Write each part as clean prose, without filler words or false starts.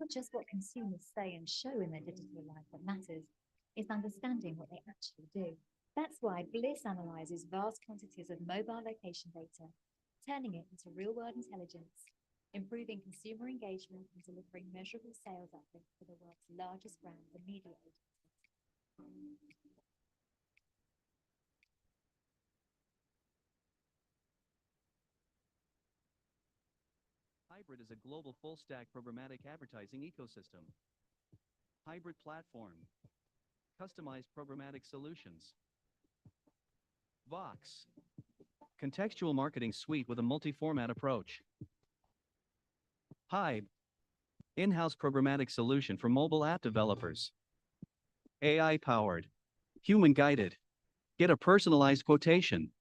not just what consumers say and show in their digital life that matters, it's understanding what they actually do. That's why Bliss analyzes vast quantities of mobile location data, turning it into real-world intelligence, improving consumer engagement and delivering measurable sales uplift for the world's largest brands and media agencies. Hybrid is a global full-stack programmatic advertising ecosystem. Hybrid platform. Customized programmatic solutions. Vox. Contextual marketing suite with a multi-format approach. Hybe. In-house programmatic solution for mobile app developers. AI-powered. Human-guided. Get a personalized quotation.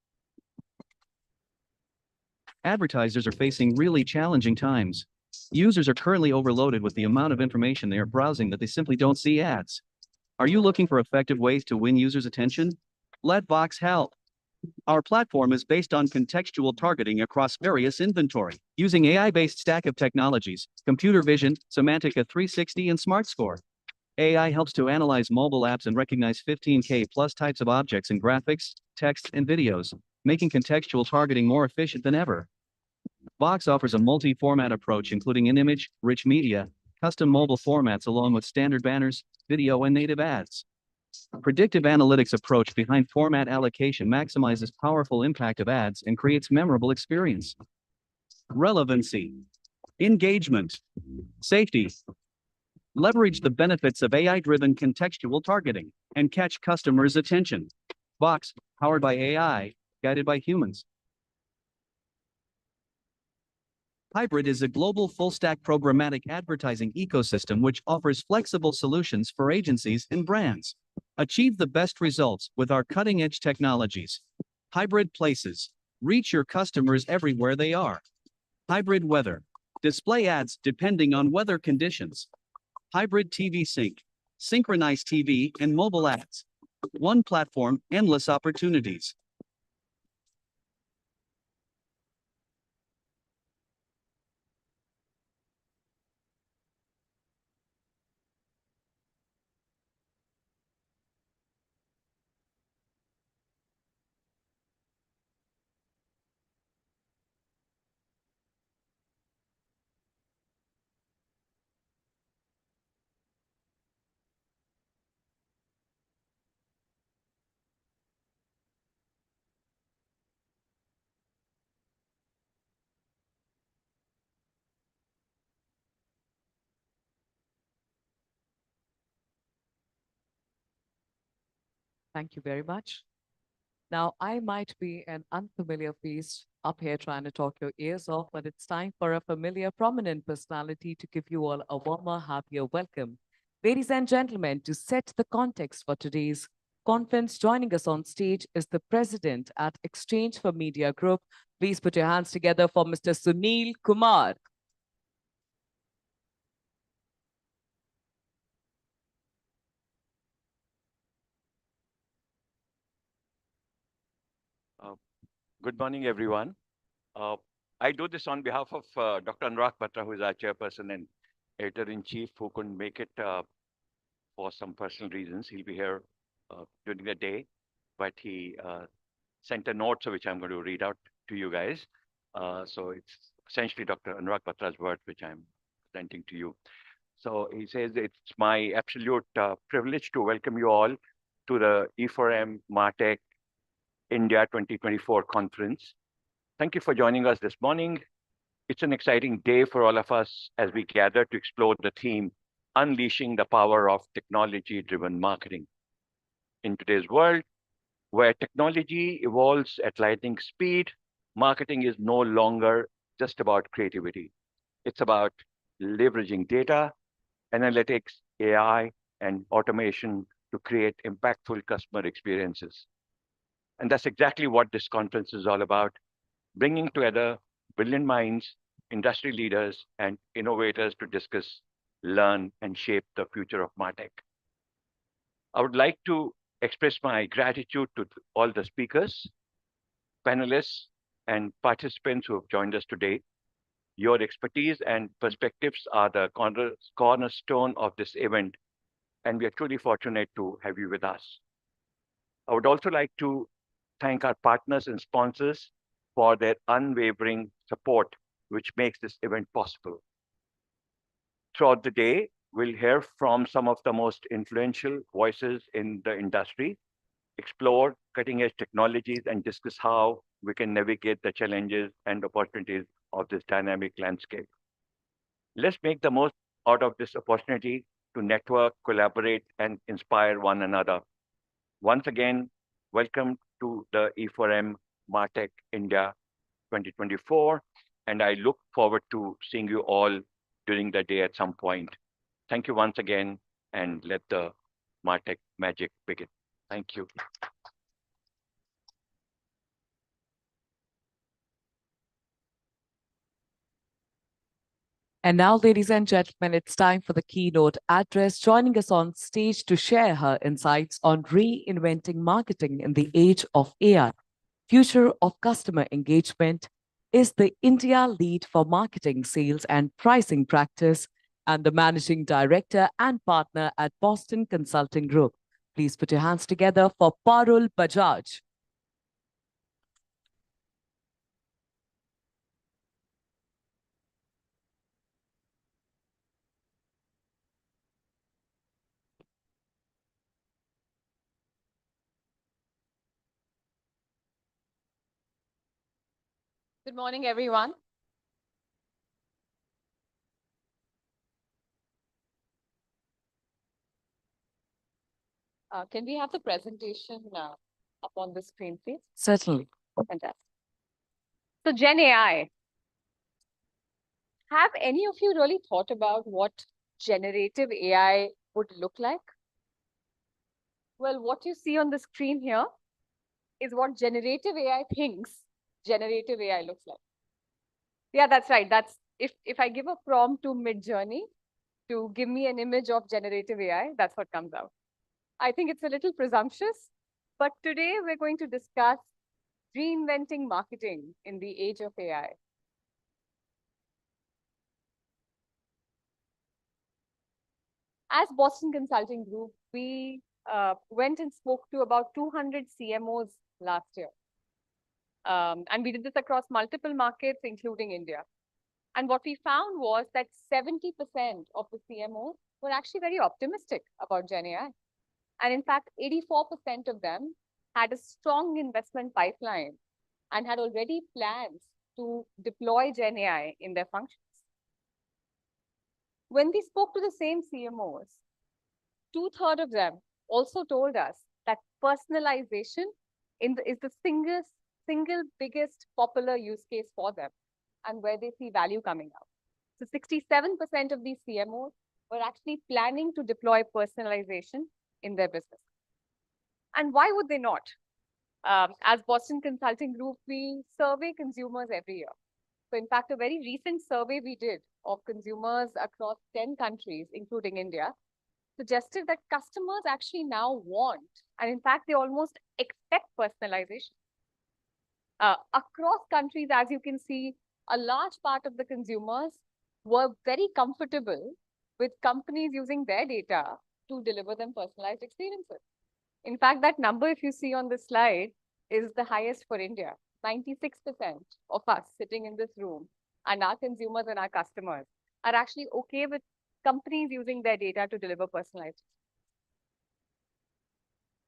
Advertisers are facing really challenging times. Users are currently overloaded with the amount of information they are browsing that they simply don't see ads. Are you looking for effective ways to win users' attention? Let Vox help. Our platform is based on contextual targeting across various inventory, using AI-based stack of technologies, computer vision, Semantica 360, and SmartScore. AI helps to analyze mobile apps and recognize 15K plus types of objects in graphics, text, and videos, making contextual targeting more efficient than ever. Vox offers a multi-format approach including in-image, rich media, custom mobile formats along with standard banners, video and native ads. Predictive analytics approach behind format allocation maximizes powerful impact of ads and creates memorable experience. Relevancy, engagement, safety. Leverage the benefits of AI-driven contextual targeting and catch customers' attention. Vox, powered by AI, guided by humans. Hybrid is a global full-stack programmatic advertising ecosystem which offers flexible solutions for agencies and brands. Achieve the best results with our cutting-edge technologies. Hybrid Places. Reach your customers everywhere they are. Hybrid Weather. Display ads depending on weather conditions. Hybrid TV Sync. Synchronize TV and mobile ads. One platform, endless opportunities. Thank you very much. Now, I might be an unfamiliar face up here trying to talk your ears off, but it's time for a familiar, prominent personality to give you all a warmer, happier welcome. Ladies and gentlemen, to set the context for today's conference, joining us on stage is the president at Exchange for Media Group. Please put your hands together for Mr. Sunil Kumar. Good morning, everyone. I do this on behalf of Dr. Anurag Batra, who is our chairperson and editor-in-chief, who couldn't make it for some personal reasons. He'll be here during the day, but he sent a note, so which I'm going to read out to you guys. So it's essentially Dr. Anurag Batra's words, which I'm presenting to you. So he says, it's my absolute privilege to welcome you all to the e4m Martech India 2024 conference. Thank you for joining us this morning. It's an exciting day for all of us as we gather to explore the theme, Unleashing the Power of Technology-Driven Marketing. In today's world, where technology evolves at lightning speed, marketing is no longer just about creativity. It's about leveraging data, analytics, AI, and automation to create impactful customer experiences. And that's exactly what this conference is all about, bringing together brilliant minds, industry leaders, and innovators to discuss, learn, and shape the future of Martech. I would like to express my gratitude to all the speakers, panelists, and participants who have joined us today. Your expertise and perspectives are the cornerstone of this event, and we are truly fortunate to have you with us. I would also like to thank our partners and sponsors for their unwavering support, which makes this event possible. Throughout the day, we'll hear from some of the most influential voices in the industry, explore cutting edge technologies, and discuss how we can navigate the challenges and opportunities of this dynamic landscape. Let's make the most out of this opportunity to network, collaborate, and inspire one another. Once again, welcome to the E4M Martech India 2024, and I look forward to seeing you all during the day at some point. Thank you once again, and let the Martech magic begin. Thank you. And now, ladies and gentlemen, it's time for the keynote address. Joining us on stage to share her insights on reinventing marketing in the age of AI, future of customer engagement, is the India lead for marketing, sales, and pricing practice, and the managing director and partner at Boston Consulting Group. Please put your hands together for Parul Bajaj. Good morning, everyone. Can we have the presentation up on the screen, please? Certainly. Fantastic. So GenAI. Have any of you really thought about what generative AI would look like? Well, what you see on the screen here is what generative AI thinks generative AI looks like. Yeah, that's right. That's if I give a prompt to Midjourney to give me an image of generative AI, that's what comes out. I think it's a little presumptuous, but today we're going to discuss reinventing marketing in the age of AI. As Boston Consulting Group, we went and spoke to about 200 CMOs last year. And we did this across multiple markets, including India. And what we found was that 70% of the CMOs were actually very optimistic about GenAI. And in fact, 84% of them had a strong investment pipeline and had already plans to deploy GenAI in their functions. When we spoke to the same CMOs, 2/3 of them also told us that personalization is the single biggest popular use case for them and where they see value coming out. So 67% of these CMOs were actually planning to deploy personalization in their business. And why would they not? As Boston Consulting Group, we survey consumers every year. So in fact, a very recent survey we did of consumers across 10 countries, including India, suggested that customers actually now want, and in fact, they almost expect personalization. Across countries, as you can see, a large part of the consumers were very comfortable with companies using their data to deliver them personalized experiences. In fact, that number, if you see on this slide, is the highest for India. 96% of us sitting in this room and our consumers and our customers are actually okay with companies using their data to deliver personalized.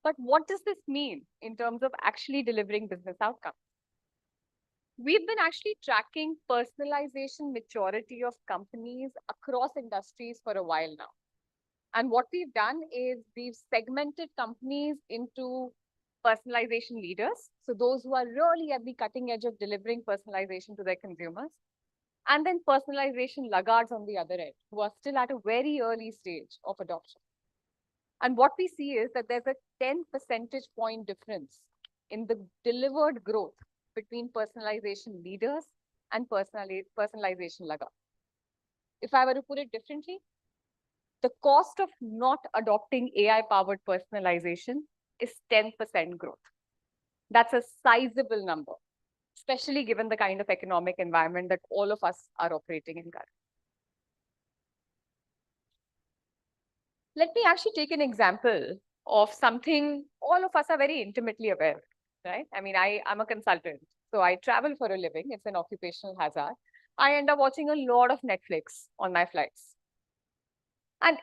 But what does this mean in terms of actually delivering business outcomes? We've been actually tracking personalization maturity of companies across industries for a while now. And what we've done is we've segmented companies into personalization leaders, so those who are really at the cutting edge of delivering personalization to their consumers, and then personalization laggards on the other end, who are still at a very early stage of adoption. And what we see is that there's a 10 percentage point difference in the delivered growth between personalization leaders and personalization laggards. If I were to put it differently, the cost of not adopting AI-powered personalization is 10% growth. That's a sizable number. especially given the kind of economic environment that all of us are operating in currently. Let me actually take an example of something all of us are very intimately aware of, right? I mean, I'm a consultant, so I travel for a living. It's an occupational hazard. I end up watching a lot of Netflix on my flights. And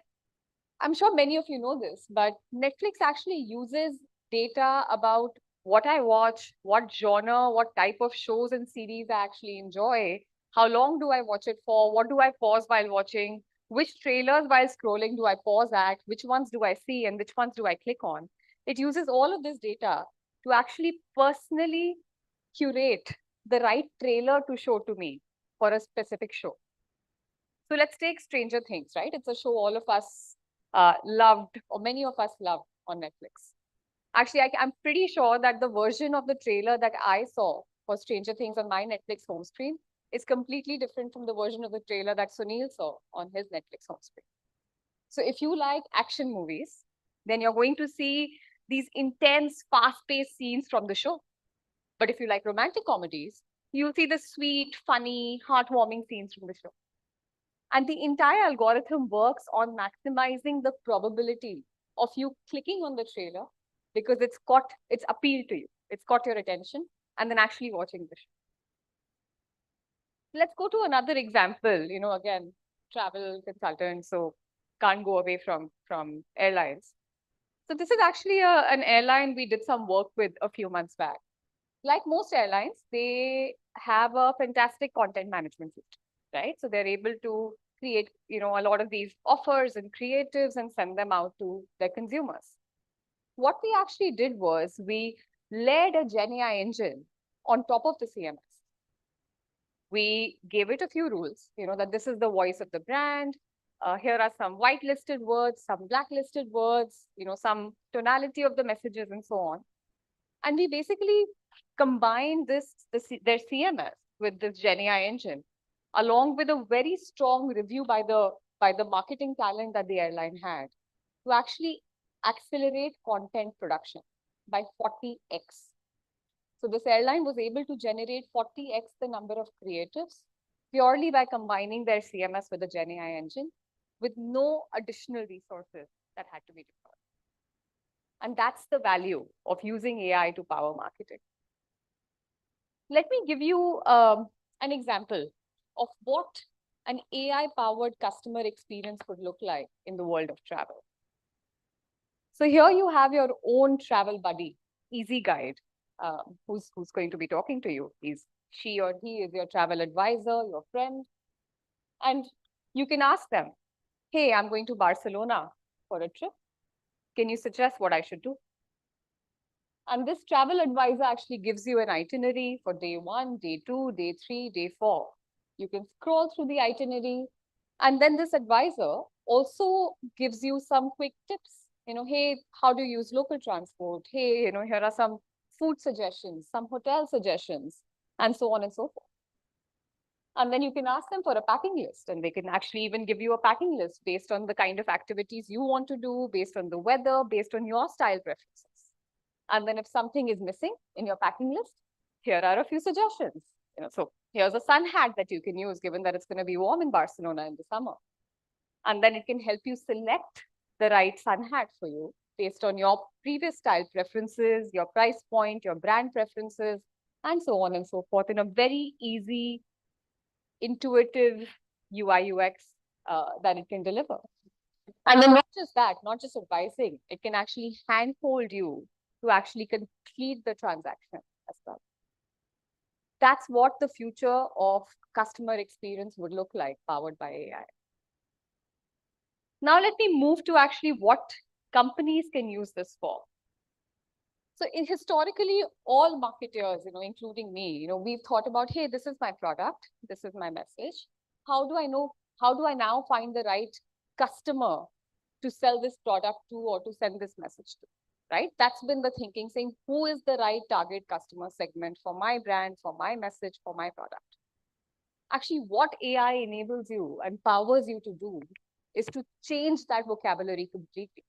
I'm sure many of you know this, but Netflix actually uses data about what I watch, what genre, what type of shows and series I actually enjoy, how long do I watch it for, what do I pause while watching, which trailers while scrolling do I pause at, which ones do I see, and which ones do I click on. It uses all of this data to actually personally curate the right trailer to show to me for a specific show. So let's take Stranger Things, right? It's a show all of us loved, or many of us loved on Netflix. Actually, I'm pretty sure that the version of the trailer that I saw for Stranger Things on my Netflix home screen is completely different from the version of the trailer that Sunil saw on his Netflix home screen. So if you like action movies, then you're going to see these intense, fast-paced scenes from the show. But if you like romantic comedies, you'll see the sweet, funny, heartwarming scenes from the show. And the entire algorithm works on maximizing the probability of you clicking on the trailer because it's appealed to you. It's caught your attention and then actually watching the show. Let's go to another example, again, travel consultant, so can't go away from airlines. So this is actually an airline we did some work with a few months back. Like most airlines, they have a fantastic content management system, right? So they're able to create, a lot of these offers and creatives and send them out to their consumers. What we actually did was we layered a GenAI engine on top of the CMS. We gave it a few rules, that this is the voice of the brand. Here are some whitelisted words, some blacklisted words, some tonality of the messages and so on. And we basically combined their CMS with this GenAI engine, along with a very strong review by the marketing talent that the airline had, to actually accelerate content production by 40x. So this airline was able to generate 40x the number of creatives purely by combining their CMS with the GenAI engine with no additional resources that had to be deployed. And that's the value of using AI to power marketing. Let me give you an example of what an AI-powered customer experience could look like in the world of travel. So here you have your own travel buddy, Easy Guide, who's going to be talking to you. She or he is your travel advisor, your friend. And you can ask them, hey, I'm going to Barcelona for a trip. Can you suggest what I should do? And this travel advisor actually gives you an itinerary for day 1, day 2, day 3, day 4. You can scroll through the itinerary. And then this advisor also gives you some quick tips. Hey, how do you use local transport? Hey, here are some food suggestions, some hotel suggestions, and so on and so forth. And then you can ask them for a packing list, and they can actually even give you a packing list based on the kind of activities you want to do, based on the weather, based on your style preferences. And then if something is missing in your packing list, here are a few suggestions. So here's a sun hat that you can use, given that it's going to be warm in Barcelona in the summer. And then it can help you select the right sun hat for you based on your previous style preferences, your price point, your brand preferences, and so on and so forth in a very easy, intuitive UI UX that it can deliver. And then not just that, not just advising, it can actually handhold you to actually complete the transaction as well. That's what the future of customer experience would look like, powered by AI. Now let me move to actually what companies can use this for. So historically, all marketers, including me, we've thought about, hey, this is my product, this is my message. How do I now find the right customer to sell this product to or to send this message to, right? That's been the thinking, saying who is the right target customer segment for my brand, for my message, for my product. Actually, what AI enables you and powers you to do is to change that vocabulary completely.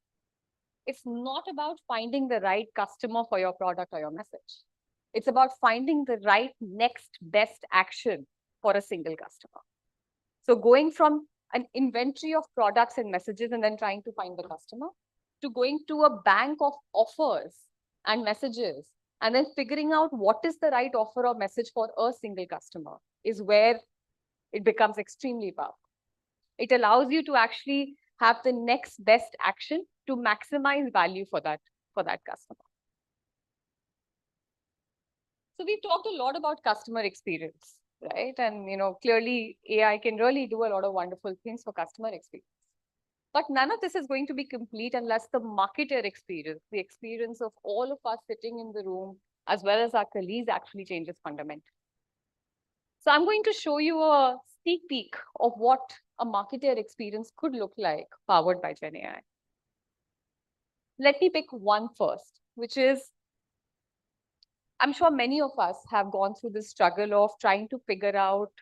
It's not about finding the right customer for your product or your message. It's about finding the right next best action for a single customer. So going from an inventory of products and messages and then trying to find the customer, to going to a bank of offers and messages, and then figuring out what is the right offer or message for a single customer is where it becomes extremely powerful. It allows you to actually have the next best action to maximize value for that customer. So we've talked a lot about customer experience, right? And clearly AI can really do a lot of wonderful things for customer experience. But none of this is going to be complete unless the marketer experience, the experience of all of us sitting in the room, as well as our colleagues, actually changes fundamentally. So I'm going to show you a sneak peek of what a marketer experience could look like powered by GenAI. Let me pick one first, which is, I'm sure many of us have gone through the struggle of trying to figure out,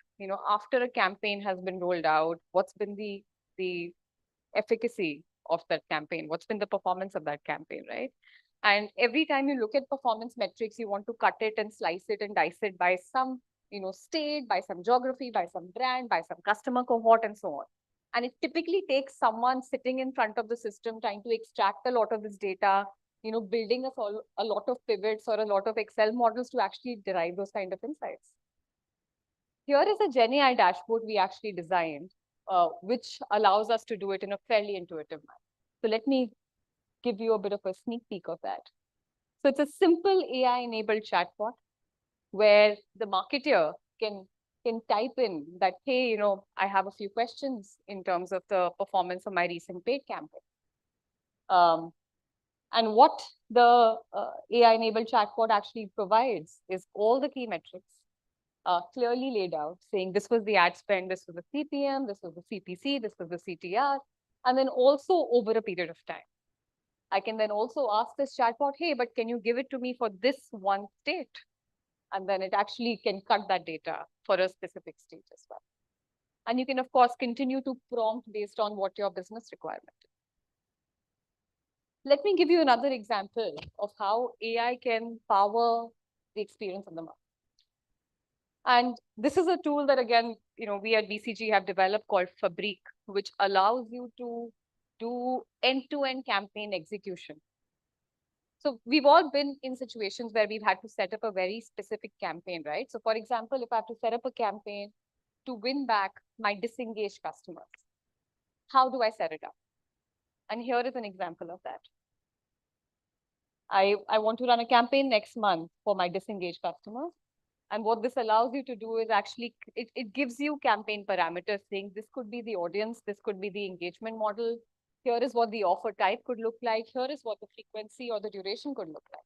after a campaign has been rolled out, what's been the efficacy of that campaign, what's been the performance of that campaign, right? And every time you look at performance metrics, you want to cut it and slice it and dice it by some, state, by some geography, by some brand, by some customer cohort, and so on. And it typically takes someone sitting in front of the system trying to extract a lot of this data, building a lot of pivots or a lot of Excel models to actually derive those kind of insights. Here is a GenAI dashboard we actually designed, which allows us to do it in a fairly intuitive manner. So let me give you a bit of a sneak peek of that. So it's a simple AI-enabled chatbot where the marketer can type in that, hey, I have a few questions in terms of the performance of my recent paid campaign. And what the AI-enabled chatbot actually provides is all the key metrics clearly laid out, saying this was the ad spend, this was the CPM, this was the CPC, this was the CTR, and then also over a period of time. I can then also ask this chatbot, hey, but can you give it to me for this one state? And then it actually can cut that data for a specific state as well. And you can, of course, continue to prompt based on what your business requirement is. Let me give you another example of how AI can power the experience on the market. And this is a tool that, again, we at BCG have developed called Fabric, which allows you to do end-to-end campaign execution. So we've all been in situations where we've had to set up a very specific campaign, right? So for example, if I have to set up a campaign to win back my disengaged customers, how do I set it up? And here is an example of that. I want to run a campaign next month for my disengaged customers. And what this allows you to do is actually, it gives you campaign parameters saying this could be the audience, this could be the engagement model. Here is what the offer type could look like. Here is what the frequency or the duration could look like.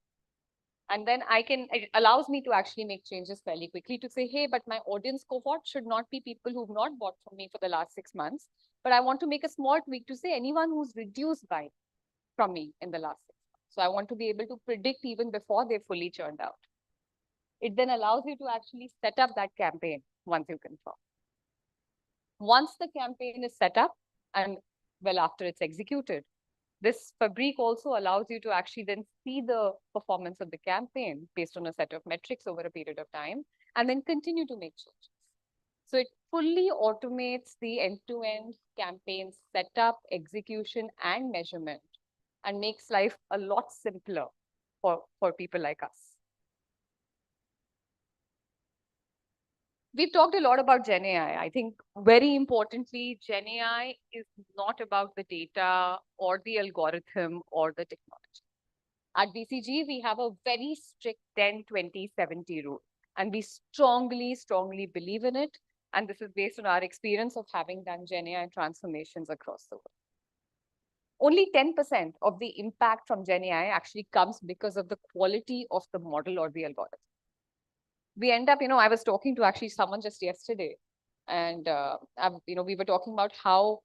And then it allows me to actually make changes fairly quickly to say, hey, but my audience cohort should not be people who've not bought from me for the last 6 months. But I want to make a small tweak to say anyone who's reduced buying from me in the last 6 months. So I want to be able to predict even before they're fully churned out. It then allows you to actually set up that campaign once you confirm. Once the campaign is set up and well, after it's executed, this Fabric also allows you to actually then see the performance of the campaign based on a set of metrics over a period of time, and then continue to make changes. So it fully automates the end-to-end campaign setup, execution, and measurement, and makes life a lot simpler for people like us. We've talked a lot about GenAI. I think very importantly, GenAI is not about the data or the algorithm or the technology. At BCG, we have a very strict 10-20-70 rule, and we strongly, strongly believe in it. And this is based on our experience of having done GenAI transformations across the world. Only 10% of the impact from GenAI actually comes because of the quality of the model or the algorithm. We end up, I was talking to actually someone just yesterday, and we were talking about how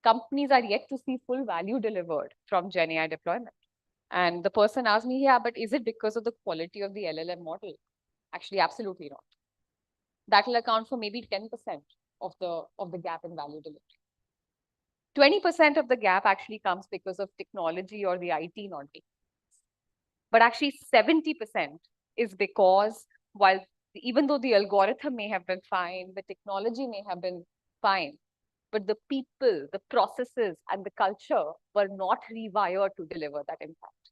companies are yet to see full value delivered from GenAI deployment. And the person asked me, yeah, but is it because of the quality of the LLM model? Actually, absolutely not. That will account for maybe 10% of the gap in value delivery. 20% of the gap actually comes because of technology or the IT not being. But actually 70% is because even though the algorithm may have been fine, the technology may have been fine, but the people, the processes, and the culture were not rewired to deliver that impact.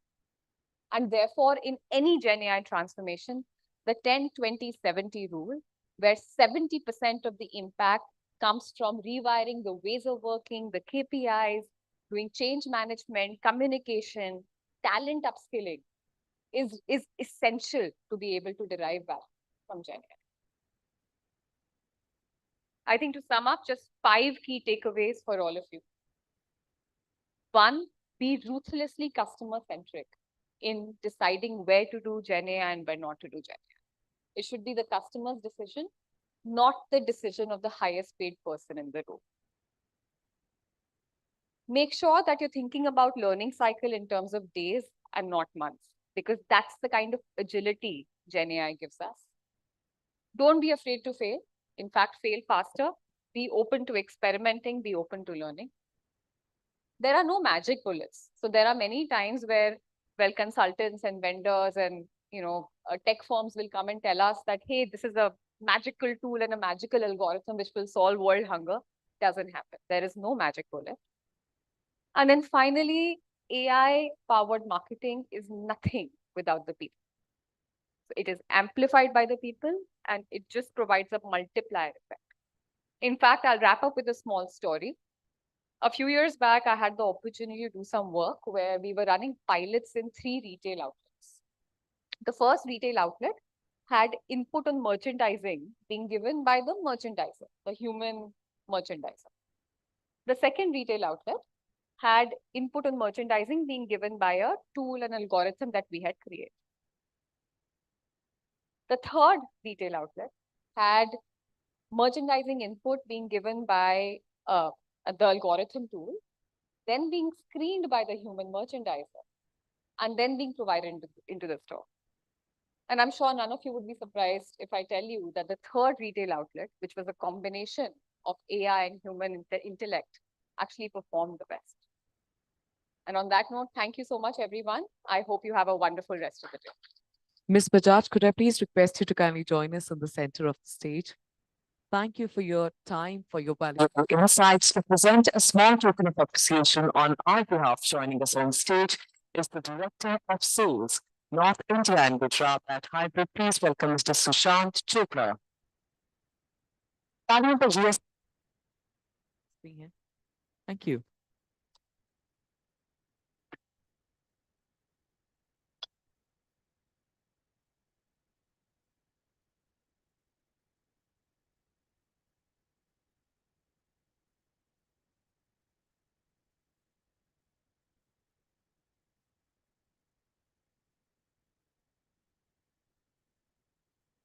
And therefore, in any GenAI transformation, the 10-20-70 rule, where 70% of the impact comes from rewiring the ways of working, the KPIs, doing change management, communication, talent upskilling, is essential to be able to derive value from GenAI. I think to sum up, just 5 key takeaways for all of you. 1, be ruthlessly customer-centric in deciding where to do GenAI and where not to do GenAI. It should be the customer's decision, not the decision of the highest paid person in the room. Make sure that you're thinking about learning cycle in terms of days and not months, because that's the kind of agility GenAI gives us. Don't be afraid to fail. In fact, fail faster. Be open to experimenting, be open to learning. There are no magic bullets. So there are many times where, well, consultants and vendors and tech firms will come and tell us that, hey, this is a magical tool and a magical algorithm which will solve world hunger. Doesn't happen. There is no magic bullet. And then finally, AI-powered marketing is nothing without the people. So it is amplified by the people, and it just provides a multiplier effect. In fact, I'll wrap up with a small story. A few years back, I had the opportunity to do some work where we were running pilots in 3 retail outlets. The first retail outlet had input on merchandising being given by the merchandiser, the human merchandiser. The second retail outlet had input on merchandising being given by a tool and algorithm that we had created. The third retail outlet had merchandising input being given by the algorithm tool, then being screened by the human merchandiser, and then being provided into the store. And I'm sure none of you would be surprised if I tell you that the third retail outlet, which was a combination of AI and human intellect, actually performed the best. And on that note, thank you so much, everyone. I hope you have a wonderful rest of the day. Ms. Bajaj, could I please request you to kindly join us in the center of the stage? Thank you for your time, for your valuable insights. To present a small token of appreciation on our behalf, joining us on stage is the Director of Sales, North India and Gujarat at Hybrid. Please welcome Mr. Sushant Chopra. Valuable GS. being here. Thank you.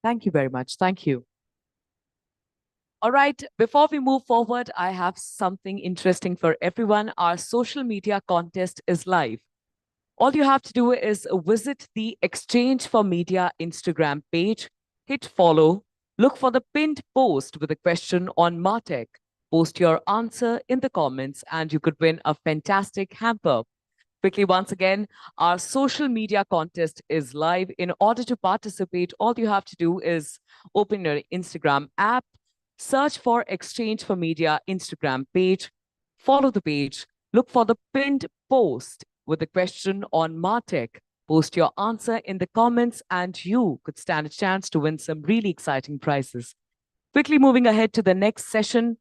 Thank you very much. Thank you. All right, before we move forward, I have something interesting for everyone. Our social media contest is live. All you have to do is visit the Exchange for Media Instagram page, hit follow, look for the pinned post with a question on Martech. Post your answer in the comments and you could win a fantastic hamper. Quickly, once again, our social media contest is live. In order to participate, all you have to do is open your Instagram app, search for Exchange for Media Instagram page, follow the page, look for the pinned post with a question on Martech. Post your answer in the comments and you could stand a chance to win some really exciting prizes. Quickly moving ahead to the next session,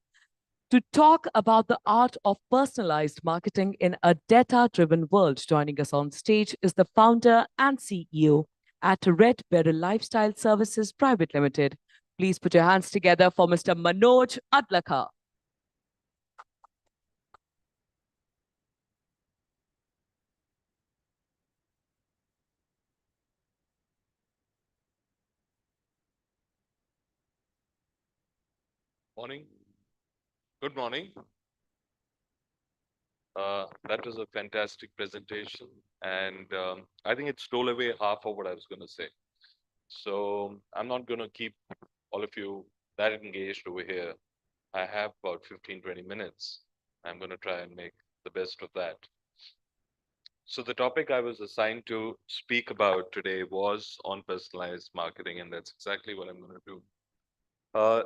to talk about the art of personalized marketing in a data-driven world. Joining us on stage is the founder and CEO at Red Beryl Lifestyle Services Private Limited. Please put your hands together for Mr. Manoj Adlakar. Morning. Good morning. That was a fantastic presentation, and I think it stole away half of what I was going to say. So I'm not going to keep all of you that engaged over here. I have about 15-20 minutes. I'm going to try and make the best of that. So the topic I was assigned to speak about today was on personalized marketing, and that's exactly what I'm going to do.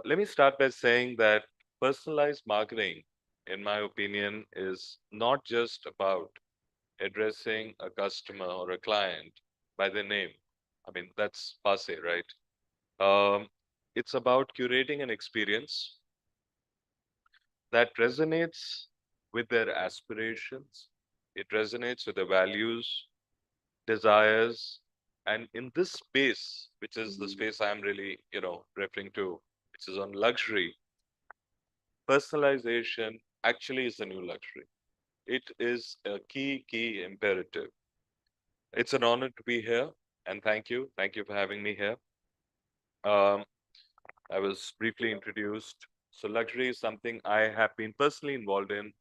Let me start by saying that personalized marketing, in my opinion, is not just about addressing a customer or a client by their name. I mean, that's passe, right? It's about curating an experience that resonates with their aspirations, it resonates with their values, desires, and in this space, which is the space I'm really, referring to, which is on luxury, personalization actually is the new luxury. It is a key imperative. It's an honor to be here, and thank you. Thank you for having me here. Um, I was briefly introduced. So luxury is something I have been personally involved in.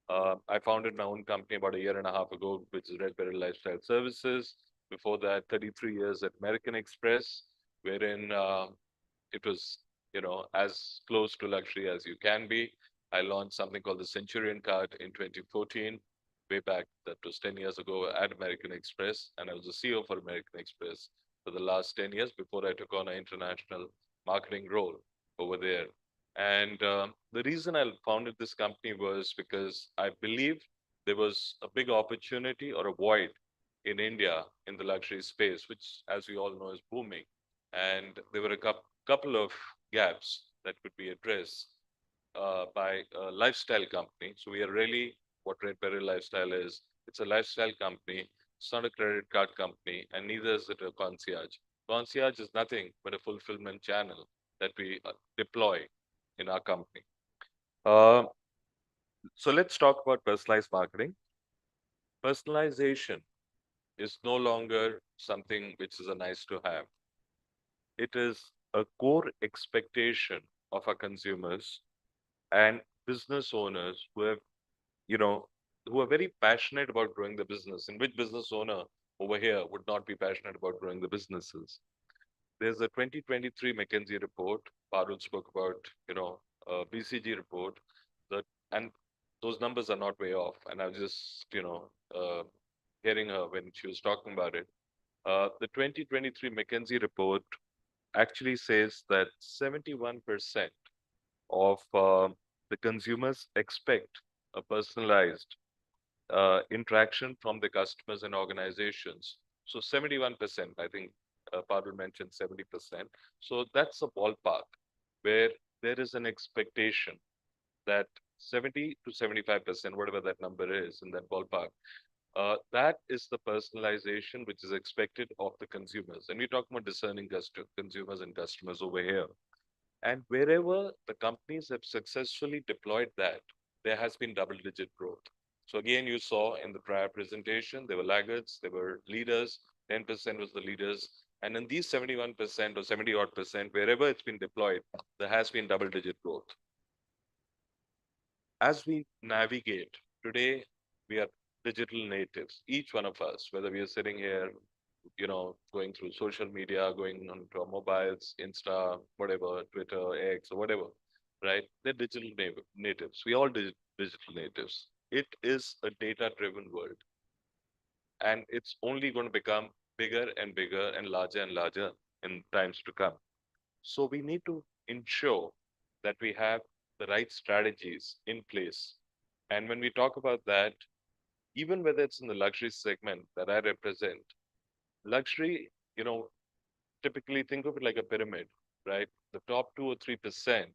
I founded my own company about a year and a half ago, which is Red Barrel Lifestyle Services. Before that, 33 years at American Express, wherein it was, as close to luxury as you can be. I launched something called the Centurion card in 2014, way back, that was 10 years ago at American Express. And I was the CEO for American Express for the last 10 years before I took on an international marketing role over there. And the reason I founded this company was because I believe there was a big opportunity or a void in India in the luxury space, which, as we all know, is booming. And there were a couple of gaps that could be addressed by a lifestyle company. So we are really what Red Barrel Lifestyle is. It's a lifestyle company. It's not a credit card company, and neither is it a concierge. Concierge is nothing but a fulfillment channel that we deploy in our company. Uh, so let's talk about personalized marketing. Personalization is no longer something which is a nice to have. It is a core expectation of our consumers and business owners who have, you know, who are very passionate about growing the business. And which business owner over here would not be passionate about growing the businesses? There's a 2023 McKinsey report. Parul spoke about, BCG report. That and those numbers are not way off. And I was just, hearing her when she was talking about it. The 2023 McKinsey report actually says that 71% of the consumers expect a personalized interaction from the customers and organizations. So 71%, I think Parul mentioned 70%. So that's a ballpark where there is an expectation that 70 to 75%, whatever that number is in that ballpark, that is the personalization which is expected of the consumers. And we're talking about discerning consumers and customers over here. And wherever the companies have successfully deployed that, there has been double-digit growth. So again, you saw in the prior presentation, there were laggards, there were leaders, 10% was the leaders. And in these 71% or 70 odd percent, wherever it's been deployed, there has been double-digit growth. As we navigate, today we are digital natives, each one of us, whether we are sitting here, going through social media, going onto our mobiles, Insta, whatever, Twitter, X, or whatever, right? They're digital natives. We all digital natives. It is a data-driven world, and it's only going to become bigger and larger in times to come. So we need to ensure that we have the right strategies in place. And when we talk about that, even whether it's in the luxury segment that I represent, luxury, typically think of it like a pyramid, right? The top 2 or 3%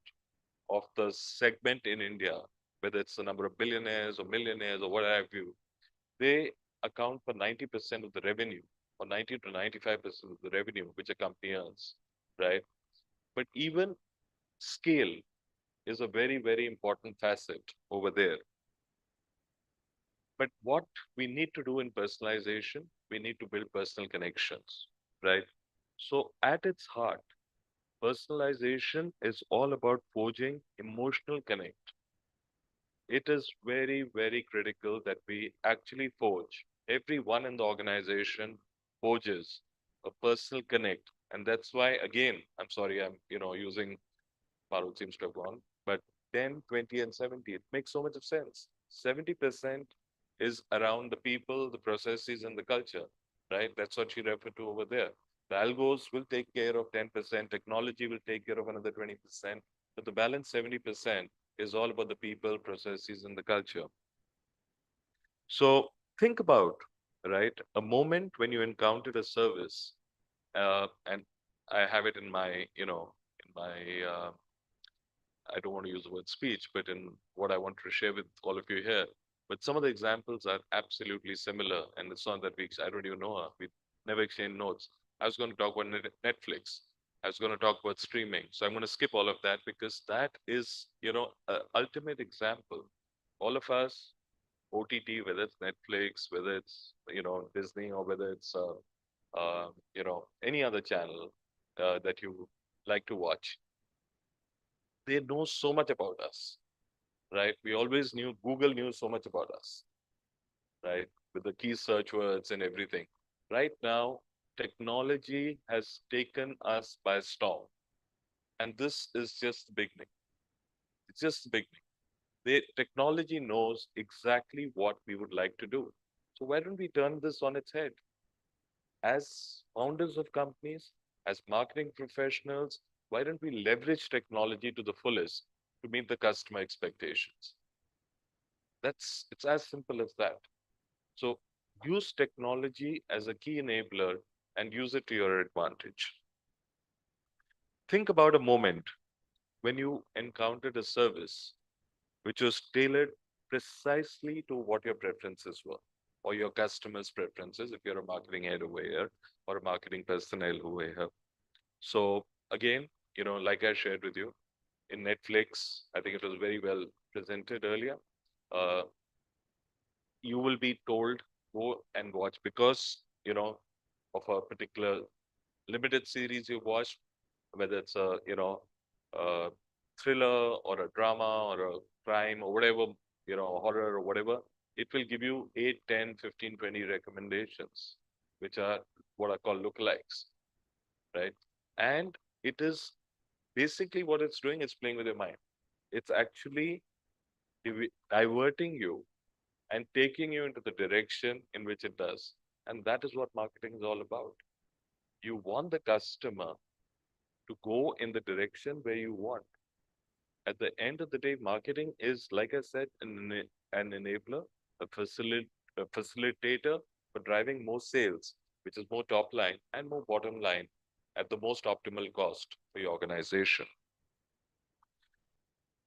of the segment in India, whether it's the number of billionaires or millionaires or what have you, they account for 90% of the revenue, or 90 to 95% of the revenue which a company earns, right? But even scale is a very important facet over there. But what we need to do in personalization, we need to build personal connections, right? So at its heart, personalization is all about forging emotional connect. It is very critical that we actually forge. Everyone in the organization forges a personal connect. And that's why, again, I'm sorry, I'm, using Parul seems to have gone, but 10, 20, and 70, it makes so much of sense. 70% is around the people, the processes, and the culture, right? That's what she referred to over there. The algos will take care of 10%, technology will take care of another 20%, but the balance 70% is all about the people, processes, and the culture. So think about, right, a moment when you encountered a service, and I have it in my, in my, I don't want to use the word speech, but in what I want to share with all of you here. But some of the examples are absolutely similar, and it's not that I don't even know her. We never exchange notes. I was going to talk about Netflix. I was going to talk about streaming. So I'm going to skip all of that because that is, an ultimate example. All of us, OTT, whether it's Netflix, whether it's, Disney, or whether it's, any other channel that you like to watch, they know so much about us, right? We always knew, Google knew so much about us, right? With the key search words and everything. Right now, technology has taken us by storm. And this is just the beginning. It's just the beginning. Technology knows exactly what we would like to do. So why don't we turn this on its head? As founders of companies, as marketing professionals, why don't we leverage technology to the fullest to meet the customer expectations? It's as simple as that. So use technology as a key enabler and use it to your advantage. Think about a moment when you encountered a service which was tailored precisely to what your preferences were or your customers' preferences if you're a marketing head over here or a marketing personnel over here. So again, like I shared with you, in Netflix, I think it was very well presented earlier. Uh, you will be told, go and watch because, of a particular limited series you watched, whether it's a thriller or a drama or a crime or whatever, horror or whatever, it will give you 8, 10, 15, 20 recommendations, which are what are called lookalikes, right? And it is basically what it's doing is playing with your mind. It's actually diverting you and taking you into the direction in which it does. And that is what marketing is all about. You want the customer to go in the direction where you want. At the end of the day, marketing is, like I said, an enabler, a facilitator for driving more sales, which is more top line and more bottom line at the most optimal cost for your organization.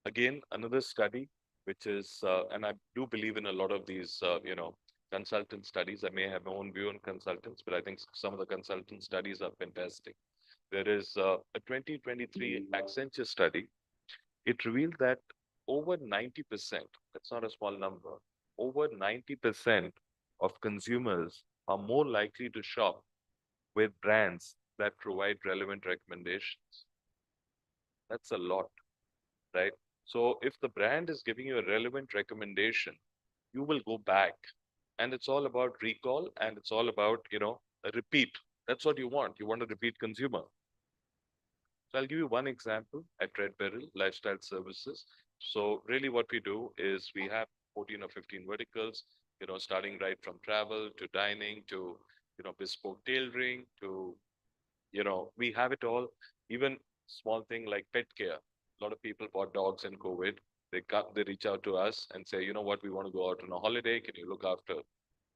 Again, another study, which is, and I do believe in a lot of these, consultant studies. I may have my own view on consultants, but I think some of the consultant studies are fantastic. There is a 2023 Accenture study. It revealed that over 90%, that's not a small number, over 90% of consumers are more likely to shop with brands that provide relevant recommendations. That's a lot, right? So if the brand is giving you a relevant recommendation, you will go back. And it's all about recall and it's all about, a repeat. That's what you want. You want a repeat consumer. So I'll give you one example at Red Beryl Lifestyle Services. So really what we do is we have 14 or 15 verticals, starting right from travel to dining to, bespoke tailoring to, we have it all. Even small thing like pet care. A lot of people bought dogs in COVID. They reach out to us and say, you know what, we want to go out on a holiday. Can you look after?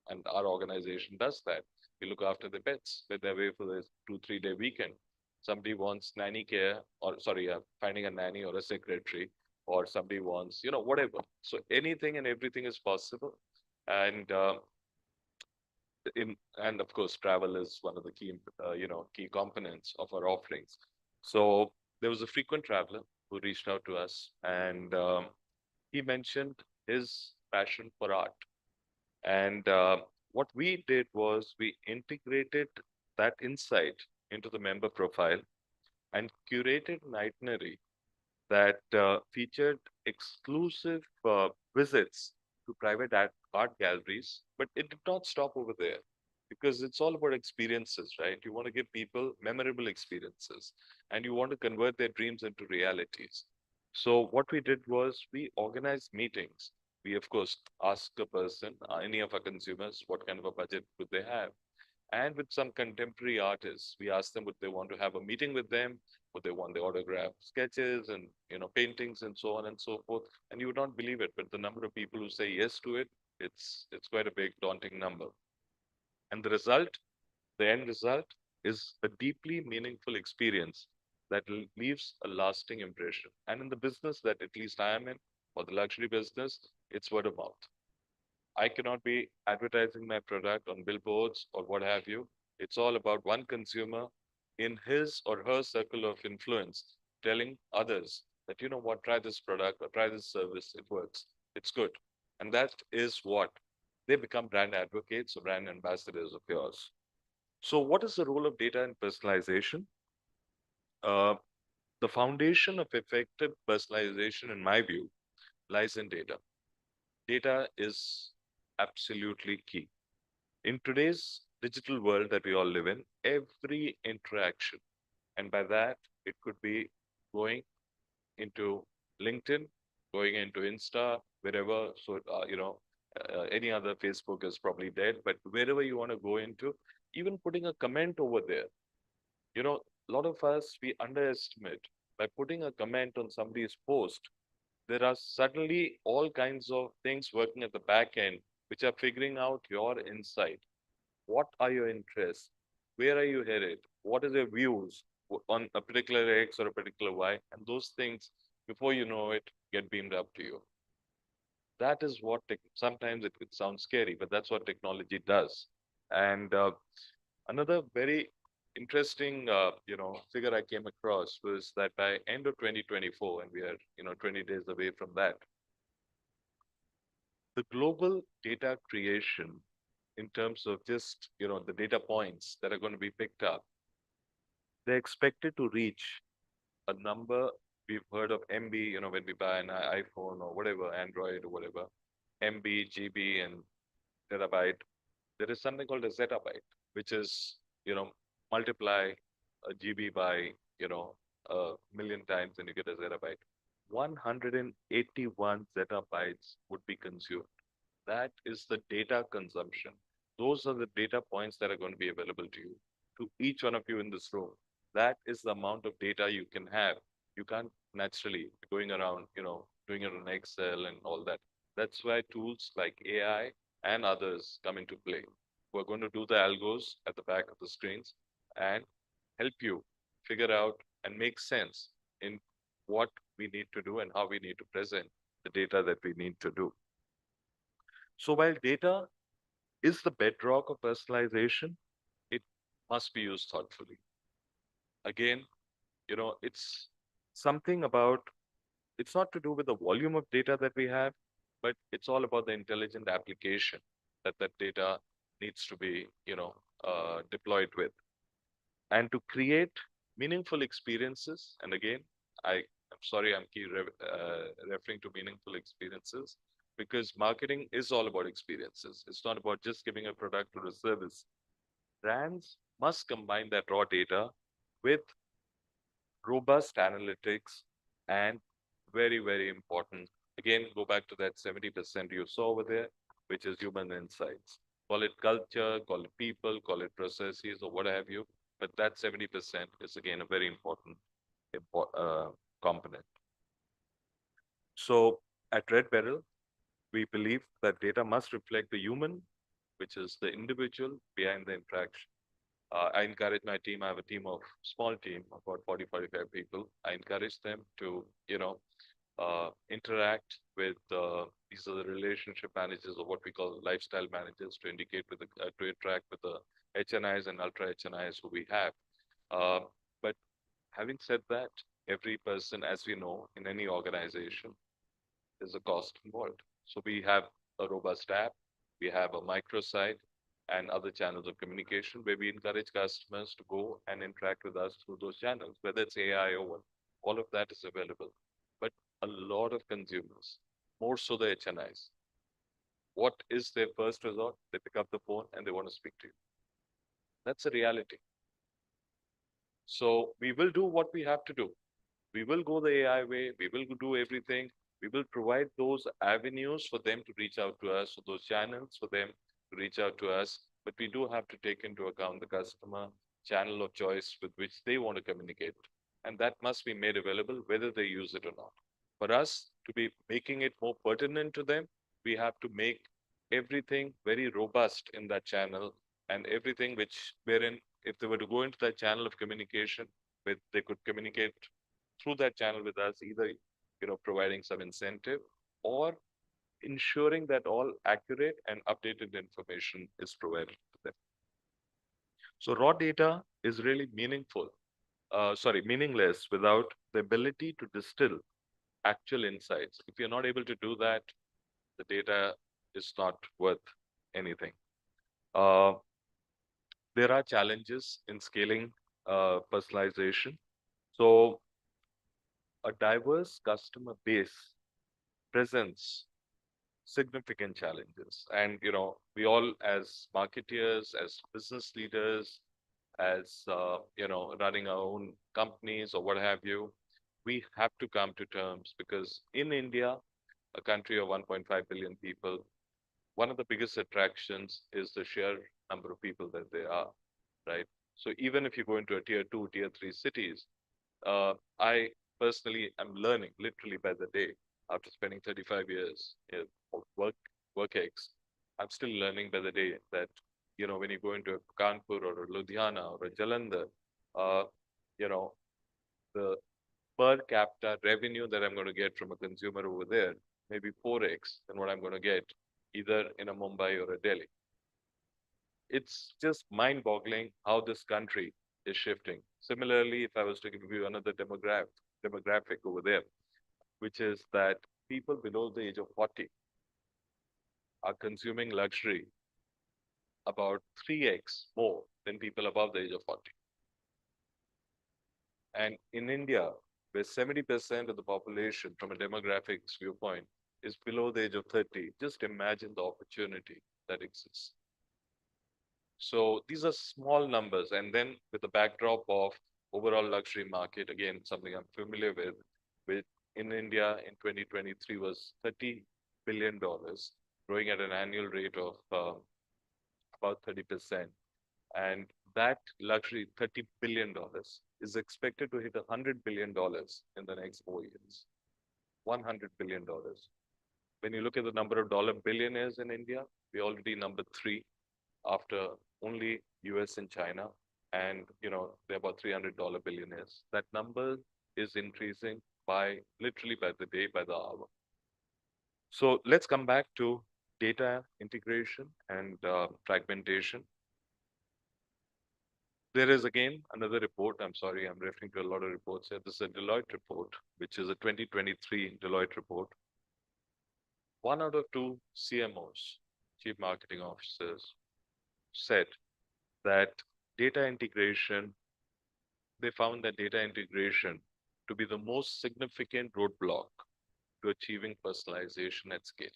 And our organization does that. We look after the pets when they're away for the 2-3 day weekend. Somebody wants nanny care, or sorry, finding a nanny or a secretary, or somebody wants, whatever. So anything and everything is possible. And and of course, travel is one of the key components of our offerings. So there was a frequent traveler who reached out to us, and he mentioned his passion for art. And what we did was we integrated that insight into the member profile and curated an itinerary that featured exclusive visits to private art galleries. But it did not stop over there because it's all about experiences, right? You want to give people memorable experiences and you want to convert their dreams into realities. So what we did was we organized meetings we of course ask a person, any of our consumers, what kind of a budget would they have? And with some contemporary artists, we ask them would they want to have a meeting with them, would they want the autographed sketches and paintings and so on and so forth. And you would not believe it, but the number of people who say yes to it, it's quite a big daunting number. And the end result is a deeply meaningful experience that leaves a lasting impression. And in the business that at least I am in, or the luxury business, it's word of mouth. I cannot be advertising my product on billboards or what have you. It's all about one consumer in his or her circle of influence telling others that, you know what, try this product or try this service. It works. It's good. And that is what they become brand advocates or brand ambassadors of yours. So, what is the role of data in personalization? Uh, the foundation of effective personalization, in my view, lies in data. Data is absolutely key. In today's digital world that we all live in, every interaction, and by that, it could be going into LinkedIn, going into Insta, wherever. So, any other Facebook is probably dead, but wherever you want to go into, even putting a comment over there. A lot of us, we underestimate by putting a comment on somebody's post, there are suddenly all kinds of things working at the back end, which are figuring out your insight. What are your interests? Where are you headed? What are your views on a particular X or a particular Y? And those things, before you know it, get beamed up to you. That is what sometimes it could sound scary, but that's what technology does. And another very interesting, figure I came across was that by end of 2024, and we are, 20 days away from that, the global data creation in terms of just, the data points that are going to be picked up, they're expected to reach a number we've heard of MB, when we buy an iPhone or whatever, Android or whatever, MB, GB, and terabyte. There is something called a zettabyte, which is, multiply a GB by, a million times and you get a zettabyte. 181 zettabytes would be consumed. That is the data consumption. Those are the data points that are going to be available to you, to each one of you in this room. That is the amount of data you can have. You can't naturally going around, doing it on Excel and all that. That's why tools like AI and others come into play. We're going to do the algos at the back of the screens and help you figure out and make sense in what we need to do and how we need to present the data that we need to do. So while data is the bedrock of personalization, it must be used thoughtfully. Again, it's something about, it's not to do with the volume of data that we have, but it's all about the intelligent application that that data needs to be, deployed with. And to create meaningful experiences, and again, I'm sorry, I'm referring to meaningful experiences, because marketing is all about experiences. It's not about just giving a product or a service. Brands must combine that raw data with robust analytics and very, very important. Again, go back to that 70% you saw over there, which is human insights. Call it culture, call it people, call it processes, or what have you. But that 70% is again a very important component. So at Red Beryl, we believe that data must reflect the human, which is the individual behind the interaction. I encourage my team. I have a small team, about 40, 45 people. I encourage them to, interact with, these are the relationship managers or what we call lifestyle managers to to interact with the HNIs and ultra HNIs who we have. But having said that, every person, as we know, in any organization, there's a cost involved. So we have a robust app, we have a microsite and other channels of communication where we encourage customers to go and interact with us through those channels, whether it's AI or what, all of that is available. But a lot of consumers, more so the HNIs, what is their first resort? They pick up the phone and they want to speak to you. That's a reality. So we will do what we have to do. We will go the AI way. We will do everything. We will provide those avenues for them to reach out to us, or those channels for them to reach out to us. But we do have to take into account the customer channel of choice with which they want to communicate. And that must be made available whether they use it or not. For us to be making it more pertinent to them, we have to make everything very robust in that channel, and everything which wherein if they were to go into that channel of communication, with they could communicate through that channel with us, either providing some incentive or ensuring that all accurate and updated information is provided to them. So raw data is really meaningless without the ability to distill actual insights. If you're not able to do that, the data is not worth anything. Uh, there are challenges in scaling personalization. So a diverse customer base presents significant challenges. And, we all as marketeers, as business leaders, as, running our own companies or what have you, we have to come to terms because in India, a country of 1.5 billion people, one of the biggest attractions is the sheer number of people that there are, right? So even if you go into a tier two, tier three cities, I personally am learning literally by the day after spending 35 years of work ex. I'm still learning by the day that, when you go into a Kanpur or a Ludhiana or a Jalandhar, uh, you know, the per capita revenue that I'm going to get from a consumer over there may be 4x than what I'm going to get either in a Mumbai or a Delhi. It's just mind-boggling how this country is shifting. Similarly, if I was to give you another demographic over there, which is that people below the age of 40 are consuming luxury about 3x more than people above the age of 40. And in India, where 70% of the population from a demographics viewpoint is below the age of 30, just imagine the opportunity that exists. So these are small numbers. And then with the backdrop of overall luxury market, again, something I'm familiar with in India in 2023 was $30 billion, growing at an annual rate of about 30%. And that luxury, $30 billion, is expected to hit $100 billion in the next 4 years. $100 billion. When you look at the number of dollar billionaires in India, we're already number 3 after only US and China. And, there are about $300 billionaires. That number is increasing by literally by the day, by the hour. So let's come back to data integration and fragmentation. There is again another report. I'm sorry, I'm referring to a lot of reports here. This is a Deloitte report, which is a 2023 Deloitte report. 1 out of 2 CMOs, chief marketing officers, said that data integration, they found that data integration to be the most significant roadblock to achieving personalization at scale.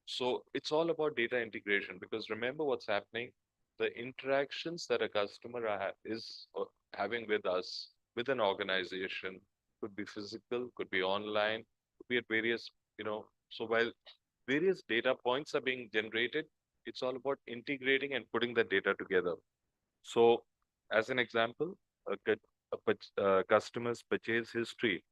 So it's all about data integration because remember what's happening. The interactions that a customer is having with us, with an organization, could be physical, could be online, could be at various, so while various data points are being generated, it's all about integrating and putting the data together. So as an example, a customer's purchase history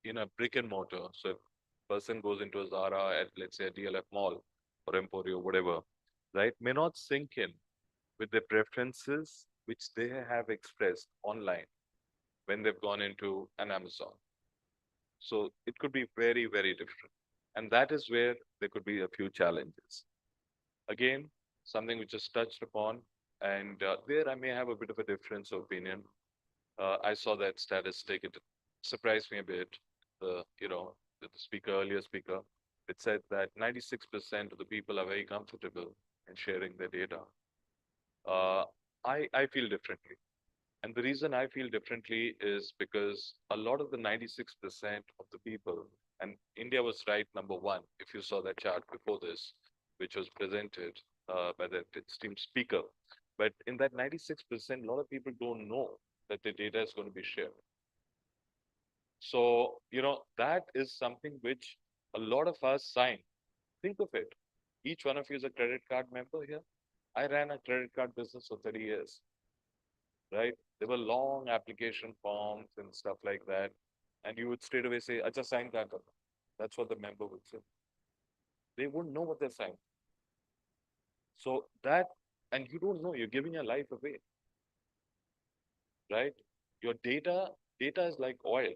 in a brick and mortar. So if a person goes into a Zara at, let's say, a DLF mall or Emporio, whatever, right, may not sync in with the preferences which they have expressed online when they've gone into an Amazon. So it could be very, very different. And that is where there could be a few challenges. Again, something we just touched upon, and there I may have a bit of a difference of opinion. I saw that statistic, it surprised me a bit. The earlier speaker, it said that 96% of the people are very comfortable in sharing their data. I feel differently. And the reason I feel differently is because a lot of the 96% of the people, and India was right number 1, if you saw that chart before this, which was presented by the esteemed speaker. But in that 96%, a lot of people don't know that the data is going to be shared. So, that is something which a lot of us sign. Think of it. Each one of you is a credit card member here. I ran a credit card business for 30 years, right? There were long application forms and stuff like that. And you would straight away say, Acha sign that. That's what the member would say. They wouldn't know what they're signing. So and you don't know, you're giving your life away, right? Your data is like oil.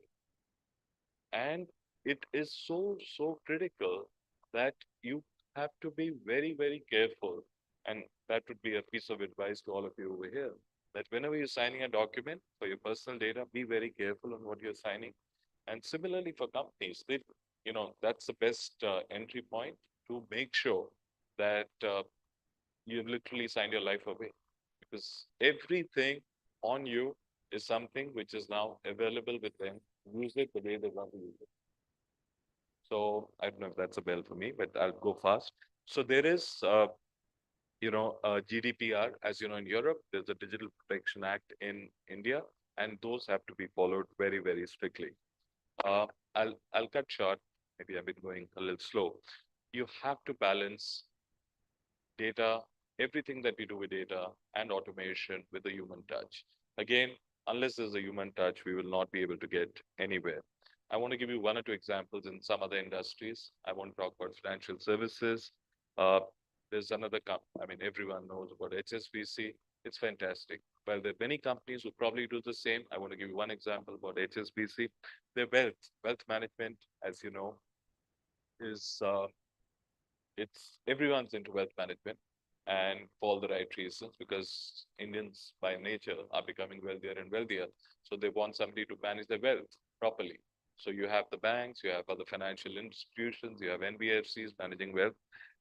And it is so critical that you have to be very, very careful. And that would be a piece of advice to all of you over here, that whenever you're signing a document for your personal data, be very careful on what you're signing. And similarly for companies, that's the best entry point to make sure that you've literally signed your life away, because everything on you is something which is now available with them. Use it the way they want to use it. So I don't know if that's a bell for me, but I'll go fast. So there is, GDPR, as you know, in Europe, there's a Digital Protection Act in India, and those have to be followed very, very strictly. Uh, I'll cut short. Maybe I've been going a little slow. You have to balance data, everything that we do with data and automation with a human touch. Again, unless there's a human touch, we will not be able to get anywhere. I want to give you one or two examples in some other industries. I want to talk about financial services. There's another everyone knows about HSBC. It's fantastic. Well, there are many companies who probably do the same. I want to give you one example about HSBC. Their wealth management, as you know, is it's everyone's into wealth management, and for all the right reasons, because Indians by nature are becoming wealthier and wealthier. So they want somebody to manage their wealth properly. So you have the banks, you have other financial institutions, you have NBFCs managing wealth.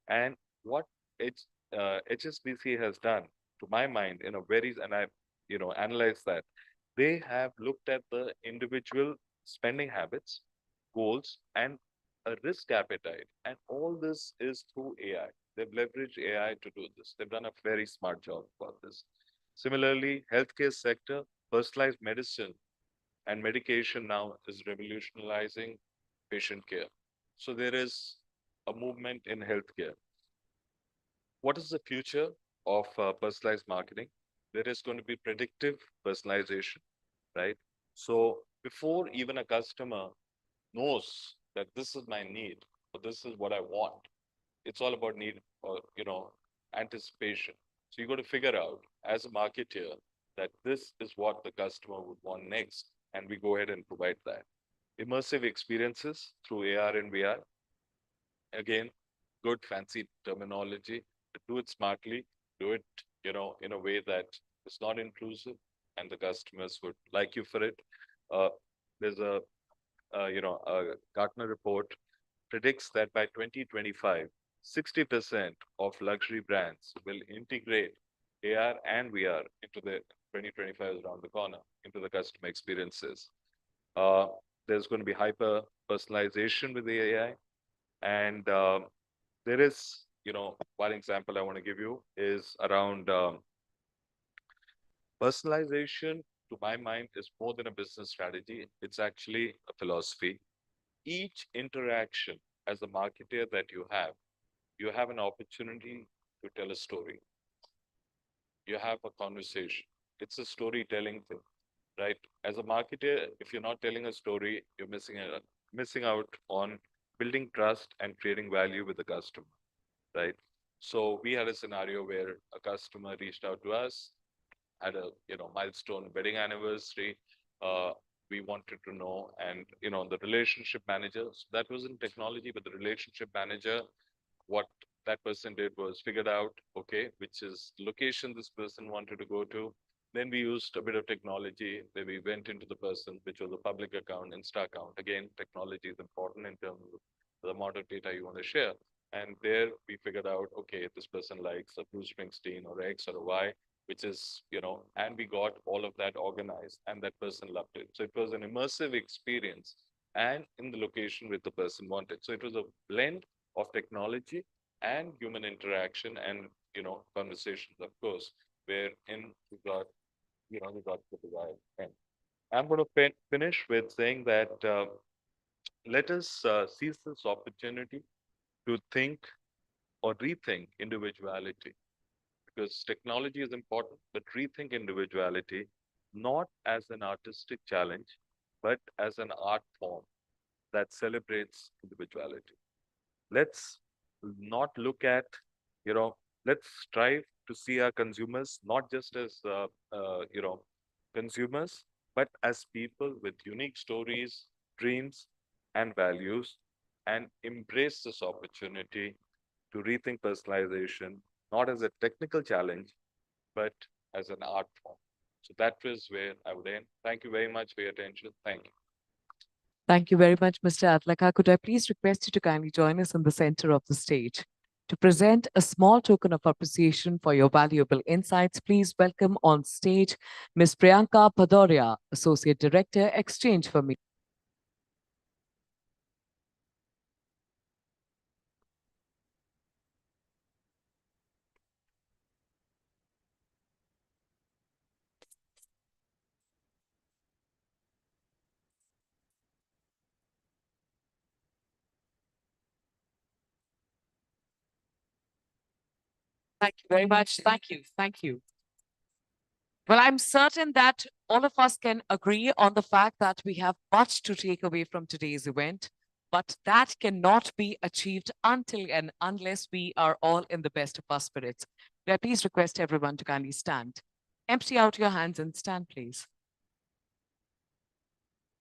And what HSBC has done, to my mind, and I, analyzed that, they have looked at the individual spending habits, goals, and a risk appetite. And all this is through AI. They've leveraged AI to do this. They've done a very smart job about this. Similarly, healthcare sector, personalized medicine and medication now is revolutionizing patient care. So there is a movement in healthcare. What is the future of personalized marketing? There is going to be predictive personalization, right? So before even a customer knows that this is my need or this is what I want, it's all about need or anticipation. So you got to figure out as a marketer that this is what the customer would want next, and we go ahead and provide that. Immersive experiences through AR and VR. Again, good fancy terminology. Do it smartly. Do it, in a way that is not intrusive, and the customers would like you for it. There's a Gartner report predicts that by 2025, 60% of luxury brands will integrate AR and VR into the 2025 is around the corner, into the customer experiences. Uh, there's going to be hyper personalization with the AI. And there is, one example I want to give you is around personalization, to my mind, is more than a business strategy. It's actually a philosophy. Each interaction as a marketer that you have an opportunity to tell a story. You have a conversation. It's a storytelling thing, right? As a marketer, if you're not telling a story, you're missing out on building trust and creating value with the customer, right? So we had a scenario where a customer reached out to us, had a milestone wedding anniversary. Uh, we wanted to know, and the relationship manager. So that wasn't technology, but the relationship manager, what that person did was figured out, okay, which is location this person wanted to go to. Then we used a bit of technology. Then we went into the person, which was a public account, Insta account. Again, technology is important in terms of the amount of data you want to share. And there we figured out, okay, this person likes a Bruce Springsteen or X or a Y, which is, and we got all of that organized, and that person loved it. So it was an immersive experience and in the location where the person wanted. So it was a blend of technology and human interaction and, conversations, of course, wherein we got the desired end. I'm going to finish with saying that let us seize this opportunity to think or rethink individuality, because technology is important, but rethink individuality not as an artistic challenge, but as an art form that celebrates individuality. Let's not look at, you know, let's strive to see our consumers not just as, consumers, but as people with unique stories, dreams, and values, and embrace this opportunity to rethink personalization, not as a technical challenge, but as an art form. So that was where I would end. Thank you very much for your attention. Thank you. Thank you very much, Mr. Atlaka. Could I please request you to kindly join us in the center of the stage? To present a small token of appreciation for your valuable insights, please welcome on stage Ms. Priyanka Padoria, Associate Director, Exchange for Me. Thank you very much. Thank you. Thank you. Well, I'm certain that all of us can agree on the fact that we have much to take away from today's event, but that cannot be achieved until and unless we are all in the best of our spirits. May I please request everyone to kindly stand. Empty out your hands and stand, please.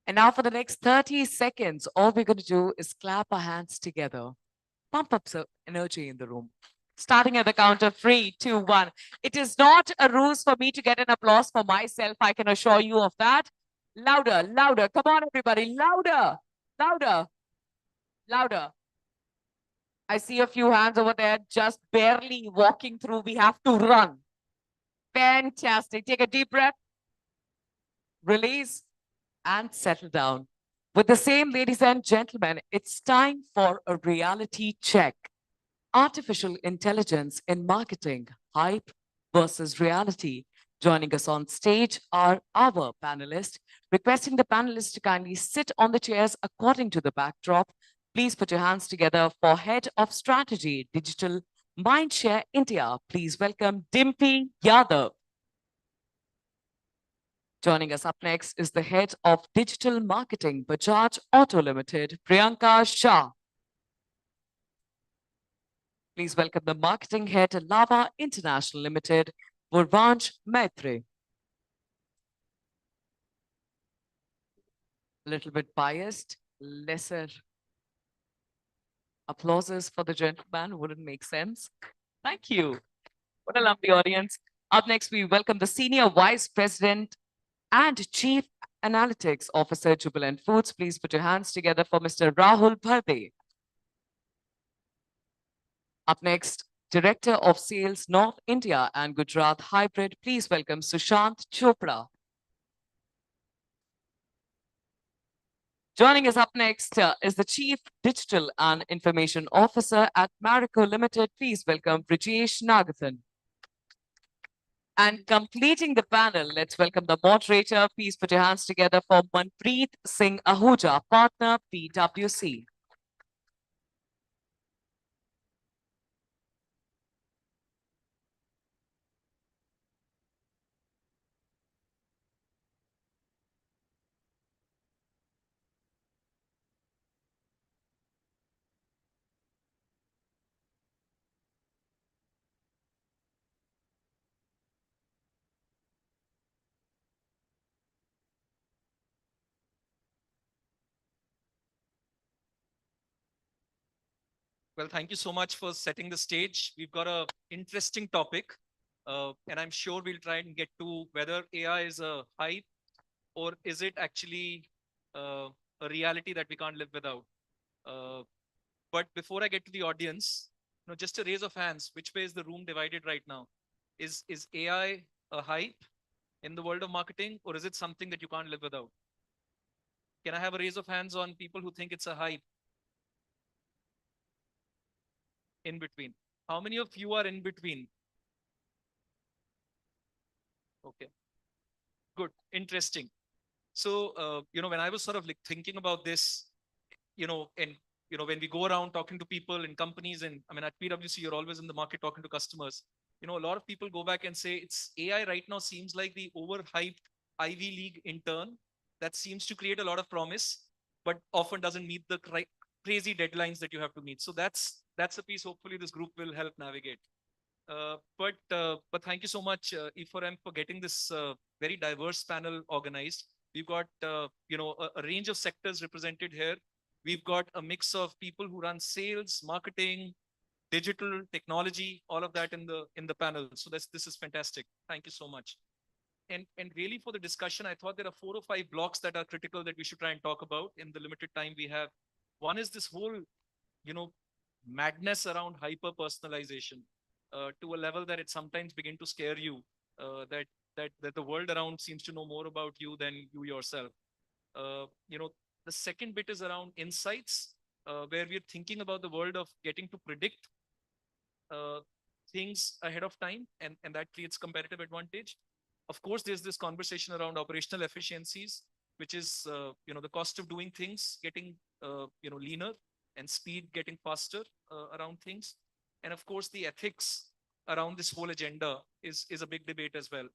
And now for the next 30 seconds, all we're going to do is clap our hands together. Pump up some energy in the room. Starting at the count of 3, 2, 1. It is not a ruse for me to get an applause for myself. I can assure you of that. Louder, louder. Come on, everybody. Louder, louder, louder. I see a few hands over there just barely walking through. We have to run. Fantastic. Take a deep breath. Release and settle down. With the same, ladies and gentlemen, it's time for a reality check. Artificial intelligence in marketing, hype versus reality. Joining us on stage are our panelists. Requesting the panelists to kindly sit on the chairs according to the backdrop. Please put your hands together for Head of Strategy, Digital Mindshare India. Please welcome Dimpy Yadav. Joining us up next is the Head of Digital Marketing, Bajaj Auto Limited, Priyanka Shah. Please welcome the Marketing Head, Lava International Limited, Purvansh Maitre. A little bit biased, lesser applauses for the gentleman wouldn't make sense. Thank you. What a lovely audience. Up next, we welcome the Senior Vice President and Chief Analytics Officer, Jubilant Foods. Please put your hands together for Mr. Rahul Bharde. Up next, Director of Sales, North India and Gujarat Hybrid. Please welcome Sushant Chopra. Joining us up next is the Chief Digital and Information Officer at Marico Limited. Please welcome Brijesh Nagathan. And completing the panel, let's welcome the moderator. Please put your hands together for Manpreet Singh Ahuja, Partner, PwC. Well, thank you so much for setting the stage. We've got a interesting topic, and I'm sure we'll try and get to whether AI is a hype or is it actually a reality that we can't live without. Uh, but before I get to the audience, just a raise of hands. Which way is the room divided right now? Is AI a hype in the world of marketing, or is it something that you can't live without? Can I have a raise of hands on people who think it's a hype? In between. How many of you are in between? Okay. Good. Interesting. So, when I was sort of like thinking about this, and when we go around talking to people in companies, and I mean, at PwC, you're always in the market talking to customers. A lot of people go back and say it's AI right now seems like the overhyped Ivy League intern that seems to create a lot of promise, but often doesn't meet the crazy deadlines that you have to meet. So that's a piece. Hopefully, this group will help navigate. But thank you so much, E4M, for getting this very diverse panel organized. We've got a range of sectors represented here. We've got a mix of people who run sales, marketing, digital, technology, all of that in the panel. So this is fantastic. Thank you so much. And really for the discussion, I thought there are 4 or 5 blocks that are critical that we should try and talk about in the limited time we have. One is this whole, madness around hyper personalization to a level that it sometimes begin to scare you. That the world around seems to know more about you than you yourself. Uh, you know, the second bit is around insights, where we're thinking about the world of getting to predict uh, things ahead of time, and that creates competitive advantage. Of course, there's this conversation around operational efficiencies, which is the cost of doing things getting leaner and speed getting faster around things, and of course the ethics around this whole agenda is a big debate as well.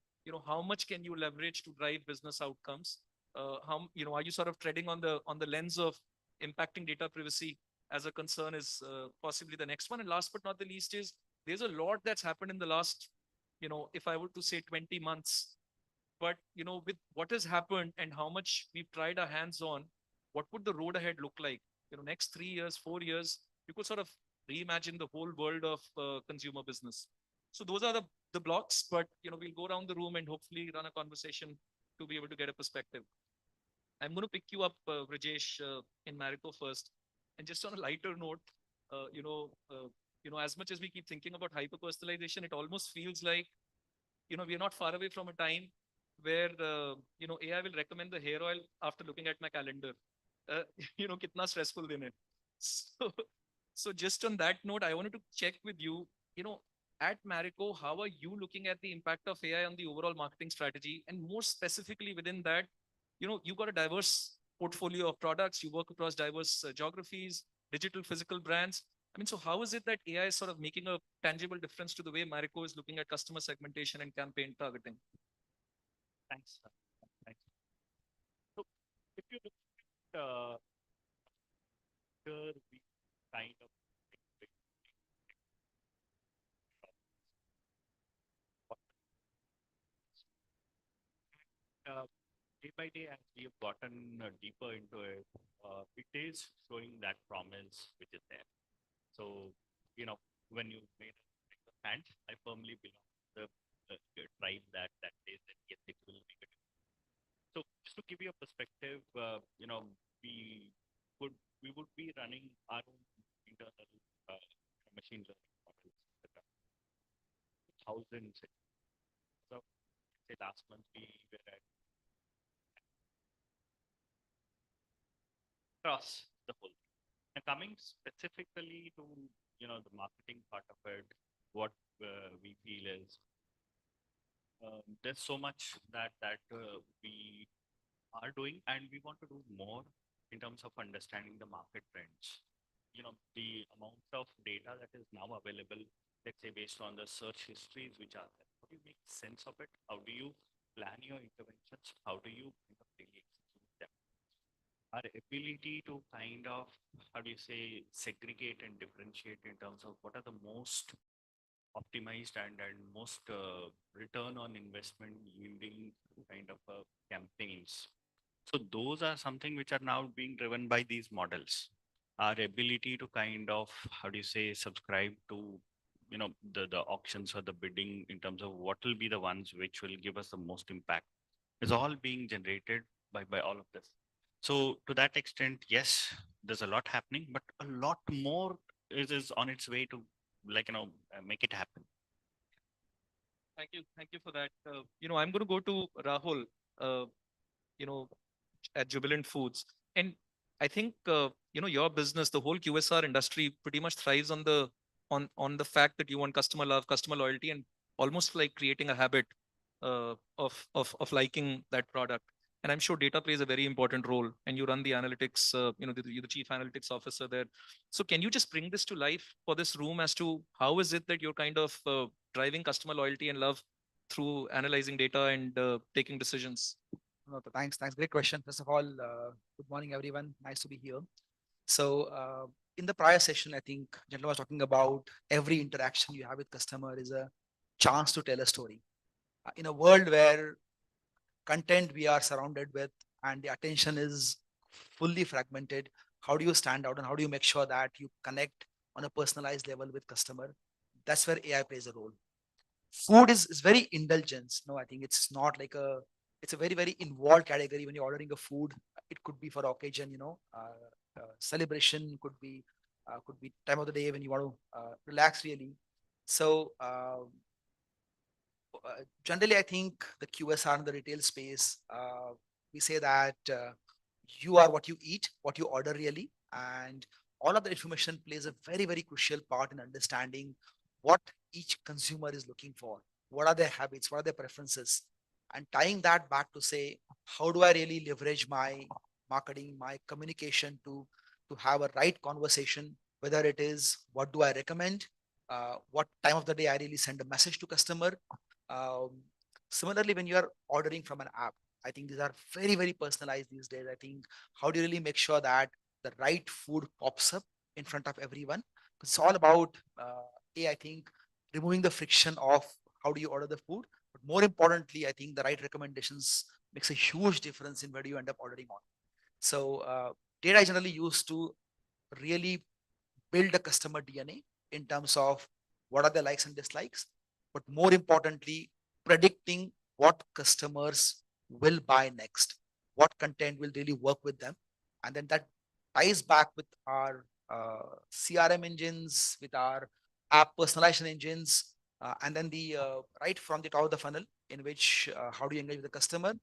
How much can you leverage to drive business outcomes? How are you sort of treading on the lens of impacting data privacy as a concern is possibly the next one. And last but not the least is there's a lot that's happened in the last, if I were to say 20 months, but, with what has happened and how much we've tried our hands on, what would the road ahead look like? Next 3 years, 4 years, you could sort of reimagine the whole world of consumer business. So those are the blocks, but, we'll go around the room and hopefully run a conversation to be able to get a perspective. I'm going to pick you up, Rajesh, in Marico first. And just on a lighter note, as much as we keep thinking about hyper personalization, it almost feels like, we are not far away from a time where, AI will recommend the hair oil after looking at my calendar. Uh, kitna stressful din hai. So, so just on that note, I wanted to check with you, at Marico, how are you looking at the impact of AI on the overall marketing strategy? And more specifically within that, you've got a diverse portfolio of products. You work across diverse geographies, digital, physical brands. I mean, so how is it that AI is sort of making a tangible difference to the way Marico is looking at customer segmentation and campaign targeting? Thanks. Thanks. So if you look at here, we kind of day by day, as we have gotten deeper into it, it is showing that promise which is there. So, when you made a hand, I firmly belong to the tribe that says that yes, it will make a difference. So, just to give you a perspective, we would be running our own internal machine learning models, etc. Thousands. So, say last month we were at across the whole thing. And coming specifically to the marketing part of it, what we feel is there's so much that we are doing, and we want to do more in terms of understanding the market trends. The amount of data that is now available, let's say based on the search histories which are there. How do you make sense of it? How do you plan your interventions? How do you kind of really execute them? Our ability to kind of, how do you say, segregate and differentiate in terms of what are the most optimized and most return on investment yielding kind of campaigns. So those are something which are now being driven by these models. Our ability to kind of, how do you say, subscribe to, the auctions or the bidding in terms of what will be the ones which will give us the most impact is all being generated by all of this. So to that extent, yes, there's a lot happening, but a lot more is on its way to make it happen. Thank you for that. I'm going to go to Rahul, uh, you know, at Jubilant Foods. And I think, your business, the whole QSR industry pretty much thrives on the fact that you want customer love, customer loyalty, and almost like creating a habit of liking that product. And I'm sure data plays a very important role, and you run the analytics, you're the chief analytics officer there. So can you just bring this to life for this room as to how is it that you're kind of driving customer loyalty and love through analyzing data and taking decisions? No, thanks. Great question. First of all, good morning, everyone. Nice to be here. So, in the prior session, I think gentleman was talking about every interaction you have with customer is a chance to tell a story. In a world where content we are surrounded with and the attention is fully fragmented, how do you stand out and how do you make sure that you connect on a personalized level with customer? That's where AI plays a role. Food is very indulgence. No, I think it's not like it's a very, very involved category. When you're ordering a food, it could be for occasion, celebration, could be time of the day when you want to relax really. So generally, I think the QSR in the retail space, we say that you are what you eat, what you order really, and all of the information plays a very, very crucial part in understanding what each consumer is looking for, what are their habits, what are their preferences, and tying that back to say, how do I really leverage my marketing, my communication to have a right conversation, whether it is what do I recommend, what time of the day I really send a message to customer. um, Similarly, when you are ordering from an app, I think these are very, very personalized these days. I think how do you really make sure that the right food pops up in front of everyone? It's all about, I think, removing the friction of how do you order the food. But more importantly, I think the right recommendations makes a huge difference in where do you end up ordering on. So data is generally used to really build a customer DNA in terms of what are their likes and dislikes, but more importantly, predicting what customers will buy next, what content will really work with them. And then that ties back with our CRM engines, with our app personalization engines, and then the right from the top of the funnel, in which how do you engage with the customer,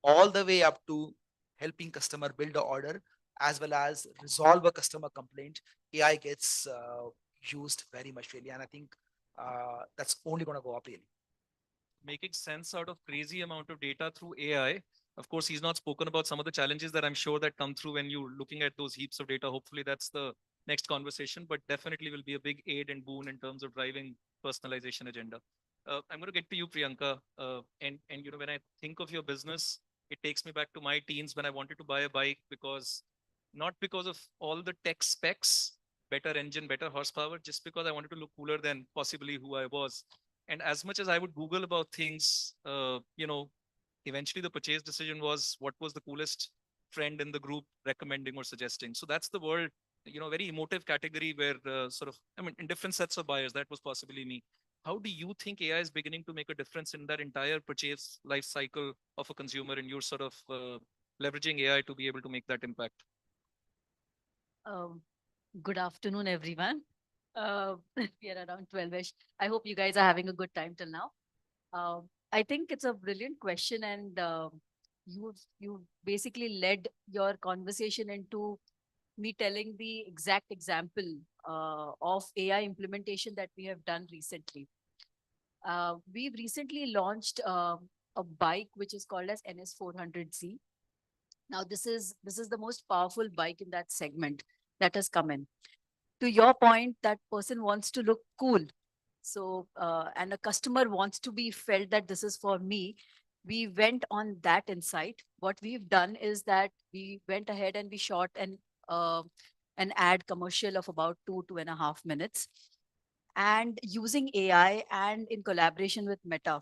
all the way up to helping customer build a order as well as resolve a customer complaint. AI gets used very much really, and I think that's only going to go up really. Making sense out of crazy amount of data through AI. Of course, he's not spoken about some of the challenges that I'm sure that come through when you're looking at those heaps of data. Hopefully that's the next conversation, but definitely will be a big aid and boon in terms of driving personalization agenda. I'm going to get to you, Priyanka. And when I think of your business, it takes me back to my teens when I wanted to buy a bike not because of all the tech specs, better engine, better horsepower, just because I wanted to look cooler than possibly who I was. And as much as I would Google about things, eventually the purchase decision was what was the coolest friend in the group recommending or suggesting. So that's the world, very emotive category where in different sets of buyers, that was possibly me. How do you think AI is beginning to make a difference in that entire purchase life cycle of a consumer, and you're sort of leveraging AI to be able to make that impact? Um, Good afternoon, everyone. We are around 12ish. I hope you guys are having a good time till now. I think it's a brilliant question, and you basically led your conversation into me telling the exact example of AI implementation that we have done recently. We've recently launched a bike which is called as NS400Z. Now, this is the most powerful bike in that segment that has come in. To your point, that person wants to look cool. So, and a customer wants to be felt that this is for me. We went on that insight. What we've done is that we went ahead and we shot an ad commercial of about 2.5 minutes. And using AI and in collaboration with Meta,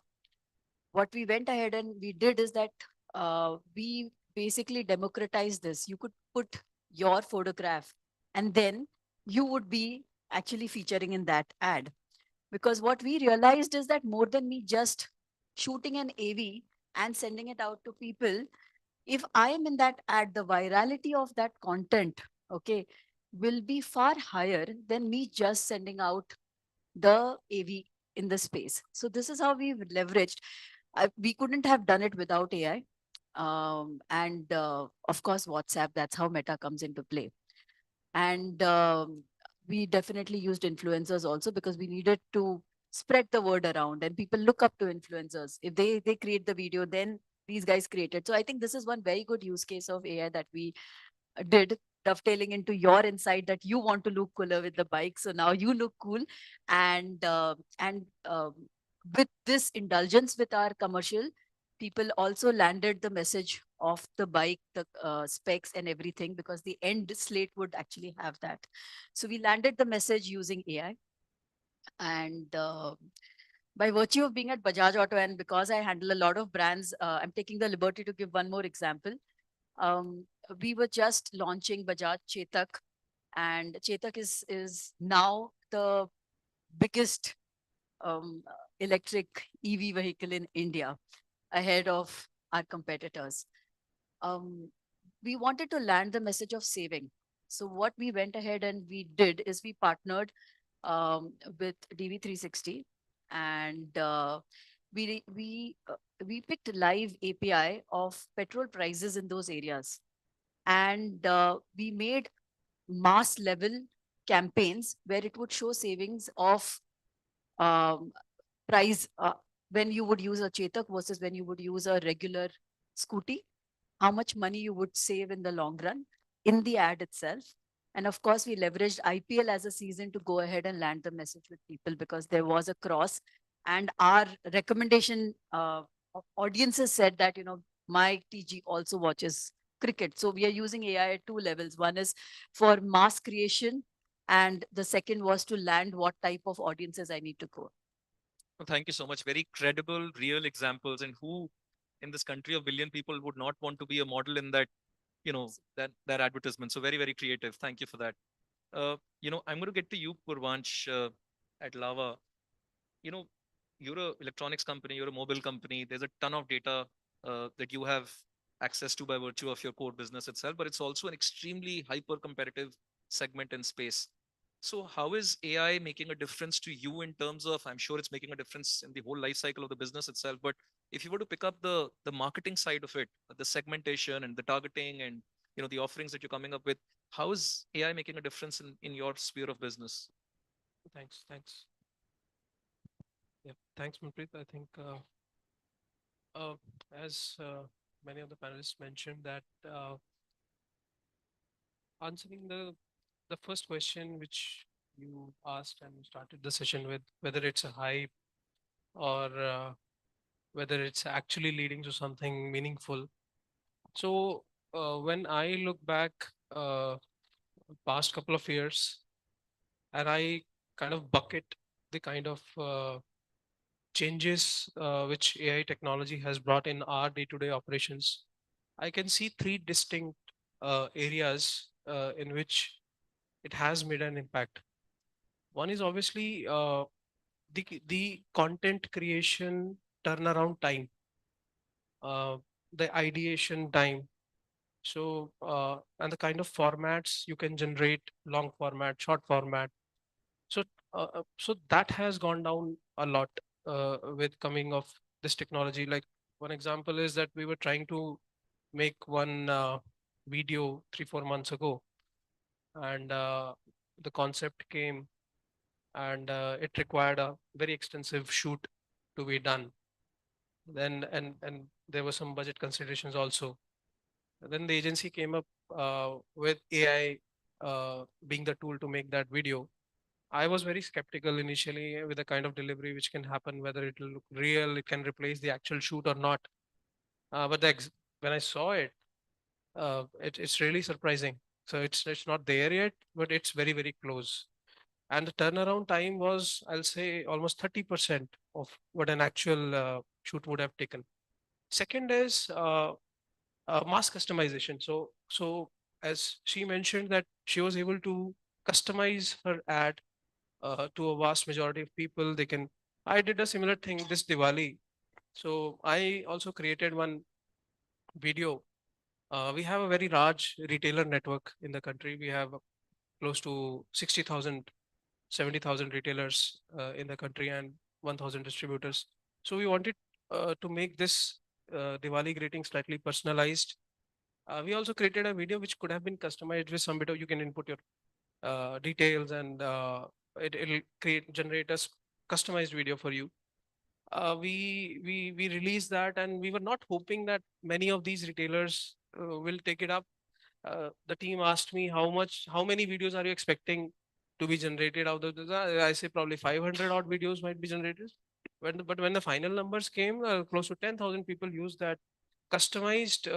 what we went ahead and we did is that we basically democratized this. You could put your photograph and then you would be actually featuring in that ad. Because what we realized is that more than me just shooting an AV and sending it out to people, if I am in that ad, the virality of that content, okay, will be far higher than me just sending out the AV in the space. So this is how we've leveraged. We couldn't have done it without AI. And of course, WhatsApp, that's how Meta comes into play. And we definitely used influencers also because we needed to spread the word around and people look up to influencers. If they create the video, then these guys created. So I think this is one very good use case of AI that we did, dovetailing into your insight that you want to look cooler with the bike. So now you look cool. And with this indulgence with our commercial, people also landed the message of the bike, the specs and everything, because the end slate would actually have that. So we landed the message using AI. And by virtue of being at Bajaj Auto, and because I handle a lot of brands, I'm taking the liberty to give one more example. We were just launching Bajaj Chetak, and Chetak is now the biggest electric EV vehicle in India, ahead of our competitors. We wanted to land the message of saving. So what we went ahead and we did is we partnered with DV360, and we picked live API of petrol prices in those areas, and we made mass level campaigns where it would show savings of um, price when you would use a Chetak versus when you would use a regular scooty, how much money you would save in the long run in the ad itself. And of course, we leveraged IPL as a season to go ahead and land the message with people, because there was a cross. And our recommendation audiences said that, my TG also watches cricket. So we are using AI at two levels. One is for mass creation, and the second was to land what type of audiences I need to go. Well, thank you so much. Very credible, real examples. And who in this country of billion people would not want to be a model in that, that advertisement. So very, very creative. Thank you for that. I'm going to get to you, Purvansh, at Lava. You know, you're a electronics company, you're a mobile company. There's a ton of data that you have access to by virtue of your core business itself, but it's also an extremely hyper competitive segment in space. So how is AI making a difference to you in terms of, I'm sure it's making a difference in the whole life cycle of the business itself, but if you were to pick up the marketing side of it, the segmentation and the targeting and the offerings that you're coming up with, how is AI making a difference in your sphere of business? Thanks. Yeah, thanks, Manpreet. I think as many of the panelists mentioned that answering the first question which you asked and started the session with, whether it's a hype or whether it's actually leading to something meaningful. So when I look back past couple of years, and I kind of bucket the kind of changes which AI technology has brought in our day-to-day operations, I can see three distinct areas in which it has made an impact. One is obviously the content creation turnaround time, the ideation time. So and the kind of formats you can generate, long format, short format. So that has gone down a lot with coming of this technology. Like one example is that we were trying to make one video 3-4 months ago, and the concept came, and it required a very extensive shoot to be done. Then and there were some budget considerations also. Then the agency came up with AI being the tool to make that video. I was very skeptical initially with the kind of delivery which can happen, whether it will look real, it can replace the actual shoot or not. But when I saw it, it's really surprising. So it's not there yet, but it's very, very close. And the turnaround time was, I'll say, almost 30% of what an actual shoot would have taken. Second is mass customization. So as she mentioned that she was able to customize her ad to a vast majority of people. I did a similar thing this Diwali. So I also created one video. We have a very large retailer network in the country. We have close to 60,000, 70,000 retailers in the country and 1,000 distributors. So we wanted to make this Diwali greeting slightly personalized. We also created a video which could have been customized with some bit of, you can input your details, and it'll generate a customized video for you. we released that, and we were not hoping that many of these retailers will take it up. The team asked me how many videos are you expecting to be generated out of this? I say probably 500 odd videos might be generated. But when the final numbers came, close to 10,000 people used that customized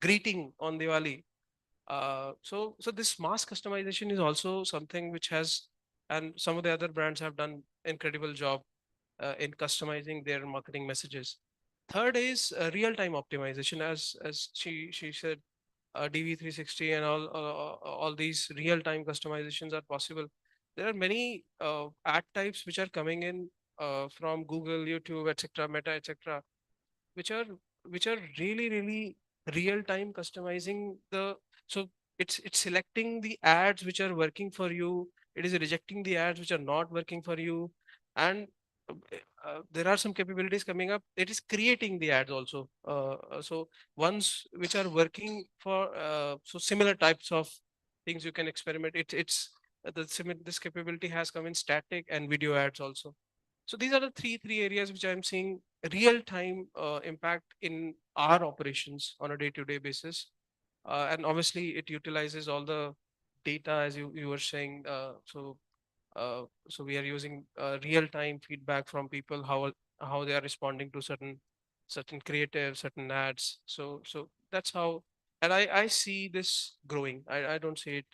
greeting on Diwali. So this mass customization is also something which has, and some of the other brands have done incredible job in customizing their marketing messages. Third is real-time optimization, as she said, DV360 and all these real-time customizations are possible. There are many ad types which are coming in from Google, YouTube, etc., Meta, etc., which are really real time customizing the, so it's selecting the ads which are working for you, it is rejecting the ads which are not working for you, and there are some capabilities coming up, it is creating the ads also, so ones which are working for so similar types of things you can experiment, this capability has come in static and video ads also. So these are the three areas which I'm seeing real time impact in our operations on a day-to-day basis. And obviously it utilizes all the data as you were saying. So we are using real time feedback from people, how they are responding to certain creative, certain ads. So that's how, and I see this growing. I don't see it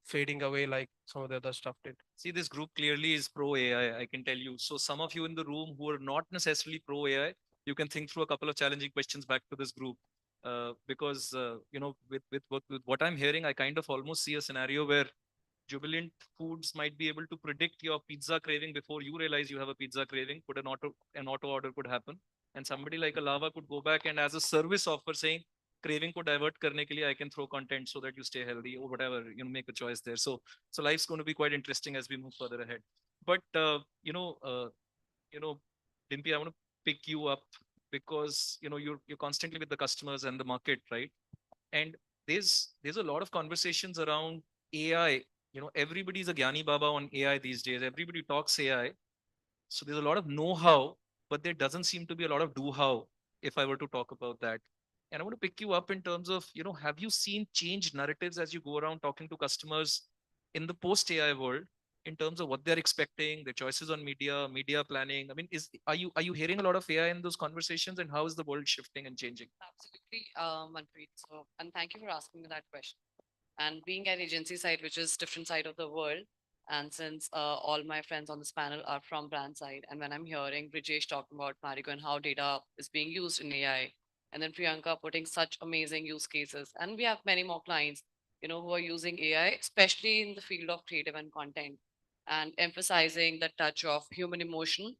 fading away like some of the other stuff did. See, this group clearly is pro AI, I can tell you. So some of you in the room who are not necessarily pro AI, you can think through a couple of challenging questions back to this group. Because with what I'm hearing, I kind of almost see a scenario where Jubilant Foods might be able to predict your pizza craving before you realize you have a pizza craving. An auto order could happen, and somebody like a Lava could go back and as a service offer saying craving को divert करने के लिए I can throw content so that you stay healthy or whatever, make a choice there. So life's going to be quite interesting as we move further ahead. But Dimpy, I want to pick you up because you're constantly with the customers and the market, right? And there's a lot of conversations around AI. Everybody's a Gyani Baba on AI these days. Everybody talks AI. So there's a lot of know-how, but there doesn't seem to be a lot of do-how, if I were to talk about that. And I want to pick you up in terms of, have you seen changed narratives as you go around talking to customers in the post-AI world in terms of what they're expecting, their choices on media planning? I mean, are you hearing a lot of AI in those conversations, and how is the world shifting and changing? Absolutely, Manpreet. So, and thank you for asking me that question. And being at agency side, which is different side of the world, and since all my friends on this panel are from brand side, and when I'm hearing Brijesh talking about Marigo and how data is being used in AI, and then Priyanka putting such amazing use cases, and we have many more clients, who are using AI, especially in the field of creative and content, and emphasizing the touch of human emotion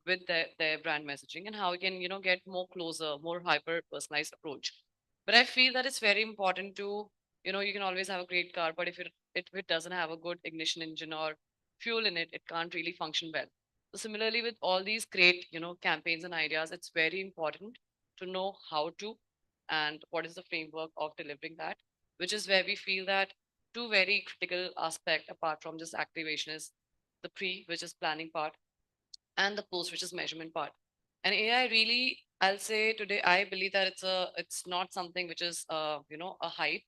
with their brand messaging and how we can, get more closer, more hyper personalized approach. But I feel that it's very important to, you can always have a great car, but if it doesn't have a good ignition engine or fuel in it, it can't really function well. So similarly, with all these great, campaigns and ideas, it's very important to know how to and what is the framework of delivering that, which is where we feel that two very critical aspect apart from just activation is the pre, which is planning part, and the post, which is measurement part. And AI really, I'll say today, I believe that it's not something which is a hype.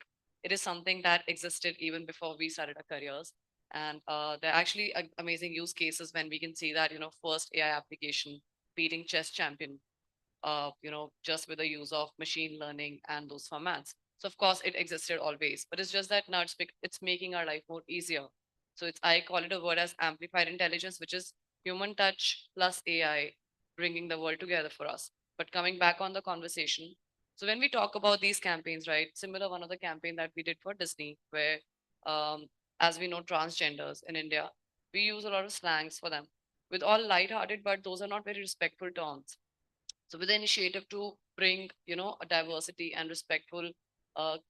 It is something that existed even before we started our careers. And there are actually amazing use cases when we can see that, first AI application beating chess champion, just with the use of machine learning and those formats. So of course it existed always, but it's just that now it's making our life more easier. So I call it a word as amplified intelligence, which is human touch plus AI bringing the world together for us. But coming back on the conversation, so when we talk about these campaigns, right? Similar one of the campaign that we did for Disney, where um, as we know, transgenders in India, we use a lot of slangs for them with all light-hearted, but those are not very respectful terms. So with the initiative to bring, a diversity and respectful,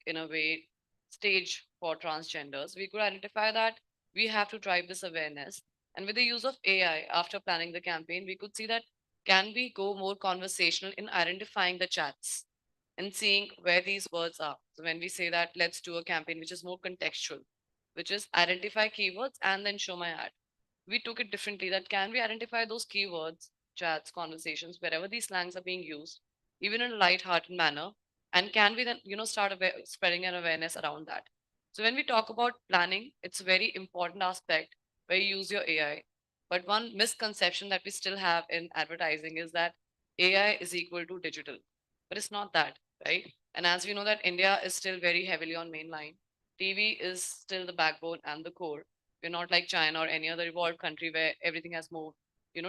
in a way, stage for transgenders, we could identify that we have to drive this awareness. And with the use of AI, after planning the campaign, we could see that can we go more conversational in identifying the chats and seeing where these words are. So when we say that, let's do a campaign which is more contextual, which is identify keywords and then show my ad, we took it differently, that can we identify those keywords, chats, conversations, wherever these slangs are being used, even in a light-hearted manner, and can we then, start spreading an awareness around that. So when we talk about planning, it's a very important aspect where you use your AI. But one misconception that we still have in advertising is that AI is equal to digital, but it's not that, right? And as we know that India is still very heavily on mainline, TV is still the backbone and the core. We're not like China or any other evolved country where everything has moved,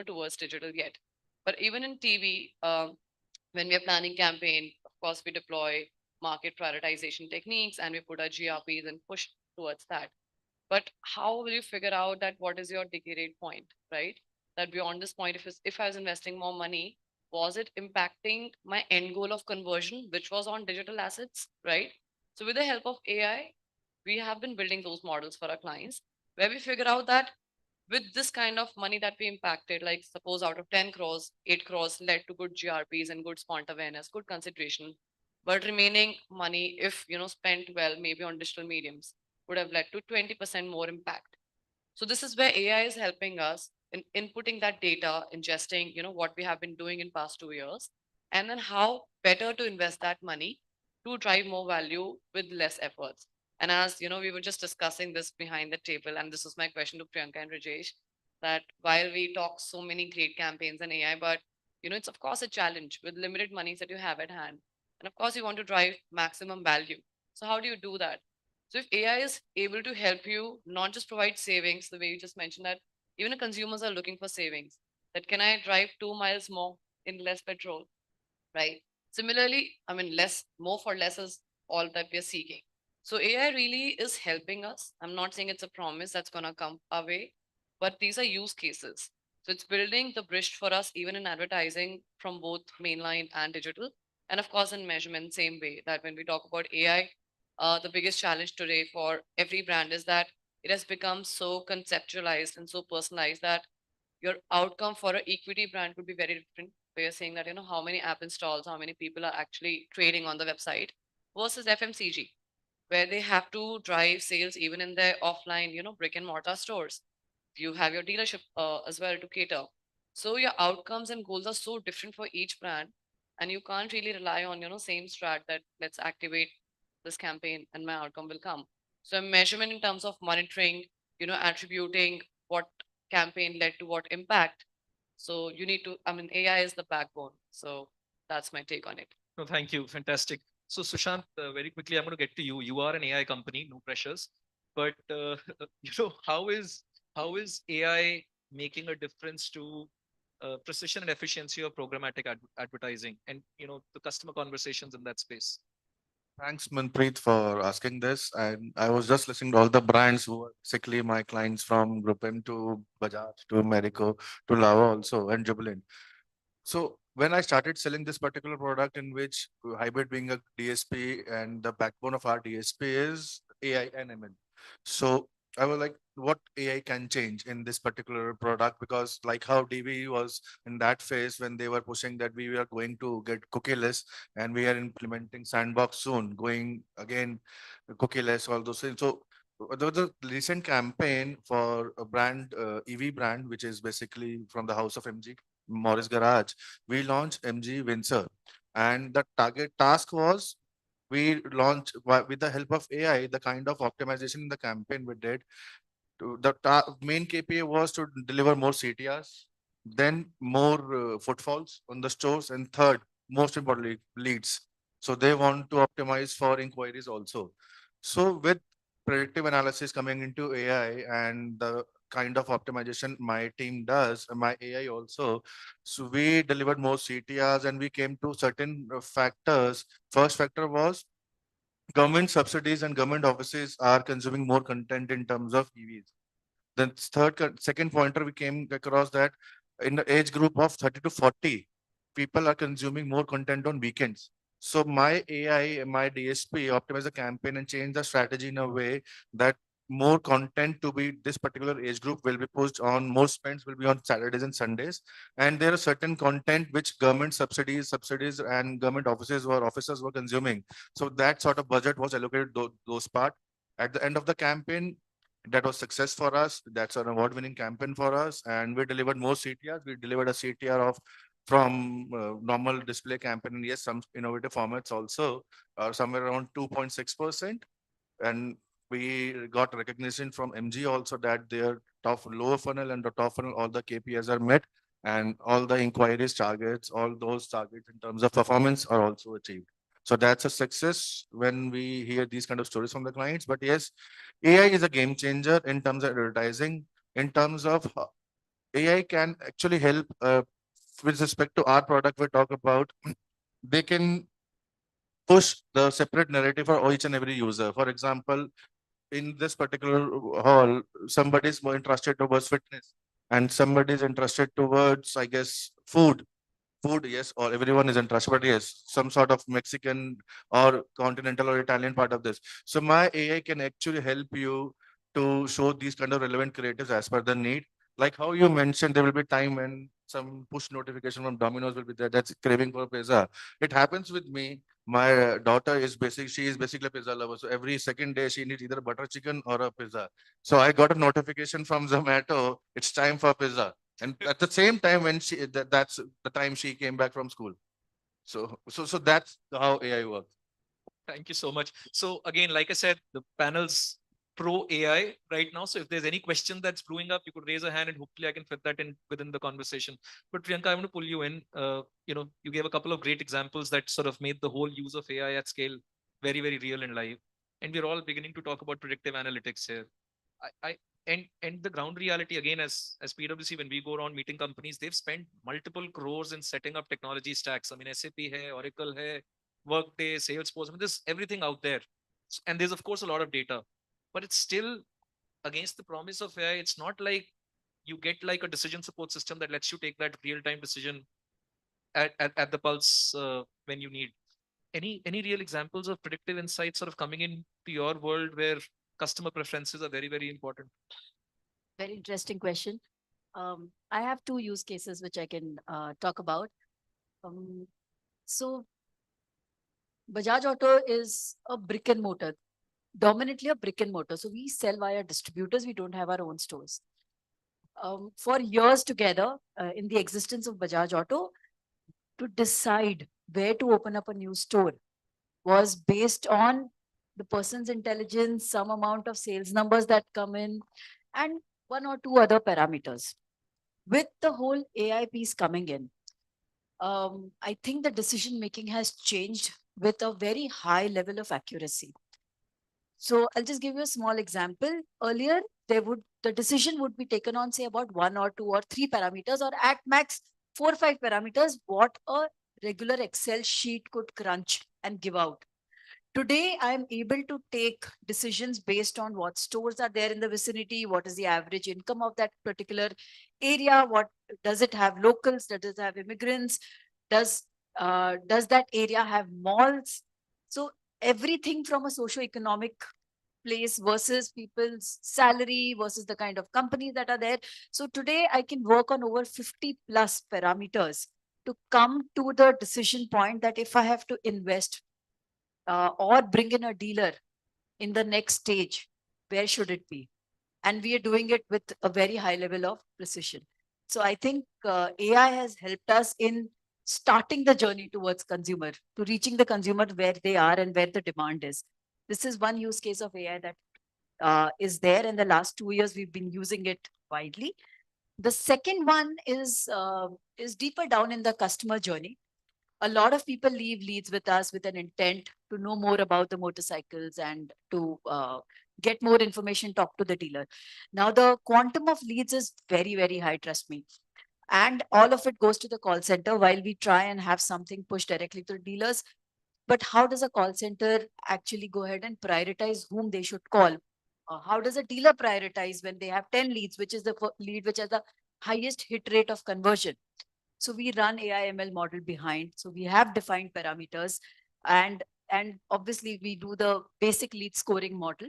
towards digital yet. But even in TV, when we are planning campaign, of course, we deploy market prioritization techniques and we put our GRPs and push towards that. But how will you figure out that what is your decay rate point, right? That beyond this point, if I was investing more money, was it impacting my end goal of conversion, which was on digital assets, right? So with the help of AI, we have been building those models for our clients where we figure out that with this kind of money that we impacted, like suppose out of 10 crores, 8 crores led to good GRPs and good spont awareness, good consideration. But remaining money, if spent well, maybe on digital mediums, would have led to 20% more impact. So this is where AI is helping us in inputting that data, ingesting, what we have been doing in past 2 years, and then how better to invest that money to drive more value with less efforts. And as we were just discussing this behind the table, and this was my question to Priyanka and Rajesh, that while we talk so many great campaigns and AI, but it's of course a challenge with limited monies that you have at hand. And of course, you want to drive maximum value. So how do you do that? So if AI is able to help you not just provide savings, the way you just mentioned that even the consumers are looking for savings, that can I drive 2 miles more in less petrol, right? Similarly, I mean, more for less is all that we're seeking. So AI really is helping us. I'm not saying it's a promise that's going to come our way, but these are use cases. So it's building the bridge for us, even in advertising from both mainline and digital. And of course, in measurement, same way that when we talk about AI, the biggest challenge today for every brand is that it has become so conceptualized and so personalized that your outcome for an equity brand could be very different. Where you're saying that, how many app installs, how many people are actually trading on the website versus FMCG, where they have to drive sales even in their offline, brick and mortar stores. You have your dealership as well to cater. So your outcomes and goals are so different for each brand. And you can't really rely on, same strat that let's activate this campaign and my outcome will come. So measurement in terms of monitoring, attributing what campaign led to what impact. So you need to, I mean, AI is the backbone. So that's my take on it. No, thank you. Fantastic. So, Sushant, very quickly, I'm going to get to you. You are an AI company, no pressures. But how is AI making a difference to precision and efficiency of programmatic advertising and the customer conversations in that space? Thanks, Manpreet, for asking this. And I was just listening to all the brands who are basically my clients from Group M to Bajaj to Marico to Lava also and Jubilant. So when I started selling this particular product in which hybrid being a DSP and the backbone of our DSP is AI and ML. So I was like, what AI can change in this particular product? Because like how DV was in that phase when they were pushing that we are going to get cookieless and we are implementing sandbox soon, going again cookieless, all those things. So there was a recent campaign for a brand, EV brand, which is basically from the house of MG, Morris Garage. We launched MG Windsor, and the target task was we launched with the help of AI the kind of optimization in the campaign we did. Main KPI was to deliver more CTRs, then more footfalls on the stores, and third, most importantly, leads. So they want to optimize for inquiries also. So with predictive analysis coming into AI and the kind of optimization my team does, and my AI also, so we delivered more CTRs and we came to certain factors. First factor was government subsidies and government offices are consuming more content in terms of EVs. Then second pointer we came across that in the age group of 30 to 40, people are consuming more content on weekends. So my AI, my DSP optimize the campaign and change the strategy in a way that more content to be this particular age group will be pushed on, more spends will be on Saturdays and Sundays. And there are certain content which government subsidies and government offices or officers were consuming. So that sort of budget was allocated those part. At the end of the campaign, that was success for us. That's an award-winning campaign for us, and we delivered more CTRs. We delivered a CTR of from normal display campaign, and yes, some innovative formats also, somewhere around 2.6%. And we got recognition from MG also that their top lower funnel and the top funnel, all the KPIs are met, and all the inquiries targets, all those targets in terms of performance are also achieved. So that's a success when we hear these kind of stories from the clients. But yes, AI is a game changer in terms of advertising, in terms of AI can actually help with respect to our product we talk about. They can push the separate narrative for each and every user. For example, in this particular hall, somebody is more interested towards fitness, and somebody is interested towards, I guess, food, yes, or everyone is interested, but yes, some sort of Mexican or continental or Italian part of this. So my AI can actually help you to show these kind of relevant creatives as per the need. Like how you mentioned, there will be time when some push notification from Domino's will be there. That's craving for pizza. It happens with me. My daughter is she is basically a pizza lover. So every second day she needs either butter chicken or a pizza. So I got a notification from Zomato. It's time for pizza. And at the same time, when that's the time she came back from school. So that's how AI works. Thank you so much. So again, like I said, the panel's pro AI right now. So if there's any question that's brewing up, you could raise a hand and hopefully I can fit that in within the conversation. But Priyanka, I want to pull you in. You gave a couple of great examples that sort of made the whole use of AI at scale very, very real and live. And we're all beginning to talk about predictive analytics here. And the ground reality again, as PwC, when we go around meeting companies, they've spent multiple crores in setting up technology stacks. I mean, SAP hai, Oracle hai, Workday, Salesforce. I mean, there's everything out there. And there's, of course, a lot of data. But it's still against the promise of AI. It's not like you get like a decision support system that lets you take that real-time decision at the pulse when you need. Any real examples of predictive insights sort of coming into your world where customer preferences are very, very important? Very interesting question. I have two use cases which I can talk about. So Bajaj Auto is a brick and mortar, dominantly a brick and mortar. So we sell via distributors. We don't have our own stores. For years together, in the existence of Bajaj Auto, to decide where to open up a new store was based on the person's intelligence, some amount of sales numbers that come in, and one or two other parameters. With the whole AI piece coming in, I think the decision making has changed with a very high level of accuracy. So I'll just give you a small example. Earlier, the decision would be taken on, say, about one or two or three parameters, or at max 4 or 5 parameters, what a regular Excel sheet could crunch and give out. Today, I'm able to take decisions based on what stores are there in the vicinity, what is the average income of that particular area, what does it have locals, does it have immigrants, does that area have malls? So everything from a socio-economic place versus people's salary versus the kind of companies that are there. So today I can work on over 50 plus parameters to come to the decision point that if I have to invest or bring in a dealer in the next stage, where should it be? And we are doing it with a very high level of precision. So I think AI has helped us in starting the journey towards consumer, to reaching the consumer where they are and where the demand is. This is one use case of AI that is there. In the last 2 years, we've been using it widely. The second one is deeper down in the customer journey. A lot of people leave leads with us with an intent to know more about the motorcycles and to get more information, talk to the dealer. Now, the quantum of leads is very, very high, trust me. And all of it goes to the call center while we try and have something pushed directly to the dealers. But how does a call center actually go ahead and prioritize whom they should call? How does a dealer prioritize when they have 10 leads, which is the lead which has the highest hit rate of conversion? So we run AI ML model behind. So we have defined parameters, and obviously we do the basic lead scoring model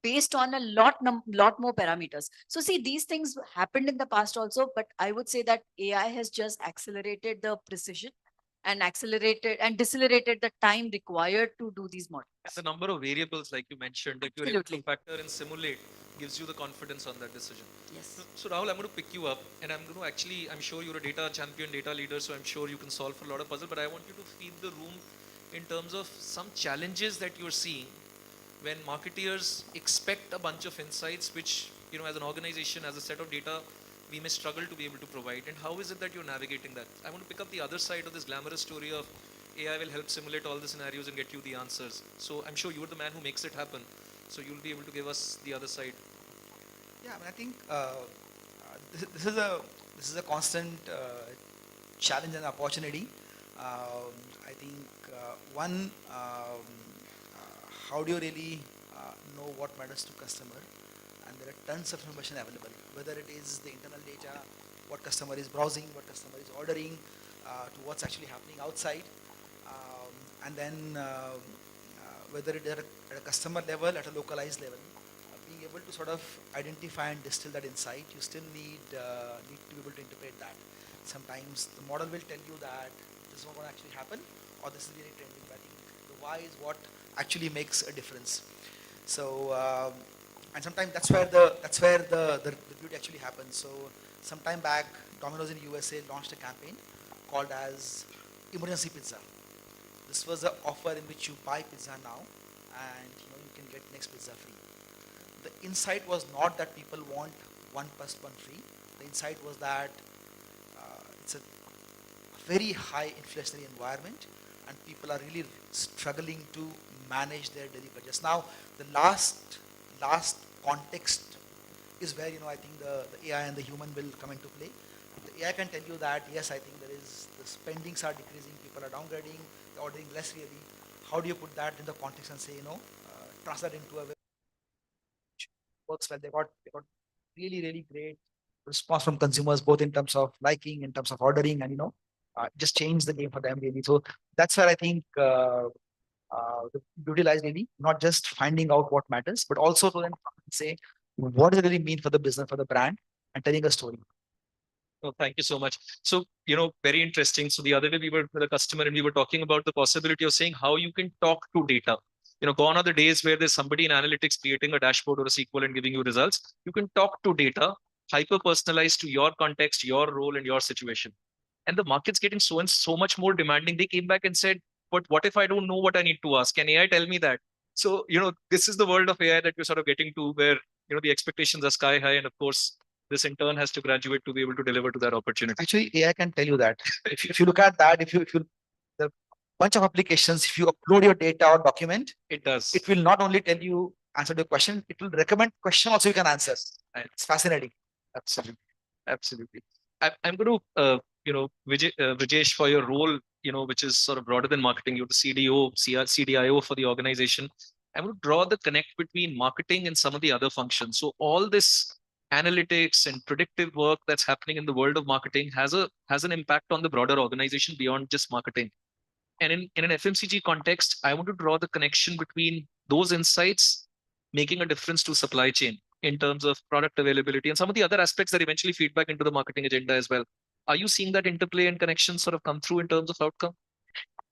based on a lot more parameters. So see, these things happened in the past also, but I would say that AI has just accelerated the precision and accelerated and decelerated the time required to do these models. The number of variables, like you mentioned, that you're able to Absolutely. factor and simulate gives you the confidence on that decision. Yes. So Rahul, I'm going to pick you up, and I'm going to actually, I'm sure you're a data champion, data leader, so I'm sure you can solve for a lot of puzzle, but I want you to feed the room in terms of some challenges that you're seeing when marketeers expect a bunch of insights, which, you know, as an organization, as a set of data, we may struggle to be able to provide. And how is it that you're navigating that? I want to pick up the other side of this glamorous story of AI will help simulate all the scenarios and get you the answers. So I'm sure you're the man who makes it happen. So you'll be able to give us the other side. Yeah, I mean, I think this is a constant challenge and opportunity. I think one, how do you really know what matters to customer? And there are tons of information available, whether it is the internal data, what customer is browsing, what customer is ordering, to what's actually happening outside, and then whether it is at a customer level, at a localized level. Being able to sort of identify and distill that insight, you still need to be able to interpret that. Sometimes the model will tell you that this is not going to actually happen, or this is really trending. But I think the why is what actually makes a difference. So, and sometimes that's where the beauty actually happens. So, some time back, Domino's in USA launched a campaign called as Emergency Pizza. This was an offer in which you buy pizza now, and you can get next pizza free. The insight was not that people want one plus one free. The insight was that it's a very high inflationary environment, and people are really struggling to manage their daily budgets. Now, the last context is where I think the AI and the human will come into play. The AI can tell you that yes, I think the spendings are decreasing, people are downgrading, they're ordering less really. How do you put that in the context and say translate into a way works well? They got really great response from consumers, both in terms of liking, in terms of ordering, and just change the game for them really. So that's where I think the beauty lies really, not just finding out what matters, but also to then say what does it really mean for the business, for the brand, and telling a story. Oh, thank you so much. So, very interesting. So the other day we were with a customer and we were talking about the possibility of saying how you can talk to data. Gone are the days where there's somebody in analytics creating a dashboard or a SQL and giving you results. You can talk to data, hyper personalized to your context, your role, and your situation. And the market's getting so much more demanding. They came back and said, but what if I don't know what I need to ask? Can AI tell me that? So, this is the world of AI that we're sort of getting to, where, the expectations are sky high. And of course, this in turn has to graduate to be able to deliver to that opportunity. Actually, AI can tell you that. If you look at that, if you the bunch of applications, if you upload your data or document, it does. It will not only tell you answer the question, it will recommend question also you can answer. It's fascinating. Absolutely. Absolutely. I'm going to, Vijesh, for your role, which is sort of broader than marketing, you're the CDO, CDIO for the organization. I'm going to draw the connect between marketing and some of the other functions. So all this analytics and predictive work that's happening in the world of marketing has an impact on the broader organization beyond just marketing. And in an FMCG context, I want to draw the connection between those insights making a difference to supply chain in terms of product availability and some of the other aspects that eventually feed back into the marketing agenda as well. Are you seeing that interplay and connection sort of come through in terms of outcome?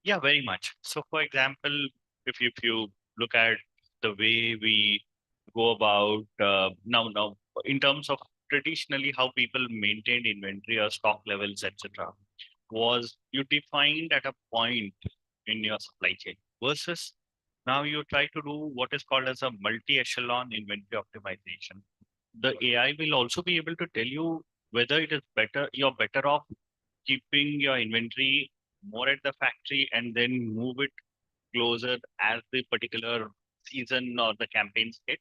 Yeah, very much. So, for example, if you look at the way we go about now in terms of traditionally how people maintained inventory or stock levels, etc., was you defined at a point in your supply chain versus now you try to do what is called as a multi-echelon inventory optimization. The AI will also be able to tell you whether it is better, you're better off keeping your inventory more at the factory and then move it closer as the particular season or the campaigns hit,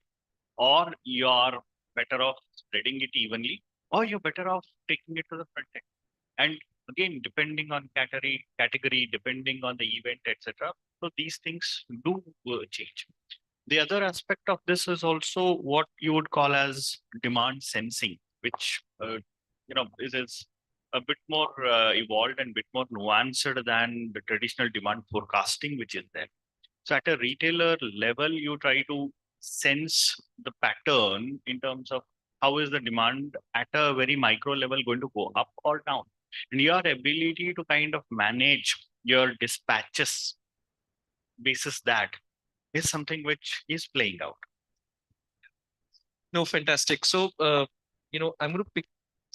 or you're better off spreading it evenly, or you're better off taking it to the front end. And again, depending on category, depending on the event, etc. So these things do change. The other aspect of this is also what you would call as demand sensing, which is a bit more evolved and bit more nuanced than the traditional demand forecasting, which is there. So at a retailer level, you try to sense the pattern in terms of how is the demand at a very micro level going to go up or down. And your ability to kind of manage your dispatches basis that is something which is playing out. No, fantastic. So, I'm going to pick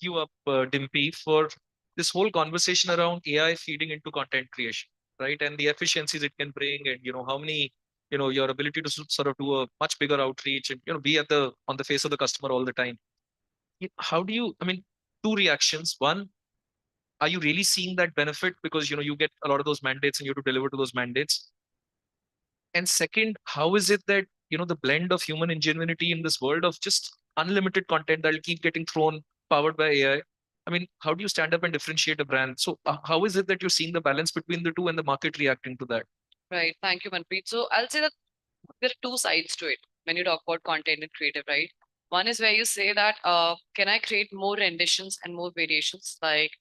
you up, Dimpy, for this whole conversation around AI feeding into content creation, right? And the efficiencies it can bring, and how many, your ability to sort of do a much bigger outreach and be at on the face of the customer all the time. How do you? I mean, two reactions. One, are you really seeing that benefit because you get a lot of those mandates and you have to deliver to those mandates? And second, how is it that the blend of human ingenuity in this world of just unlimited content that'll keep getting thrown, powered by AI? I mean, how do you stand up and differentiate a brand? So how is it that you're seeing the balance between the two and the market reacting to that? Right. Thank you, Manpreet. So I'll say that there are two sides to it when you talk about content and creative, right? One is where you say that can I create more renditions and more variations? Like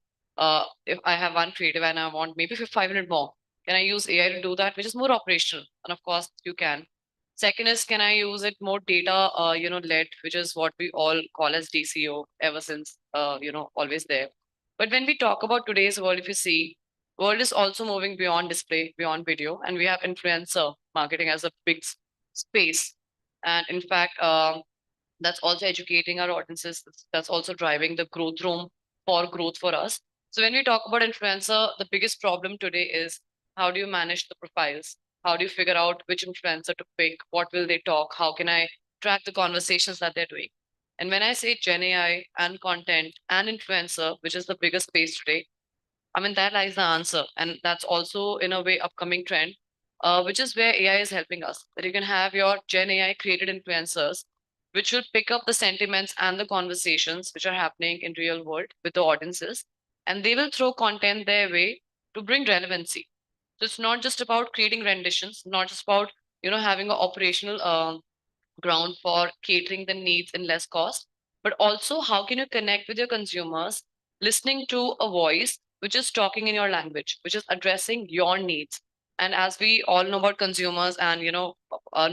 if I have one creative and I want maybe 500 more, can I use AI to do that, which is more operational? And of course you can. Second is, can I use it more data, led, which is what we all call as DCO ever since, always there. But when we talk about today's world, if you see, world is also moving beyond display, beyond video, and we have influencer marketing as a big space. And in fact, that's also educating our audiences. That's also driving the growth room for growth for us. So when we talk about influencer, the biggest problem today is how do you manage the profiles? How do you figure out which influencer to pick? What will they talk? How can I track the conversations that they're doing? And when I say Gen AI and content and influencer, which is the biggest space today, I mean, that lies the answer. And that's also, in a way, upcoming trend, which is where AI is helping us. That you can have your Gen AI created influencers, which will pick up the sentiments and the conversations which are happening in real world with the audiences. And they will throw content their way to bring relevancy. So it's not just about creating renditions, not just about, having an operational ground for catering the needs in less cost, but also how can you connect with your consumers, listening to a voice which is talking in your language, which is addressing your needs. And as we all know about consumers, and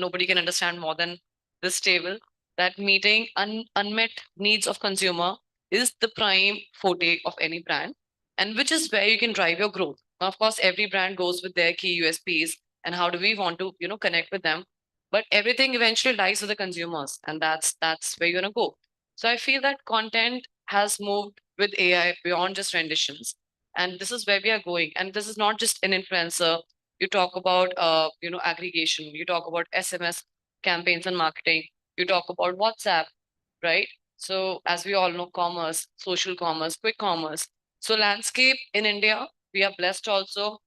nobody can understand more than this table, that meeting unmet needs of consumer is the prime forte of any brand, and which is where you can drive your growth. Now, of course, every brand goes with their key USPs and how do we want to connect with them, but everything eventually lies with the consumers, and that's where you're gonna go. So I feel that content has moved with AI beyond just renditions, and this is where we are going. And this is not just an influencer. You talk about aggregation, you talk about SMS campaigns and marketing, you talk about WhatsApp, right? So as we all know, commerce, social commerce, quick commerce. So landscape in India, we are blessed also.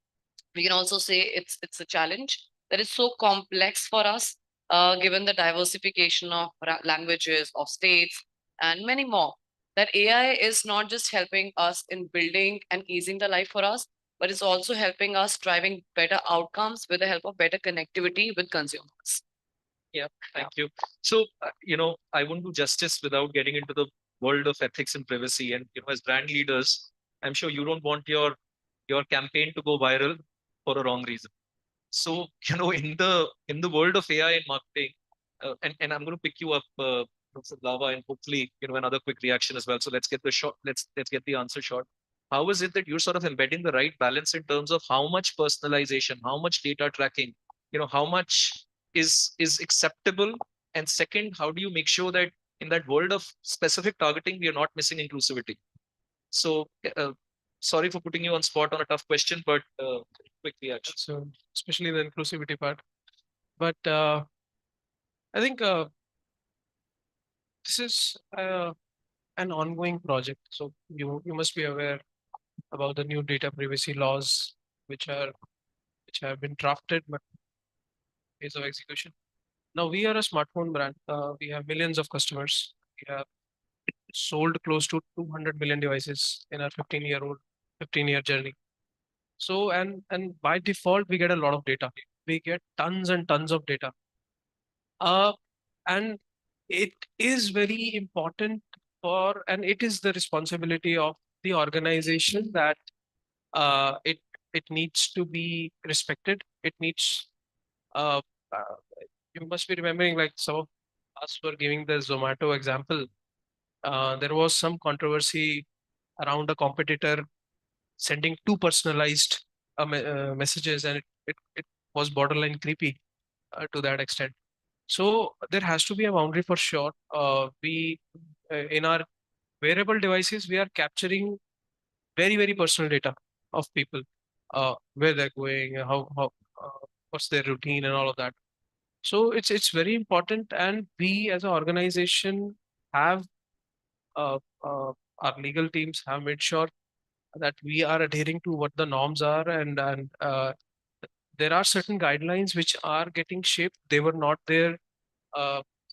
We can also say it's a challenge that is so complex for us, given the diversification of languages, of states, and many more. That AI is not just helping us in building and easing the life for us, but it's also helping us driving better outcomes with the help of better connectivity with consumers. Yeah, thank you. So, I won't do justice without getting into the world of ethics and privacy. And as brand leaders, I'm sure you don't want your campaign to go viral for a wrong reason. So, in the world of AI and marketing, and I'm going to pick you up, Professor Lava, and hopefully, another quick reaction as well. So let's get the short. Let's get the answer short. How is it that you're sort of embedding the right balance in terms of how much personalization, how much data tracking, how much is acceptable? And second, how do you make sure that in that world of specific targeting, we are not missing inclusivity? So, sorry for putting you on spot on a tough question, but quick reaction. So especially the inclusivity part. But I think this is an ongoing project. So you must be aware about the new data privacy laws, which have been drafted, but phase of execution. Now we are a smartphone brand. We have millions of customers. We have sold close to 200 million devices in our 15-year journey. So and by default we get a lot of data. We get tons and tons of data. And it is very important and it is the responsibility of the organization that it needs to be respected. It needs uh, you must be remembering, like some of us were giving the Zomato example. There was some controversy around a competitor sending too personalized messages, and it was borderline creepy to that extent. So there has to be a boundary for sure. We in our wearable devices, we are capturing very personal data of people, where they're going, how what's their routine and all of that. So it's very important, and we as an organization have uh, our legal teams have made sure that we are adhering to what the norms are, and there are certain guidelines which are getting shaped. They were not there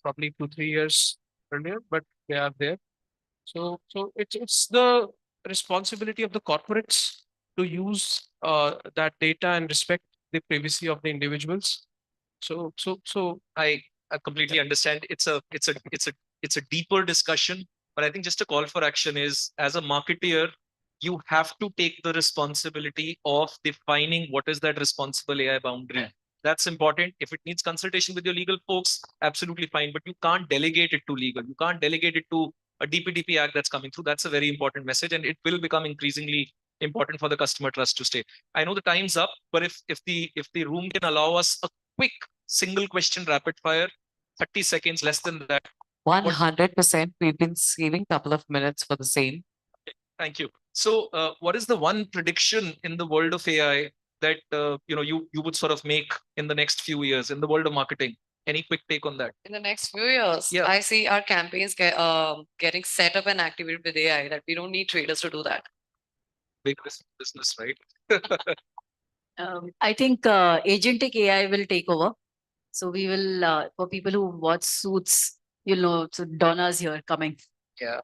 probably 2-3 years earlier, but they are there. So it's the responsibility of the corporates to use that data and respect the privacy of the individuals. So I completely understand. It's a deeper discussion, but I think just a call for action is, as a marketeer, you have to take the responsibility of defining what is that responsible AI boundary. That's important. If it needs consultation with your legal folks, absolutely fine. But you can't delegate it to legal. You can't delegate it to a DPDP Act that's coming through. That's a very important message, and it will become increasingly important for the customer trust to stay. I know the time's up, but if the room can allow us a quick single question rapid fire, 30 seconds, less than that. 100%. We've been saving a couple of minutes for the same. Thank you. So, what is the one prediction in the world of AI that you would sort of make in the next few years in the world of marketing? Any quick take on that? In the next few years, Yeah. I see our campaigns getting set up and activated with AI, that we don't need traders to do that. Big business, right? I think agentic AI will take over. So we will, for people who watch Suits, you'll know, so Donna's here coming. Yeah.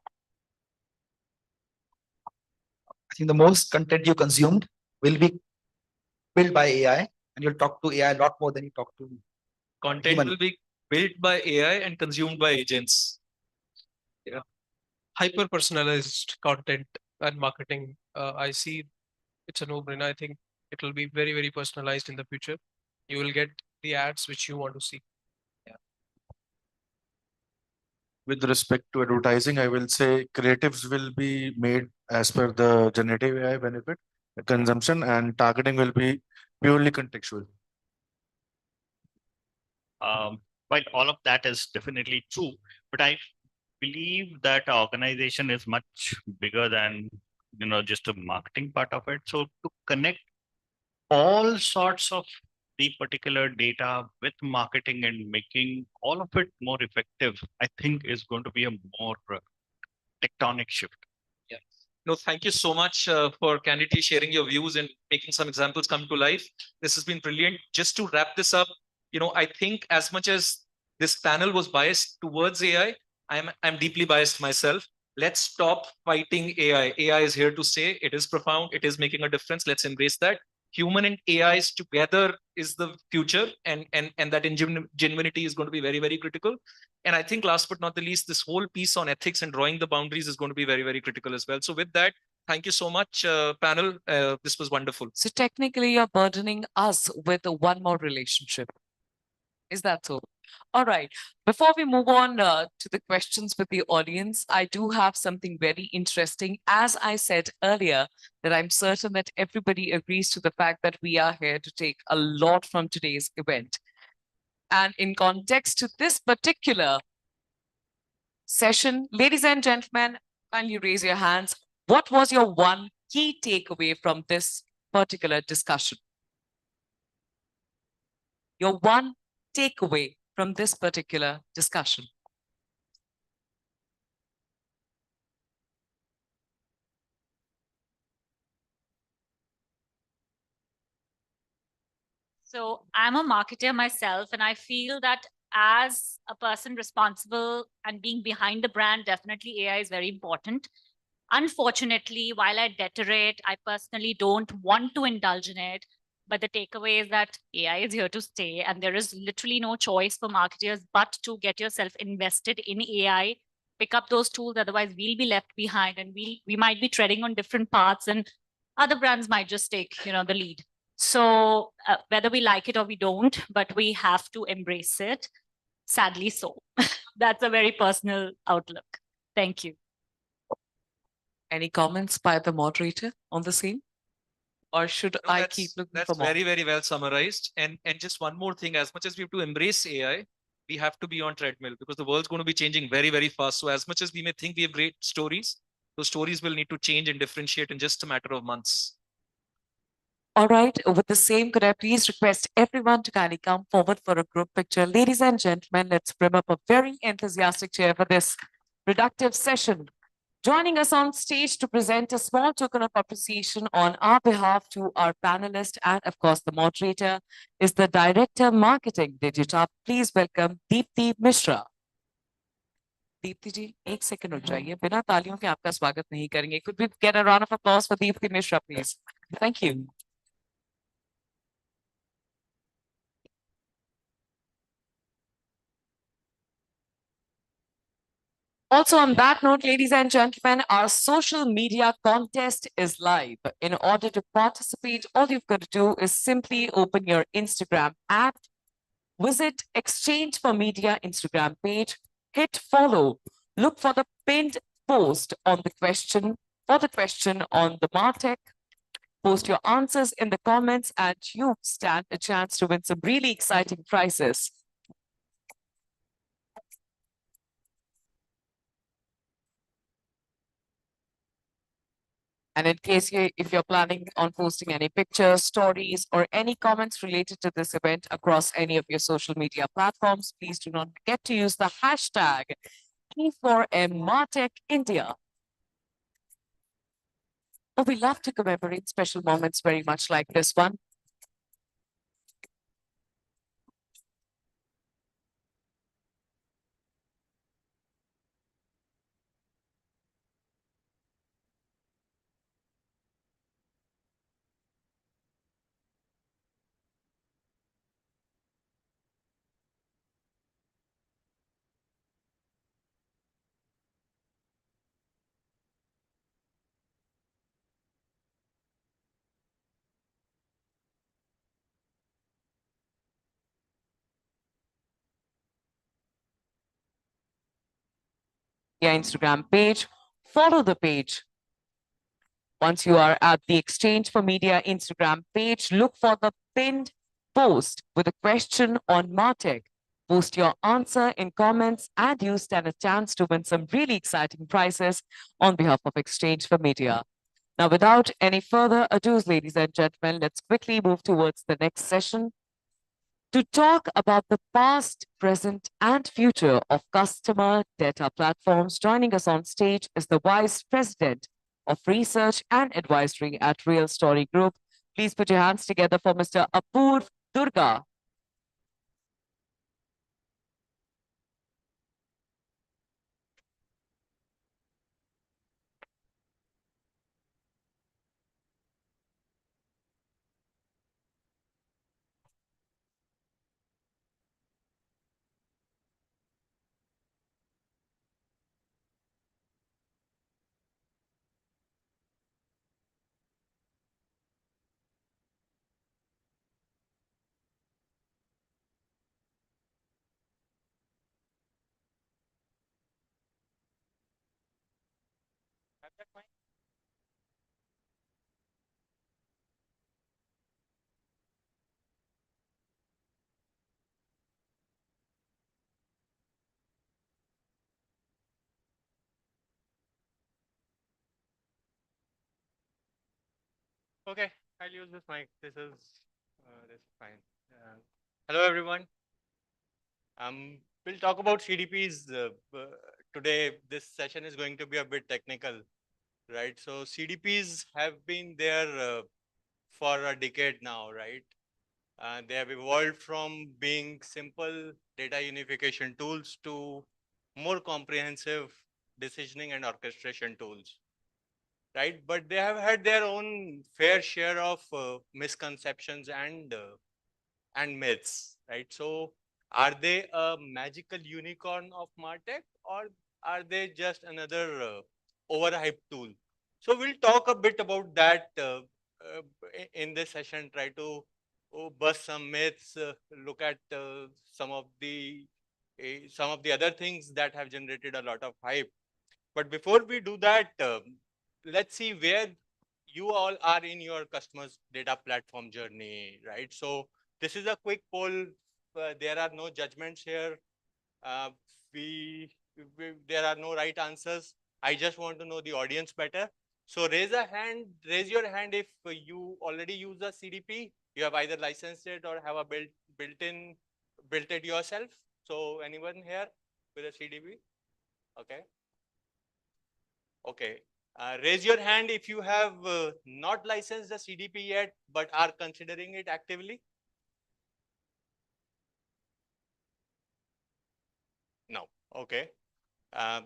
I think the most content you consumed will be built by AI, and you'll talk to AI a lot more than you talk to Content human. will be built by AI and consumed by agents. Yeah. hyper personalized content and marketing, I see it's a no-brainer. I think it will be very personalized in the future. You will get the ads which you want to see. With respect to advertising, I will say creatives will be made as per the generative AI benefit consumption, and targeting will be purely contextual. While all of that is definitely true, but I believe that our organization is much bigger than just a marketing part of it. So to connect all sorts of the particular data with marketing and making all of it more effective, I think is going to be a more tectonic shift. Yeah. No, thank you so much for candidly sharing your views and making some examples come to life. This has been brilliant. Just to wrap this up, I think as much as this panel was biased towards AI, I'm deeply biased myself. Let's stop fighting AI. AI is here to stay. It is profound. It is making a difference. Let's embrace that. Human and AIs together is the future, and that ingenuity is going to be very critical. And I think last but not the least, this whole piece on ethics and drawing the boundaries is going to be very critical as well. So with that, thank you so much, panel. This was wonderful. So technically, you're burdening us with one more relationship. Is that so? All right. Before we move on to the questions with the audience, I do have something very interesting. As I said earlier, that I'm certain that everybody agrees to the fact that we are here to take a lot from today's event. And in context to this particular session, ladies and gentlemen, kindly raise your hands. What was your one key takeaway from this particular discussion? Your one takeaway from this particular discussion? So I'm a marketer myself, and I feel that as a person responsible and being behind the brand, definitely AI is very important. Unfortunately, while I deteriorate, I personally don't want to indulge in it. But the takeaway is that AI is here to stay, and there is literally no choice for marketers but to get yourself invested in AI, pick up those tools. Otherwise, we'll be left behind, and we might be treading on different paths, and other brands might just take the lead. So whether we like it or we don't, but we have to embrace it. Sadly, so. That's a very personal outlook. Thank you. Any comments by the moderator on the same? or should No, I keep looking that's for more? very, very well summarized. And just one more thing, as much as we have to embrace AI, we have to be on treadmill because the world's going to be changing very, very fast. So as much as we may think we have great stories, those stories will need to change and differentiate in just a matter of months. All right, with the same, could I please request everyone to kindly come forward for a group picture? Ladies and gentlemen, let's bring up a very enthusiastic chair for this productive session. Joining us on stage to present a small token of appreciation on our behalf to our panelist and of course the moderator is the Director Marketing Digital. Please welcome Deepti Mishra. Deepti जी एक second रुक जाइए बिना तालियों के आपका स्वागत नहीं करेंगे could we get a round of applause for Deepti Mishra please thank you. Also, on that note, ladies and gentlemen, our social media contest is live. In order to participate, all you've got to do is simply open your Instagram app, visit Exchange for Media Instagram page, hit follow, look for the pinned post on the question, on the Martech. Post your answers in the comments and you stand a chance to win some really exciting prizes. And in case if you're planning on posting any pictures, stories, or any comments related to this event across any of your social media platforms, please do not forget to use the hashtag e4m Martech India. Oh, we love to commemorate special moments very much like this one. Your Instagram page, follow the page. Once you are at the Exchange for Media Instagram page, look for the pinned post with a question on Martech. Post your answer in comments and you stand a chance to win some really exciting prizes on behalf of Exchange for Media. Now, without any further ado, ladies and gentlemen, let's quickly move towards the next session. To talk about the past, present, and future of customer data platforms, joining us on stage is the Vice President of Research and Advisory at Real Story Group. Please put your hands together for Mr. Apurv Durga. Okay, I'll use this mic. This is fine. Hello, everyone. We'll talk about CDPs today. This session is going to be a bit technical, right? So CDPs have been there for a decade now, right? They have evolved from being simple data unification tools to more comprehensive decisioning and orchestration tools, right? But they have had their own fair share of misconceptions and myths, right? So are they a magical unicorn of Martech or are they just another overhyped tool? So we'll talk a bit about that in this session, try to bust some myths, look at some of the other things that have generated a lot of hype. But before we do that, let's see where you all are in your customers data platform journey, right? So this is a quick poll. There are no judgments here. Uh, there are no right answers. I just want to know the audience better. So raise your hand if you already use a CDP. You have either licensed it or have a built it yourself. So anyone here with a CDP? Okay. Okay. Raise your hand if you have not licensed the CDP yet, but are considering it actively. No. Okay. Um,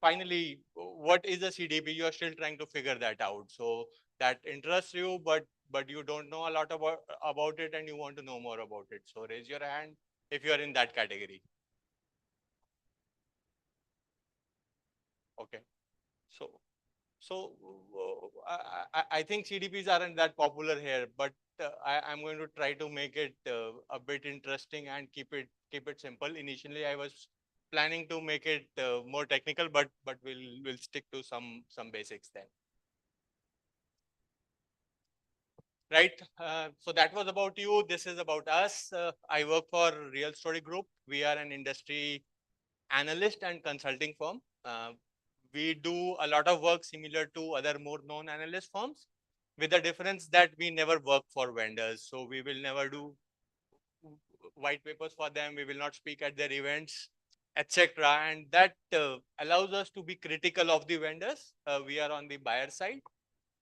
Finally, what is a CDP? You are still trying to figure that out. So that interests you, but you don't know a lot about it and you want to know more about it. So raise your hand if you are in that category. Okay. So I think CDPs aren't that popular here, but I'm going to try to make it a bit interesting and keep it simple. Initially, I was planning to make it more technical, but we'll stick to some basics then. Right. So that was about you. This is about us. I work for Real Story Group. We are an industry analyst and consulting firm. We do a lot of work similar to other more known analyst firms, with the difference that we never work for vendors. So we will never do white papers for them. We will not speak at their events, etc. And that allows us to be critical of the vendors. We are on the buyer side,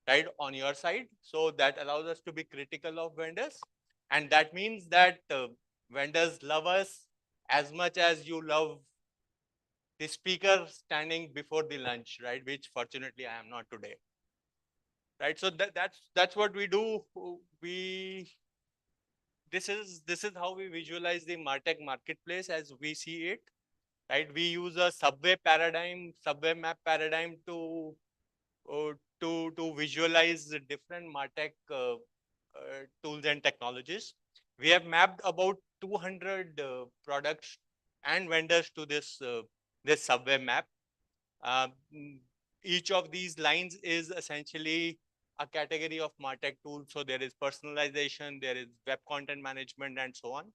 right, on your side. So that allows us to be critical of vendors. And that means that vendors love us as much as you love the speaker standing before the lunch, right? Which fortunately I am not today. Right. So that's what we do. This is how we visualize the Martech marketplace as we see it. Right. We use a subway map paradigm to visualize the different Martech tools and technologies. We have mapped about 200 products and vendors to this subway map. Each of these lines is essentially a category of Martech tools. So there is personalization, there is web content management, and so on.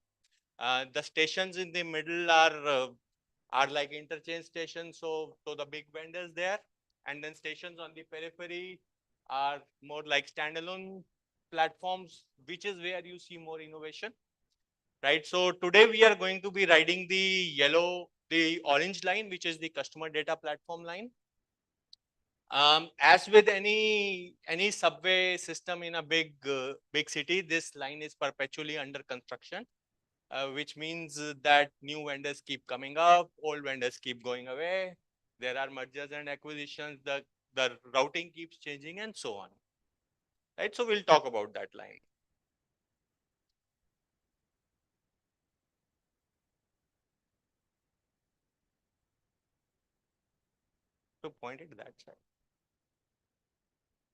The stations in the middle are like interchange stations. So the big vendors there, and then stations on the periphery are more like standalone platforms, which is where you see more innovation. Right. So today we are going to be riding the orange line, which is the customer data platform line. As with any subway system in a big city, this line is perpetually under construction, which means that new vendors keep coming up, old vendors keep going away. There are mergers and acquisitions. The routing keeps changing, and so on. Right. So we'll talk about that line. To point it that side.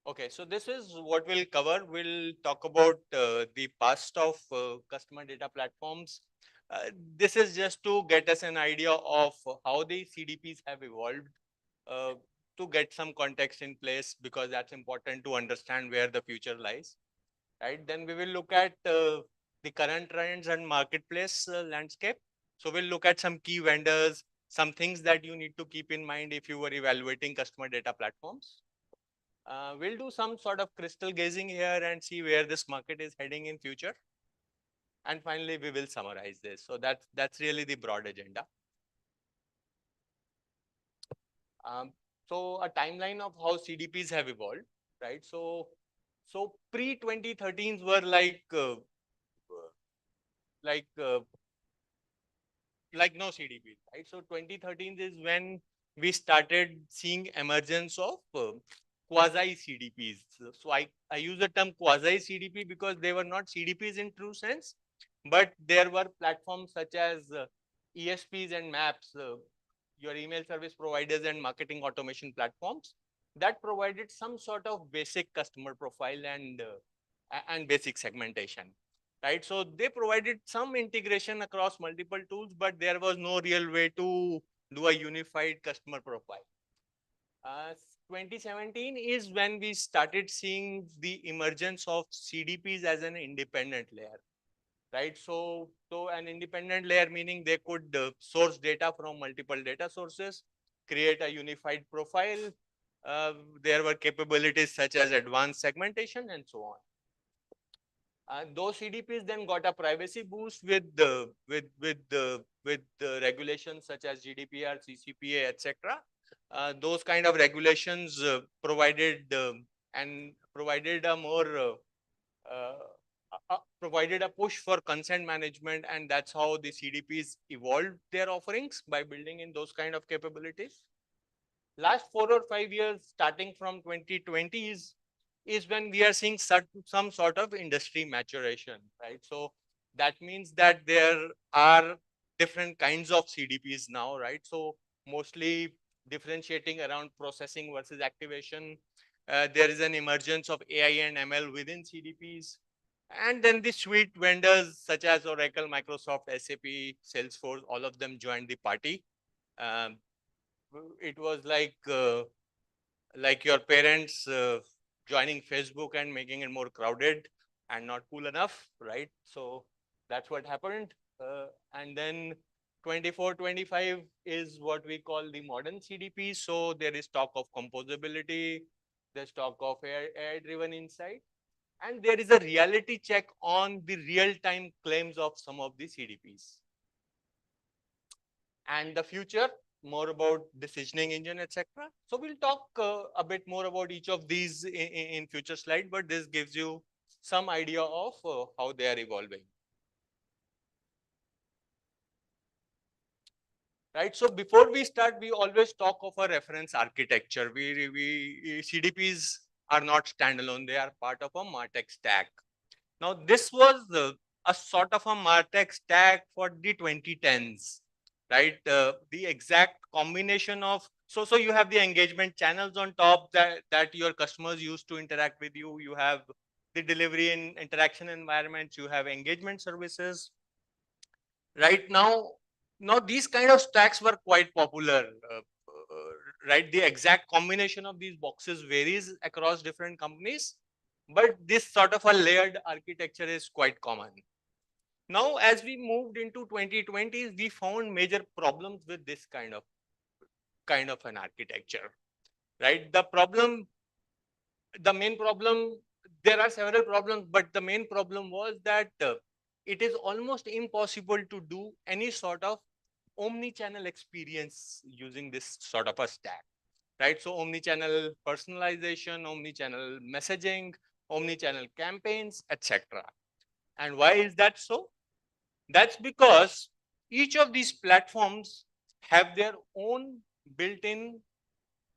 Okay, so this is what we'll cover. We'll talk about the past of customer data platforms. This is just to get us an idea of how the CDPs have evolved, uh, to get some context in place, because that's important to understand where the future lies. Right. Then we will look at the current trends and marketplace landscape. So we'll look at some key vendors, some things that you need to keep in mind if you were evaluating customer data platforms. We'll do some sort of crystal gazing here and see where this market is heading in future. And finally, we will summarize this. So that's really the broad agenda. So a timeline of how CDPs have evolved, right? So pre 2013s were like no CDPs, right? So 2013 is when we started seeing emergence of quasi CDPs. So I use the term quasi CDP because they were not CDPs in true sense, but there were platforms such as ESPs and maps, your email service providers and marketing automation platforms that provided some sort of basic customer profile and basic segmentation. Right. So they provided some integration across multiple tools, but there was no real way to do a unified customer profile. 2017 is when we started seeing the emergence of CDPs as an independent layer, right? So an independent layer meaning they could source data from multiple data sources, create a unified profile. There were capabilities such as advanced segmentation and so on. Those CDPs then got a privacy boost with regulations such as GDPR, CCPA, etc. Those kind of regulations provided a more provided a push for consent management, and that's how the CDPs evolved their offerings by building in those kind of capabilities. Last 4 or 5 years, starting from 2020s, is when we are seeing some sort of industry maturation, right? So that means that there are different kinds of CDPs now, right? So mostly differentiating around processing versus activation. There is an emergence of AI and ML within CDPs. And then the suite vendors such as Oracle, Microsoft, SAP, Salesforce, all of them joined the party. It was like your parents joining Facebook and making it more crowded and not cool enough, right? So that's what happened. And then 24, 25 is what we call the modern CDP. So there is talk of composability, there's talk of AI-driven insight, and there is a reality check on the real-time claims of some of the CDPs. And the future, more about decisioning engine, etc. So we'll talk a bit more about each of these in future slide, but this gives you some idea of how they are evolving. Right. So before we start, we always talk of a reference architecture. CDPs are not standalone; they are part of a Martech stack. Now, this was a sort of a Martech stack for the 2010s, right? The exact combination of, so you have the engagement channels on top that your customers use to interact with you. You have the delivery and interaction environments. You have engagement services. Right now these kind of stacks were quite popular. Right, the exact combination of these boxes varies across different companies, but this sort of a layered architecture is quite common. Now, as we moved into 2020s, we found major problems with this kind of an architecture, right? The main problem, there are several problems, but the main problem was that it is almost impossible to do any sort of omni-channel experience using this sort of a stack, right? So omni-channel personalization, omni-channel messaging, omni-channel campaigns, etc. And why is that so? That's because each of these platforms have their own built-in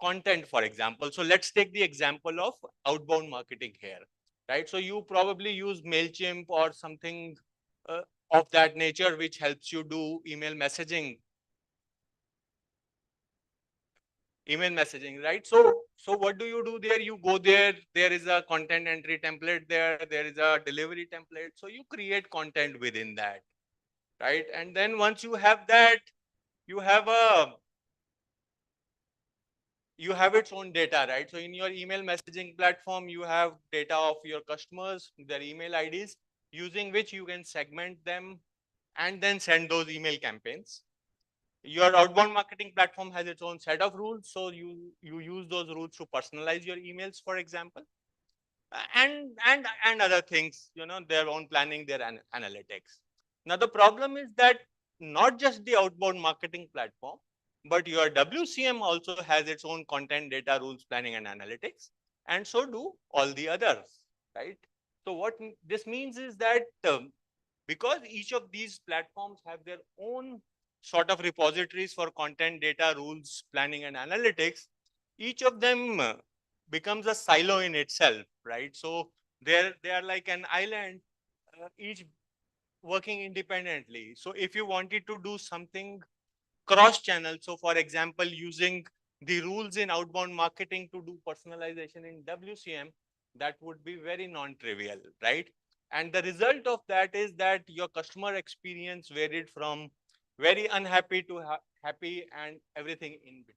content, for example. So let's take the example of outbound marketing here, right? So you probably use MailChimp or something of that nature, which helps you do email messaging, right? So what do you do there? You go there, there is a content entry template there is a delivery template. So you create content within that, right? And then once you have that, you have its own data, right? So in your email messaging platform, you have data of your customers, their email IDs, using which you can segment them and then send those email campaigns. Your outbound marketing platform has its own set of rules. So you use those rules to personalize your emails, for example, and other things, their own planning, their analytics. Now, the problem is that not just the outbound marketing platform, but your WCM also has its own content, data, rules, planning, and analytics, and so do all the others, right? So what this means is that because each of these platforms have their own sort of repositories for content, data, rules, planning, and analytics, each of them becomes a silo in itself, right? So they are like an island, each working independently. So if you wanted to do something cross-channel, so for example, using the rules in outbound marketing to do personalization in WCM, that would be very non-trivial, right? And the result of that is that your customer experience varied from very unhappy to happy and everything in between.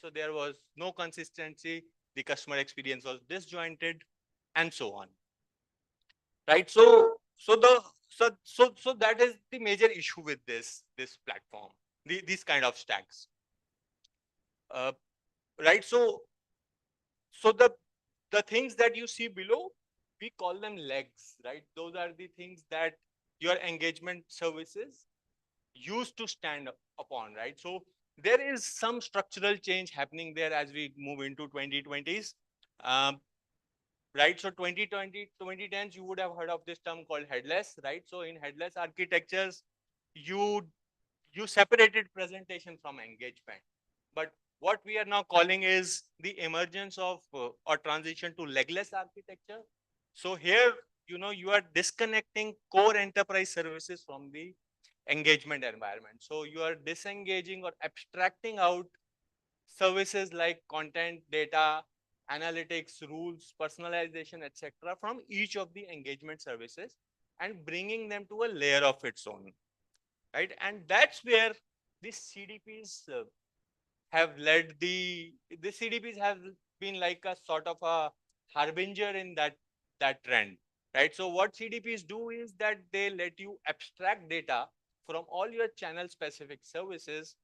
So there was no consistency. The customer experience was disjointed, and so on. Right. So that is the major issue with this platform. These kind of stacks. Right. So the things that you see below, we call them legs, right? Those are the things that your engagement services used to stand upon, right? So there is some structural change happening there as we move into 2020s. Right, so 2010s, you would have heard of this term called headless, right? So in headless architectures, you separated presentation from engagement. But what we are now calling is the emergence of or transition to legless architecture. So here, you are disconnecting core enterprise services from the engagement environment. So you are disengaging or abstracting out services like content, data, analytics, rules, personalization, etc., from each of the engagement services and bringing them to a layer of its own, right? And that's where the CDPs have led the CDPs have been like a sort of a harbinger in that trend, right? So what CDPs do is that they let you abstract data from all your channel specific services,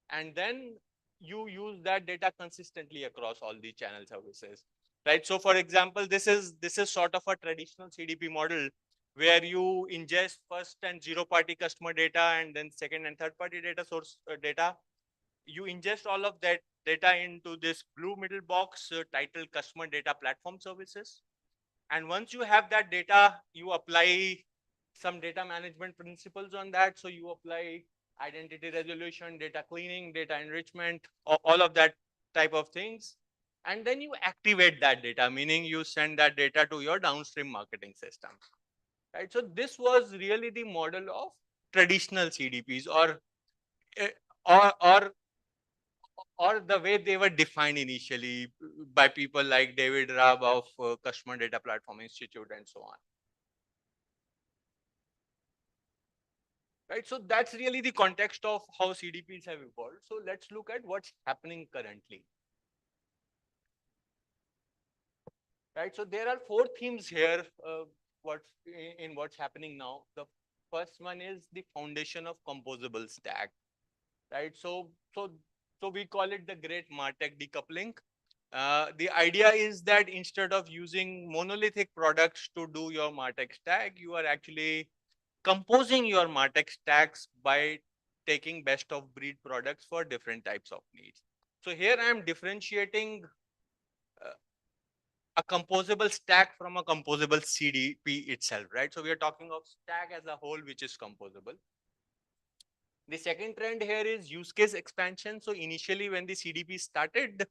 and then you use that data consistently across all the channel services, right? So for example, this is sort of a traditional CDP model where you ingest first and zero party customer data and then second and third party data source data. You ingest all of that data into this blue middle box titled customer data platform services. And once you have that data, you apply some data management principles on that. So you apply identity resolution, data cleaning, data enrichment, all of that type of things. And then you activate that data, meaning you send that data to your downstream marketing system. Right. So this was really the model of traditional CDPs, eh, or or the way they were defined initially by people like David Raab of Customer Data Platform Institute and so on. Right, so that's really the context of how CDPs have evolved. So let's look at what's happening currently. Right, so there are four themes here. What's happening now. The first one is the foundation of composable stack. Right, so we call it the great Martech decoupling. The idea is that instead of using monolithic products to do your Martech stack, you are actually composing your Martech stacks by taking best of breed products for different types of needs. So here I am differentiating a composable stack from a composable CDP itself, right? So we are talking of stack as a whole, which is composable. The second trend here is use case expansion. So initially when the CDP started,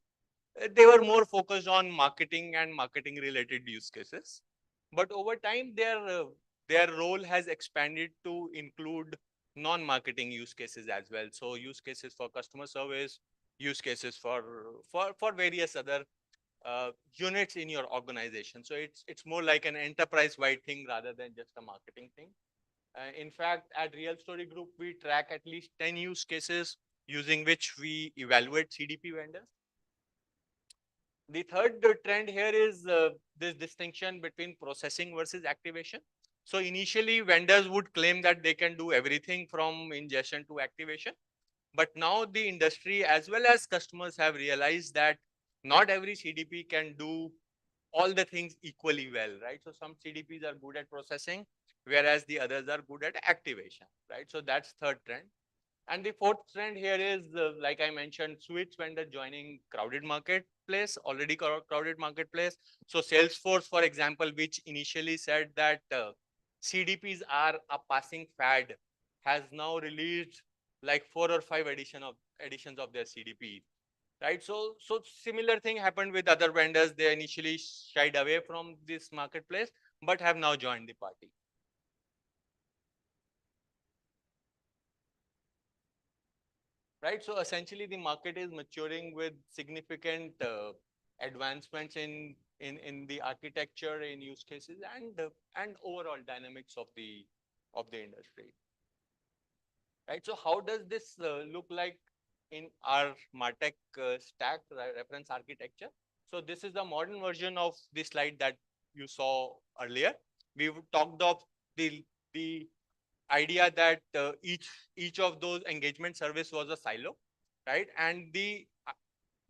they were more focused on marketing and marketing related use cases. But over time, their role has expanded to include non-marketing use cases as well. So use cases for customer service, use cases for various other units in your organization. So it's more like an enterprise-wide thing rather than just a marketing thing. In fact, at Real Story Group, we track at least 10 use cases using which we evaluate CDP vendors. The third trend here is this distinction between processing versus activation. So initially, vendors would claim that they can do everything from ingestion to activation. But now the industry as well as customers have realized that not every CDP can do all the things equally well, right? So some CDPs are good at processing, whereas the others are good at activation, right? So that's third trend. And the fourth trend here is, like I mentioned, switch vendor joining crowded marketplace, already crowded marketplace. So Salesforce, for example, which initially said that CDPs are a passing fad, has now released like 4 or 5 editions of their CDP. Right. So similar thing happened with other vendors. They initially shied away from this marketplace, but have now joined the party. Right. So essentially, the market is maturing with significant advancements in the architecture, in use cases, and overall dynamics of the industry. Right. So how does this look like in our Martech stack reference architecture. So this is the modern version of the slide that you saw earlier. We talked of the idea that each of those engagement service was a silo, right? And the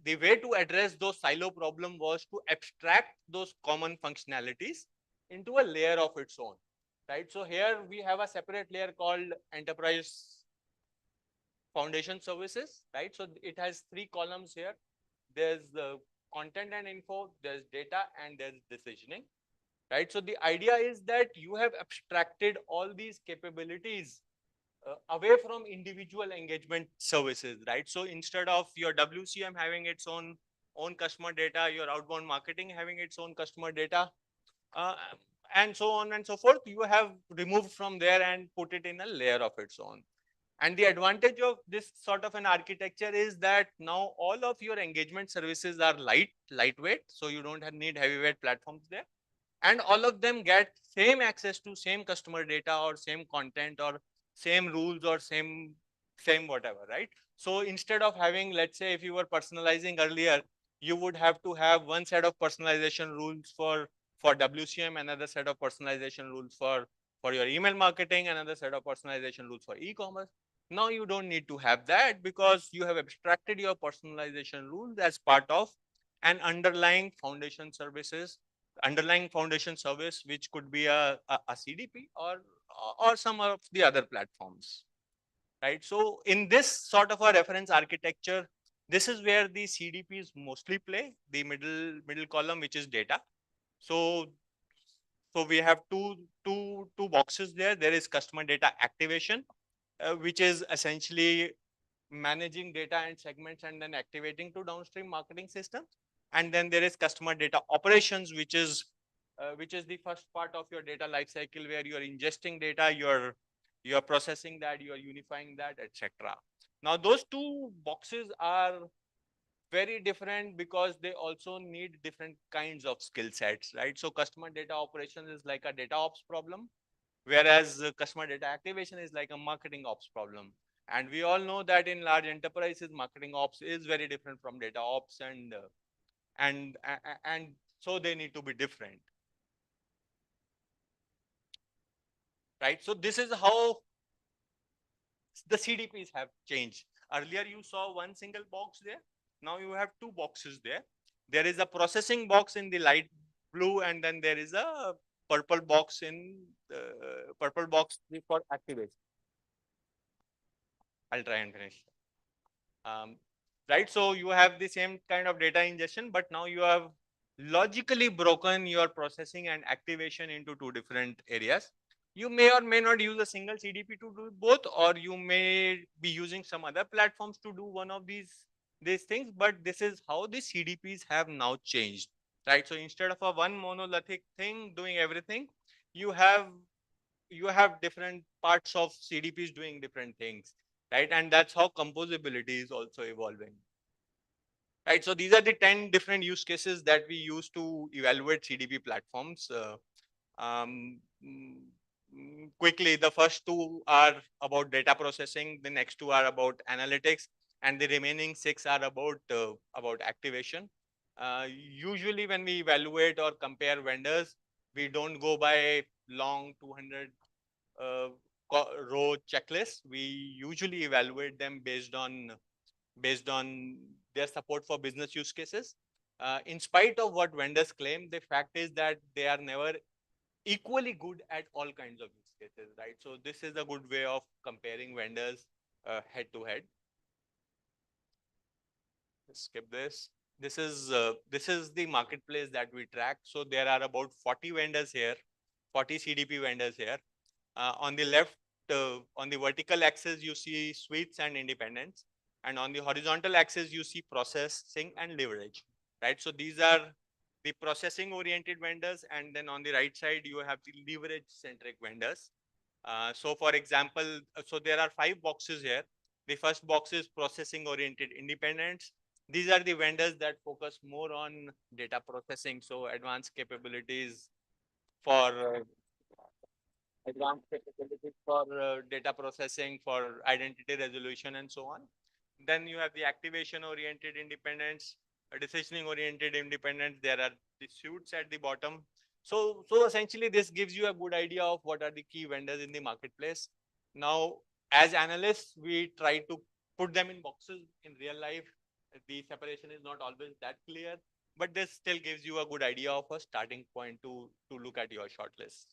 way to address those silo problem was to abstract those common functionalities into a layer of its own, right? So here we have a separate layer called enterprise foundation services, right? So it has three columns here. There's the content and info, there's data, and there's decisioning, right? So the idea is that you have abstracted all these capabilities away from individual engagement services, right? So instead of your WCM having its own customer data, your outbound marketing having its own customer data, uh, and so on and so forth, you have removed from there and put it in a layer of its own. And the advantage of this sort of an architecture is that now all of your engagement services are lightweight, so you don't need heavyweight platforms there. And all of them get same access to same customer data or same content or same rules or same whatever, right? So instead of having, let's say, if you were personalizing earlier, you would have to have one set of personalization rules for WCM, another set of personalization rules for your email marketing, another set of personalization rules for e-commerce. Now you don't need to have that because you have abstracted your personalization rules as part of an underlying foundation services, underlying foundation service, which could be a CDP or some of the other platforms, right? So in this sort of a reference architecture, this is where the CDPs mostly play, the middle column, which is data. So we have two boxes there. There is customer data activation, which is essentially managing data and segments and then activating to downstream marketing systems. And then there is customer data operations, which is the first part of your data lifecycle, where you are ingesting data, you're processing that, you are unifying that, etc. Now those two boxes are very different because they also need different kinds of skill sets, right? So customer data operations is like a data ops problem, whereas customer data activation is like a marketing ops problem. And we all know that in large enterprises, marketing ops is very different from data ops, and so they need to be different, right? So this is how the CDPs have changed. Earlier, you saw one single box there. Now you have two boxes there. There is a processing box in the light blue, and then there is a purple box in the purple box for activation. I'll try and finish. Right, so you have the same kind of data ingestion, but now you have logically broken your processing and activation into two different areas. You may or may not use a single CDP to do both, or you may be using some other platforms to do one of these things, but this is how the CDPs have now changed, right? So instead of a one monolithic thing doing everything, you have different parts of CDPs doing different things, right? And that's how composability is also evolving, right? So these are the 10 different use cases that we use to evaluate CDP platforms. Quickly, the first two are about data processing, the next two are about analytics, and the remaining 6 are about activation. Usually when we evaluate or compare vendors, we don't go by long 200 uh, row checklists. We usually evaluate them based on their support for business use cases. In spite of what vendors claim, the fact is that they are never equally good at all kinds of use cases, right? So this is a good way of comparing vendors head to head. Let's skip this. This is the marketplace that we track. So there are about 40 vendors here, 40 CDP vendors here. On the left, on the vertical axis, you see suites and independents. And on the horizontal axis, you see processing and leverage, right? So these are the processing oriented vendors. And then on the right side, you have the leverage centric vendors. So for example, so there are 5 boxes here. The first box is processing oriented independents. These are the vendors that focus more on data processing. So advanced capabilities for data processing, for identity resolution, and so on. Then you have the activation oriented independence, decisioning oriented independence. There are the suits at the bottom. So essentially this gives you a good idea of what are the key vendors in the marketplace. Now, as analysts, we try to put them in boxes. In real life, the separation is not always that clear, but this still gives you a good idea of a starting point to look at your shortlist.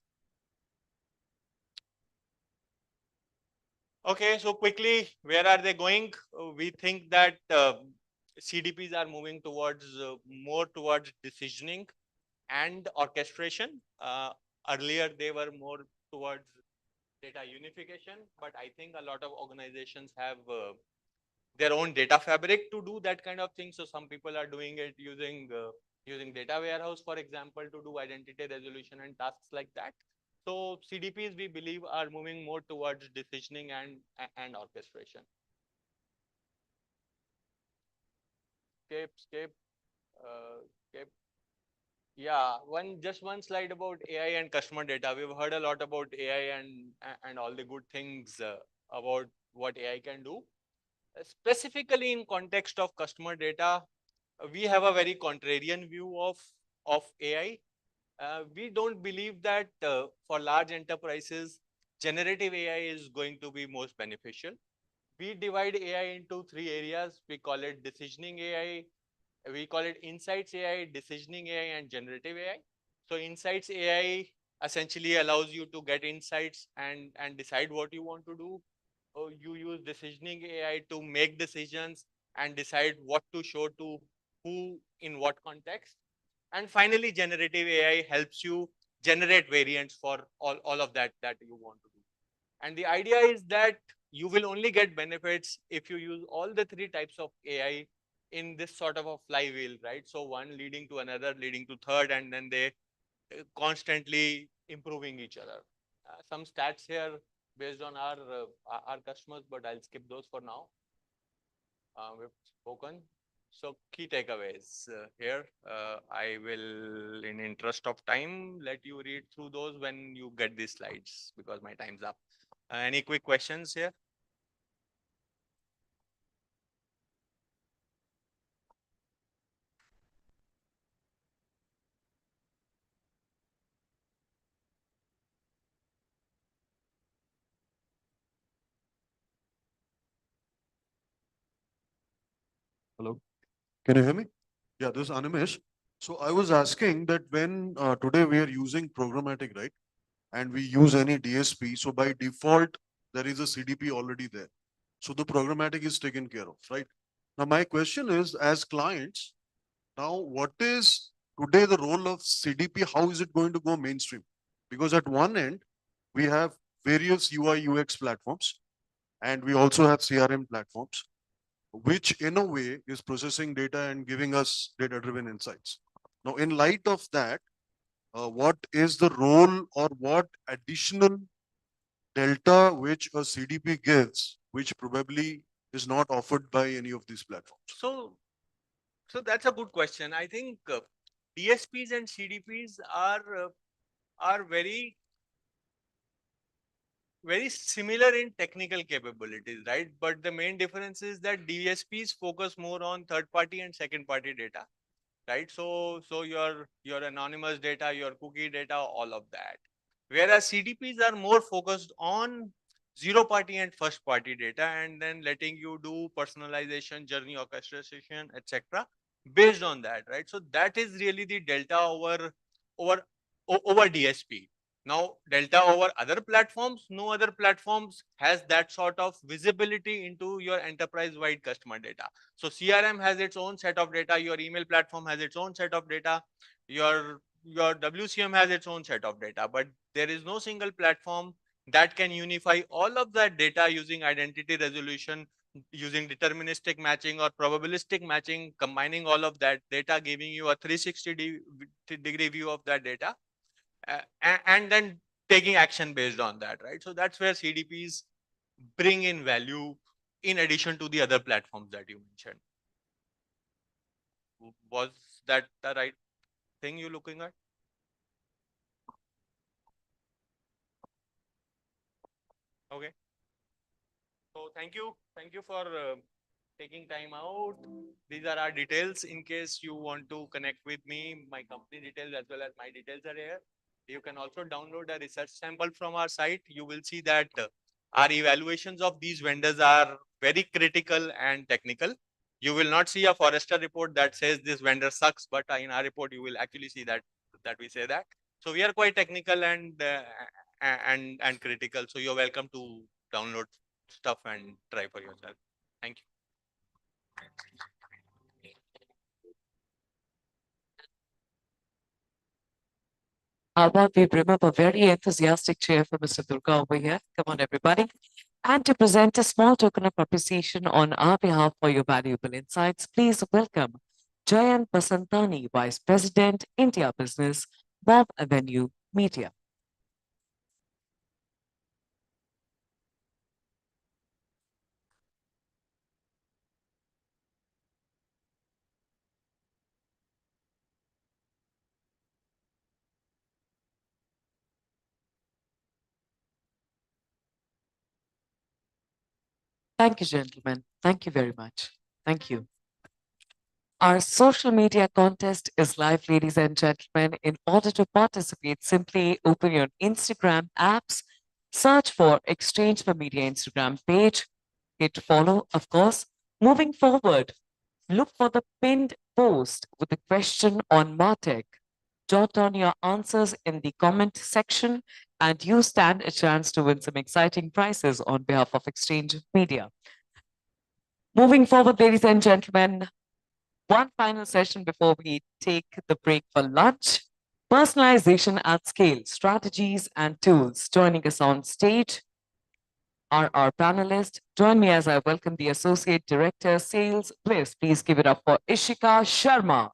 Okay, so quickly, where are they going? We think that CDPs are moving towards more towards decisioning and orchestration. Earlier, they were more towards data unification, but I think a lot of organizations have their own data fabric to do that kind of thing. So some people are doing it using using data warehouse, for example, to do identity resolution and tasks like that. So CDPs, we believe, are moving more towards decisioning and orchestration. Skip. Yeah, just one slide about AI and customer data. We've heard a lot about AI and all the good things about what AI can do. Specifically in context of customer data, we have a very contrarian view of AI. We don't believe that for large enterprises, generative AI is going to be most beneficial. We divide AI into three areas. We call it decisioning AI, we call it insights AI, decisioning AI, and generative AI. So insights AI essentially allows you to get insights and decide what you want to do. You use decisioning AI to make decisions and decide what to show to who in what context. And finally, generative AI helps you generate variants for all of that you want to do. And the idea is that you will only get benefits if you use all the three types of AI in this sort of a flywheel, right? So one leading to another, leading to third, and then they constantly improving each other. Some stats here based on our customers, but I'll skip those for now. We've spoken. So key takeaways here. I will, in interest of time, let you read through those when you get these slides because my time's up. Any quick questions here? Hello, can you hear me? Yeah, this is Animesh. So I was asking that when today we are using programmatic, right? And we use any DSP, so by default, there is a CDP already there. So the programmatic is taken care of, right? Now my question is, as clients, now what is today the role of CDP? How is it going to go mainstream? Because at one end, we have various UI UX platforms, and we also have CRM platforms, which in a way is processing data and giving us data-driven insights. Now, in light of that, what is the role or what additional delta which a CDP gives, which probably is not offered by any of these platforms? So that's a good question. I think DSPs and CDPs are very similar in technical capabilities, right? But the main difference is that DSPs focus more on third party and second party data, right? So your anonymous data, your cookie data, all of that. Whereas CDPs are more focused on zero party and first party data, and then letting you do personalization, journey orchestration, etc. based on that, right? So that is really the delta over DSP. Now, delta over other platforms, no other platforms has that sort of visibility into your enterprise-wide customer data. So CRM has its own set of data, your email platform has its own set of data, your WCM has its own set of data, but there is no single platform that can unify all of that data using identity resolution, using deterministic matching or probabilistic matching, combining all of that data, giving you a 360-degree view of that data, and then taking action based on that, right? So that's where CDPs bring in value in addition to the other platforms that you mentioned. Was that the right thing you're looking at? Okay. So thank you for taking time out. These are our details in case you want to connect with me. My company details as well as my details are here. You can also download a research sample from our site. You will see that our evaluations of these vendors are very critical and technical. You will not see a Forrester report that says this vendor sucks, but in our report you will actually see that we say that. So we are quite technical and critical. So you're welcome to download stuff and try for yourself. Thank you. How about we bring up a very enthusiastic chair for Mr. Durga over here? Come on, everybody. And to present a small token of appreciation on our behalf for your valuable insights, please welcome Jayant Basantani, Vice President, India Business, Bob Avenue Media. Thank you, gentlemen. Thank you very much. Thank you. Our social media contest is live, ladies and gentlemen. In order to participate, simply open your Instagram apps, search for Exchange for Media Instagram page, hit follow, of course. Moving forward, look for the pinned post with the question on Martech. Jot down your answers in the comment section, and you stand a chance to win some exciting prizes on behalf of Exchange Media. Moving forward, ladies and gentlemen, one final session before we take the break for lunch. Personalization at scale, strategies and tools. Joining us on stage are our panelists. Join me as I welcome the Associate Director, Sales, Bliss. Please give it up for Ishika Sharma.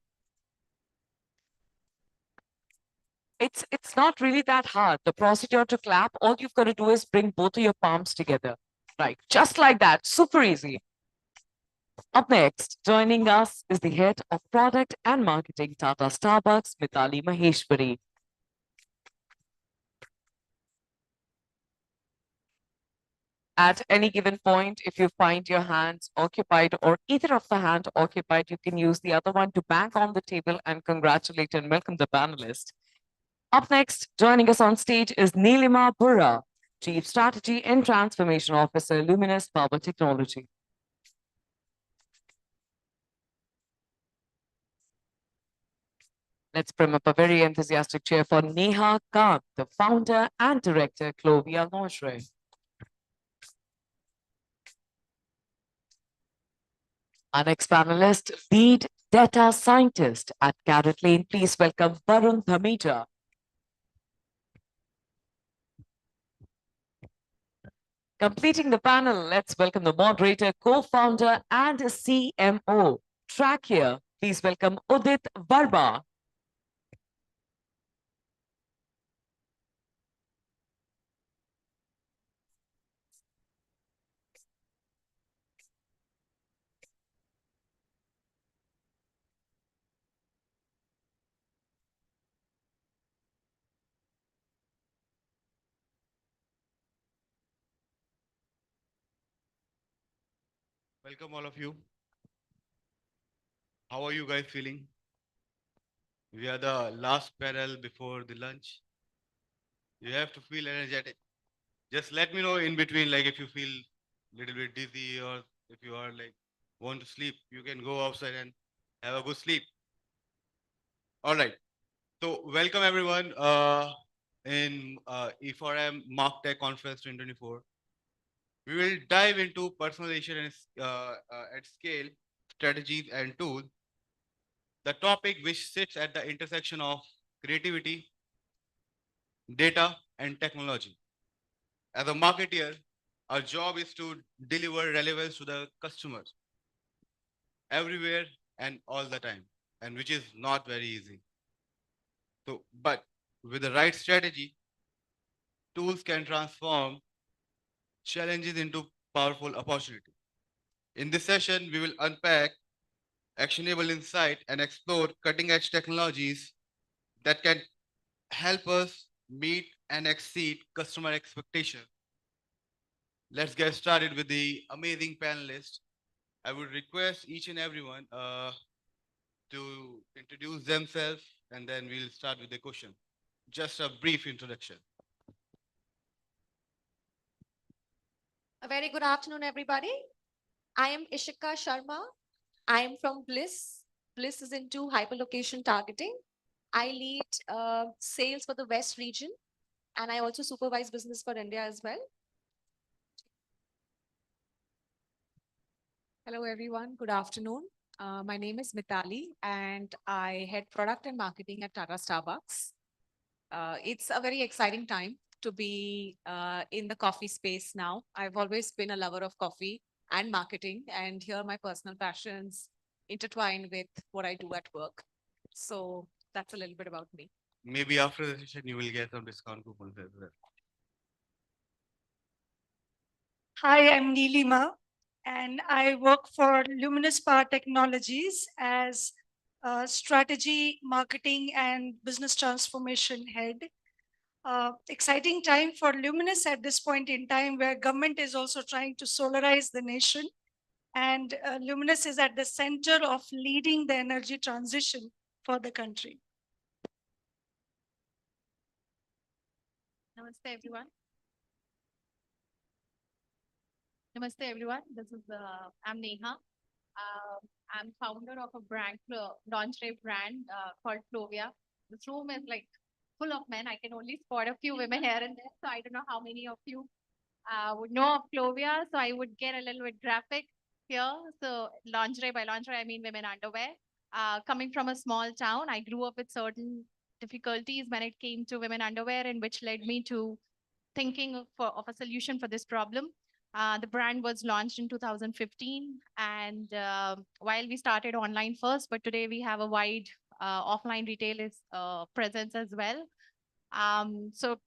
It's not really that hard. The procedure to clap, all you've got to do is bring both of your palms together. Right, just like that, super easy. Up next, joining us is the head of product and marketing Tata Starbucks, Mitali Maheshwari. At any given point, if you find your hands occupied or either of the hand occupied, you can use the other one to bang on the table and congratulate and welcome the panelist. Up next, joining us on stage is Neelima Burra, Chief Strategy and Transformation Officer, Luminous Power Technology. Let's bring up a very enthusiastic chair for Neha Kant, the founder and director, Clovia Lingerie. Our next panelist, lead data scientist at Carrot Lane. Please welcome Varun Dhameja. Completing the panel, let's welcome the moderator, co-founder and CMO, Track here. Please welcome Udit Varma. Welcome all of you. How are you guys feeling? We are the last panel before the lunch. You have to feel energetic. Just let me know in between, like if you feel a little bit dizzy or if you are like want to sleep, you can go outside and have a good sleep. All right. So welcome everyone in e4m Martech Conference 2024. We will dive into personalization and, at scale, strategies and tools. The topic which sits at the intersection of creativity, data, and technology. As a marketer, our job is to deliver relevance to the customers everywhere and all the time, and which is not very easy. So, but with the right strategy, tools can transform challenges into powerful opportunity. In this session, we will unpack actionable insight and explore cutting edge technologies that can help us meet and exceed customer expectations. Let's get started with the amazing panelists. I would request each and everyone to introduce themselves, and then we'll start with the question. Just a brief introduction. A very good afternoon, everybody. I am Ishika Sharma. I am from Bliss. Bliss is into hyperlocation targeting. I lead sales for the West region, and I also supervise business for India as well. Hello, everyone. Good afternoon. My name is Mitali, and I head product and marketing at Tata Starbucks. It's a very exciting time to be in the coffee space now. I've always been a lover of coffee and marketing, and here my personal passions intertwine with what I do at work. So that's a little bit about me. Maybe after the session, you will get some discount coupons as well. Hi, I'm Neelima, and I work for Luminous Power Technologies as strategy, marketing, and business transformation head. Exciting time for Luminous at this point in time where government is also trying to solarize the nation. And Luminous is at the center of leading the energy transition for the country. Namaste, everyone. Namaste, everyone. This is I'm Neha. I'm founder of a brand, lingerie brand called Flovia. This room is like full of men. I can only spot a few women here and there. So I don't know how many of you would know of Flovia. So I would get a little bit graphic here. So lingerie, by lingerie, I mean women underwear. Coming from a small town, I grew up with certain difficulties when it came to women underwear, and which led me to thinking of a solution for this problem. The brand was launched in 2015, and while we started online first, but today we have a wide offline retail presence as well. So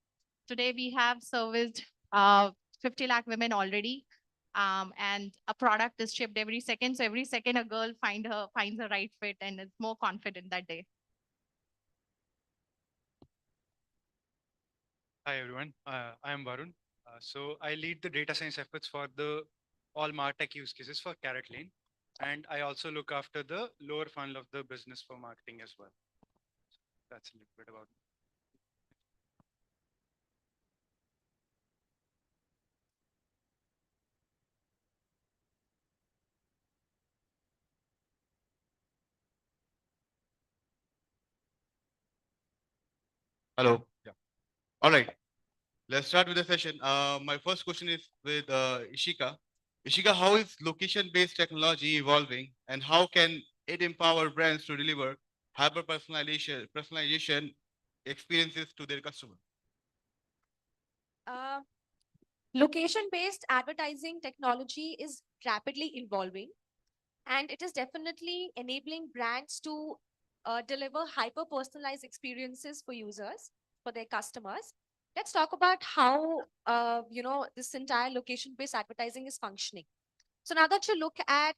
today we have serviced 50 lakh women already, and a product is shipped every second. So every second a girl finds her right fit and is more confident that day. Hi, everyone. I am Varun. So I lead the data science efforts for the all Martech use cases for Carrot Lane. And I also look after the lower funnel of the business for marketing as well. That's a little bit about me. Hello. Yeah. All right. Let's start with the session. My first question is with Ishika. Ishika, how is location-based technology evolving, and how can it empower brands to deliver personalization experiences to their customer? Uh, Location-based advertising technology is rapidly evolving, and it is definitely enabling brands to deliver hyper-personalized experiences for users, for their customers. Let's talk about how this entire location-based advertising is functioning. So now that you look at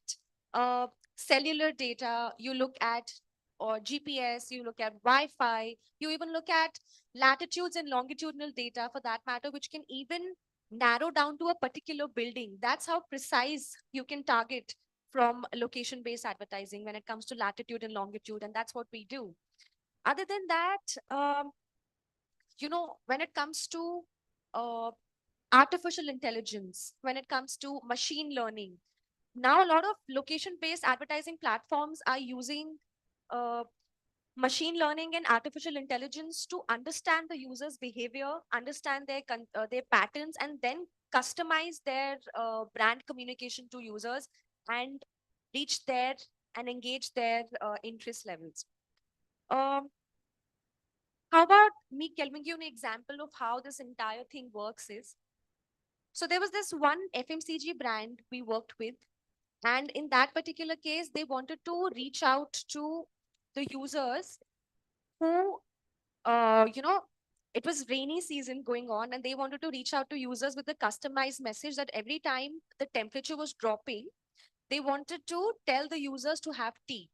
cellular data, you look at or GPS, you look at Wi-Fi, you even look at latitudes and longitudinal data for that matter, which can even narrow down to a particular building. That's how precise you can target from location-based advertising when it comes to latitude and longitude, and that's what we do. Other than that, when it comes to uh, artificial intelligence, when it comes to machine learning, now a lot of location-based advertising platforms are using uh, machine learning and artificial intelligence to understand the user's behavior, understand their patterns, and then customize their brand communication to users and reach their and engage their interest levels. Um, how about me giving you an example of how this entire thing works is, so there was this one FMCG brand we worked with, and in that particular case, they wanted to reach out to the users who, it was rainy season going on, and they wanted to reach out to users with a customized message that every time the temperature was dropping, they wanted to tell the users to have tea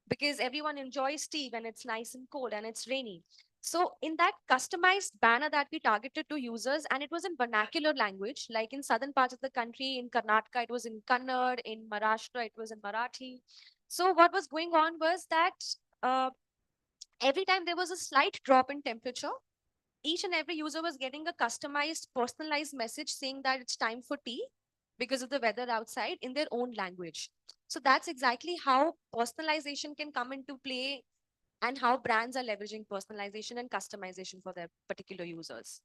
because everyone enjoys tea when it's nice and cold and it's rainy. So in that customized banner that we targeted to users, and it was in vernacular language, like in southern parts of the country, in Karnataka, it was in Kannada, in Maharashtra, it was in Marathi. So what was going on was that uh, every time there was a slight drop in temperature, each and every user was getting a customized, personalized message saying that it's time for tea because of the weather outside in their own language. So that's exactly how personalization can come into play and how brands are leveraging personalization and customization for their particular users.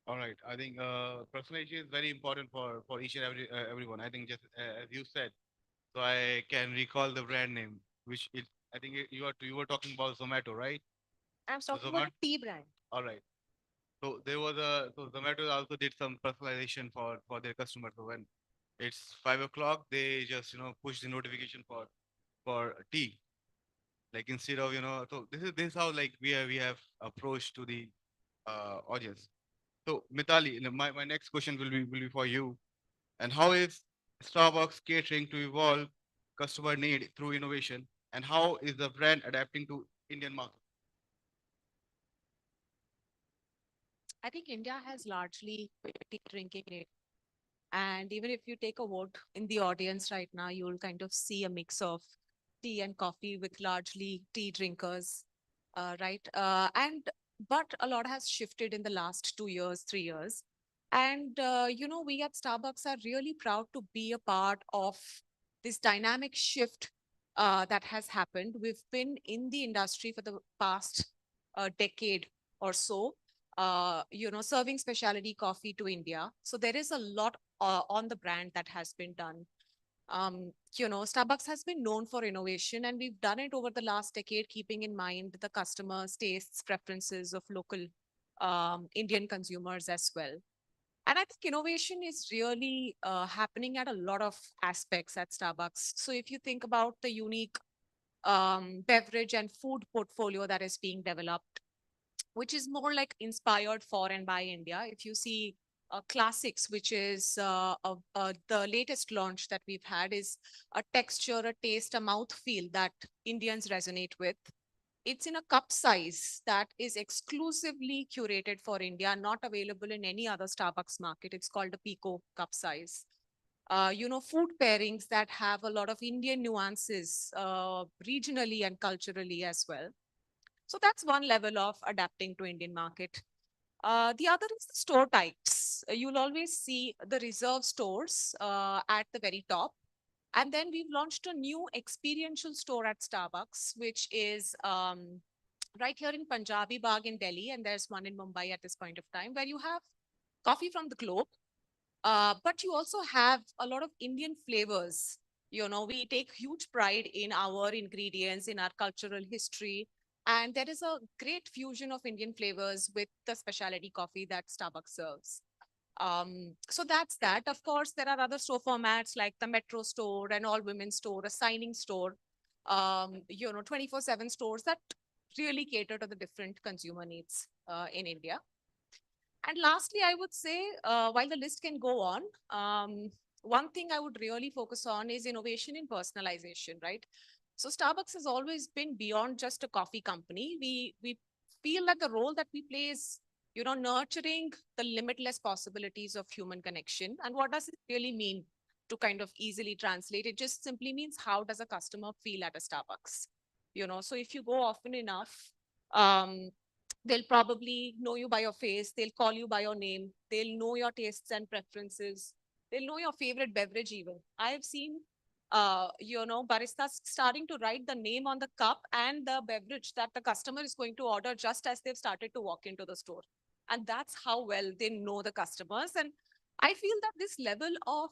All right. I think personalization is very important for each and everyone. I think just as you said, so I can recall the brand name, which it I think you were talking about Zomato, right? I'm So talking about a tea brand. All right. So there was a so Zomato also did some personalization for their customers. So when it's 5 o'clock, they just push the notification for tea. Like instead of so this is how like we have approached to the audience. So Mitali, my next question will be for you. And how is Starbucks catering to evolve customer need through innovation? And how is the brand adapting to Indian market? I think India has largely tea drinking it. And even if you take a vote in the audience right now, you'll kind of see a mix of tea and coffee with largely tea drinkers, right? But a lot has shifted in the last 2 years, 3 years. And, we at Starbucks are really proud to be a part of this dynamic shift that has happened. We've been in the industry for the past decade or so, serving specialty coffee to India. So there is a lot on the brand that has been done. Starbucks has been known for innovation, and we've done it over the last decade, keeping in mind the customers' tastes, preferences of local Indian consumers as well. And I think innovation is really happening at a lot of aspects at Starbucks. So if you think about the unique beverage and food portfolio that is being developed, which is more like inspired for and by India. If you see classics, which is the latest launch that we've had, is a texture, a taste, a mouth feel that Indians resonate with. It's in a cup size that is exclusively curated for India, not available in any other Starbucks market. It's called a Pico cup size. Food pairings that have a lot of Indian nuances regionally and culturally as well. So that's one level of adapting to Indian market. The other is the store types. You'll always see the reserve stores at the very top. And then we've launched a new experiential store at Starbucks, which is right here in Punjabi Bagh in Delhi. And there's one in Mumbai at this point of time, where you have coffee from the globe, but you also have a lot of Indian flavors. We take huge pride in our ingredients, in our cultural history. And there is a great fusion of Indian flavors with the specialty coffee that Starbucks serves. So that's that. Of course, there are other store formats like the Metro store, an all women store, a signing store, 24/7 stores that really cater to the different consumer needs in India. And lastly, I would say, while the list can go on, one thing I would really focus on is innovation in personalization, right? So Starbucks has always been beyond just a coffee company. We feel that the role that we play is, nurturing the limitless possibilities of human connection. And what does it really mean to kind of easily translate? It just simply means, how does a customer feel at a Starbucks? So if you go often enough, um, they'll probably know you by your face. They'll call you by your name. They'll know your tastes and preferences. They'll know your favorite beverage even. I have seen, baristas starting to write the name on the cup and the beverage that the customer is going to order just as they've started to walk into the store. And that's how well they know the customers. And I feel that this level of,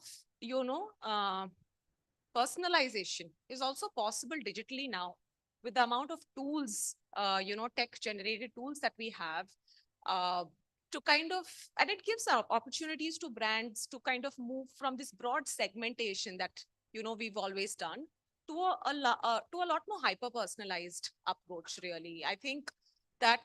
personalization is also possible digitally now with the amount of tools, tech generated tools that we have uh, to kind of, and it gives opportunities to brands to kind of move from this broad segmentation that, we've always done to to a lot more hyper personalized approach, really. I think that,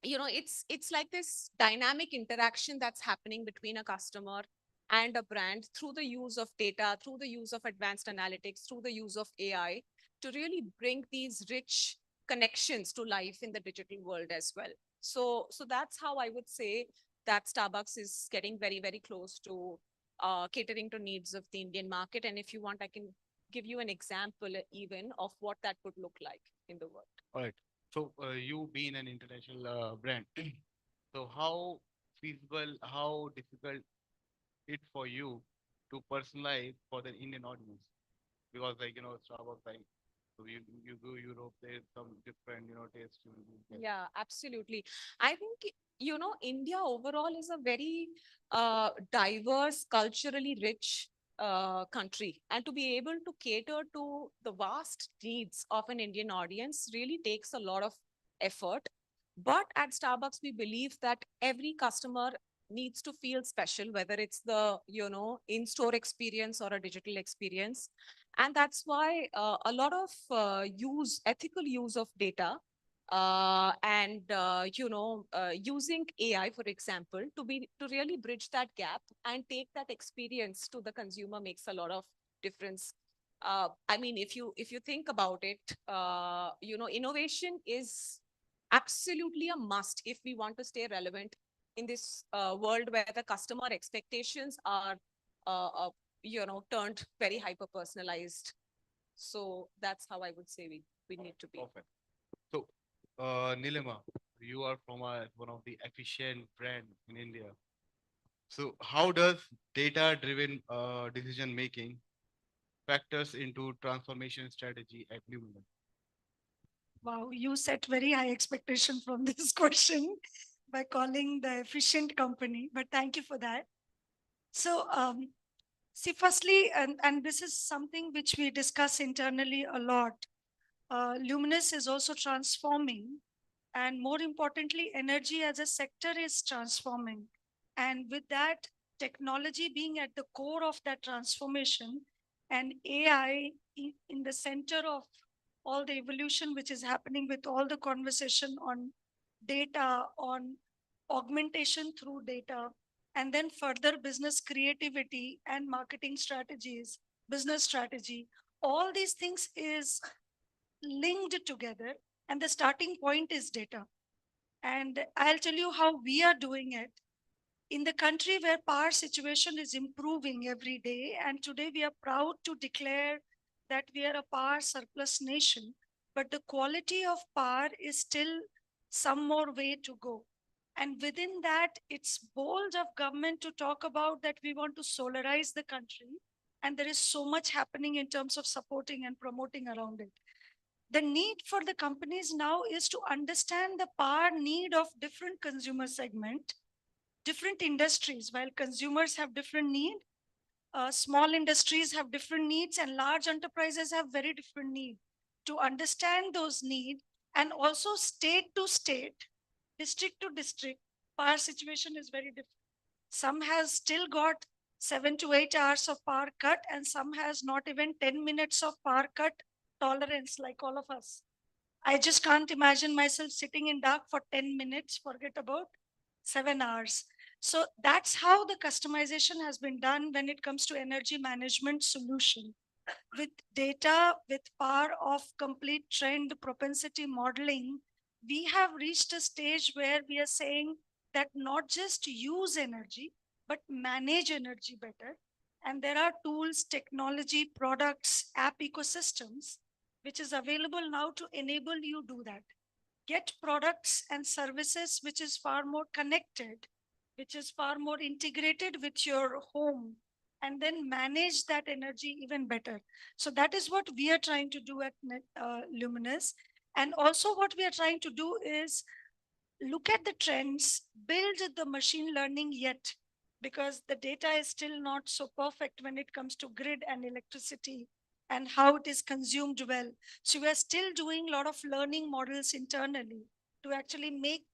it's like this dynamic interaction that's happening between a customer and a brand through the use of data, through the use of advanced analytics, through the use of AI to really bring these rich connections to life in the digital world as well. So that's how I would say that Starbucks is getting very, very close to catering to needs of the Indian market. And if you want, I can give you an example even of what that would look like in the world. All right. So you being an international brand, so how feasible, how difficult it for you to personalize for the Indian audience? Because like Starbucks, like so you go Europe, there's some different taste. Yeah, absolutely. I think, India overall is a very diverse, culturally rich country. And to be able to cater to the vast needs of an Indian audience really takes a lot of effort. But at Starbucks, we believe that every customer needs to feel special, whether it's the, in-store experience or a digital experience. And that's why a lot of ethical use of data and using AI, for example, to really bridge that gap and take that experience to the consumer makes a lot of difference. I mean, if you think about it, innovation is absolutely a must if we want to stay relevant in this world where the customer expectations are turned very hyper personalized. So that's how I would say we need to be. Perfect. So, Nilima, you are from one of the efficient brand in India. So, how does data-driven decision making factors into transformation strategy at Lumen? Wow, you set very high expectation from this question by calling the efficient company, but thank you for that. So, see, firstly, and this is something which we discuss internally a lot. Luminous is also transforming, and more importantly, energy as a sector is transforming. And with that, technology being at the core of that transformation, and AI in the center of all the evolution which is happening with all the conversation on data, on augmentation through data, and then further business creativity and marketing strategies, business strategy. All these things is linked together, and the starting point is data. And I'll tell you how we are doing it. In the country where power situation is improving every day, and today we are proud to declare that we are a power surplus nation, but the quality of power is still some more way to go. And within that, it's bold of government to talk about that we want to solarize the country. And there is so much happening in terms of supporting and promoting around it. The need for the companies now is to understand the power need of different consumer segment, different industries. While consumers have different need, small industries have different needs, and large enterprises have very different need. To understand those needs, and also state to state, district to district, power situation is very different. Some has still got 7 to 8 hours of power cut, and some has not even 10 minutes of power cut tolerance like all of us. I just can't imagine myself sitting in dark for 10 minutes, forget about 7 hours. So that's how the customization has been done when it comes to energy management solution. With data, with power of complete trend propensity modeling, we have reached a stage where we are saying that not just use energy, but manage energy better. And there are tools, technology, products, app ecosystems, which is available now to enable you do that. Get products and services which is far more connected, which is far more integrated with your home, and then manage that energy even better. So that is what we are trying to do at Luminous. And also what we are trying to do is look at the trends, build the machine learning yet, because the data is still not so perfect when it comes to grid and electricity and how it is consumed well. So we are still doing a lot of learning models internally to actually make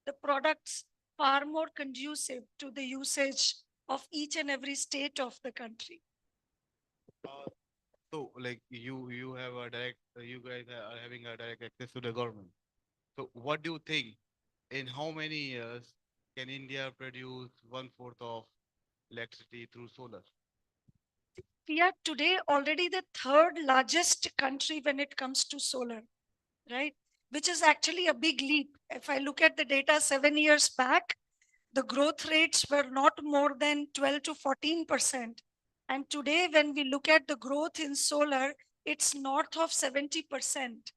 the products far more conducive to the usage of each and every state of the country. So, like you have a direct, you guys are having a direct access to the government. So, what do you think? In how many years can India produce 1/4 of electricity through solar? We are today already the third largest country when it comes to solar, right? which is actually a big leap. If I look at the data 7 years back, the growth rates were not more than 12 to 14%. And today, when we look at the growth in solar, it's north of 70%,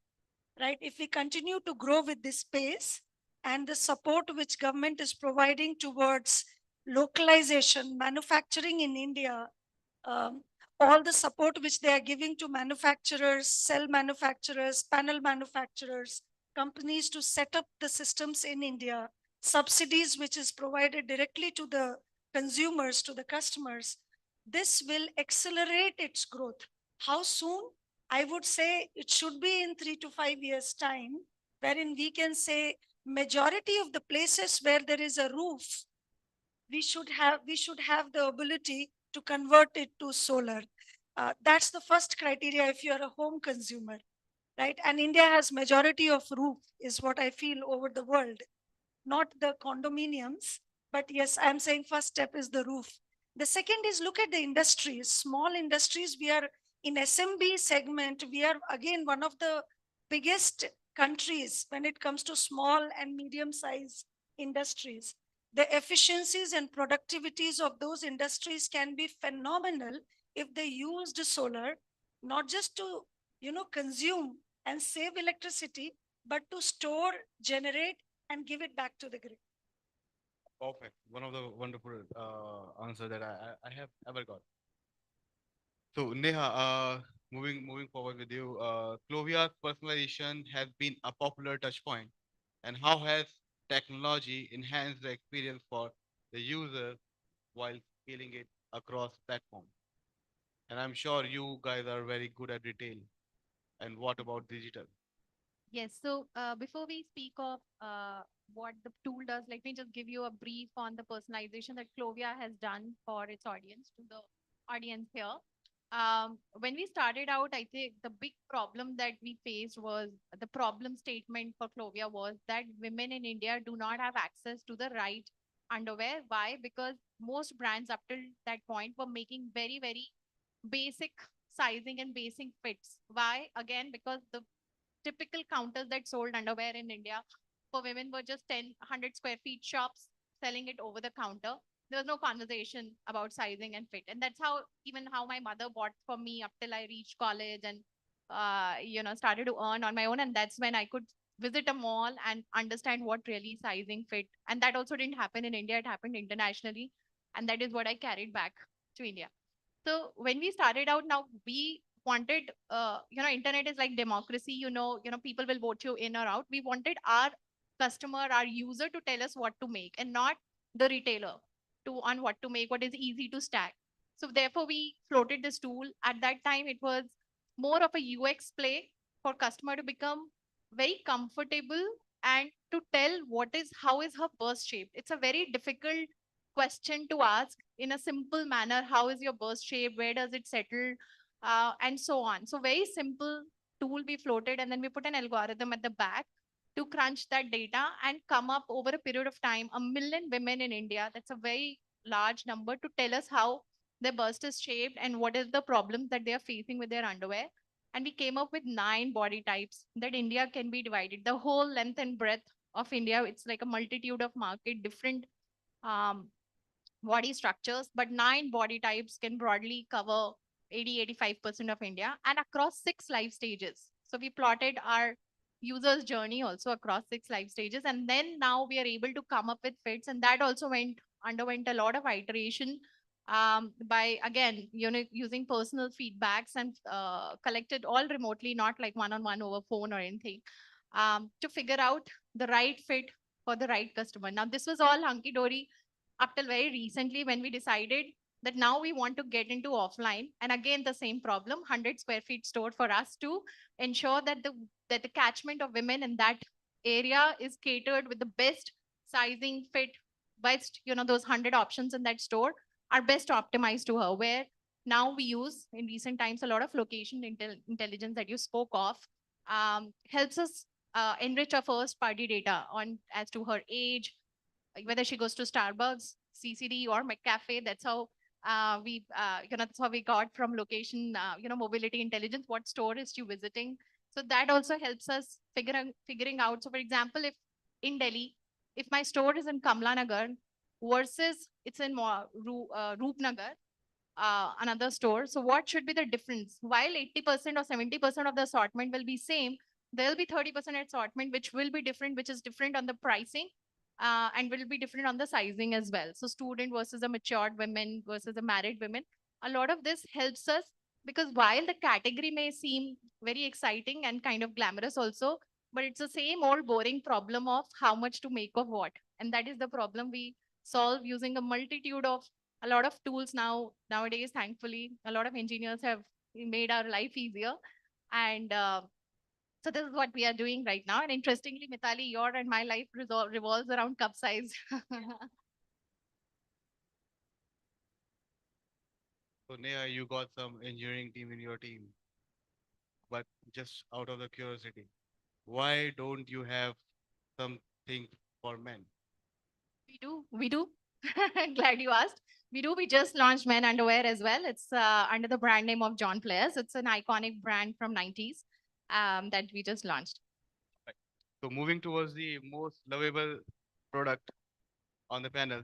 right? If we continue to grow with this pace and the support which government is providing towards localization, manufacturing in India, um, all the support which they are giving to manufacturers, cell manufacturers, panel manufacturers, companies to set up the systems in India, subsidies which is provided directly to the consumers, to the customers, this will accelerate its growth. How soon? I would say it should be in 3 to 5 years' time, wherein we can say majority of the places where there is a roof, we should have the ability to convert it to solar. That's the first criteria if you're a home consumer, right? And India has majority of roof is what I feel over the world, not the condominiums. But yes, I'm saying first step is the roof. The second is look at the industries, small industries. We are in SMB segment. We are again one of the biggest countries when it comes to small and medium size industries. The efficiencies and productivities of those industries can be phenomenal if they used solar, not just to, consume and save electricity, but to store, generate, and give it back to the grid. Perfect. One of the wonderful answer that I have ever got. So Neha, moving forward with you, Clovia's personalization has been a popular touch point, and how has technology enhanced the experience for the user while scaling it across platforms? And I'm sure you guys are very good at retail. And what about digital? Yes. So before we speak of what the tool does, let me just give you a brief on the personalization that Clovia has done for its audience, to the audience here. When we started out, I think the big problem that we faced was the problem statement for Clovia was that women in India do not have access to the right underwear. Why? Because most brands up till that point were making very, very basic sizing and basic fits. Why? Again, because the typical counters that sold underwear in India for women were just 10, 100 square feet shops selling it over the counter. There was no conversation about sizing and fit. And that's how, even how my mother bought for me up till I reached college and, started to earn on my own. And that's when I could visit a mall and understand what really sizing fit. And that also didn't happen in India. It happened internationally. And that is what I carried back to India. So when we started out, now we wanted, internet is like democracy. People will vote you in or out. We wanted our customer, our user, to tell us what to make, and not the retailer to on what to make, what is easy to stack. So therefore, we floated this tool. At that time, it was more of a UX play for customer to become very comfortable and to tell how is her burst shape. It's a very difficult question to ask in a simple manner. How is your burst shape? Where does it settle? And so on. So very simple tool we floated, and then we put an algorithm at the back to crunch that data and come up over a period of time 1 million women in India. That's a very large number to tell us how their burst is shaped and what is the problems that they are facing with their underwear. And we came up with 9 body types that India can be divided. The whole length and breadth of India, it's like a multitude of market, different um, body structures, but 9 body types can broadly cover 80-85% of India and across 6 life stages. So we plotted our user's journey also across 6 life stages. And then now we are able to come up with fits. And that also underwent a lot of iteration by, again, using personal feedbacks and collected all remotely, not like one-on-one over phone or anything, to figure out the right fit for the right customer. Now, this was all hunky-dory up till very recently when we decided that now we want to get into offline. And again, the same problem, 100 square feet store for us to ensure that the catchment of women in that area is catered with the best sizing fit, best, those 100 options in that store are best optimized to her. Where now we use in recent times a lot of location intelligence that you spoke of, helps us enrich our first party data on as to her age, whether she goes to Starbucks, CCD, or McCafe. That's how that's how we got from location, mobility intelligence. What store is she visiting? So that also helps us figuring out. So for example, if in Delhi, if my store is in Kamla Nagar versus it's in Roopnagar, another store. So what should be the difference? While 80% or 70% of the assortment will be same, there'll be 30% assortment which will be different, which is different on the pricing and will be different on the sizing as well. So student versus a matured women versus a married women. A lot of this helps us because while the category may seem very exciting and kind of glamorous also, but it's the same old boring problem of how much to make of what. And that is the problem we solve using a multitude of a lot of tools nowadays. Thankfully, a lot of engineers have made our life easier. And so this is what we are doing right now. And interestingly, Mitali, your and my life revolves around cup size. So Neha, you got some engineering team in your team, but just out of the curiosity, why don't you have something for men? We do. Glad you asked. We do. We just launched men underwear as well. It's under the brand name of John Players. It's an iconic brand from 90s that we just launched. So moving towards the most lovable product on the panel,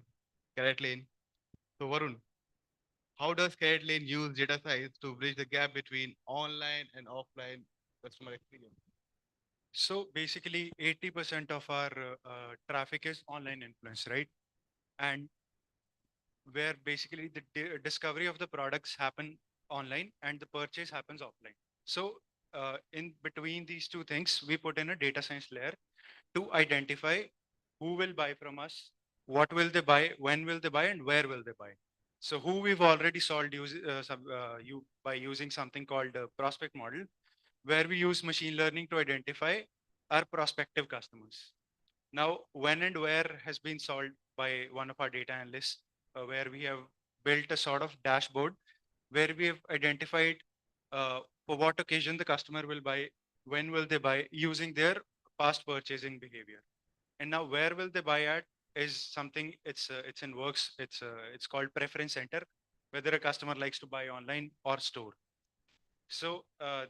Carrot Lane. So Varun, how does Carrot Lane use data science to bridge the gap between online and offline customer experience? So basically 80% of our traffic is online influence, right? And where basically the discovery of the products happen online and the purchase happens offline. So in between these two things, we put in a data science layer to identify who will buy from us, what will they buy, when will they buy, and where will they buy. So who we've already solved by using something called a prospect model, where we use machine learning to identify our prospective customers. Now, when and where has been solved by one of our data analysts, where we have built a sort of dashboard where we have identified for what occasion the customer will buy, when will they buy, using their past purchasing behavior. And now where will they buy at is something it's in works. It's called preference center, whether a customer likes to buy online or store. So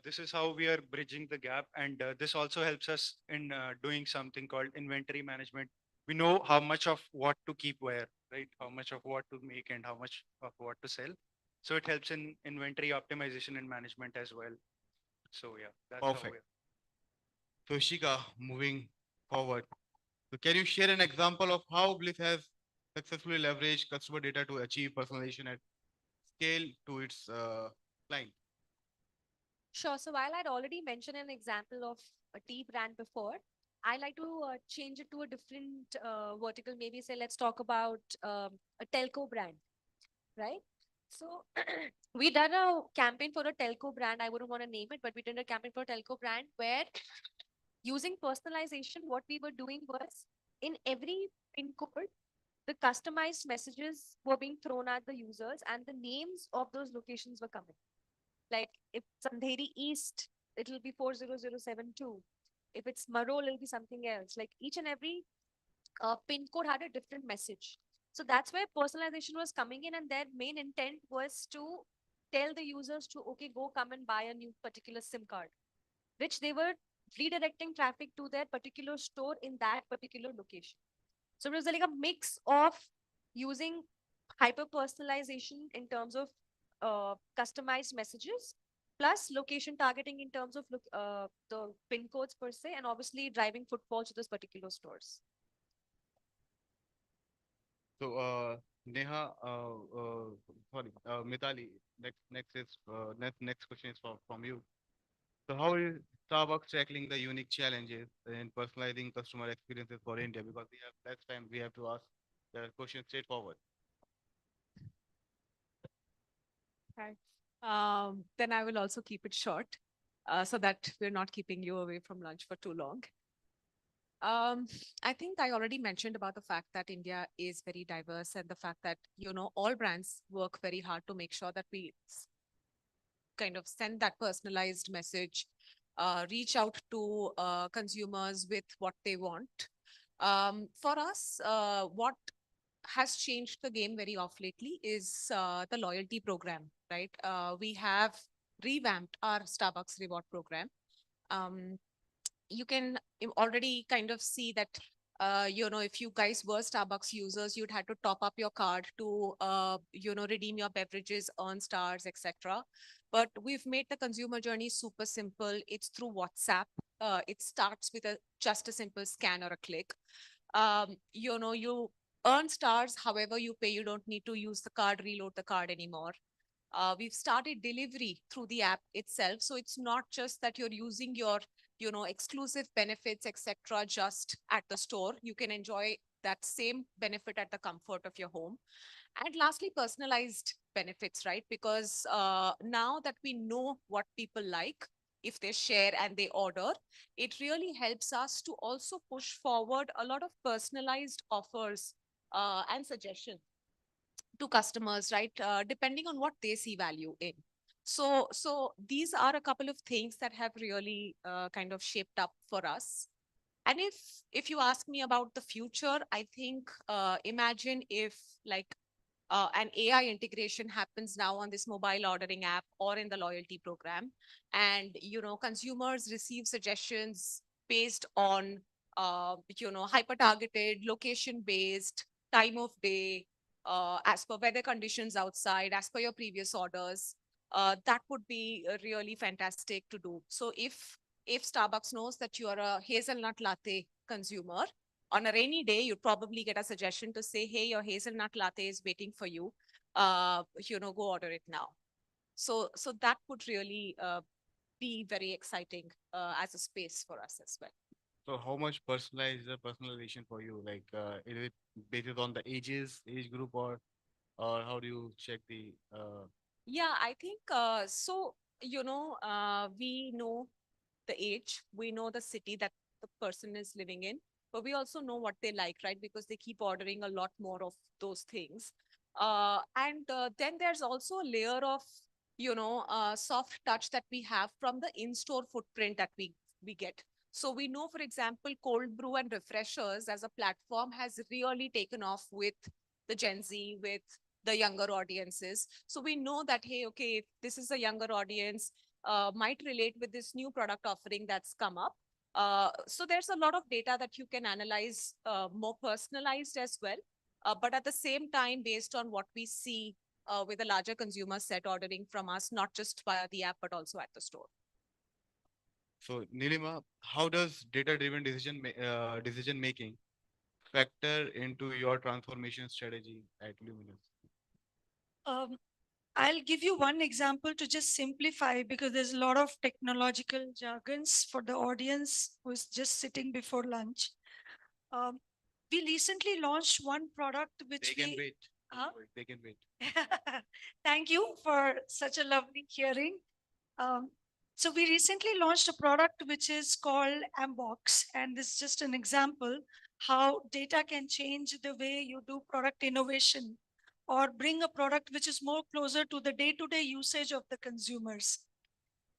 this is how we are bridging the gap, and this also helps us in doing something called inventory management. We know how much of what to keep where, right? How much of what to make and how much of what to sell. So it helps in inventory optimization and management as well. So yeah, that's how Perfect. we So Shika, moving forward. So can you share an example of how Bliss has successfully leveraged customer data to achieve personalization at scale to its client? Sure. So while I'd already mentioned an example of a tea brand before, I like to change it to a different vertical. Maybe say, let's talk about a telco brand, right? So we done a campaign for a telco brand. I wouldn't want to name it, but we did a campaign for a telco brand where using personalization, what we were doing was in every pin code, the customized messages were being thrown at the users and the names of those locations were coming. Like if it's Andheri East, it'll be 40072. If it's Marol, it'll be something else. Like each and every pin code had a different message. So that's where personalization was coming in, and their main intent was to tell the users to, okay, go come and buy a new particular SIM card, which they were redirecting traffic to their particular store in that particular location. So it was like a mix of using hyper personalization in terms of customized messages, plus location targeting in terms of the pin codes per se, and obviously driving footfall to those particular stores. So Neha, sorry, Mitali, next question is from you. So how is Starbucks tackling the unique challenges in personalizing customer experiences for India? Because we have less time, we have to ask the question straightforward. Right. Then I will also keep it short so that we're not keeping you away from lunch for too long. I think I already mentioned about the fact that India is very diverse and the fact that, all brands work very hard to make sure that we kind of send that personalized message, reach out to consumers with what they want. For us, what has changed the game very off lately is the loyalty program, right? We have revamped our Starbucks reward program. Um, you can already kind of see that if you guys were Starbucks users, you'd had to top up your card to redeem your beverages, earn stars, etc. But we've made the consumer journey super simple. It's through WhatsApp. It starts with just a simple scan or a click. You earn stars however you pay. You don't need to use the card, reload the card anymore. We've started delivery through the app itself. So it's not just that you're using your, exclusive benefits, etc., just at the store. You can enjoy that same benefit at the comfort of your home. And lastly, personalized benefits, right? Because now that we know what people like, if they share and they order, it really helps us to also push forward a lot of personalized offers and suggestions to customers, right? Depending on what they see value in. So these are a couple of things that have really kind of shaped up for us. And if you ask me about the future, I think imagine if like an AI integration happens now on this mobile ordering app or in the loyalty program, and consumers receive suggestions based on hyper targeted, location based, time of day, as per weather conditions outside, as per your previous orders. That would be really fantastic to do. So if Starbucks knows that you are a hazelnut latte consumer, on a rainy day, you'd probably get a suggestion to say, hey, your hazelnut latte is waiting for you. Go order it now. So that would really be very exciting as a space for us as well. So how much personalized is the personalization for you? Like, is it based on the age group, or how do you check the? Yeah, I think so. We know the age, we know the city that the person is living in, but we also know what they like, right? Because they keep ordering a lot more of those things. And then there's also a layer of, soft touch that we have from the in-store footprint that we get. So we know, for example, cold brew and refreshers as a platform has really taken off with the Gen Z, with the younger audiences. So we know that, hey, okay, if this is a younger audience, might relate with this new product offering that's come up. So there's a lot of data that you can analyze, more personalized as well. But at the same time, based on what we see with a larger consumer set ordering from us, not just via the app, but also at the store. So Nilima, how does data-driven decision making factor into your transformation strategy at Luminous? Um, I'll give you one example to just simplify because there's a lot of technological jargons for the audience who's just sitting before lunch. Um, we recently launched one product which They can wait. Huh? They can wait. Thank you for such a lovely hearing. Um, so we recently launched a product which is called Ambox, and this is just an example how data can change the way you do product innovation or bring a product which is more closer to the day-to-day usage of the consumers.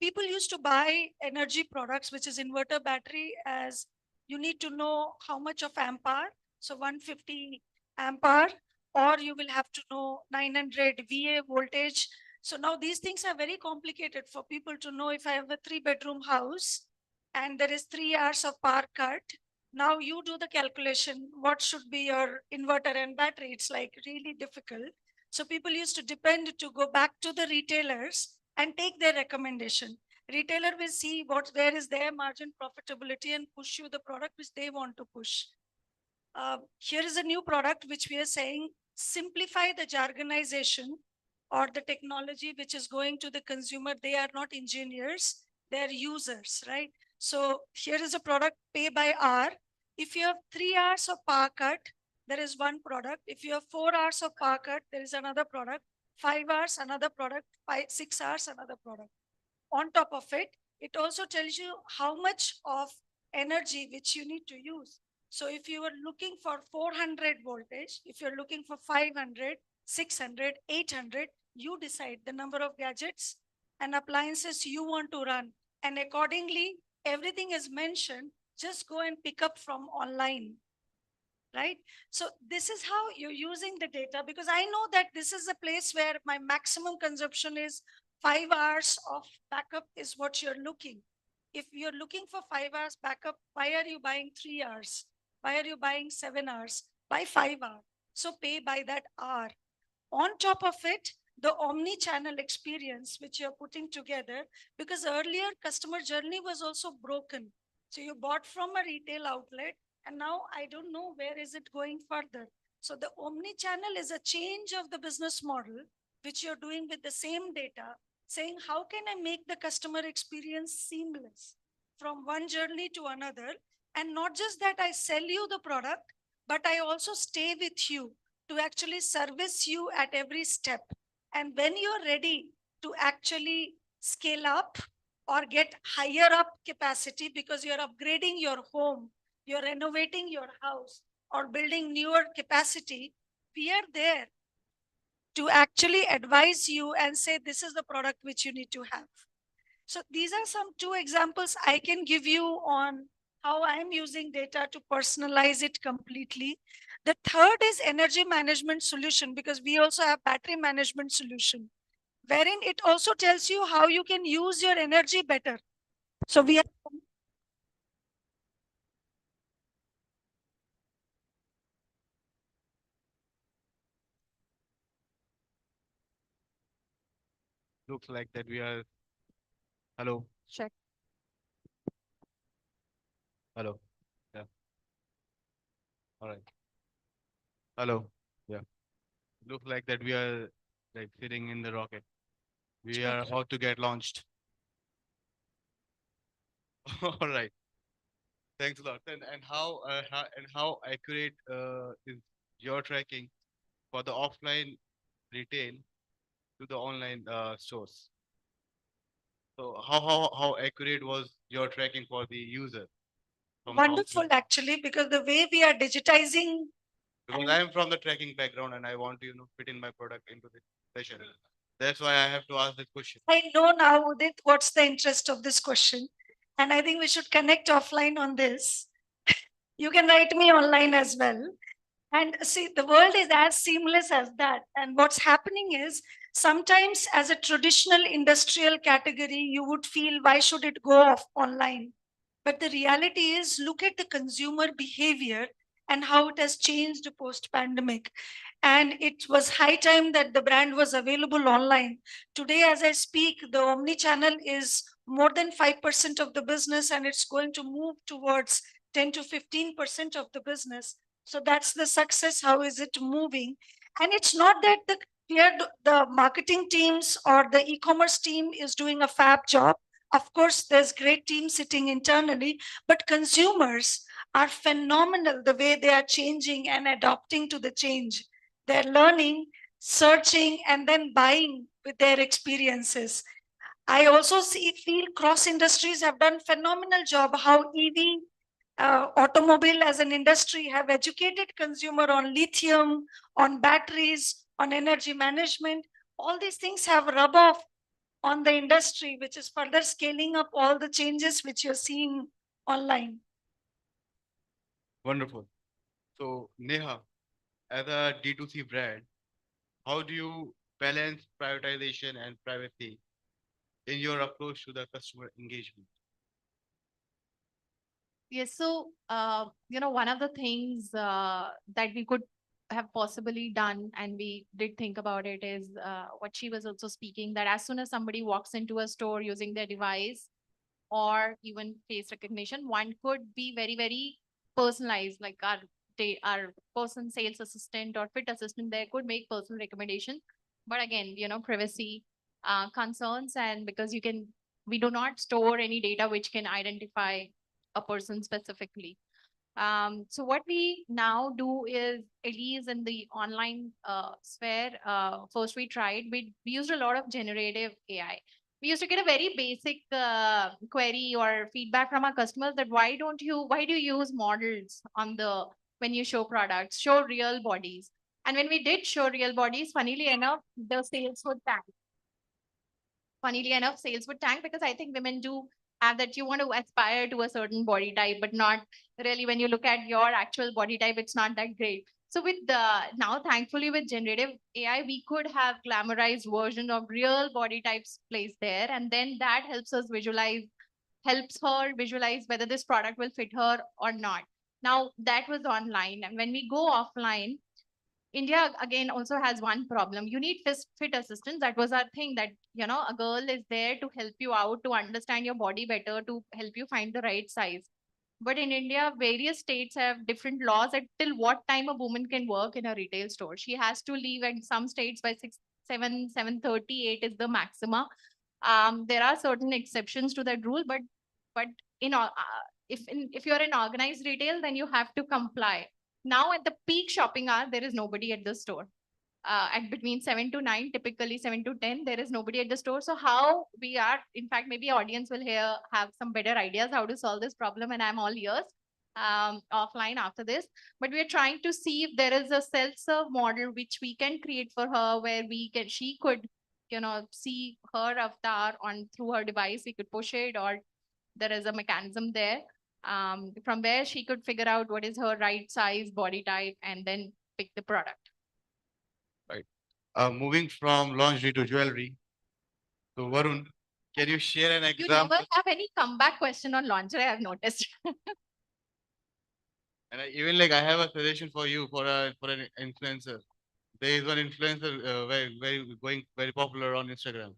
People used to buy energy products, which is inverter battery, as you need to know how much of ampere, so 150 ampere, or you will have to know 900 VA voltage. So now these things are very complicated for people to know. If I have a 3-bedroom house and there is 3 hours of power cut, now you do the calculation, what should be your inverter and battery? It's like really difficult. So people used to depend to go back to the retailers and take their recommendation. Retailer will see where is their margin profitability and push you the product which they want to push. Here is a new product which we are saying simplify the jargonization or the technology which is going to the consumer. They are not engineers, they are users, right? So here is a product pay by hour. If you have 3 hours of power cut, there is one product. If you have 4 hours of power cut, there is another product. 5 hours, another product. 6 hours, another product. On top of it, it also tells you how much of energy which you need to use. So if you are looking for 400 voltage, if you're looking for 500, 600, 800, you decide the number of gadgets and appliances you want to run. And accordingly, everything is mentioned. Just go and pick up from online, right? So this is how you're using the data, because I know that this is a place where my maximum consumption is 5 hours of backup is what you're looking. If you're looking for 5 hours backup, why are you buying 3 hours? Why are you buying 7 hours? Buy 5 hours. So pay by that hour. On top of it, the omni-channel experience which you're putting together, because earlier customer journey was also broken. So you bought from a retail outlet and now I don't know where is it going further. So the omni-channel is a change of the business model, which you're doing with the same data, saying how can I make the customer experience seamless from one journey to another? And not just that I sell you the product, but I also stay with you to actually service you at every step. And when you're ready to actually scale up or get higher up capacity because you're upgrading your home, you're renovating your house or building newer capacity, we are there to actually advise you and say, this is the product which you need to have. So these are some 2 examples I can give you on how I'm using data to personalize it completely. The third is energy management solution, because we also have battery management solution, wherein it also tells you how you can use your energy better. So we have Looks like that we are. Hello. Check. Hello. Yeah. All right. Hello. Yeah. Looks like that we are like sitting in the rocket. We are about to get launched. All right. Thanks a lot. And how accurate is your tracking for the offline retail to the online stores? So how accurate was your tracking for the user? From the wonderful offline? actually, because the way we are digitizing. Because I am from the tracking background and I want to, fit in my product into this session. That's why I have to ask this question. I know now, Udit, what's the interest of this question. And I think we should connect offline on this. You can write me online as well. And see, the world is as seamless as that. And what's happening is sometimes, as a traditional industrial category, you would feel, why should it go off online? But the reality is, look at the consumer behavior and how it has changed post pandemic. And it was high time that the brand was available online. Today, as I speak, the omni channel is more than 5% of the business, and it's going to move towards 10 to 15% of the business. So that's the success. How is it moving? And it's not that the marketing teams or the e-commerce team is doing a fab job. Of course, there's great team sitting internally, but consumers are phenomenal the way they are changing and adopting to the change. They're learning, searching, and then buying with their experiences. I also feel cross industries have done phenomenal job how EV automobile as an industry have educated consumer on lithium, on batteries, on energy management. All these things have rub off on the industry, which is further scaling up all the changes which you're seeing online. Wonderful. So Neha, as a D2C brand, how do you balance prioritization and privacy in your approach to the customer engagement? Yes, so one of the things that we could have possibly done, and we did think about it, is what she was also speaking, that as soon as somebody walks into a store using their device or even face recognition, one could be very, very personalized, like our person sales assistant or fit assistant there could make personal recommendation. But again, privacy concerns, and because we do not store any data which can identify a person specifically. So what we now do is, at least in the online sphere, first we used a lot of generative AI. We used to get a very basic query or feedback from our customers that why do you use models when you show products, show real bodies. And when we did show real bodies, funnily enough, the sales would tank. Funnily enough, sales would tank, because I think women do have that, you want to aspire to a certain body type, but not really when you look at your actual body type, it's not that great. So with now, thankfully, with generative AI, we could have glamorized version of real body types placed there. And then that helps us visualize helps her visualize whether this product will fit her or not. Now that was online. And when we go offline, India again also has one problem. You need fit assistants. That was our thing, that a girl is there to help you out, to understand your body better, to help you find the right size. But in India, various states have different laws at till what time a woman can work in a retail store. She has to leave in some states by 7:30, 8 is the maxima. There are certain exceptions to that rule, but if you're in organized retail, then you have to comply. Now at the peak shopping hour, there is nobody at the store. At between 7 to 9, typically 7 to 10, there is nobody at the store. So how we are, in fact, maybe audience will have some better ideas how to solve this problem, and I'm all ears offline after this. But we are trying to see if there is a self-serve model which we can create for her, where she could, see her avatar on through her device. We could push it, or there is a mechanism there from where she could figure out what is her right size, body type, and then pick the product. Right. Moving from lingerie to jewelry. So Varun, can you share an You example? never have any comeback question on lingerie, I've noticed. And even like I have a suggestion for you for an influencer. There is one influencer very popular on Instagram.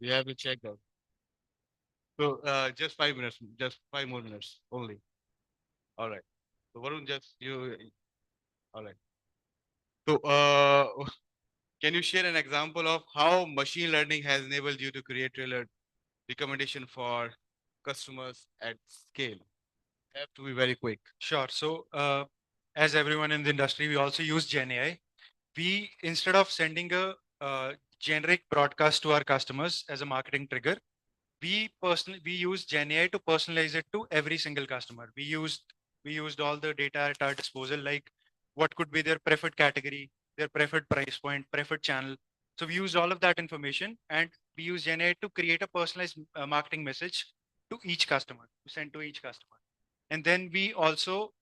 You have to check that. So just 5 minutes, just 5 more minutes only. All right. So Varun, just you. All right. So can you share an example of how machine learning has enabled you to create tailored recommendation for customers at scale? Have to be very quick. Sure. So as everyone in the industry, we also use GenAI. We, instead of sending a generic broadcast to our customers as a marketing trigger, we use GenAI to personalize it to every single customer. We used all the data at our disposal, like what could be their preferred category, their preferred price point, preferred channel. So we used all of that information, and we use GenAI to create a personalized marketing message to each customer, to send to each customer. And then we also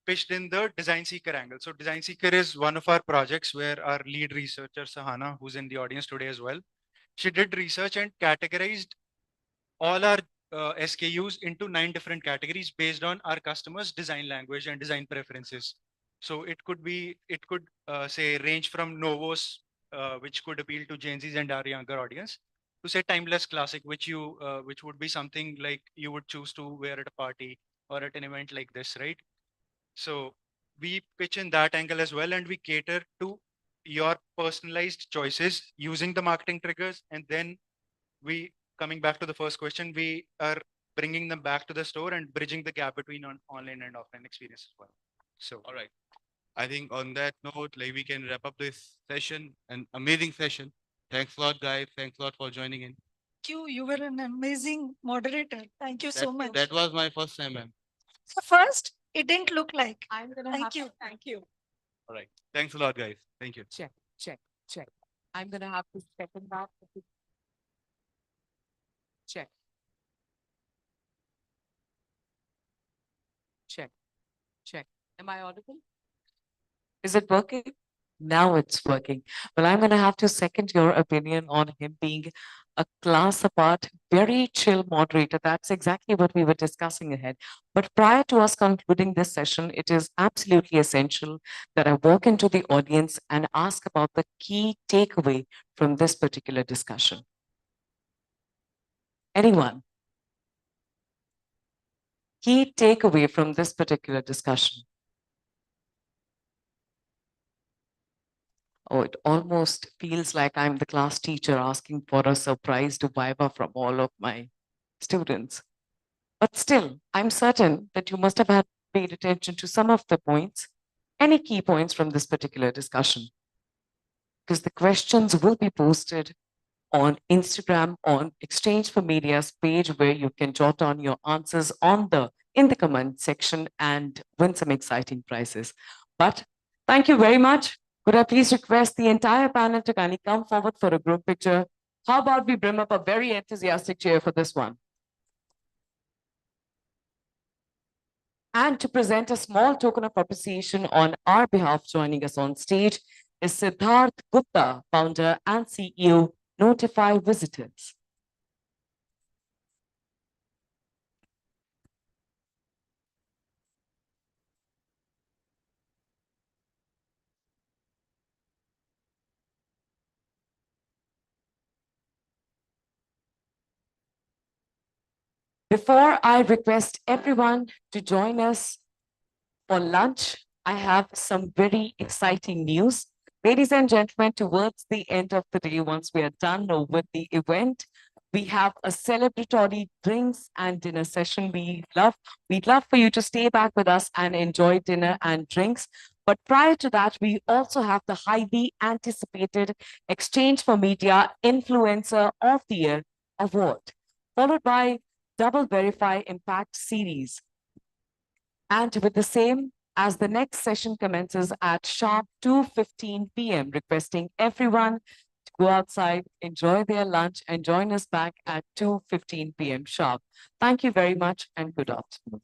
pitched in the design seeker angle. So design seeker is one of our projects where our lead researcher, Sahana, who's in the audience today as well, she did research and categorized all our SKUs into 9 different categories based on our customers' design language and design preferences. So it could say range from Novos, which could appeal to Gen Zs and our younger audience, to say timeless classic, which would be something like you would choose to wear at a party or at an event like this, right? So we pitch in that angle as well, and we cater to your personalized choices using the marketing triggers. And then coming back to the first question, we are bringing them back to the store and bridging the gap between online and offline experience as well. So, all right. I think on that note, like we can wrap up this session, an amazing session. Thanks a lot, guys. Thanks a lot for joining in. You were an amazing moderator. Thank you so much. That was my first time, ma'am. So first, it didn't look like. I'm gonna Thank you. Thank you. All right. Thanks a lot, guys. Thank you. Check, check, check. I'm gonna have to second that. Check. Check, check. Am I audible? Is it working? Now it's working. Well, I'm going to have to second your opinion on him being a class apart, very chill moderator. That's exactly what we were discussing ahead. But prior to us concluding this session, it is absolutely essential that I walk into the audience and ask about the key takeaway from this particular discussion. Anyone? Key takeaway from this particular discussion. Oh, it almost feels like I'm the class teacher asking for a surprise to viva from all of my students. But still, I'm certain that you must have had paid attention to some of the points, any key points from this particular discussion. Because the questions will be posted on Instagram, on Exchange for Media's page, where you can jot on your answers in the comment section and win some exciting prizes. But thank you very much. Could I please request the entire panel to kindly come forward for a group picture? How about we bring up a very enthusiastic cheer for this one? And to present a small token of appreciation on our behalf, joining us on stage is Siddharth Gupta, founder and CEO, Notify Visitors. Before I request everyone to join us for lunch, I have some very exciting news. Ladies and gentlemen, towards the end of the day, once we are done with the event, we have a celebratory drinks and dinner session. We'd love for you to stay back with us and enjoy dinner and drinks. But prior to that, we also have the highly anticipated Exchange for Media Influencer of the Year award, followed by Double Verify Impact Series. And with the same, as the next session commences at sharp 2:15 p.m., requesting everyone to go outside, enjoy their lunch, and join us back at 2:15 p.m. sharp. Thank you very much and good afternoon.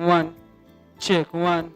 one. Check one.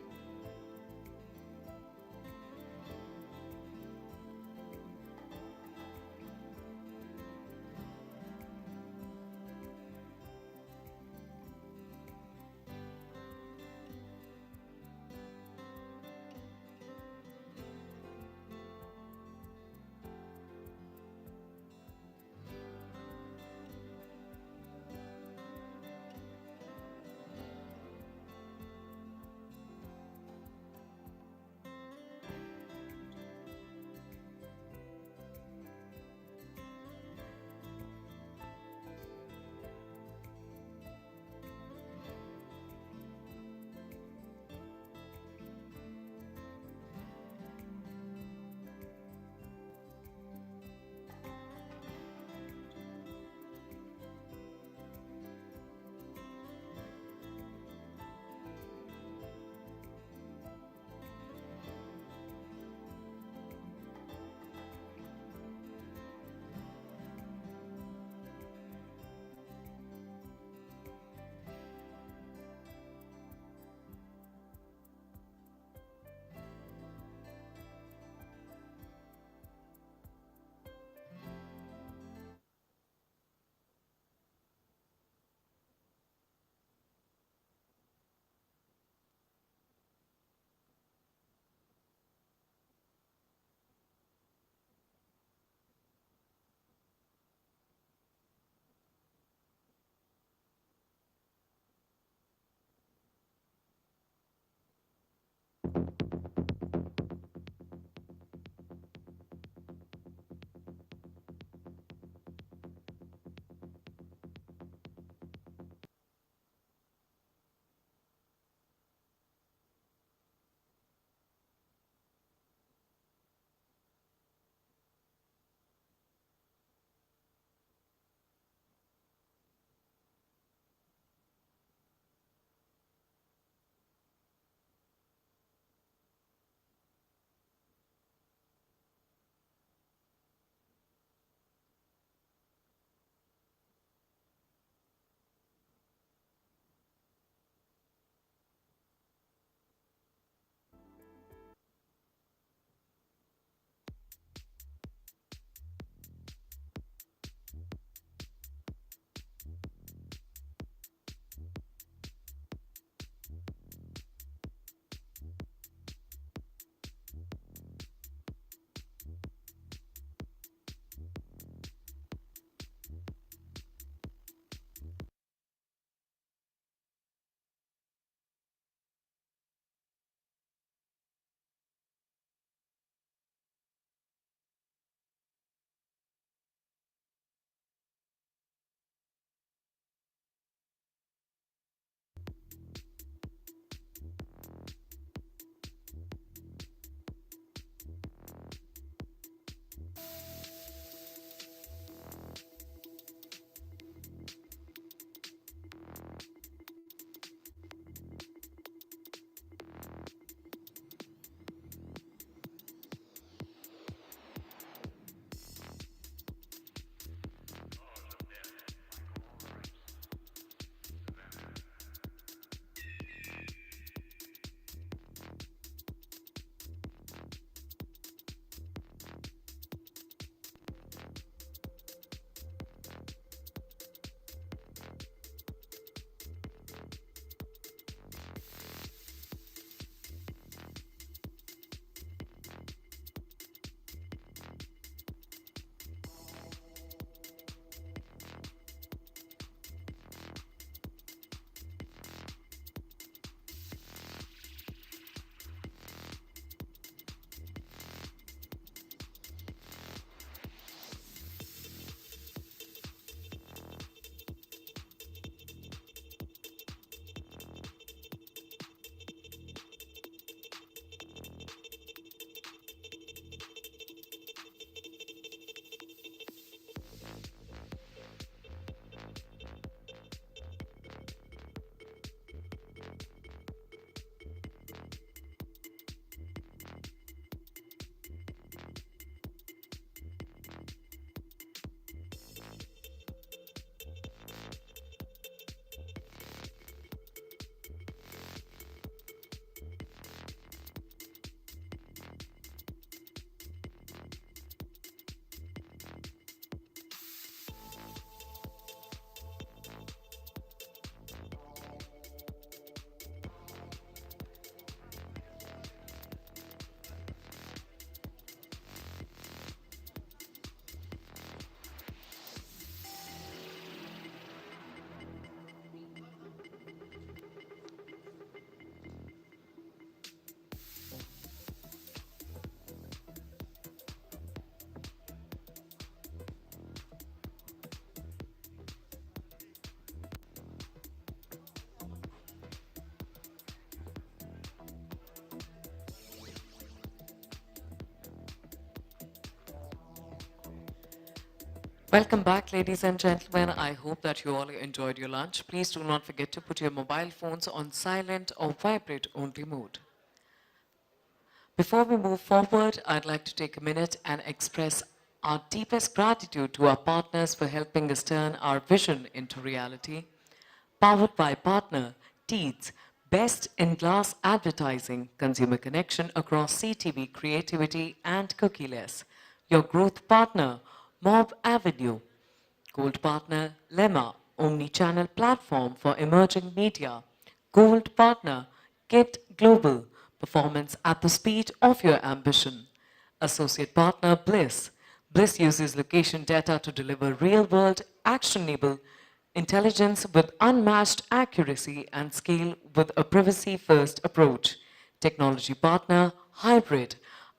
Welcome back, ladies and gentlemen. I hope that you all enjoyed your lunch. Please do not forget to put your mobile phones on silent or vibrate only mode. Before we move forward, I'd like to take a minute and express our deepest gratitude to our partners for helping us turn our vision into reality. Powered by partner Teads, best in class advertising, consumer connection across CTV, creativity, and cookieless. Your growth partner, Mob Avenue. Gold partner, Lemma, omni-channel platform for emerging media. Gold partner, Get Global, performance at the speed of your ambition. Associate partner, Bliss. Bliss uses location data to deliver real-world, actionable intelligence with unmatched accuracy and scale with a privacy-first approach. Technology partner, Hybrid,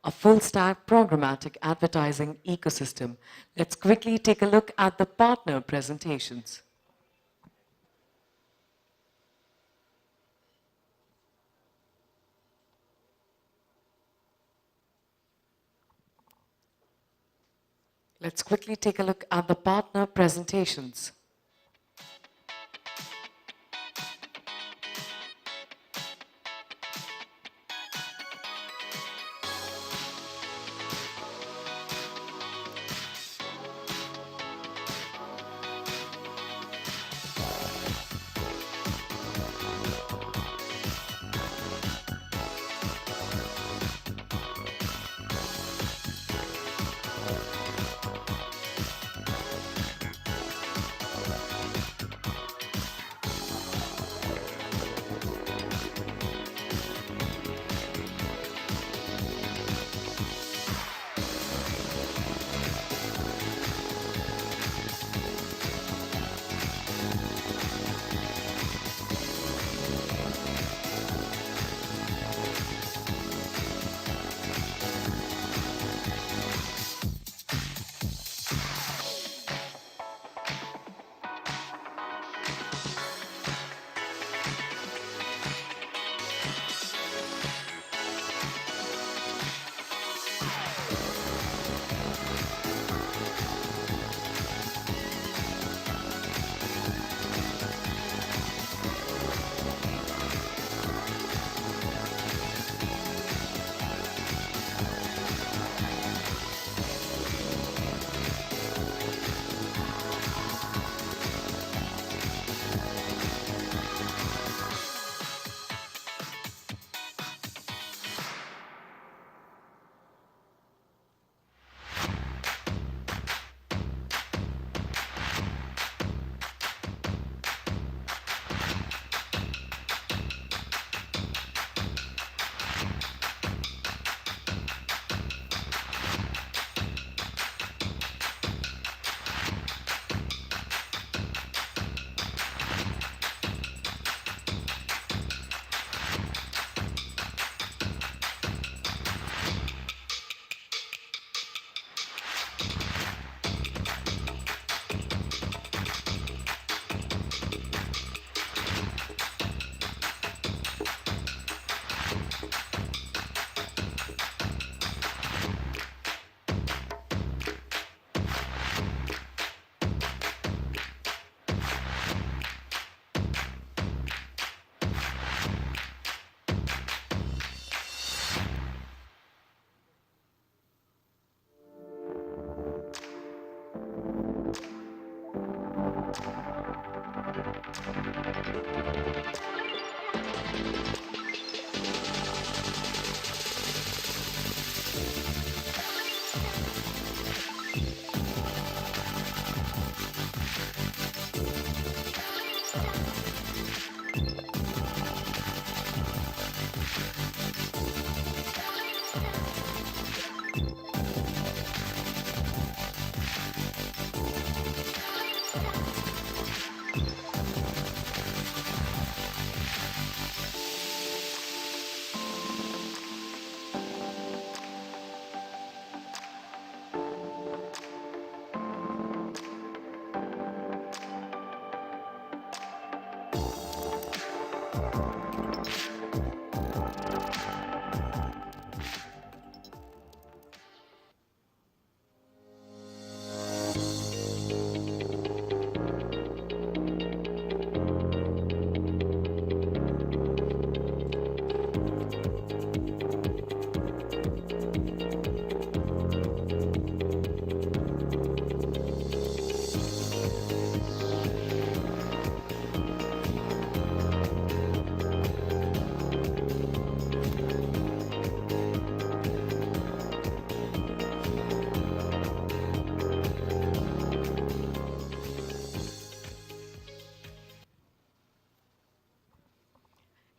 a full-stack programmatic advertising ecosystem. Let's quickly take a look at the partner presentations. Let's quickly take a look at the partner presentations.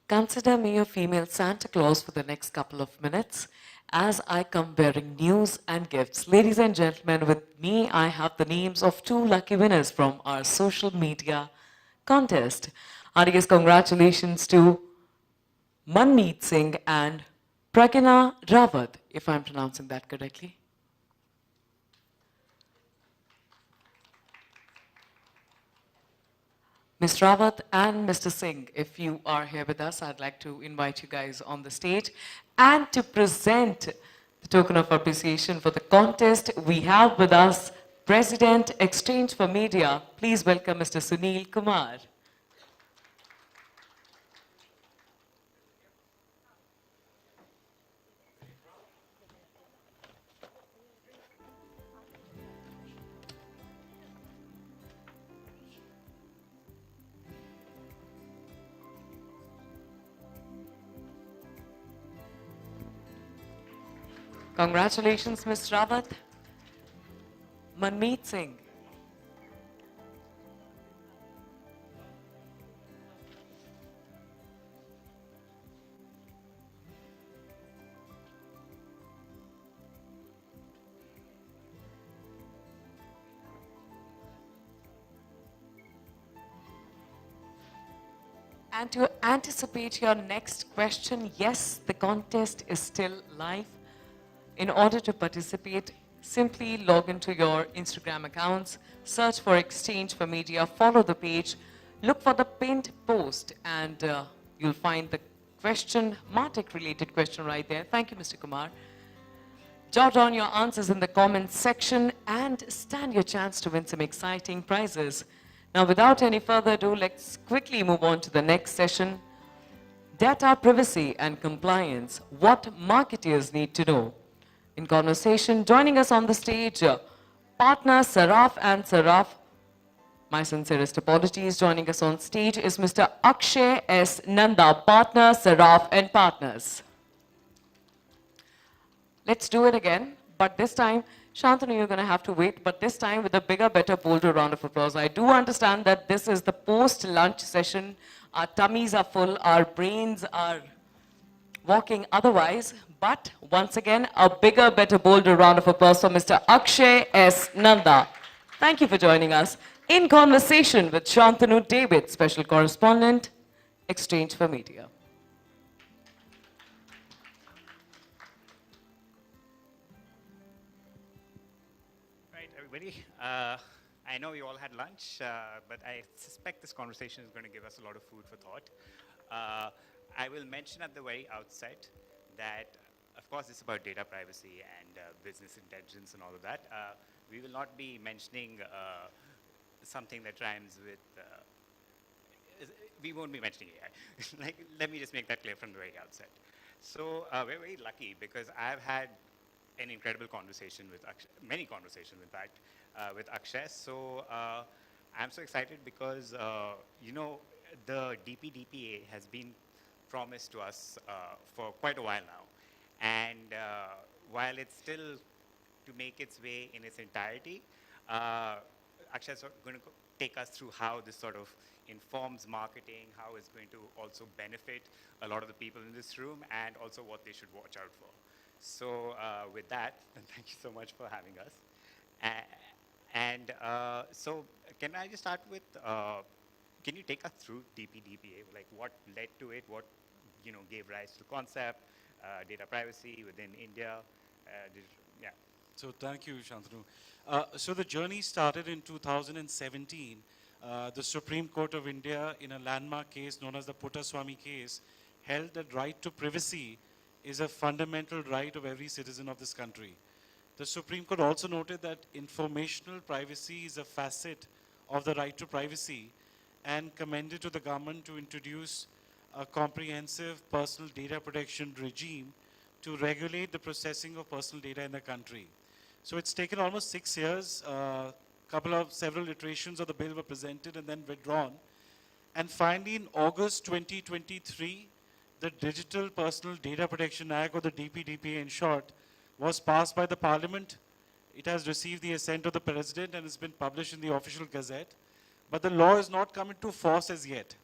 Consider me a female Santa Claus for the next couple of minutes as I come bearing news and gifts. Ladies and gentlemen, with me I have the names of two lucky winners from our social media contest. Heartiest congratulations to Manmeet Singh and Pragina Rawat, if I'm pronouncing that correctly. Ms. Rawat and Mr. Singh, if you are here with us, I'd like to invite you guys on the stage. And to present the token of appreciation for the contest, we have with us President Exchange for Media. Please welcome Mr. Sunil Kumar. Congratulations, Ms. Rawat. Manmeet Singh. And to anticipate your next question, yes, the contest is still live. In order to participate, simply log into your Instagram accounts, search for Exchange for Media, follow the page, look for the pinned post, and you'll find the question, Martech related question right there. Thank you, Mr. Kumar. Jot down your answers in the comments section and stand your chance to win some exciting prizes. Now, without any further ado, let's quickly move on to the next session. Data privacy and compliance, what marketers need to know. In conversation, joining us on the stage, partner Saraf and Saraf. My sincerest apologies. Joining us on stage is Mr. Akshay S. Nanda, partner Saraf and Partners. Let's do it again, but this time, Shantanu, you're going to have to wait, but this time with a bigger, better, bolder round of applause. I do understand that this is the post-lunch session. Our tummies are full, our brains are walking otherwise, but once again, a bigger, better, bolder round of applause for Mr. Akshay S. Nanda. Thank you for joining us. In conversation with Shantanu David, special correspondent, Exchange for Media. Right, everybody. I know you all had lunch, but I suspect this conversation is going to give us a lot of food for thought. I will mention at the very outset that, of course, it's about data privacy and business intelligence and all of that. We will not be mentioning something that rhymes with, we won't be mentioning AI. Let me just make that clear from the very outset. So we're very lucky because I've had an incredible conversation with Akshay, many conversations, in fact, with Akshay. So I'm so excited because, you know, the DPDPA has been promised to us for quite a while now. And while it's still to make its way in its entirety, Akshay is going to take us through how this sort of informs marketing, how it's going to also benefit a lot of the people in this room, and also what they should watch out for. So with that, thank you so much for having us. So can I just start with, can you take us through DPDPA? Like what led to it, what gave rise to the concept, data privacy within India? Yeah. So thank you, Shantanu. So the journey started in 2017. The Supreme Court of India, in a landmark case known as the Puttaswamy case, held that right to privacy is a fundamental right of every citizen of this country. The Supreme Court also noted that informational privacy is a facet of the right to privacy and commended to the government to introduce a comprehensive personal data protection regime to regulate the processing of personal data in the country. So it's taken almost 6 years. Several iterations of the bill were presented and then withdrawn. And finally, in August 2023, the Digital Personal Data Protection Act, or the DPDPA in short, was passed by the Parliament. It has received the assent of the President and has been published in the official gazette. But the law has not come into force as yet.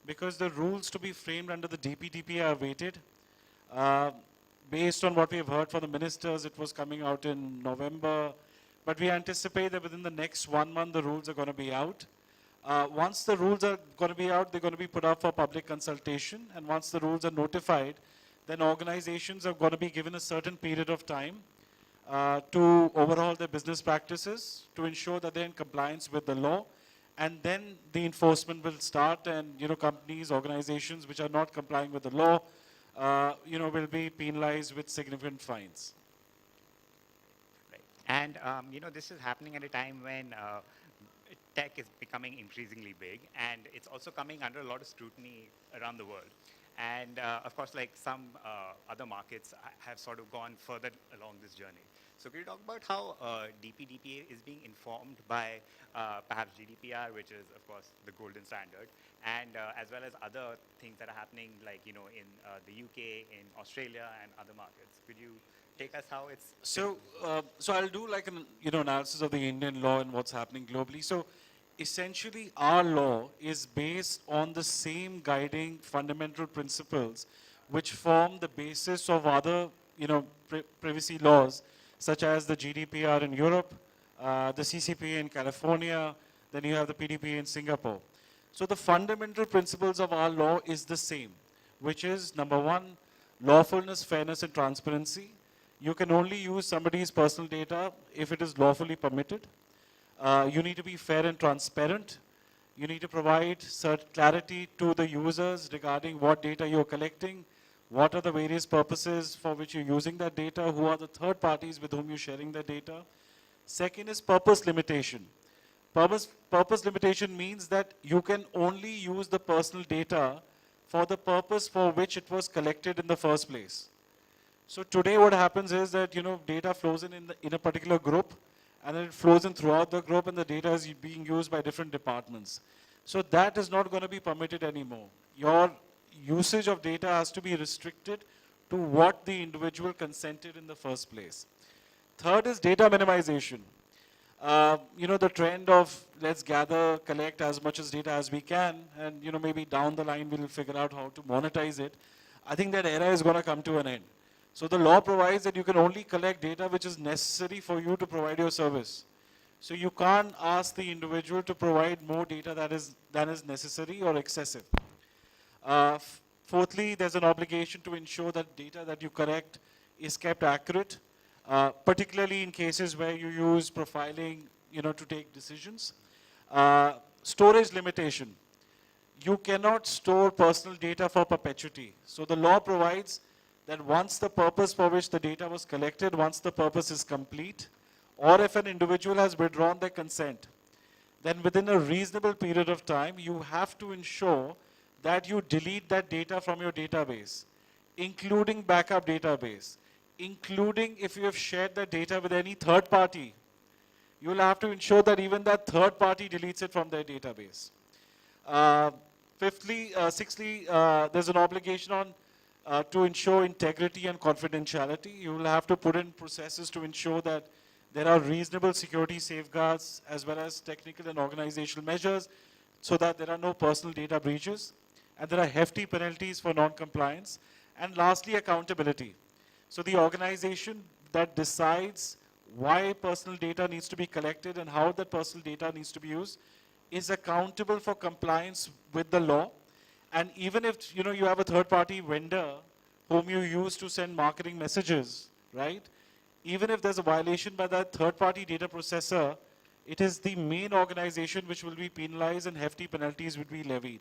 because the rules to be framed under the DPDP are awaited. Uh, Based on what we've heard from the ministers, it was coming out in November, but we anticipate that within the next 1 month, the rules are going to be out. Once the rules are going to be out, they're going to be put up for public consultation, and once the rules are notified, then organizations are going to be given a certain period of time to overhaul their business practices to ensure that they're in compliance with the law, and then the enforcement will start, and companies, organizations which are not complying with the law, will be penalized with significant fines. And this is happening at a time when tech is becoming increasingly big, and it's also coming under a lot of scrutiny around the world. And of course, like some other markets have sort of gone further along this journey. So can you talk about how DPDPA is being informed by perhaps GDPR, which is of course the golden standard, and as well as other things that are happening, like in the UK, in Australia, and other markets? Could you take us how it's So I'll do like an analysis of the Indian law and what's happening globally. So essentially, our law is based on the same guiding fundamental principles which form the basis of other privacy laws, such as the GDPR in Europe, the CCPA in California, then you have the PDPA in Singapore. So the fundamental principles of our law is the same, which is number one, lawfulness, fairness, and transparency. You can only use somebody's personal data if it is lawfully permitted. You need to be fair and transparent. You need to provide clarity to the users regarding what data you're collecting, what are the various purposes for which you're using that data, who are the third parties with whom you're sharing the data. Second is purpose limitation. Purpose limitation means that you can only use the personal data for the purpose for which it was collected in the first place. So today what happens is that data flows in a particular group, and then it flows in throughout the group, and the data is being used by different departments. So that is not going to be permitted anymore. Your usage of data has to be restricted to what the individual consented in the first place. Third is data minimization. The trend of let's gather, collect as much as data as we can, and maybe down the line we'll figure out how to monetize it. I think that era is going to come to an end. So the law provides that you can only collect data which is necessary for you to provide your service. So you can't ask the individual to provide more data than is necessary or excessive. Fourthly, there's an obligation to ensure that data that you collect is kept accurate, particularly in cases where you use profiling, to take decisions. Storage limitation. You cannot store personal data for perpetuity. So the law provides that once the purpose for which the data was collected, once the purpose is complete, or if an individual has withdrawn their consent, then within a reasonable period of time, you have to ensure that you delete that data from your database, including backup database, including if you have shared that data with any third party, you will have to ensure that even that third party deletes it from their database. Sixthly, there's an obligation on to ensure integrity and confidentiality. You will have to put in processes to ensure that there are reasonable security safeguards as well as technical and organizational measures so that there are no personal data breaches, and there are hefty penalties for non-compliance. And lastly, accountability. So the organization that decides why personal data needs to be collected and how that personal data needs to be used is accountable for compliance with the law. And even if you have a third-party vendor whom you use to send marketing messages, right? Even if there's a violation by that third-party data processor, it is the main organization which will be penalized and hefty penalties would be levied.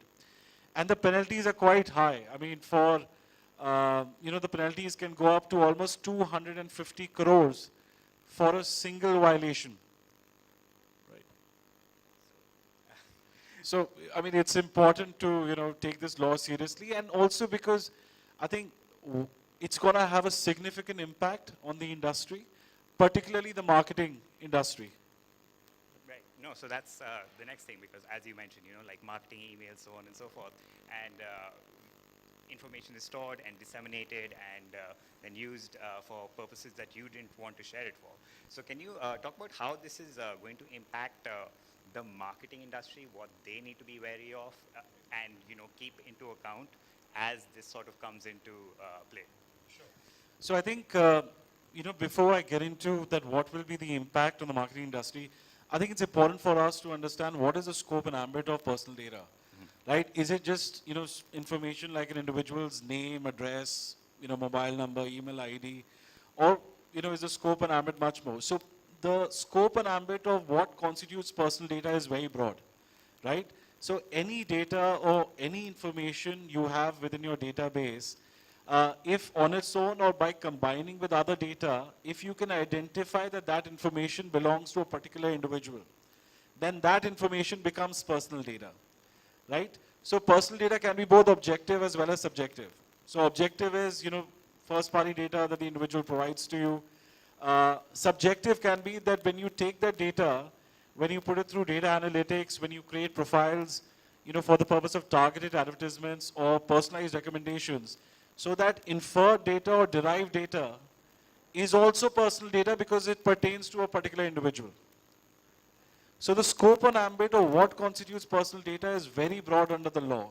And the penalties are quite high. I mean, for the penalties can go up to almost 250 crores for a single violation. So, I mean, it's important to, take this law seriously, and also because I think it's going to have a significant impact on the industry, particularly the marketing industry. Right. No, so that's the next thing, because as you mentioned, like marketing emails, so on and so forth, and information is stored and disseminated and then used for purposes that you didn't want to share it for. So can you talk about how this is going to impact the marketing industry, what they need to be wary of, and keep into account as this sort of comes into play? So I think, before I get into that, what will be the impact on the marketing industry, I think it's important for us to understand what is the scope and ambit of personal data, right? Is it just, information like an individual's name, address, mobile number, email ID, or, is the scope and ambit much more? So the scope and ambit of what constitutes personal data is very broad, right? So any data or any information you have within your database, if on its own or by combining with other data, if you can identify that that information belongs to a particular individual, then that information becomes personal data, right? So personal data can be both objective as well as subjective. So objective is, first party data that the individual provides to you. Subjective can be that when you take that data, when you put it through data analytics, when you create profiles, for the purpose of targeted advertisements or personalized recommendations, so that inferred data or derived data is also personal data because it pertains to a particular individual. So the scope and ambit of what constitutes personal data is very broad under the law,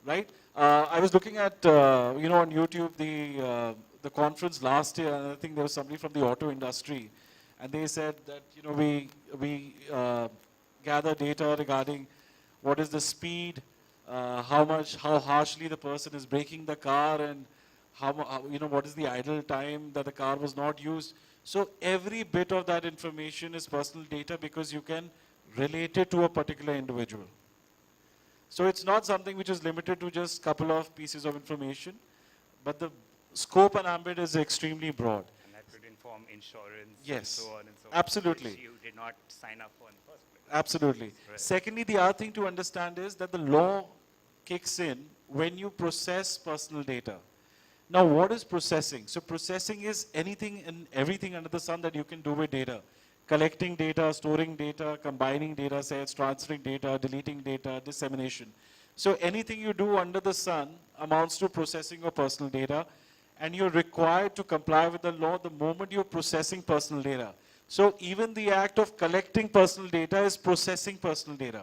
right? I was looking at, on YouTube, the conference last year, and I think there was somebody from the auto industry, and they said that, we gather data regarding what is the speed, how harshly the person is braking the car, and what is the idle time that the car was not used. So every bit of that information is personal data because you can relate it to a particular individual. So it's not something which is limited to just a couple of pieces of information, but the scope and ambit is extremely broad. And that could inform insurance and Yes, so on and so absolutely. which you did not sign up for in the first place. Absolutely. Right. Secondly, the other thing to understand is that the law kicks in when you process personal data. Now, what is processing? So processing is anything and everything under the sun that you can do with data. Collecting data, storing data, combining data sets, transferring data, deleting data, dissemination. So anything you do under the sun amounts to processing of personal data, and you're required to comply with the law the moment you're processing personal data. So even the act of collecting personal data is processing personal data.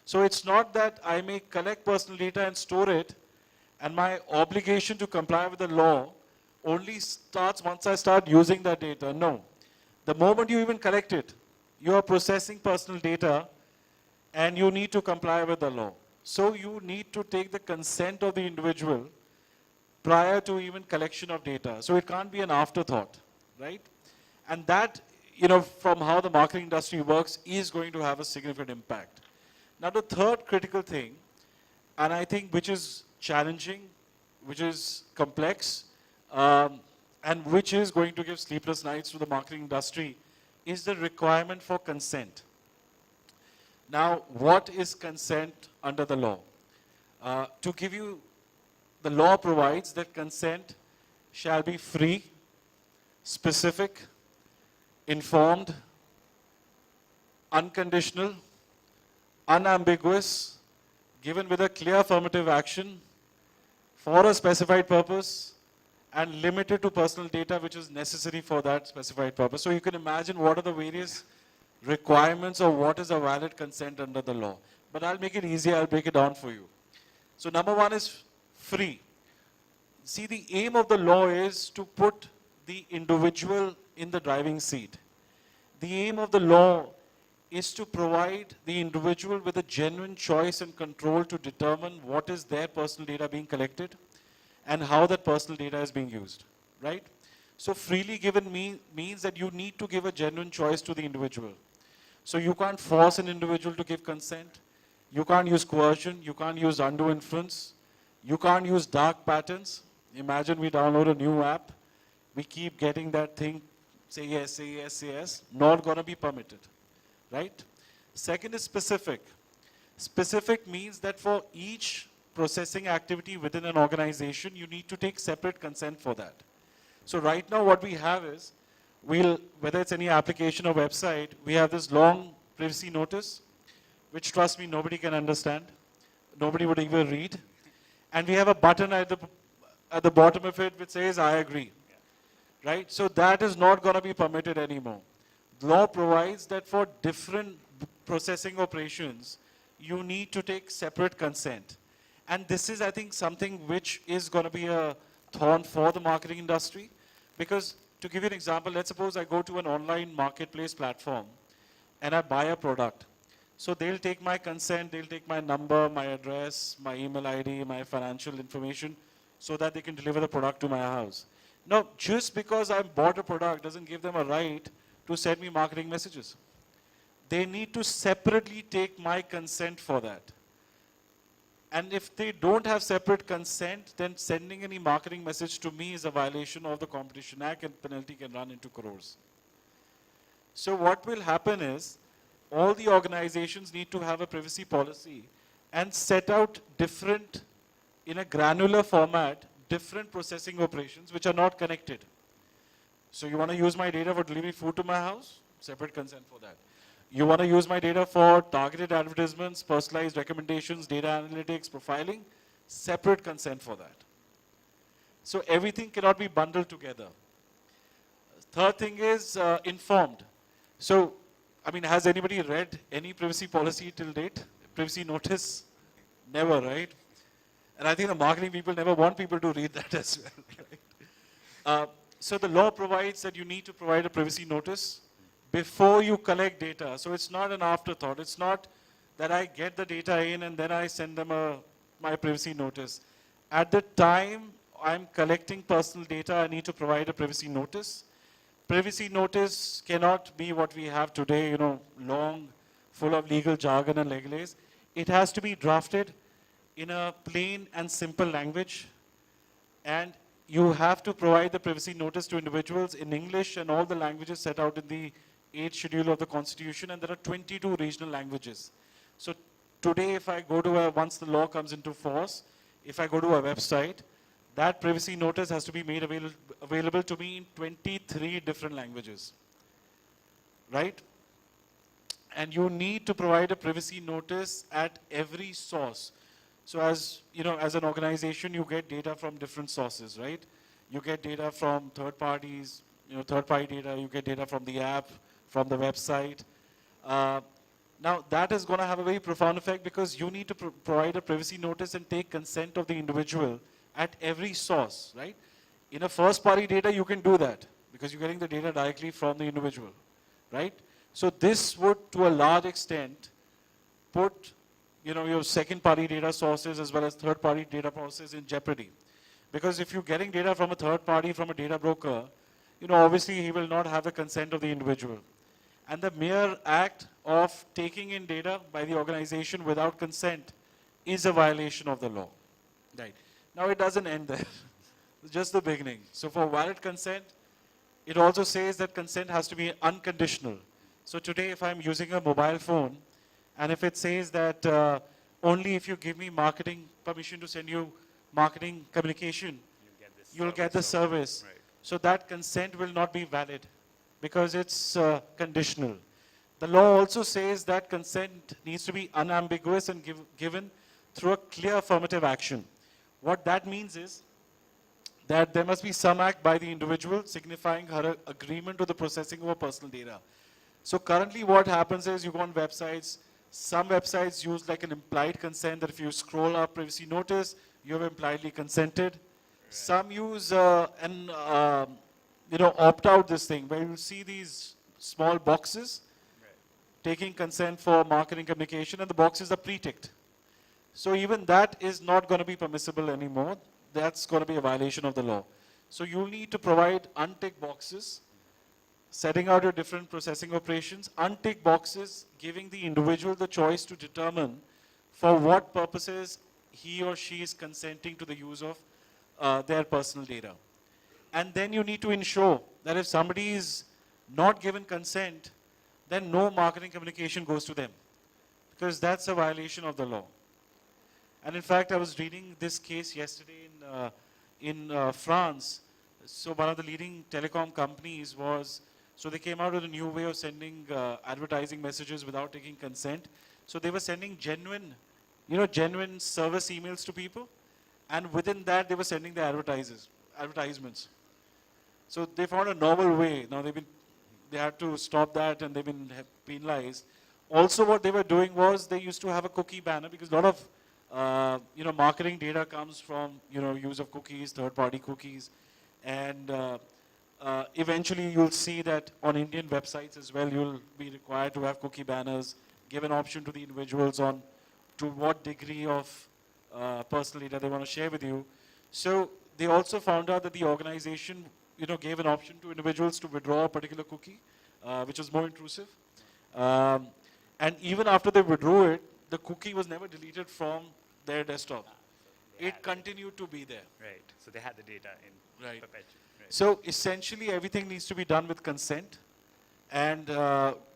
So it's not that I may collect personal data and store it, and my obligation to comply with the law only starts once I start using that data. No. The moment you even collect it, you are processing personal data and you need to comply with the law. So you need to take the consent of the individual prior to even collection of data. So it can't be an afterthought, right? And that, from how the marketing industry works is going to have a significant impact. Now the third critical thing, and I think which is challenging, which is complex, and which is going to give sleepless nights to the marketing industry, is the requirement for consent. Now, what is consent under the law? To give you, the law provides that consent shall be free, specific, informed, unconditional, unambiguous, given with a clear affirmative action, for a specified purpose, and limited to personal data which is necessary for that specified purpose. So you can imagine what are the various requirements of what is a valid consent under the law. But I'll make it easy, I'll break it down for you. So number one is free. See, the aim of the law is to put the individual in the driving seat. The aim of the law is to provide the individual with a genuine choice and control to determine what is their personal data being collected and how that personal data is being used, right? So freely given means that you need to give a genuine choice to the individual. So you can't force an individual to give consent. You can't use coercion. You can't use undue influence. You can't use dark patterns. Imagine we download a new app. We keep getting that thing, say yes, say yes, say yes. Not going to be permitted, right? Second is specific. Specific means that for each processing activity within an organization, you need to take separate consent for that. So right now what we have is, whether it's any application or website, we have this long privacy notice, which trust me, nobody can understand. Nobody would even read. And we have a button at the bottom of it which says, I agree. Right? So that is not going to be permitted anymore. The law provides that for different processing operations, you need to take separate consent. And this is, I think, something which is going to be a thorn for the marketing industry. Because to give you an example, let's suppose I go to an online marketplace platform and I buy a product. So they'll take my consent, they'll take my number, my address, my email ID, my financial information, so that they can deliver the product to my house. Now, just because I bought a product doesn't give them a right to send me marketing messages. They need to separately take my consent for that. And if they don't have separate consent, then sending any marketing message to me is a violation of the Competition Act, and penalty can run into crores. So what will happen is, all the organizations need to have a privacy policy and set out different, in a granular format, different processing operations which are not connected. So you want to use my data for delivering food to my house? Separate consent for that. You want to use my data for targeted advertisements, personalized recommendations, data analytics, profiling? Separate consent for that. So everything cannot be bundled together. Third thing is informed. So, I mean, has anybody read any privacy policy till date? Privacy notice? Never, right? And I think the marketing people never want people to read that as well, right? So the law provides that you need to provide a privacy notice before you collect data. So it's not an afterthought. It's not that I get the data in and then I send them my privacy notice. At the time I'm collecting personal data, I need to provide a privacy notice. Privacy notice cannot be what we have today, you know, long, full of legal jargon and legalese. It has to be drafted in a plain and simple language, and you have to provide the privacy notice to individuals in English and all the languages set out in the 8th schedule of the Constitution, and there are 22 regional languages. So today, if I go to once the law comes into force, if I go to a website, that privacy notice has to be made available to me in 23 different languages, right? And you need to provide a privacy notice at every source. So as you know, as an organization, you get data from different sources, right? You get data from third parties, you know, third-party data. You get data from the app, from the website. Now that is going to have a very profound effect because you need to provide a privacy notice and take consent of the individual at every source, right? In a first-party data, you can do that because you're getting the data directly from the individual, right? So this would, to a large extent, put your second-party data sources as well as third-party data sources in jeopardy. Because if you're getting data from a third party, from a data broker, obviously he will not have the consent of the individual. And the mere act of taking in data by the organization without consent is a violation of the law. Right. Now it doesn't end there. It's just the beginning. So for valid consent, it also says that consent has to be unconditional. So today if I'm using a mobile phone, and if it says that only if you give me marketing permission to send you marketing communication, you'll get the service. Right. So that consent will not be valid because it's conditional. The law also says that consent needs to be unambiguous and given through a clear affirmative action. What that means is that there must be some act by the individual signifying her agreement to the processing of her personal data. So currently what happens is you go on websites, some websites use like an implied consent that if you scroll up privacy notice, you have impliedly consented. Right. Some use opt out this thing where you see these small boxes taking consent for marketing communication and the boxes are pre-ticked. So even that is not going to be permissible anymore. That's going to be a violation of the law. So you need to provide unticked boxes, setting out your different processing operations, untick boxes, giving the individual the choice to determine for what purposes he or she is consenting to the use of their personal data. And then you need to ensure that if somebody is not given consent, then no marketing communication goes to them, because that's a violation of the law. And in fact, I was reading this case yesterday in France. So one of the leading telecom companies so they came out with a new way of sending advertising messages without taking consent. So they were sending genuine service emails to people, and within that they were sending the advertisements. So they found a novel way. Now they had to stop that and they've been penalized Also, what they were doing was they used to have a cookie banner because a lot of marketing data comes from use of cookies, third-party cookies, and eventually you'll see that on Indian websites as well, you'll be required to have cookie banners, give an option to the individuals on to what degree of personal data they want to share with you. So they also found out that the organization gave an option to individuals to withdraw a particular cookie, which was more intrusive. And even after they withdrew it, the cookie was never deleted from their desktop. It continued to be there. Right. So they had the data in Right. perpetuity. Right. So essentially everything needs to be done with consent. And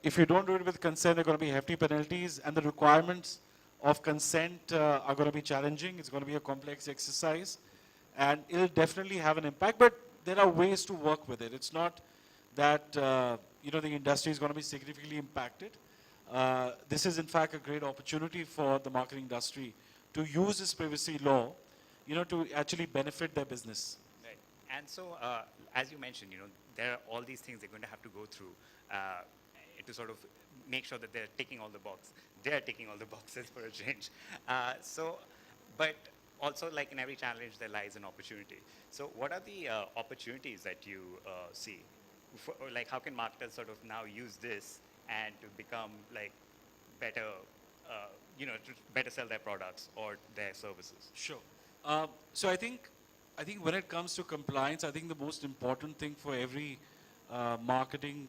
if you don't do it with consent, there are going to be hefty penalties, and the requirements of consent are going to be challenging. It's going to be a complex exercise, and it'll definitely have an impact, but there are ways to work with it. It's not that the industry is going to be significantly impacted. This is in fact a great opportunity for the marketing industry to use this privacy law, to actually benefit their business. Right. And so, as you mentioned, there are all these things they're going to have to go through to sort of make sure that they're ticking all the boxes. They're ticking all the boxes for a change. But also, like in every challenge, there lies an opportunity. So what are the opportunities that you see? Like, how can marketers sort of now use this and to become like better, to better sell their products or their services? Sure. So I think when it comes to compliance, I think the most important thing for every marketing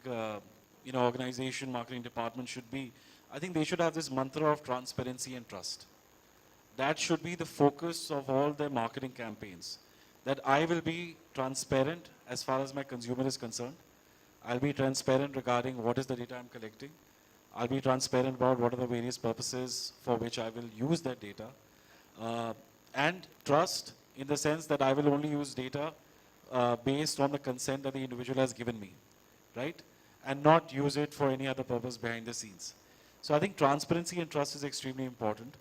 organization, marketing department should be, I think they should have this mantra of transparency and trust. That should be the focus of all their marketing campaigns. That I will be transparent as far as my consumer is concerned. I'll be transparent regarding what is the data I'm collecting. I'll be transparent about what are the various purposes for which I will use that data. And trust in the sense that I will only use data based on the consent that the individual has given me, right? And not use it for any other purpose behind the scenes. So I think transparency and trust is extremely important.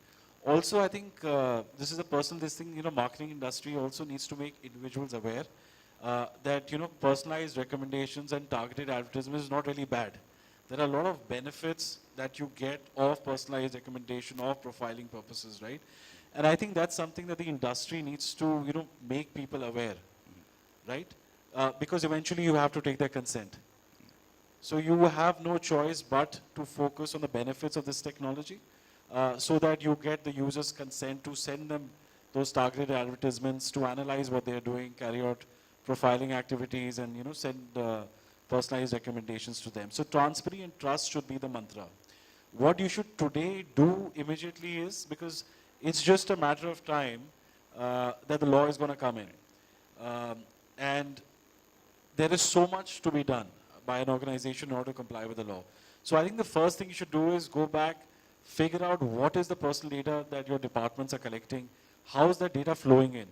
Also, I think this is a personal thing, marketing industry also needs to make individuals aware that, personalized recommendations and targeted advertisement is not really bad. There are a lot of benefits that you get of personalized recommendation, of profiling purposes, right? And I think that's something that the industry needs to, make people aware, right? Because eventually you have to take their consent. So you have no choice but to focus on the benefits of this technology so that you get the user's consent to send them those targeted advertisements, to analyze what they're doing, carry out profiling activities, and send personalized recommendations to them. So transparency and trust should be the mantra. What you should today do immediately is, because it's just a matter of time that the law is going to come in. And there is so much to be done by an organization in order to comply with the law. So I think the first thing you should do is go back, figure out what is the personal data that your departments are collecting, how is that data flowing in,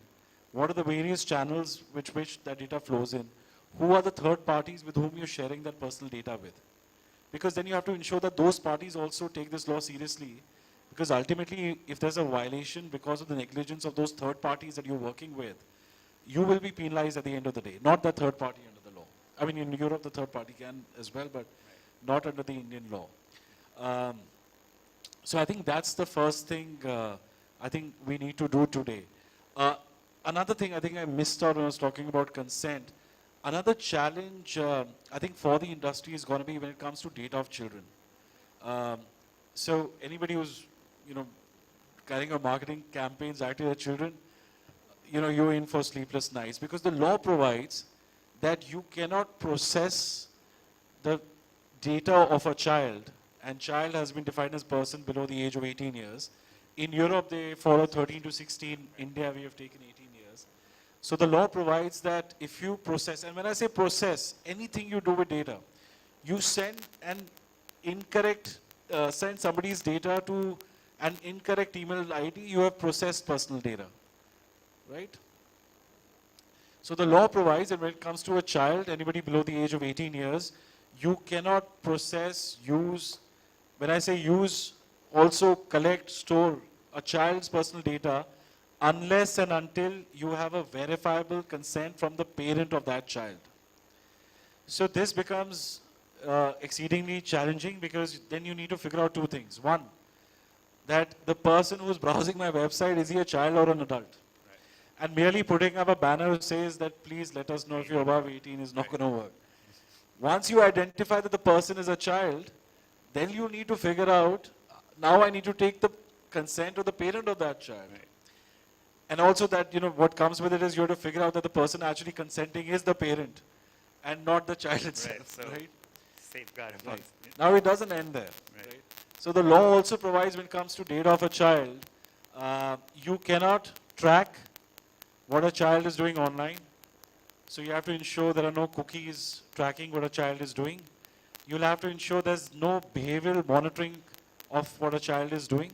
what are the various channels which that data flows in, who are the third parties with whom you're sharing that personal data with. Because then you have to ensure that those parties also take this law seriously, because ultimately if there's a violation because of the negligence of those third parties that you're working with, you will be penalized at the end of the day, not the third party under the law. I mean, in Europe, the third party can as well, but not under the Indian law. So I think that's the first thing I think we need to do today. Another thing I think I missed out when I was talking about consent. Another challenge I think for the industry is going to be when it comes to data of children. So anybody who's carrying out marketing campaigns directed at children, you're in for sleepless nights, because the law provides that you cannot process the data of a child, and child has been defined as person below the age of 18 years. In Europe, they follow 13 to 16. India, we have taken 18 years. So the law provides that if you process, and when I say process, anything you do with data, you send an incorrect, send somebody's data to an incorrect email ID, you have processed personal data, right? So the law provides that when it comes to a child, anybody below the age of 18 years, you cannot process, use, when I say use, also collect, store a child's personal data unless and until you have a verifiable consent from the parent of that child. So this becomes exceedingly challenging because then you need to figure out two things. One, that the person who's browsing my website, is he a child or an adult? And merely putting up a banner which says that please let us know if you're above 18 is not going to work. Once you identify that the person is a child, then you need to figure out, now I need to take the consent of the parent of that child. And also that, what comes with it is you have to figure out that the person actually consenting is the parent and not the child itself, right? Safeguard. Right. Now it doesn't end there. Right? So the law also provides when it comes to data of a child, you cannot track what a child is doing online. So you have to ensure there are no cookies tracking what a child is doing. You'll have to ensure there's no behavioral monitoring of what a child is doing.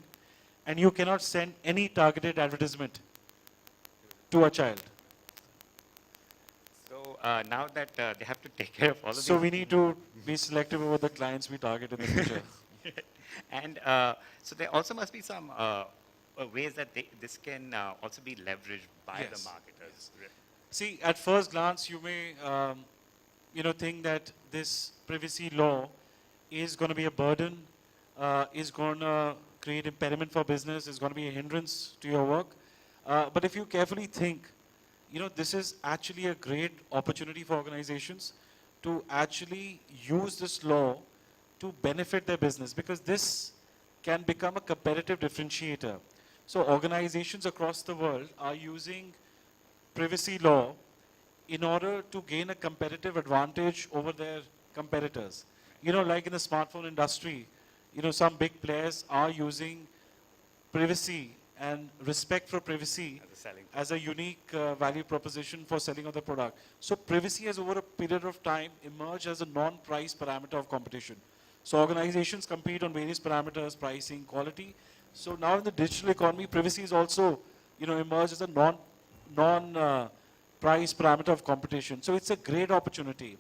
And you cannot send any targeted advertisement to a child. So now that they have to take care of all of So these we need to be selective about the clients we target in the future. And so there also must be some ways that this can also be leveraged by the marketers. See, at first glance, you may, think that this privacy law is going to be a burden, is going to create impediment for business, is going to be a hindrance to your work. But if you carefully think, this is actually a great opportunity for organizations to actually use this law to benefit their business, because this can become a competitive differentiator. So organizations across the world are using privacy law in order to gain a competitive advantage over their competitors. Like in the smartphone industry, some big players are using privacy and respect for privacy as a unique value proposition for selling of the product. So privacy has over a period of time emerged as a non-price parameter of competition. So organizations compete on various parameters, pricing, quality. So now in the digital economy, privacy is also, emerged as a non-price parameter of competition. So it's a great opportunity.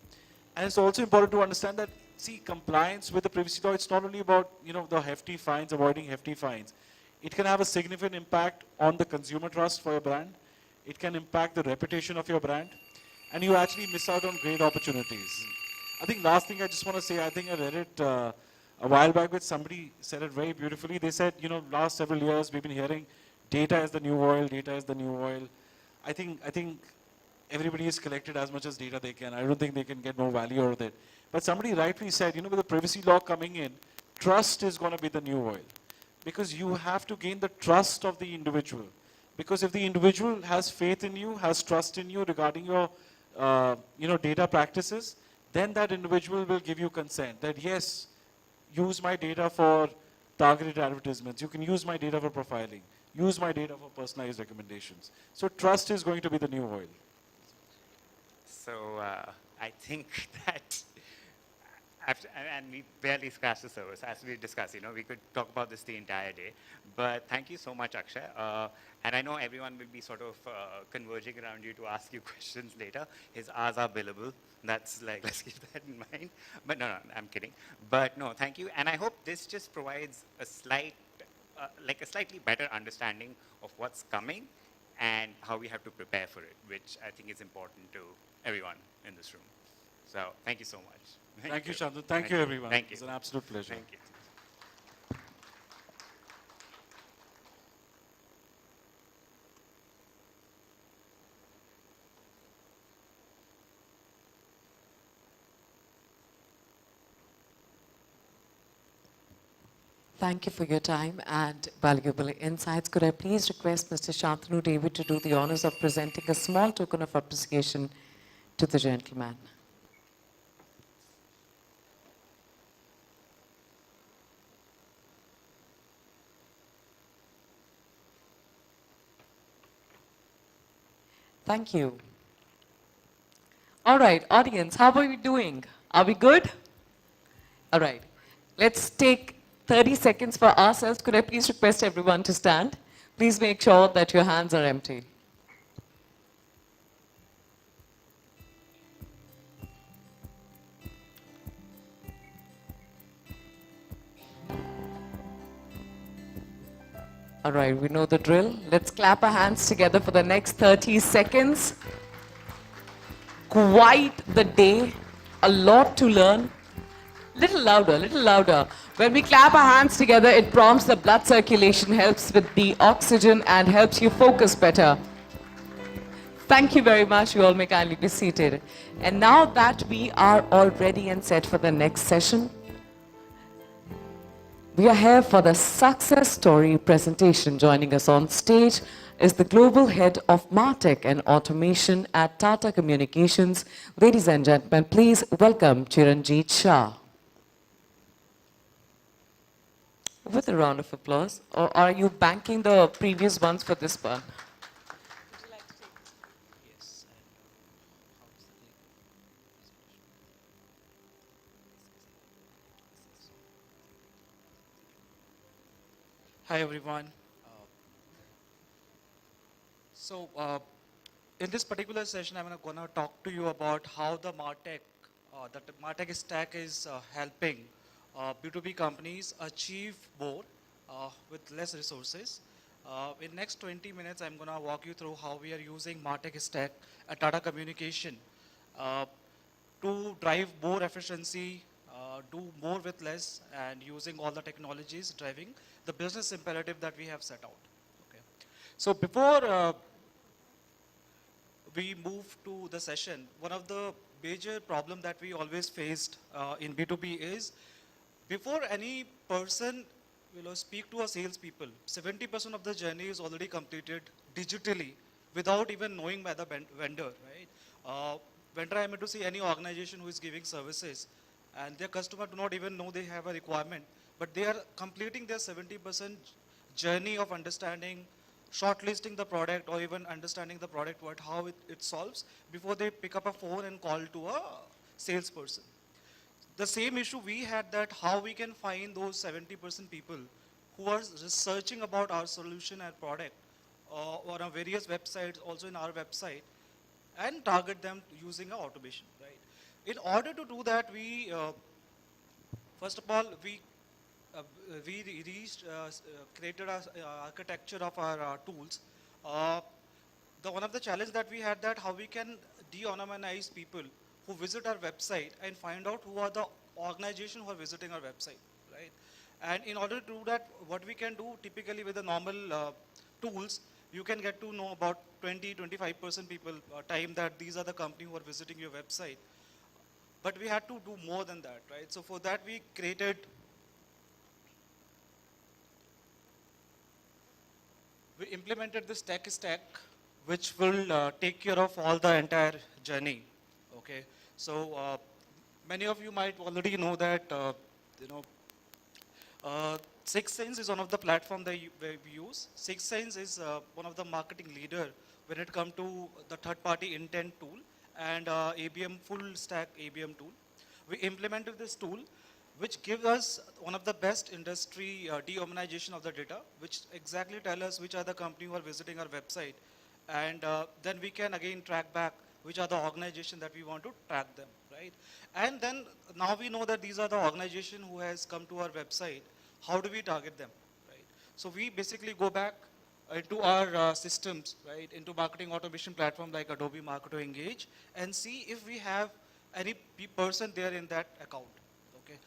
And it's also important to understand that, see, compliance with the privacy law, it's not only about, the hefty fines, avoiding hefty fines. It can have a significant impact on the consumer trust for your brand. It can impact the reputation of your brand. And you actually miss out on great opportunities. I think last thing I just want to say, I think I read it a while back, but somebody said it very beautifully. They said, last several years we've been hearing data is the new oil, data is the new oil. I think everybody has collected as much as data they can. I don't think they can get more value out of it. But somebody rightly said, with the privacy law coming in, trust is going to be the new oil. Because you have to gain the trust of the individual. Because if the individual has faith in you, has trust in you regarding your data practices, then that individual will give you consent that yes, use my data for targeted advertisements. You can use my data for profiling. Use my data for personalized recommendations. So trust is going to be the new oil. So I think that, and we barely scratched the surface, as we discussed, we could talk about this the entire day. But thank you so much, Akshay. And I know everyone will be sort of converging around you to ask you questions later. His hours are billable. That's like, let's keep that in mind. But no, I'm kidding. But no, thank you. And I hope this just provides a slightly better understanding of what's coming and how we have to prepare for it, which I think is important to everyone in this room. So thank you so much. Thank you, Chandru. Thank you, everyone. Thank you. It's an absolute pleasure. Thank you. Thank you for your time and valuable insights. Could I please request Mr. Shantanu David to do the honors of presenting a small token of appreciation to the gentleman? Thank you. All right, audience, how are we doing? Are we good? All right, let's take 30 seconds for ourselves. Could I please request everyone to stand? Please make sure that your hands are empty. All right, we know the drill. Let's clap our hands together for the next 30 seconds. Quite the day, a lot to learn. Little louder, little louder. When we clap our hands together, it prompts the blood circulation, helps with the oxygen, and helps you focus better. Thank you very much. You all may kindly be seated. And now that we are all ready and set for the next session, we are here for the success story presentation. Joining us on stage is the Global Head of Martech and Automation at Tata Communications. Ladies and gentlemen, please welcome Chiranjeet Shah. With a round of applause. Or are you banking the previous ones for this one? Hi, everyone. So, in this particular session, I'm going to talk to you about how the Martech stack is helping B2B companies achieve more with less resources. In next 20 minutes, I'm going to walk you through how we are using Martech stack at Tata Communication to drive more efficiency, do more with less, and using all the technologies driving the business imperative that we have set out. Okay. So before we move to the session, one of the major problem that we always faced in B2B is before any person speak to a salespeople, 70% of the journey is already completed digitally without even knowing by the vendor, right? Vendor, I mean to see any organization who is giving services and their customer do not even know they have a requirement, but they are completing their 70% journey of understanding, shortlisting the product or even understanding the product, how it solves before they pick up a phone and call to a salesperson. The same issue we had, that how we can find those 70% people who are researching about our solution and product on our various websites, also in our website, and target them using our automation, right? In order to do that, we, first of all, created a architecture of our tools. One of the challenge that we had, that how we can de-anonymize people who visit our website and find out who are the organization who are visiting our website, right? And in order to do that, what we can do typically with the normal tools, you can get to know about 20-25% people time that these are the company who are visiting your website. But we had to do more than that, right? So for that, we implemented this tech stack, which will take care of all the entire journey. Okay, so many of you might already know that Sixth Sense is one of the platform that we use. Sixth Sense is one of the marketing leader when it comes to the third-party intent tool and ABM full stack ABM tool. We implemented this tool, which gives us one of the best industry de-homogenization of the data, which exactly tell us which are the company who are visiting our website. And then we can again track back which are the organization that we want to track them, right? And then now we know that these are the organization who has come to our website. How do we target them, right? So we basically go back into our systems, right, into marketing automation platform like Adobe Marketo Engage, and see if we have any person there in that account. Okay.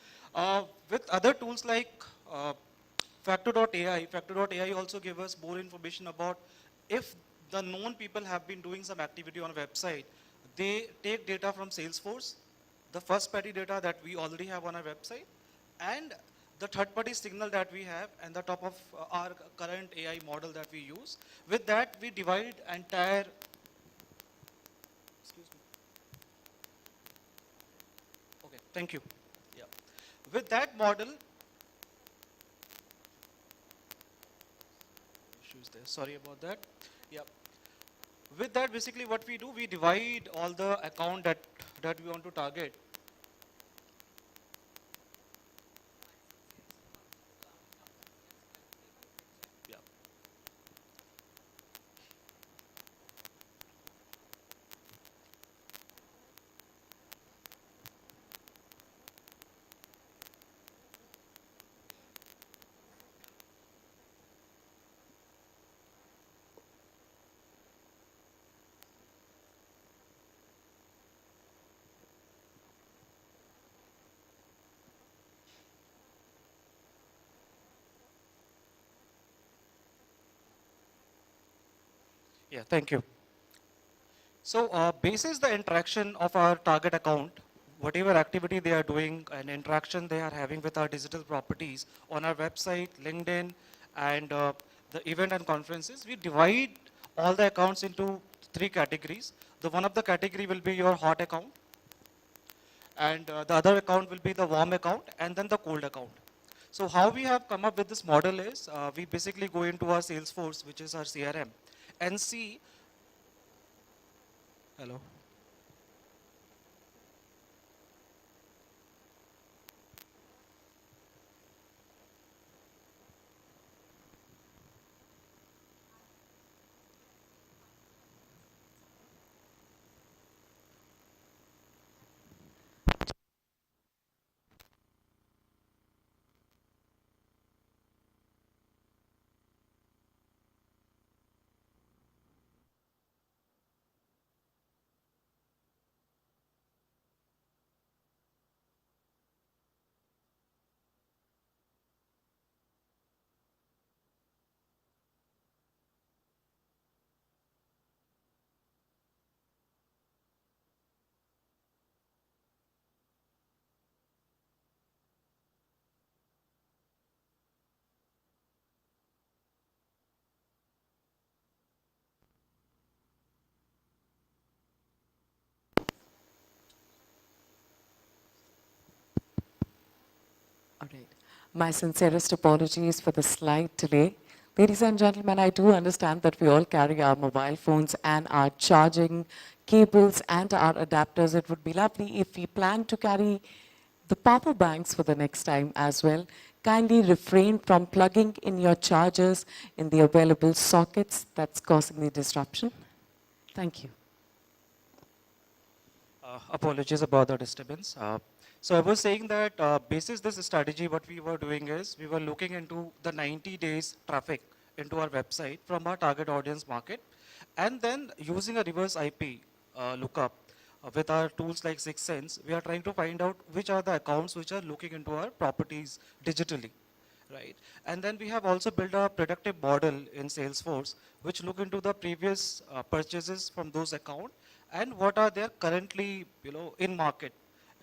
With other tools like Factor.ai also give us more information about if the known people have been doing some activity on a website. They take data from Salesforce, the first party data that we already have on our website, and the third party signal that we have, and the top of our current AI model that we use. With that, we divide entire, excuse me. Okay, thank you. Yeah. With that model, issues there, sorry about that. Yeah. With that, basically what we do, we divide all the account that we want to target. Yeah. Yeah, thank you. So basis the interaction of our target account, whatever activity they are doing and interaction they are having with our digital properties on our website, LinkedIn, and the event and conferences, we divide all the accounts into three categories. The one of the category will be your hot account, and the other account will be the warm account, and then the cold account. So how we have come up with this model is we basically go into our Salesforce, which is our CRM, and see, hello. All right. My sincerest apologies for the slight delay. Ladies and gentlemen, I do understand that we all carry our mobile phones and our charging cables and our adapters. It would be lovely if we plan to carry the power banks for the next time as well. Kindly refrain from plugging in your chargers in the available sockets that's causing the disruption. Thank you. Apologies about the disturbance. So I was saying that basis this strategy, what we were doing is we were looking into the 90 days traffic into our website from our target audience market, and then using a reverse IP lookup with our tools like 6sense, we are trying to find out which are the accounts which are looking into our properties digitally. Right. And then we have also built a predictive model in Salesforce, which look into the previous purchases from those accounts and what are they currently, in market,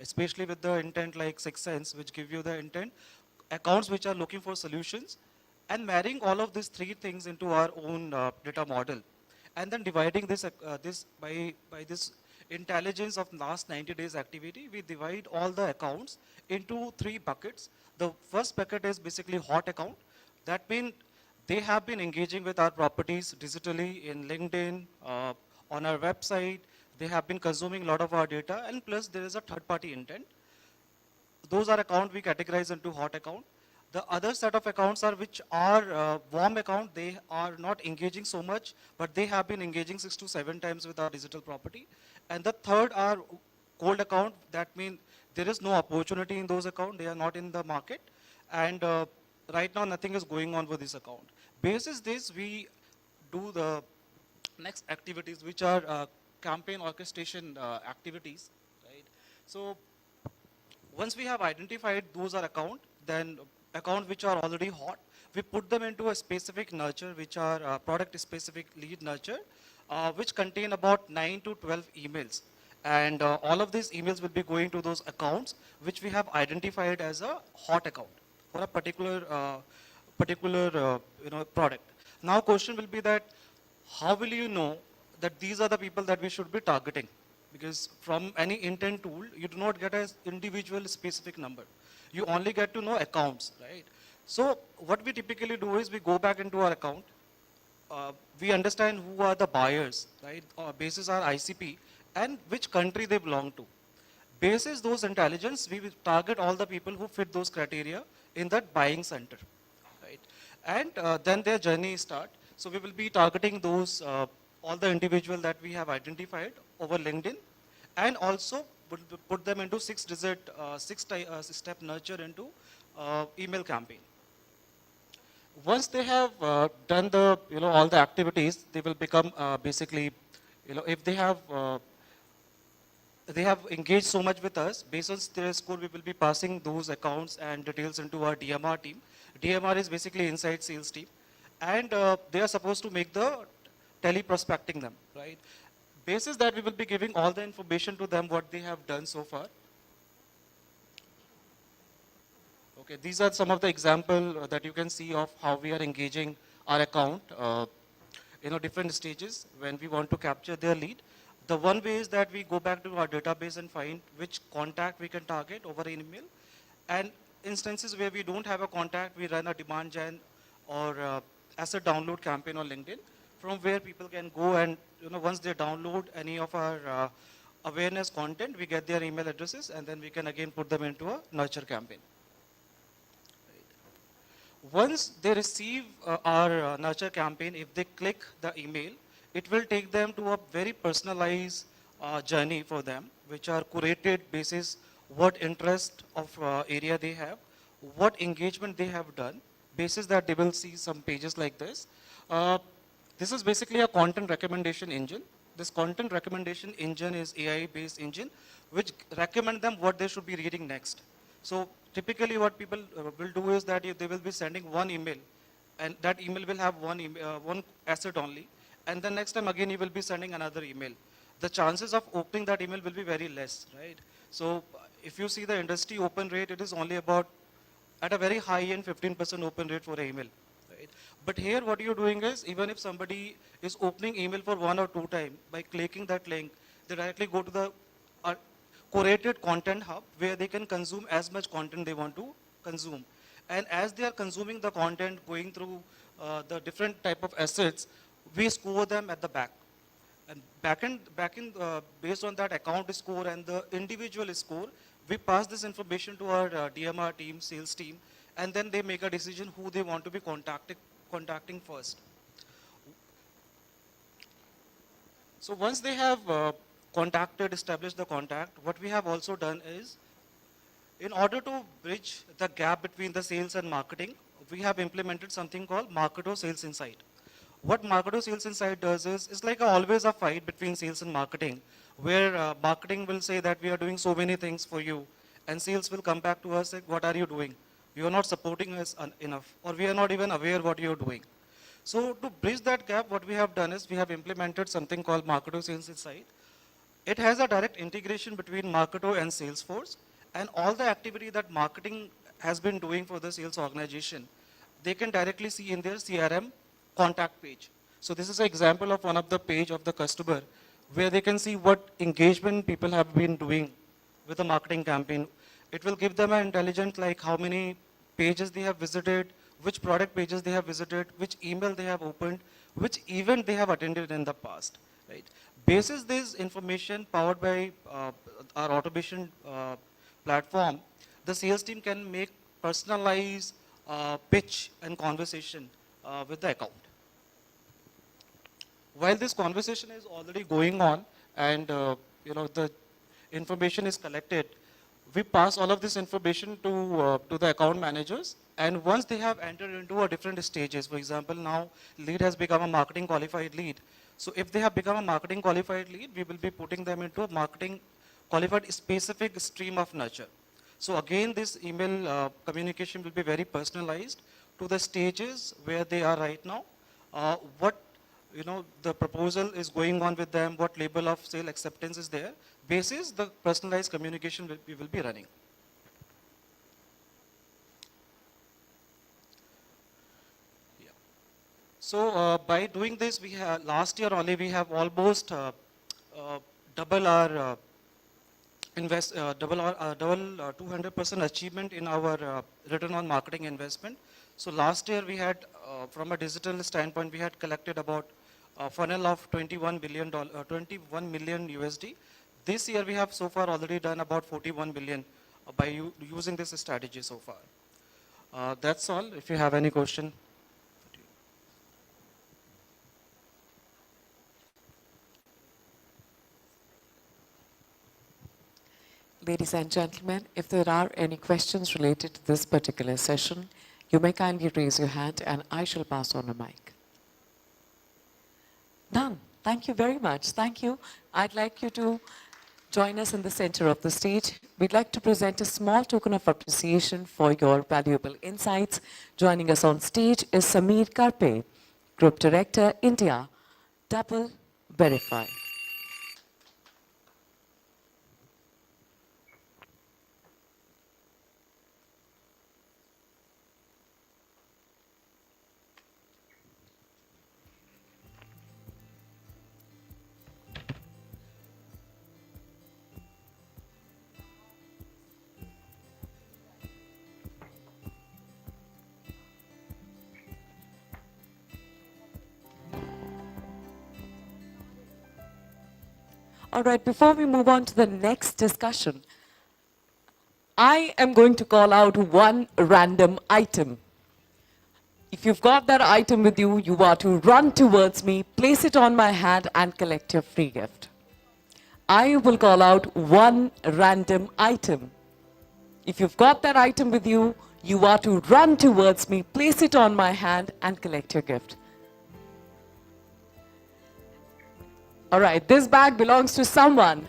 especially with the intent like 6sense, which give you the intent, accounts which are looking for solutions, and marrying all of these three things into our own data model, and then dividing this by this intelligence of last 90 days activity. We divide all the accounts into three buckets. The first bucket is basically hot account. That means they have been engaging with our properties digitally in LinkedIn, on our website. They have been consuming a lot of our data, and plus there is a third party intent. Those are accounts we categorize into hot account. The other set of accounts are which are warm account. They are not engaging so much, but they have been engaging 6 to 7 times with our digital property. And the third are cold account. That means there is no opportunity in those accounts. They are not in the market. And right now nothing is going on with this account. Basis this, we do the next activities, which are campaign orchestration activities. Right. So once we have identified those are account, then accounts which are already hot, we put them into a specific nurture, which are product specific lead nurture, which contain about 9 to 12 emails. And all of these emails will be going to those accounts which we have identified as a hot account for a particular product. Now question will be that how will you know that these are the people that we should be targeting? Because from any intent tool, you do not get an individual specific number. You only get to know accounts, right? So what we typically do is we go back into our account. We understand who are the buyers, right? Basis our ICP and which country they belong to. Basis those intelligence, we will target all the people who fit those criteria in that buying center, right? And then their journey start. So we will be targeting those, all the individual that we have identified over LinkedIn, and also put them into six-step nurture into email campaign. Once they have done the, all the activities, they will become basically, if they have engaged so much with us, based on their score, we will be passing those accounts and details into our DMR team. DMR is basically inside sales team. And they are supposed to make the teleprospecting them, right? Basis that we will be giving all the information to them what they have done so far. Okay, these are some of the example that you can see of how we are engaging our account, different stages when we want to capture their lead. The one way is that we go back to our database and find which contact we can target over an email. And instances where we don't have a contact, we run a demand gen or asset download campaign on LinkedIn, from where people can go and once they download any of our awareness content, we get their email addresses and then we can again put them into a nurture campaign. Once they receive our nurture campaign, if they click the email, it will take them to a very personalized journey for them, which are curated basis what interest of area they have, what engagement they have done, basis that they will see some pages like this. This is basically a content recommendation engine. This content recommendation engine is AI-based engine, which recommend them what they should be reading next. So typically what people will do is that they will be sending one email, and that email will have one asset only. And the next time again, you will be sending another email. The chances of opening that email will be very less, right? So if you see the industry open rate, it is only about, at a very high end, 15% open rate for an email. Right? But here what you're doing is, even if somebody is opening email for 1 or 2 times, by clicking that link, they directly go to the curated content hub where they can consume as much content they want to consume. And as they are consuming the content, going through the different type of assets, we score them at the back. And based on that account score and the individual score, we pass this information to our DMR team, sales team, and then they make a decision who they want to be contacting first. So once they have established the contact, what we have also done is, in order to bridge the gap between the sales and marketing, we have implemented something called Marketo Sales Insight. What Marketo Sales Insight does is, it's like always a fight between sales and marketing, where marketing will say that we are doing so many things for you, and sales will come back to us like, what are you doing? You are not supporting us enough, or we are not even aware what you are doing. So to bridge that gap, what we have done is we have implemented something called Marketo Sales Insight. It has a direct integration between Marketo and Salesforce, and all the activity that marketing has been doing for the sales organization, they can directly see in their CRM contact page. So this is an example of one of the page of the customer where they can see what engagement people have been doing with the marketing campaign. It will give them an intelligence like how many pages they have visited, which product pages they have visited, which email they have opened, which event they have attended in the past. Right? Basis this information powered by our automation platform, the sales team can make personalized pitch and conversation with the account. While this conversation is already going on and the information is collected, we pass all of this information to the account managers, and once they have entered into a different stages, for example, now lead has become a marketing qualified lead. So if they have become a marketing qualified lead, we will be putting them into a marketing qualified specific stream of nurture. So again, this email communication will be very personalized to the stages where they are right now, what the proposal is going on with them, what level of sale acceptance is there. Basis the personalized communication we will be running. Yeah. So by doing this, we have last year only we have almost double our 200% achievement in our return on marketing investment. So last year we had, from a digital standpoint, we had collected about a funnel of $21 million USD. This year we have so far already done about 41 billion by using this strategy so far. That's all. If you have any question. Ladies and gentlemen, if there are any questions related to this particular session, you may kindly raise your hand and I shall pass on a mic. None. Thank you very much. Thank you. I'd like you to join us in the center of the stage. We'd like to present a small token of appreciation for your valuable insights. Joining us on stage is Sameer Karpe, Group Director, India, double verify. All right, before we move on to the next discussion, I am going to call out one random item. If you've got that item with you, you are to run towards me, place it on my hand, and collect your free gift. I will call out one random item. If you've got that item with you, you are to run towards me, place it on my hand, and collect your gift. All right, this bag belongs to someone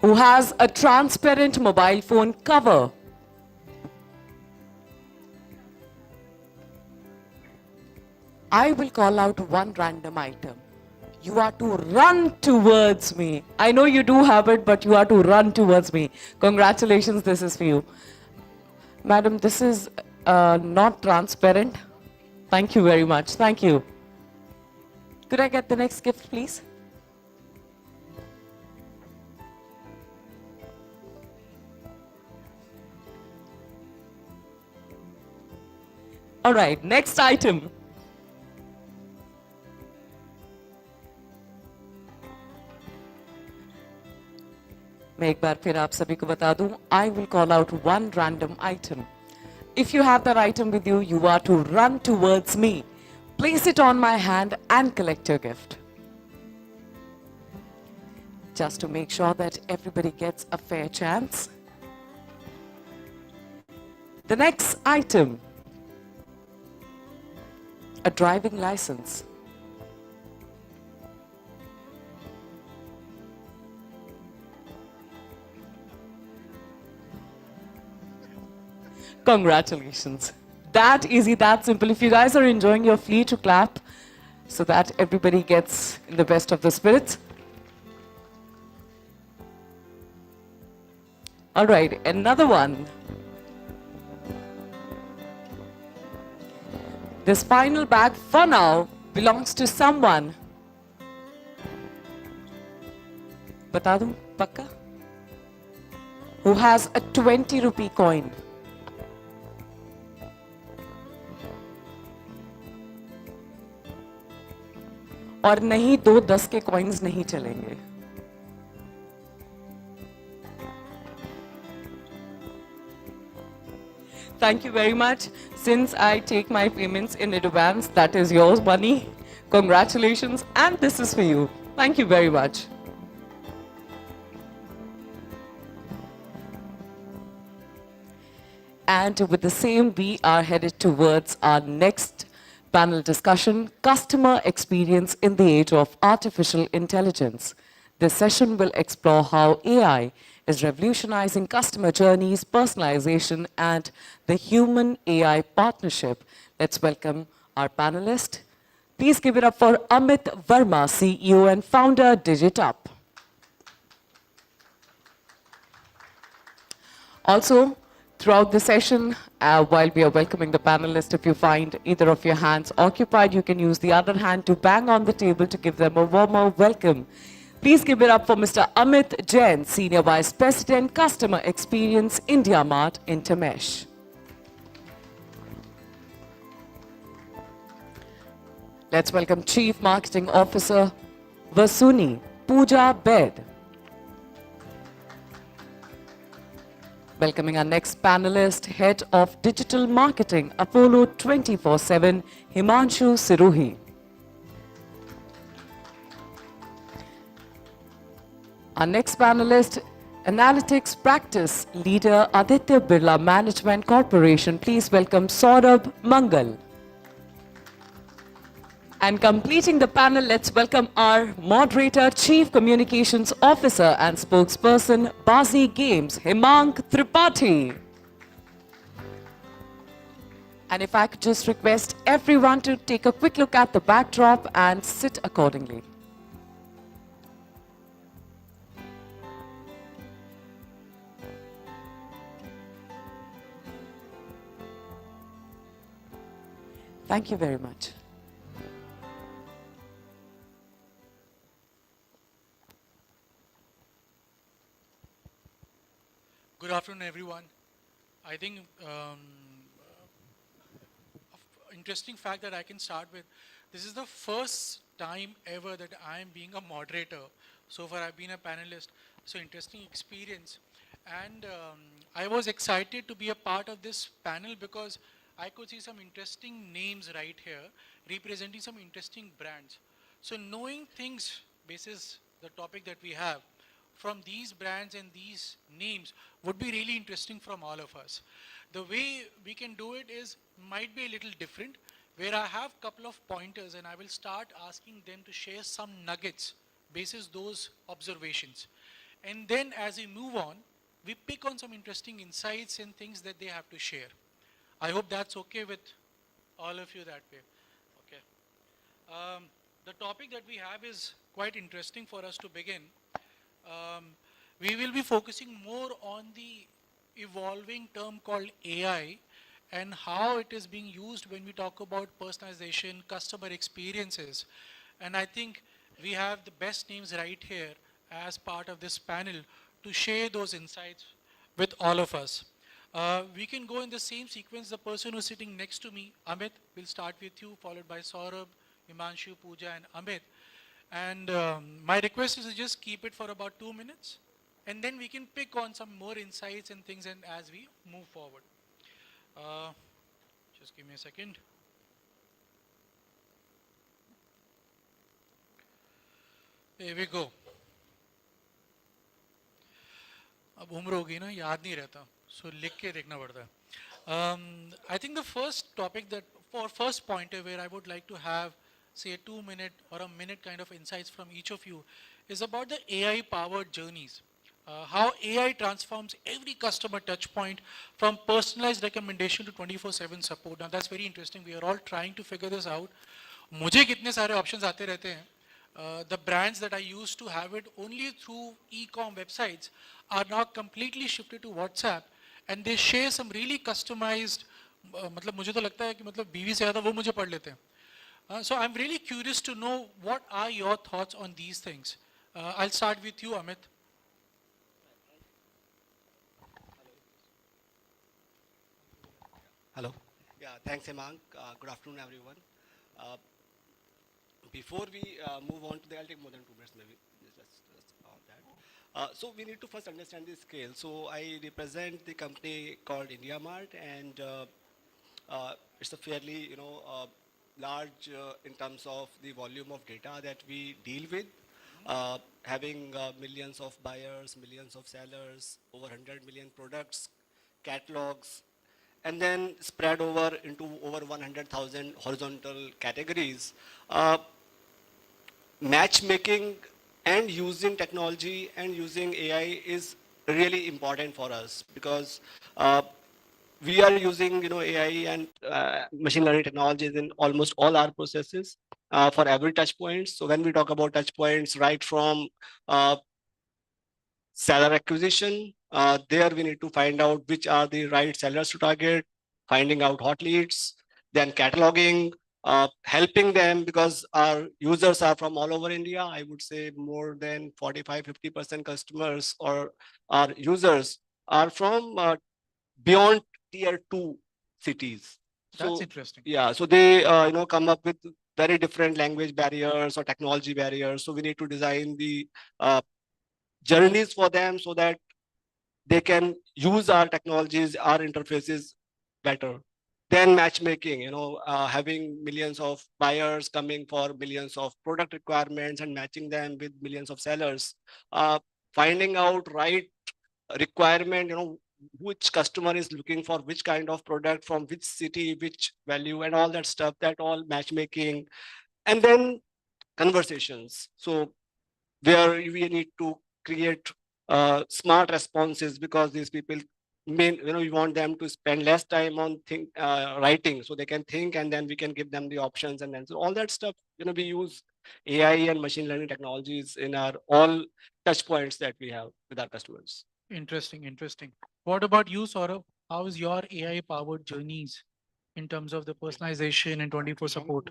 who has a transparent mobile phone cover. I will call out one random item. You are to run towards me. I know you do have it, but you are to run towards me. Congratulations, this is for you. Madam, this is not transparent. Thank you very much. Thank you. Could I get the next gift, please? All right, next item. मैं एक बार फिर आप सभी को बता दूं, I will call out one random item. If you have that item with you, you are to run towards me, place it on my hand and collect your gift. Just to make sure that everybody gets a fair chance. The next item, a driving license. Congratulations. That easy, that simple. If you guys are enjoying your free to clap so that everybody gets in the best of the spirits. All right, another one. This final bag for now belongs to someone. Bata दूं पक्का? Who has a 20 rupee coin. और नहीं, 2 10 के coins नहीं चलेंगे. Thank you very much. Since I take my payments in advance, that is yours money. Congratulations, and this is for you. Thank you very much. And with the same, we are headed towards our next panel discussion, Customer Experience in the Age of Artificial Intelligence. This session will explore how AI is revolutionizing customer journeys, personalization, and the human-AI partnership. Let's welcome our panelist. Please give it up for Amit Verma, CEO and founder, DigitUp. Also, throughout the session, while we are welcoming the panelists, if you find either of your hands occupied, you can use the other hand to bang on the table to give them a warmer welcome. Please give it up for Mr. Amit Jain, Senior Vice President, Customer Experience, India Mart, Intermesh. Let's welcome Chief Marketing Officer, Vasuni, Pooja Bed. Welcoming our next panelist, Head of Digital Marketing, Apollo 24/7, Himanshu Siruhi. Our next panelist, Analytics Practice Leader, Aditya Birla Management Corporation. Please welcome Saurabh Mangal. And completing the panel, let's welcome our moderator, Chief Communications Officer and Spokesperson, Bazi Games, Hemang Tripathi. And if I could just request everyone to take a quick look at the backdrop and sit accordingly. Thank you very much. Good afternoon, everyone. I think interesting fact that I can start with. This is the first time ever that I am being a moderator. So far, I've been a panelist. So interesting experience. And I was excited to be a part of this panel because I could see some interesting names right here representing some interesting brands. So knowing things basis the topic that we have from these brands and these names would be really interesting from all of us. The way we can do it is might be a little different, where I have a couple of pointers and I will start asking them to share some nuggets basis those observations. And then as we move on, we pick on some interesting insights and things that they have to share. I hope that's okay with all of you that way. Okay. The topic that we have is quite interesting for us to begin. We will be focusing more on the evolving term called AI and how it is being used when we talk about personalization, customer experiences. And I think we have the best names right here as part of this panel to share those insights with all of us. We can go in the same sequence. The person who's sitting next to me, Amit, will start with you, followed by Saurabh, Himanshu, Pooja, and Amit. And my request is to just keep it for about 2 minutes. And then we can pick on some more insights and things and as we move forward. Just give me a second. Here we go. अब उम्र होगी ना याद नहीं रहता so लिख के देखना पड़ता है. I think the first topic that for first pointer where I would like to have say a 2-minute or a minute kind of insights from each of you is about the AI powered journeys. How AI transforms every customer touch point from personalized recommendation to 24/7 support. Now that's very interesting. We are all trying to figure this out. मुझे कितने सारे options आते रहते हैं. The brands that I used to have it only through e-com websites are now completely shifted to WhatsApp and they share some really customized मतलब मुझे तो लगता है कि मतलब बीवी से ज़्यादा वो मुझे पढ़ लेते हैं. So I'm really curious to know what are your thoughts on these things. I'll start with you, Amit. Hello. Yeah, thanks, Hemang. Good afternoon, everyone. Before we move on to the, I'll take more than 2 minutes, maybe just on that. So we need to first understand the scale. So I represent the company called IndiaMart, and it's a fairly, large in terms of the volume of data that we deal with, having millions of buyers, millions of sellers, over 100 million products, catalogs, and then spread over into over 100,000 horizontal categories. Matchmaking and using technology and using AI is really important for us because we are using AI and machine learning technologies in almost all our processes for every touch point. So when we talk about touch points, right from seller acquisition, there we need to find out which are the right sellers to target, finding out hot leads, then cataloging, helping them because our users are from all over India. I would say more than 45-50% customers or our users are from beyond tier 2 cities. That's interesting. Yeah, so they come up with very different language barriers or technology barriers. So we need to design the journeys for them so that they can use our technologies, our interfaces better. Then matchmaking, having millions of buyers coming for millions of product requirements and matching them with millions of sellers, finding out right requirement, which customer is looking for which kind of product from which city, which value, and all that stuff, that all matchmaking. And then conversations. So where we need to create smart responses because these people we want them to spend less time on writing, so they can think, and then we can give them the options, and then so all that stuff. We use AI and machine learning technologies in our all touch points that we have with our customers. Interesting, interesting. What about you, Saurabh? How is your AI-powered journeys in terms of the personalization and 24 support?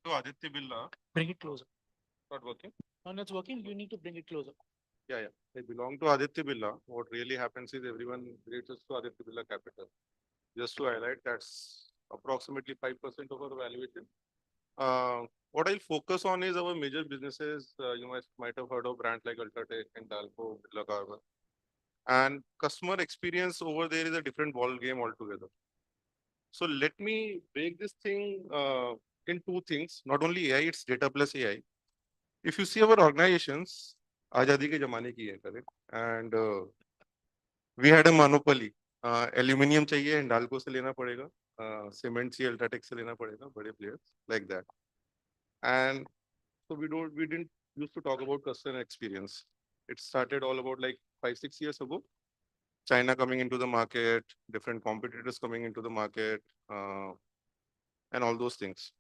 To Aditya Birla. Bring it closer. Not working? No, it's working. You need to bring it closer. Yeah, yeah. I belong to Aditya Birla. What really happens is everyone relates us to Aditya Birla Capital. Just to highlight, that's approximately 5% of our valuation. What I'll focus on is our major businesses. You might have heard of brands like Ultratech and Dalco, Birla Carbon. And customer experience over there is a different ball game altogether. So let me break this thing in two things. Not only AI, it's data plus AI. If you see our organizations, आजादी के जमाने की है, correct? And we had a monopoly. Aluminium चाहिए, Hindalco से लेना पड़ेगा. Cement चाहिए, Ultratech से लेना पड़ेगा. बड़े players like that. And so we didn't used to talk about customer experience. It started all about like 5-6 years ago. China coming into the market, different competitors coming into the market, and all those things.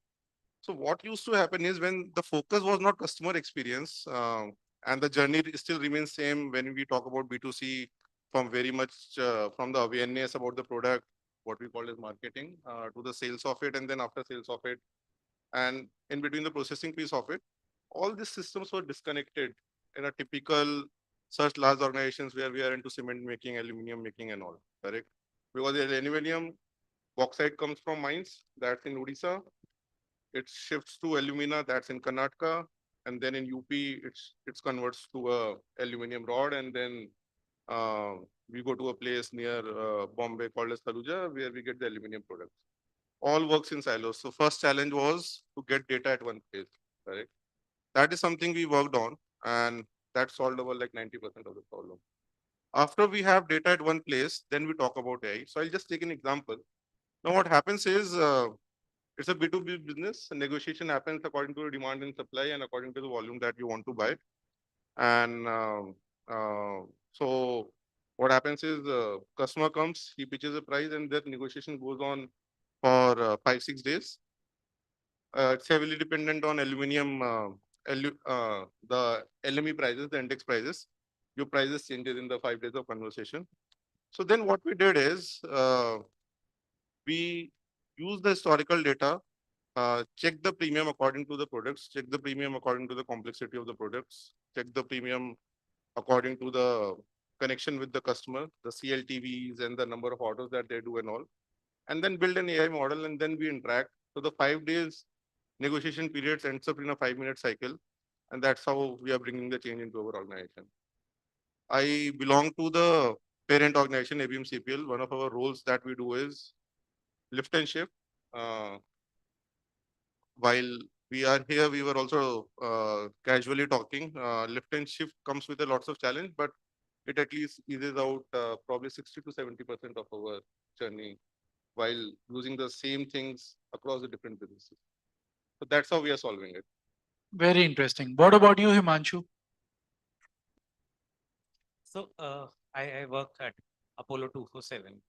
So what used to happen is when the focus was not customer experience, and the journey still remains same when we talk about B2C, from very much from the awareness about the product, what we call as marketing, to the sales of it, and then after sales of it, and in between the processing piece of it, all these systems were disconnected in a typical such large organizations where we are into cement making, aluminum making and all, correct? Because the aluminum bauxite comes from mines, that's in Odisha. It shifts to alumina, that's in Karnataka. And then in UP, it's converts to a aluminum rod. And then we go to a place near Bombay called as Taluja, where we get the aluminum products. All works in silos. So first challenge was to get data at one place, correct? That is something we worked on, and that solved over like 90% of the problem. After we have data at one place, then we talk about AI. So I'll just take an example. Now what happens is, it's a B2B business. Negotiation happens according to the demand and supply and according to the volume that you want to buy. And so what happens is, customer comes, he pitches a price, and that negotiation goes on for 5-6 days. It's heavily dependent on aluminum, the LME prices, the index prices. Your prices changes in the 5 days of conversation. So then what we did is, we use the historical data, check the premium according to the products, check the premium according to the complexity of the products, check the premium according to the connection with the customer, the CLTVs and the number of orders that they do and all, and then build an AI model, and then we interact. So the 5 days negotiation periods ends up in a 5-minute cycle, and that's how we are bringing the change into our organization. I belong to the parent organization, ABM CPL. One of our roles that we do is lift and shift. While we are here, we were also casually talking. Lift and shift comes with a lots of challenge, but it at least eases out probably 60 to 70% of our journey while using the same things across the different businesses. So that's how we are solving it. Very interesting. What about you, Himanshu? So I work at Apollo 247.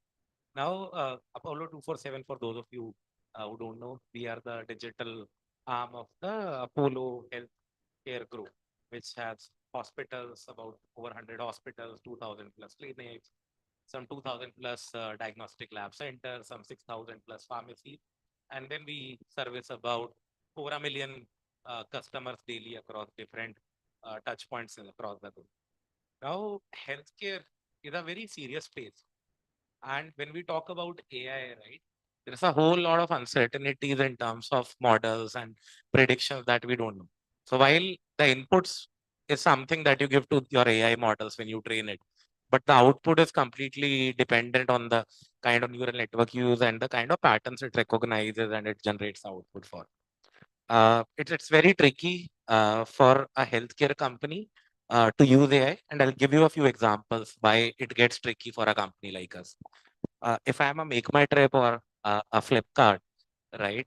Now, Apollo 247, for those of you who don't know, we are the digital arm of the Apollo Healthcare Group, which has hospitals, about over 100 hospitals, 2,000 plus clinics, some 2,000 plus diagnostic lab centers, some 6,000 plus pharmacies. And then we service about over 1 million customers daily across different touch points across the group. Now, healthcare is a very serious space. And when we talk about AI, right, there's a whole lot of uncertainties in terms of models and predictions that we don't know. So while the inputs is something that you give to your AI models when you train it, but the output is completely dependent on the kind of neural network you use and the kind of patterns it recognizes and it generates output for. It's very tricky for a healthcare company to use AI, and I'll give you a few examples why it gets tricky for a company like us. If I'm a Make My Trip or a Flipkart, right?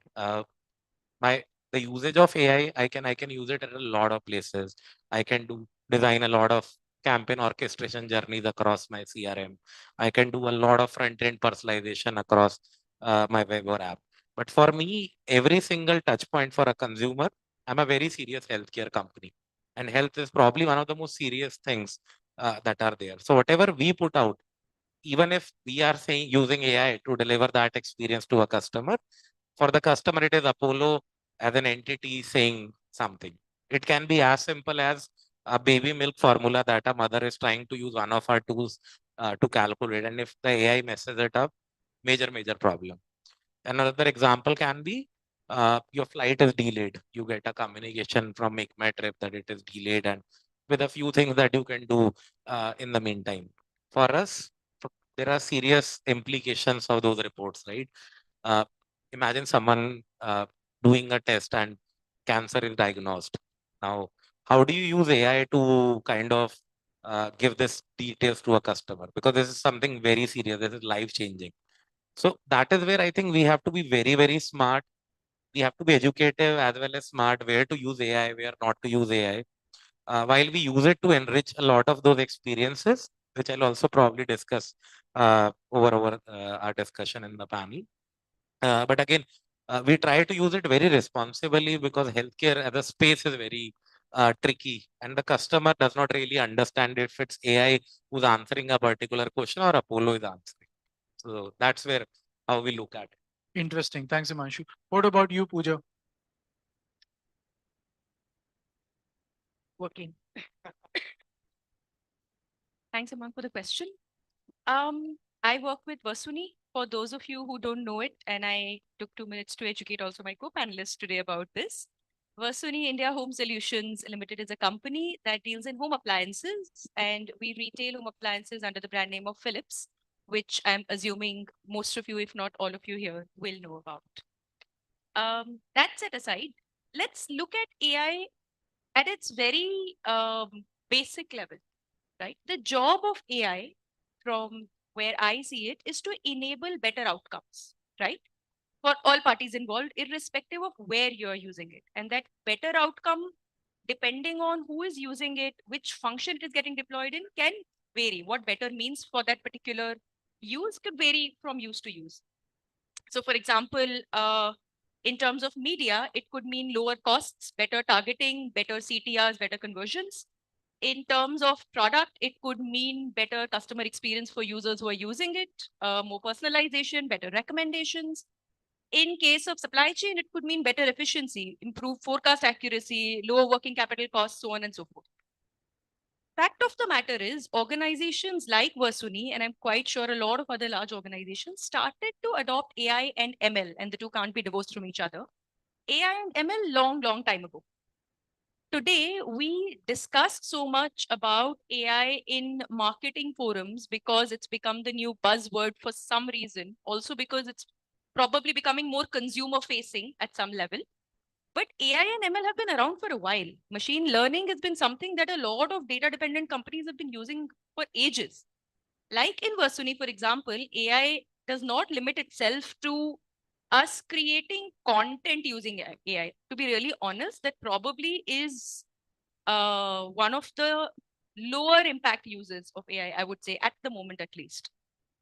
My the usage of AI, I can use it at a lot of places. I can design a lot of campaign orchestration journeys across my CRM. I can do a lot of front-end personalization across my web or app. But for me, every single touch point for a consumer, I'm a very serious healthcare company. And health is probably one of the most serious things that are there. So whatever we put out, even if we are saying using AI to deliver that experience to a customer, for the customer, it is Apollo as an entity saying something. It can be as simple as a baby milk formula that a mother is trying to use one of our tools to calculate. And if the AI messes it up, major problem. Another example can be your flight is delayed. You get a communication from Make My Trip that it is delayed, and with a few things that you can do in the meantime. For us, there are serious implications of those reports, right? Uh, Imagine someone doing a test and cancer is diagnosed. Now, how do you use AI to kind of give this details to a customer? Because this is something very serious. This is life changing. So that is where I think we have to be very smart. We have to be educative as well as smart where to use AI, where not to use AI. While we use it to enrich a lot of those experiences, which I'll also probably discuss over our discussion in the panel. But again, we try to use it very responsibly because healthcare as a space is very tricky, and the customer does not really understand if it's AI who's answering a particular question or Apollo is answering. So that's where how we look at it. Interesting. Thanks, Himanshu. What about you, Pooja? Working. Thanks, Aman, for the question. I work with Vasuni. For those of you who don't know it, and I took 2 minutes to educate also my co-panelists today about this. Vasuni India Home Solutions Limited is a company that deals in home appliances, and we retail home appliances under the brand name of Philips, which I'm assuming most of you, if not all of you here, will know about. That set aside, let's look at AI at its very basic level, right? The job of AI, from where I see it, is to enable better outcomes, right? For all parties involved, irrespective of where you're using it. And that better outcome, depending on who is using it, which function it is getting deployed in, can vary. What better means for that particular use could vary from use to use. So for example, in terms of media, it could mean lower costs, better targeting, better CTRs, better conversions. In terms of product, it could mean better customer experience for users who are using it, more personalization, better recommendations. In case of supply chain, it could mean better efficiency, improved forecast accuracy, lower working capital costs, so on and so forth. Fact of the matter is, organizations like Versuni, and I'm quite sure a lot of other large organizations, started to adopt AI and ML, and the two can't be divorced from each other. AI and ML long time ago. Today, we discussed so much about AI in marketing forums because it's become the new buzzword for some reason. Also because it's probably becoming more consumer facing at some level. But AI and ML have been around for a while. Machine learning has been something that a lot of data dependent companies have been using for ages. Like in Versuni, for example, AI does not limit itself to us creating content using AI. To be really honest, that probably is one of the lower impact uses of AI, I would say, at the moment at least.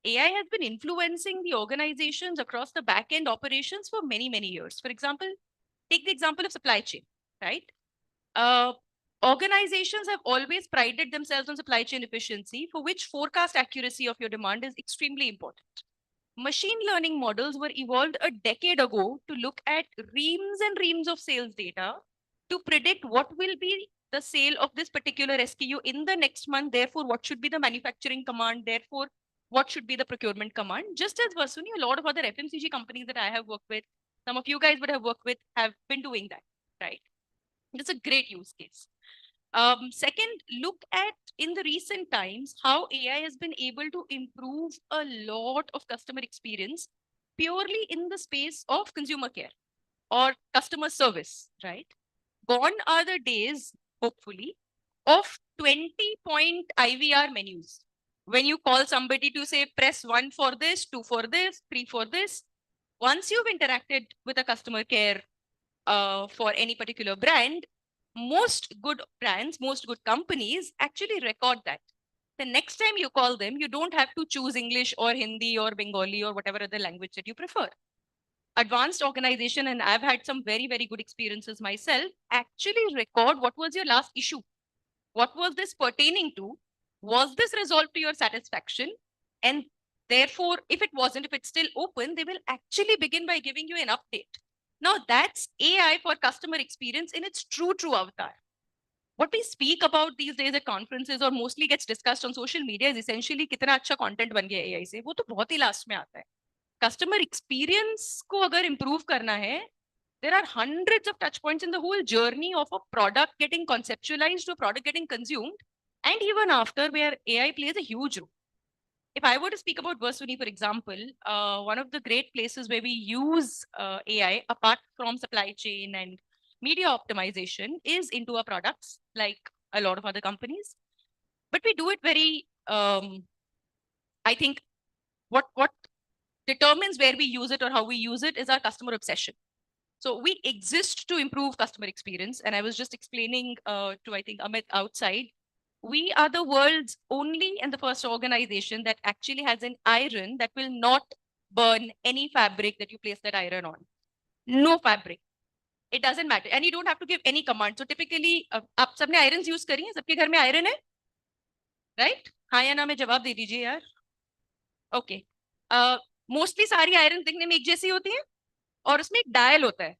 AI has been influencing the organizations across the back-end operations for many years. For example, take the example of supply chain, right? Organizations have always prided themselves on supply chain efficiency, for which forecast accuracy of your demand is extremely important. Machine learning models were evolved a decade ago to look at reams and reams of sales data to predict what will be the sale of this particular SKU in the next month. Therefore, what should be the manufacturing command? Therefore, what should be the procurement command? Just as Vasuni, a lot of other FMCG companies that I have worked with, some of you guys would have worked with, have been doing that, right? It's a great use case. Second, look at in the recent times how AI has been able to improve a lot of customer experience purely in the space of consumer care or customer service, right? Gone are the days, hopefully, of 20-point IVR menus. When you call somebody to say, press 1 for this, 2 for this, 3 for this, once you've interacted with a customer care for any particular brand, most good brands, most good companies actually record that. The next time you call them, you don't have to choose English or Hindi or Bengali or whatever other language that you prefer. Advanced organization, and I've had some very, very good experiences myself, actually record what was your last issue. What was this pertaining to? Was this resolved to your satisfaction? And therefore, if it wasn't, if it's still open, they will actually begin by giving you an update. Now that's AI for customer experience in its true avatar. What we speak about these days at conferences or mostly gets discussed on social media is essentially कितना अच्छा content बन गया AI से, वो तो बहुत ही last में आता है. Customer experience को अगर improve करना है, there are hundreds of touch points in the whole journey of a product getting conceptualized to a product getting consumed, and even after, where AI plays a huge role. If I were to speak about Versuni, for example, one of the great places where we use AI, apart from supply chain and media optimization, is into our products, like a lot of other companies. But we do it very, I think, what determines where we use it or how we use it is our customer obsession. So we exist to improve customer experience. And I was just explaining to, I think, Amit outside, we are the world's only and the first organization that actually has an iron that will not burn any fabric that you place that iron on. No fabric. It doesn't matter. And you don't have to give any command. So typically, आप सबने irons use करी हैं? सबके घर में iron है? Right? हाँ या ना में जवाब दे दीजिए यार. Okay. Mostly सारी irons दिखने में एक जैसी होती हैं और उसमें एक dial होता है.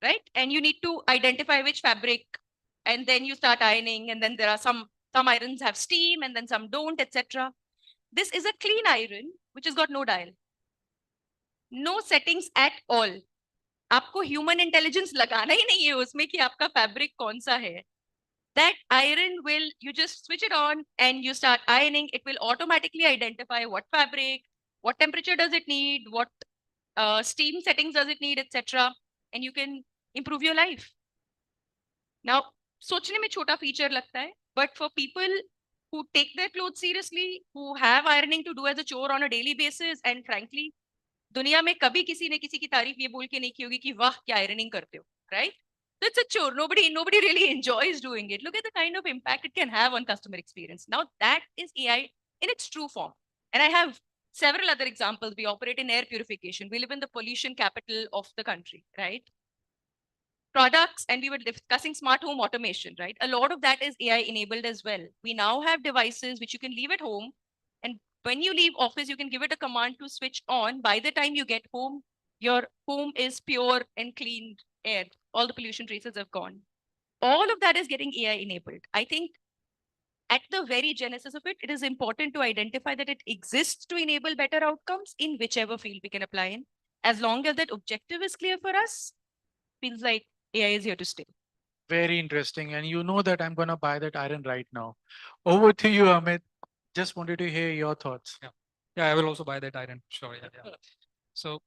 Right? And you need to identify which fabric, and then you start ironing, and then there are some irons have steam and then some don't, etc. This is a clean iron which has got no dial, no settings at all. आपको human intelligence लगाना ही नहीं है उसमें कि आपका fabric कौन सा है. That iron will, you just switch it on and you start ironing. It will automatically identify what fabric, what temperature does it need, what steam settings does it need, etc. And you can improve your life. Now, सोचने में छोटा feature लगता है, but for people who take their clothes seriously, who have ironing to do as a chore on a daily basis, and frankly, दुनिया में कभी किसी ने किसी की तारीफ ये बोल के नहीं की होगी कि वाह क्या ironing करते हो, right? So it's a chore. Nobody really enjoys doing it. Look at the kind of impact it can have on customer experience. Now that is AI in its true form. And I have several other examples. We operate in air purification. We live in the pollution capital of the country, right? Products, and we were discussing smart home automation, right? A lot of that is AI enabled as well. We now have devices which you can leave at home, and when you leave office, you can give it a command to switch on. By the time you get home, your home is pure and clean air. All the pollution traces have gone. All of that is getting AI enabled. I think at the very genesis of it, it is important to identify that it exists to enable better outcomes in whichever field we can apply in. As long as that objective is clear for us, feels like AI is here to stay. Very interesting. And you know that I'm going to buy that iron right now. Over to you, Amit. Just wanted to hear your thoughts. Yeah, I will also buy that iron. Sure. Yeah. So,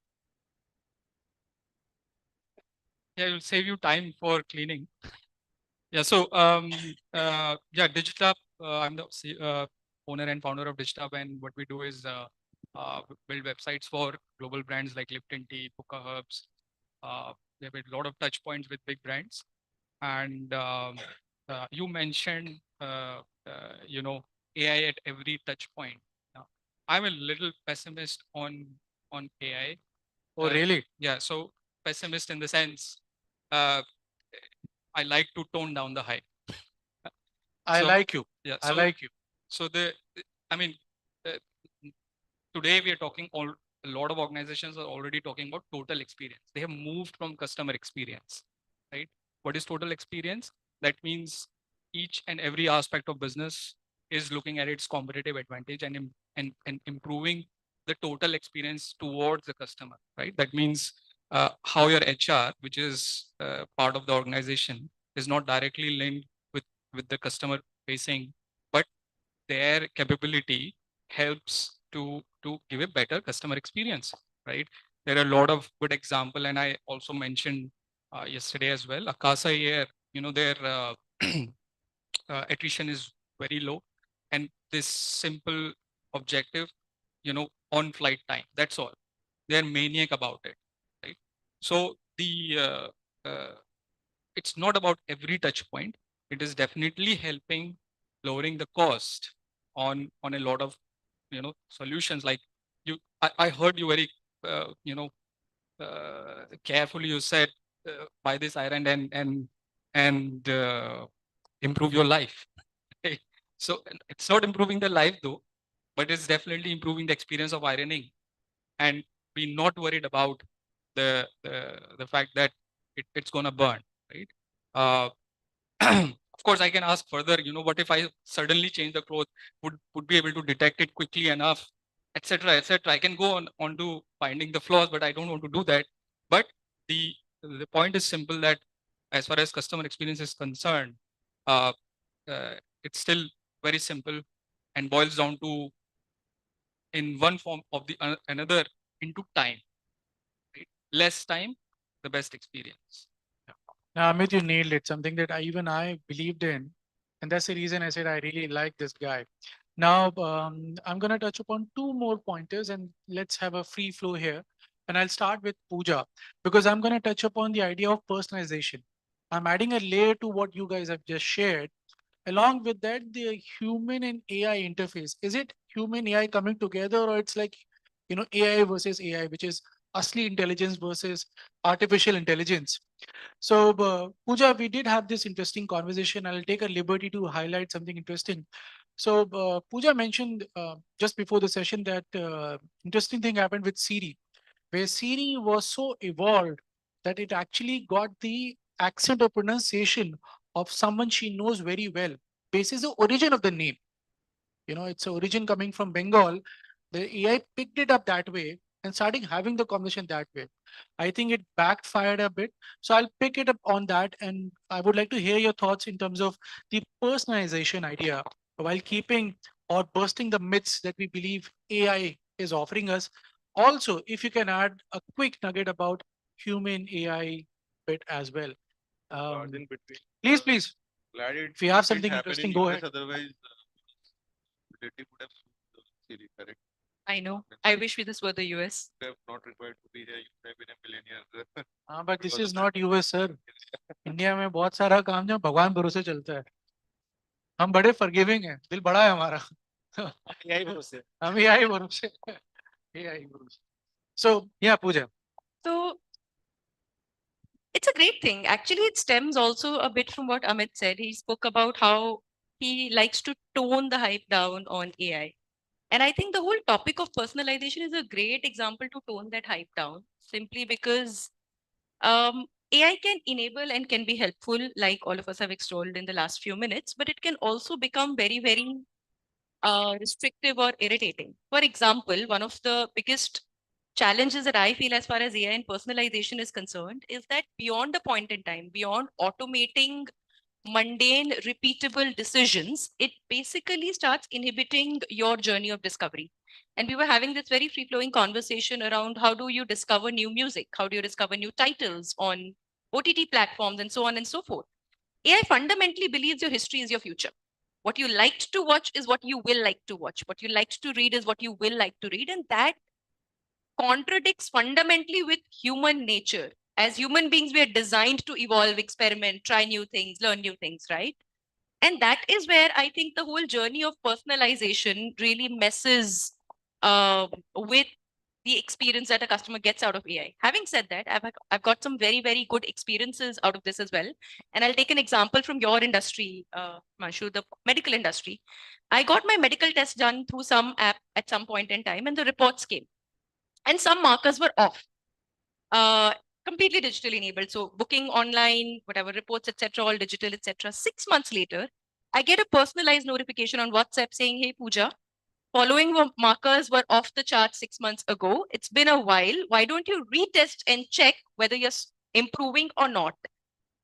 yeah, it will save you time for cleaning. Yeah. So, yeah, Digitab, I'm the owner and founder of Digitab, and what we do is build websites for global brands like Lipton Tea, Puka Herbs. We have a lot of touch points with big brands. And you mentioned, you know, AI at every touch point. Now, I'm a little pessimist on AI. Oh, really? Yeah. So pessimist in the sense, I like to tone down the hype. I like you. Yeah. I like you. So I mean, uh, today we are talking a lot of organizations are already talking about total experience. They have moved from customer experience, right? What is total experience? That means each and every aspect of business is looking at its competitive advantage and improving the total experience towards the customer, right? That means how your HR, which is part of the organization, is not directly linked with the customer facing, but their capability helps to give a better customer experience, right? There are a lot of good example, and I also mentioned yesterday as well. Akasa Air, you know, their attrition is very low, and this simple objective, you know, on flight time. That's all. They're maniac about it, right? So the it's not about every touch point. It is definitely helping lowering the cost on a lot of solutions. Like I heard you very carefully. You said buy this iron and improve your life. Okay. So it's not improving the life though, but it's definitely improving the experience of ironing, and be not worried about the fact that it's gonna burn, right? Of course, I can ask further. What if I suddenly change the cloth? Would be able to detect it quickly enough, etc., etc. I can go on to finding the flaws, but I don't want to do that. But the point is simple, that as far as customer experience is concerned, uh, it's still very simple and boils down to, in one form of the another, into time. Right? Less time, the best experience. Now, Amit, you nailed it. Something that even I believed in. And that's the reason I said I really like this guy. Now, I'm going to touch upon two more pointers and let's have a free flow here. And I'll start with Pooja because I'm going to touch upon the idea of personalization. I'm adding a layer to what you guys have just shared. Along with that, the human and AI interface. Is it human AI coming together, or it's like, AI versus AI, which is asli intelligence versus artificial intelligence? So, Pooja, we did have this interesting conversation. I'll take a liberty to highlight something interesting. So, Pooja mentioned just before the session that interesting thing happened with Siri, where Siri was so evolved that it actually got the accent or pronunciation of someone she knows very well. Basis the origin of the name. It's an origin coming from Bengal. The AI picked it up that way and starting having the conversation that way. I think it backfired a bit. So I'll pick it up on that. And I would like to hear your thoughts in terms of the personalization idea while keeping or bursting the myths that we believe AI is offering us. Also, if you can add a quick nugget about human AI bit as well. In between. Please, please. Glad it If you have didn't something happen interesting, in go US, ahead. otherwise, relative would have sued the Siri, correct? I know. I wish this were the US. Would have not required to be here. You would have been a millionaire. But this is not US, sir. India में बहुत सारा काम जो भगवान भरोसे चलता है. हम बड़े forgiving हैं, दिल बड़ा है हमारा. यही भरोसे. हम यही भरोसे. यही भरोसे. So yeah, Pooja. So it's a great thing. Actually, it stems also a bit from what Amit said. He spoke about how he likes to tone the hype down on AI. And I think the whole topic of personalization is a great example to tone that hype down, simply because AI can enable and can be helpful, like all of us have extolled in the last few minutes, but it can also become very, very restrictive or irritating. For example, one of the biggest challenges that I feel as far as AI and personalization is concerned is that beyond a point in time, beyond automating mundane, repeatable decisions, it basically starts inhibiting your journey of discovery. And we were having this very free flowing conversation around how do you discover new music? How do you discover new titles on OTT platforms and so on and so forth? AI fundamentally believes your history is your future. What you liked to watch is what you will like to watch. What you liked to read is what you will like to read. And that contradicts fundamentally with human nature. As human beings, we are designed to evolve, experiment, try new things, learn new things, right? And that is where I think the whole journey of personalization really messes with the experience that a customer gets out of AI. Having said that, I've got some very, very good experiences out of this as well. And I'll take an example from your industry, Manshu, the medical industry. I got my medical test done through some app at some point in time, and the reports came. And some markers were off. Completely digitally enabled. So booking online, whatever reports, etc., all digital, etc. 6 months later, I get a personalized notification on WhatsApp saying, "Hey, Pooja, following markers were off the chart 6 months ago. It's been a while. Why don't you retest and check whether you're improving or not?"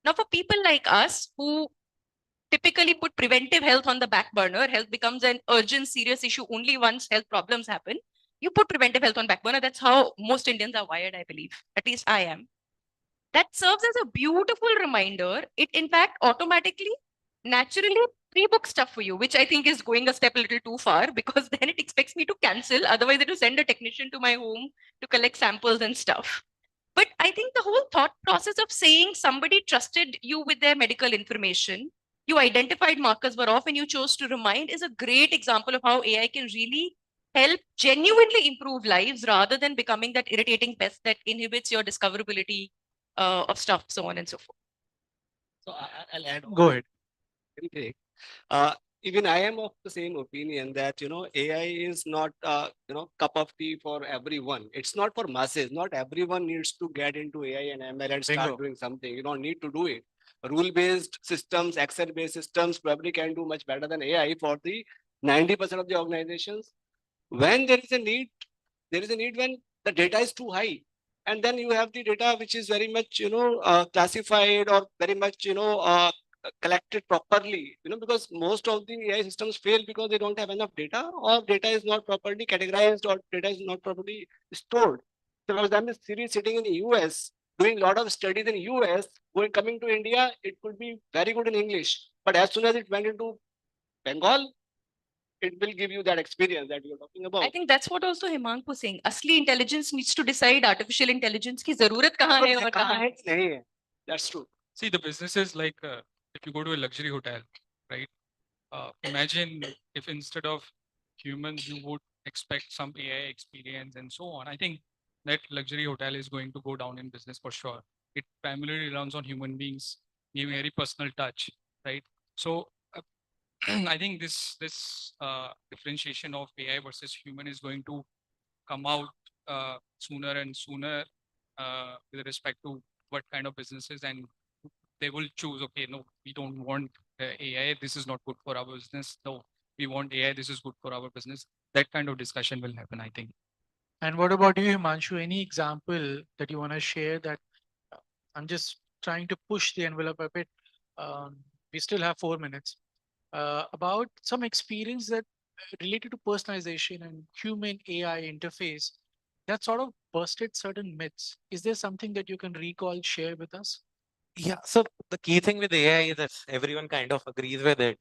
Now, for people like us who typically put preventive health on the back burner, health becomes an urgent, serious issue only once health problems happen. You put preventive health on back burner. That's how most Indians are wired, I believe. At least I am. That serves as a beautiful reminder. It, in fact, automatically, naturally pre-book stuff for you, which I think is going a step a little too far because then it expects me to cancel. Otherwise, it will send a technician to my home to collect samples and stuff. But I think the whole thought process of saying somebody trusted you with their medical information, you identified markers were off and you chose to remind is a great example of how AI can really help genuinely improve lives rather than becoming that irritating pest that inhibits your discoverability of stuff, so on and so forth. So I'll add. Go ahead. Very great. Uh, Even I am of the same opinion that AI is not cup of tea for everyone. It's not for masses. Not everyone needs to get into AI and ML and start Bingo. doing something. You don't need to do it. Rule-based systems, Excel-based systems probably can do much better than AI for the 90% of the organizations. When there is a need when the data is too high, and then you have the data which is very much classified or very much collected properly, because most of the AI systems fail because they don't have enough data, or data is not properly categorized, or data is not properly stored. So for example, Siri sitting in the US doing a lot of studies in US, coming to India, it could be very good in English, but as soon as it went into Bengal, it will give you that experience that you're talking about. I think that's what also Hemang was saying. Asli intelligence needs to decide artificial intelligence की जरूरत कहाँ है और कहाँ नहीं. That's true. See, the businesses like if you go to a luxury hotel, right? Imagine if instead of humans, you would expect some AI experience and so on. I think that luxury hotel is going to go down in business for sure. It primarily runs on human beings, giving very personal touch, right? So I think this differentiation of AI versus human is going to come out sooner and sooner with respect to what kind of businesses, and they will choose, okay, no, we don't want AI, this is not good for our business. No, we want AI, this is good for our business. That kind of discussion will happen, I think. And what about you, Himanshu? Any example that you want to share that I'm just trying to push the envelope a bit. We still have 4 minutes. About some experience that related to personalization and human AI interface that sort of busted certain myths. Is there something that you can recall, share with us? Yeah, so the key thing with AI is that everyone kind of agrees with it.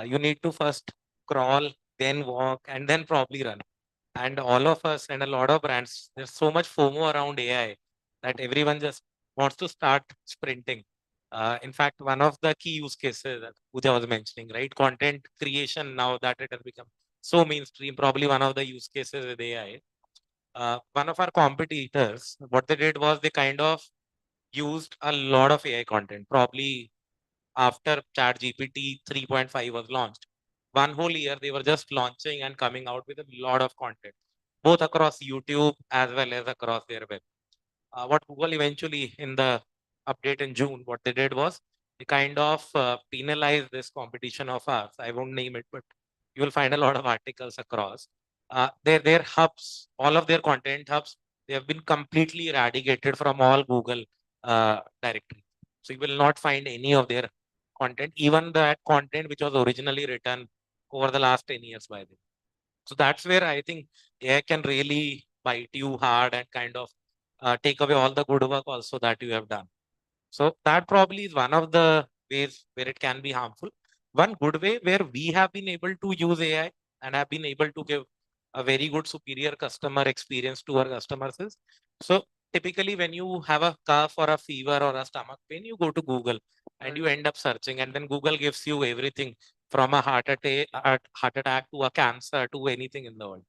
You need to first crawl, then walk, and then probably run. And all of us and a lot of brands, there's so much FOMO around AI that everyone just wants to start sprinting. In fact, one of the key use cases that Pooja was mentioning, right? Content creation, now that it has become so mainstream, probably one of the use cases with AI. One of our competitors, what they did was they kind of used a lot of AI content, probably after ChatGPT 3.5 was launched. One whole year, they were just launching and coming out with a lot of content, both across YouTube as well as across their web. What Google eventually, in the update in June, what they did was they kind of penalized this competition of ours. I won't name it, but you will find a lot of articles across. Their hubs, all of their content hubs, they have been completely eradicated from all Google directory. So you will not find any of their content, even that content which was originally written over the last 10 years by them. So that's where I think AI can really bite you hard and kind of take away all the good work also that you have done. So that probably is one of the ways where it can be harmful. One good way where we have been able to use AI and have been able to give a very good superior customer experience to our customers is, so typically when you have a cough or a fever or a stomach pain, you go to Google and you end up searching, and then Google gives you everything from a heart attack to a cancer to anything in the world.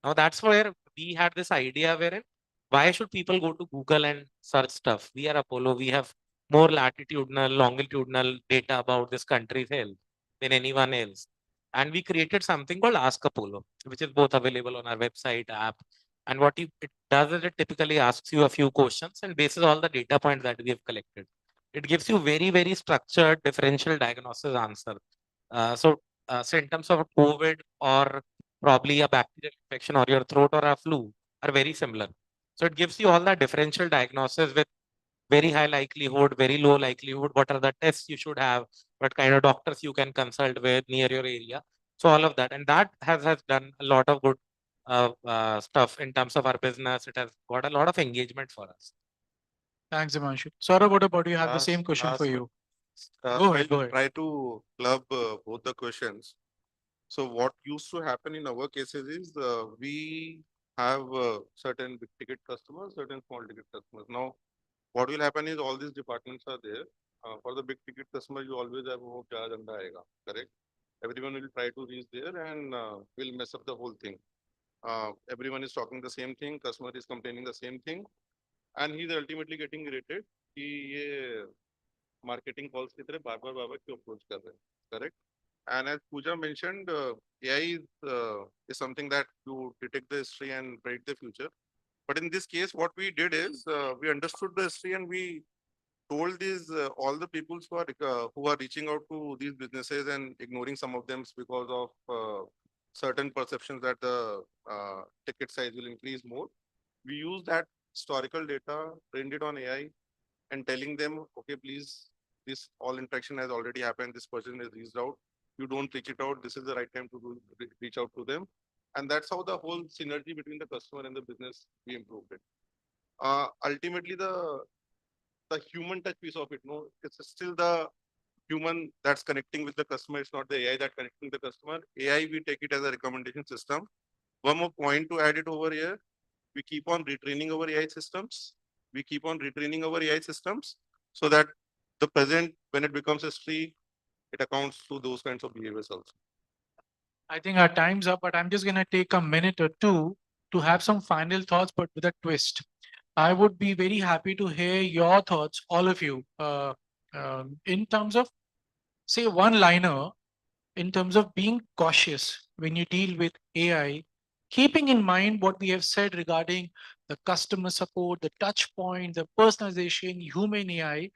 Now that's where we had this idea wherein why should people go to Google and search stuff? We are Apollo. We have more latitudinal, longitudinal data about this country's health than anyone else. And we created something called Ask Apollo, which is both available on our website, app. And what it does is it typically asks you a few questions, and bases all the data points that we have collected, it gives you very, very structured differential diagnosis answer. So in terms of COVID or probably a bacterial infection or your throat or a flu are very similar. So it gives you all the differential diagnosis with very high likelihood, very low likelihood, what are the tests you should have, what kind of doctors you can consult with near your area. So all of that. And that has done a lot of good stuff in terms of our business. It has got a lot of engagement for us. Thanks, Himanshu. Saurabh, what about you? I have the same question for you. Go ahead, go ahead. Try to club both the questions. So what used to happen in our cases is we have certain big ticket customers, certain small ticket customers. Now, what will happen is all these departments are there. For the big ticket customer, you always have wo kya dhanda aayega, correct? Everyone will try to reach there and will mess up the whole thing. Everyone is talking the same thing, customer is complaining the same thing, and he's ultimately getting irritated कि ये marketing calls की तरह बार बार क्यों approach कर रहे हैं, correct? And as Pooja mentioned, AI is something that you detect the history and predict the future. But in this case, what we did is we understood the history and we told these all the people who are reaching out to these businesses and ignoring some of them because of certain perceptions that the ticket size will increase more. We use that historical data, trained it on AI, and telling them, okay, please, this all interaction has already happened. This person is reached out. You don't reach it out. This is the right time to reach out to them. And that's how the whole synergy between the customer and the business, we improved it. Ultimately, the human touch piece of it, no, it's still the human that's connecting with the customer. It's not the AI that connecting the customer. AI, we take it as a recommendation system. One more point to add it over here. We keep on retraining our AI systems. We keep on retraining our AI systems so that the present, when it becomes history, it accounts to those kinds of behaviors also. I think our time's up, but I'm just going to take a minute or two to have some final thoughts, but with a twist. I would be very happy to hear your thoughts, all of you, in terms of, say, one-liner, in terms of being cautious when you deal with AI, keeping in mind what we have said regarding the customer support, the touch point, the personalization, human AI.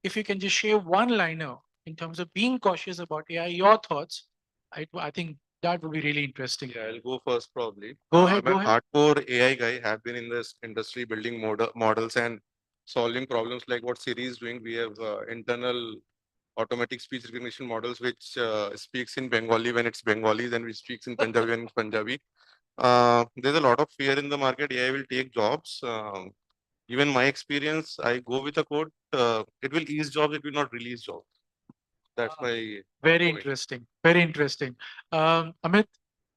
If you can just share one-liner in terms of being cautious about AI, your thoughts, I think that would be really interesting. Yeah, I'll go first probably. Go ahead, I'm go a ahead. hardcore AI guy, have been in this industry building models and solving problems like what Siri is doing. We have internal automatic speech recognition models which speaks in Bengali when it's Bengalis and which speaks in Punjabi when it's Punjabi. There's a lot of fear in the market. AI will take jobs. Given my experience, I go with a quote. It will ease jobs. It will not release jobs. That's my Very point. interesting. Very interesting. Amit,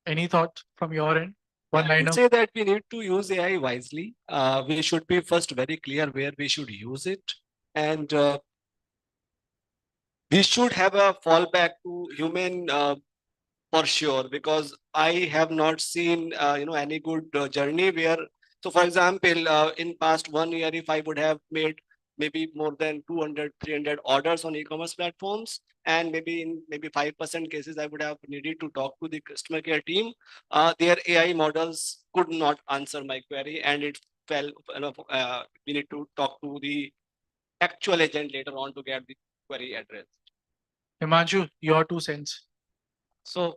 any thought from your end? I One-liner. would say that we need to use AI wisely. We should be first very clear where we should use it. And we should have a fallback to human for sure, because I have not seen any good journey where. So, for example, in past 1 year, if I would have made maybe more than 200, 300 orders on e-commerce platforms, and maybe in maybe 5% cases, I would have needed to talk to the customer care team. Their AI models could not answer my query, and it fell. We need to talk to the actual agent later on to get the query addressed. Himanshu, your 2 cents. So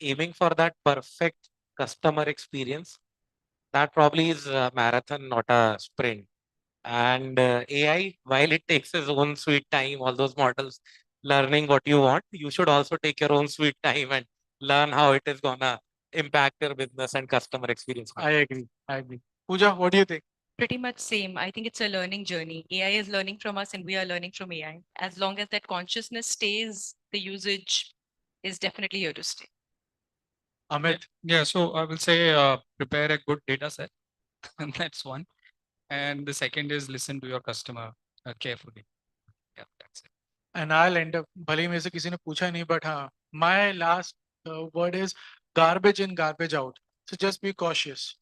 aiming for that perfect customer experience, that probably is a marathon, not a sprint. And AI, while it takes its own sweet time, all those models learning what you want, you should also take your own sweet time and learn how it is gonna impact your business and customer experience. I agree. I agree. Pooja, what do you think? Pretty much same. I think it's a learning journey. AI is learning from us and we are learning from AI. As long as that consciousness stays, the usage is definitely here to stay. Amit. Yeah, so I will say prepare a good data set, and that's one. And the second is listen to your customer carefully. Yeah, that's it. And I'll end up, भले ही मेरे से किसी ने पूछा नहीं, but हाँ, my last word is garbage in, garbage out. So just be cautious.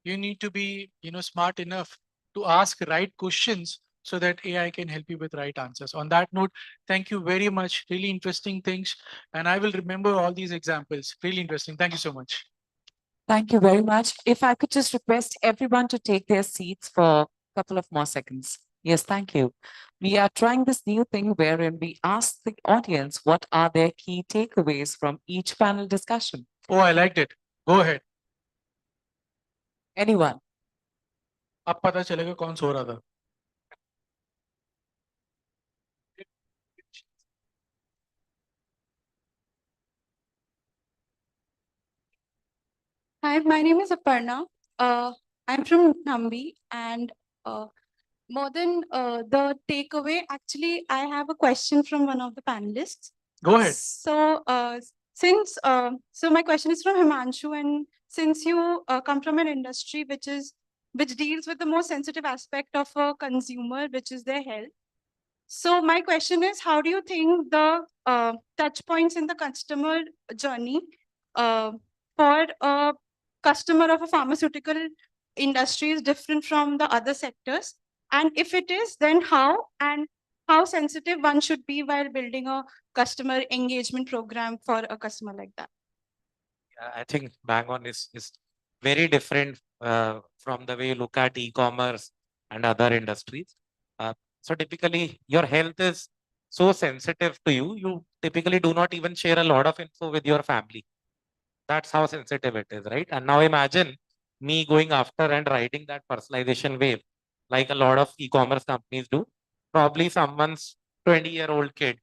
You need to be, smart enough to ask right questions so that AI can help you with right answers. On that note, thank you very much. Really interesting things. And I will remember all these examples. Really interesting. Thank you so much. Thank you very much. If I could just request everyone to take their seats for a couple of more seconds. Yes, thank you. We are trying this new thing wherein we ask the audience what are their key takeaways from each panel discussion. Oh, I liked it. Go ahead. Anyone? अब पता चलेगा कौन सो रहा था. Hi, my name is Aparna. I'm from Nambi, and more than the takeaway, actually, I have a question from one of the panelists. Go ahead. So, So my question is from Himanshu, and since you come from an industry which deals with the most sensitive aspect of a consumer, which is their health. So my question is, how do you think the touch points in the customer journey for a customer of a pharmaceutical industry is different from the other sectors? And if it is, then how? And how sensitive one should be while building a customer engagement program for a customer like that? I think bang on is very different from the way you look at e-commerce and other industries. So typically, your health is so sensitive to you. You typically do not even share a lot of info with your family. That's how sensitive it is, right? And now imagine me going after and riding that personalization wave, like a lot of e-commerce companies do. Probably someone's 20-year-old kid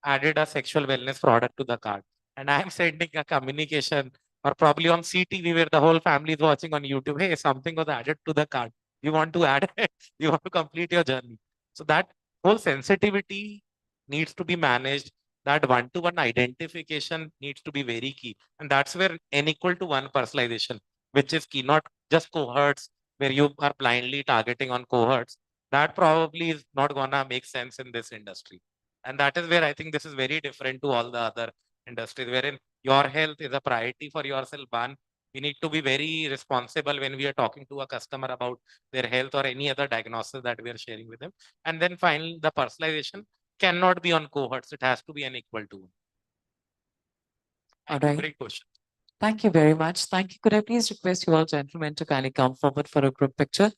added a sexual wellness product to the cart, and I'm sending a communication, or probably on CTV where the whole family is watching on YouTube. Hey, something was added to the cart. You want to add it? You want to complete your journey. So that whole sensitivity needs to be managed. That one-to-one identification needs to be very key. And that's where n equal to 1 personalization, which is key, not just cohorts where you are blindly targeting on cohorts. That probably is not gonna make sense in this industry. And that is where I think this is very different to all the other industries, wherein your health is a priority for yourself. One, we need to be very responsible when we are talking to a customer about their health or any other diagnosis that we are sharing with them. And then finally, the personalization cannot be on cohorts. It has to be an equal to. All right. Great question. Thank you very much. Thank you. Could I please request you all gentlemen to kindly come forward for a group picture?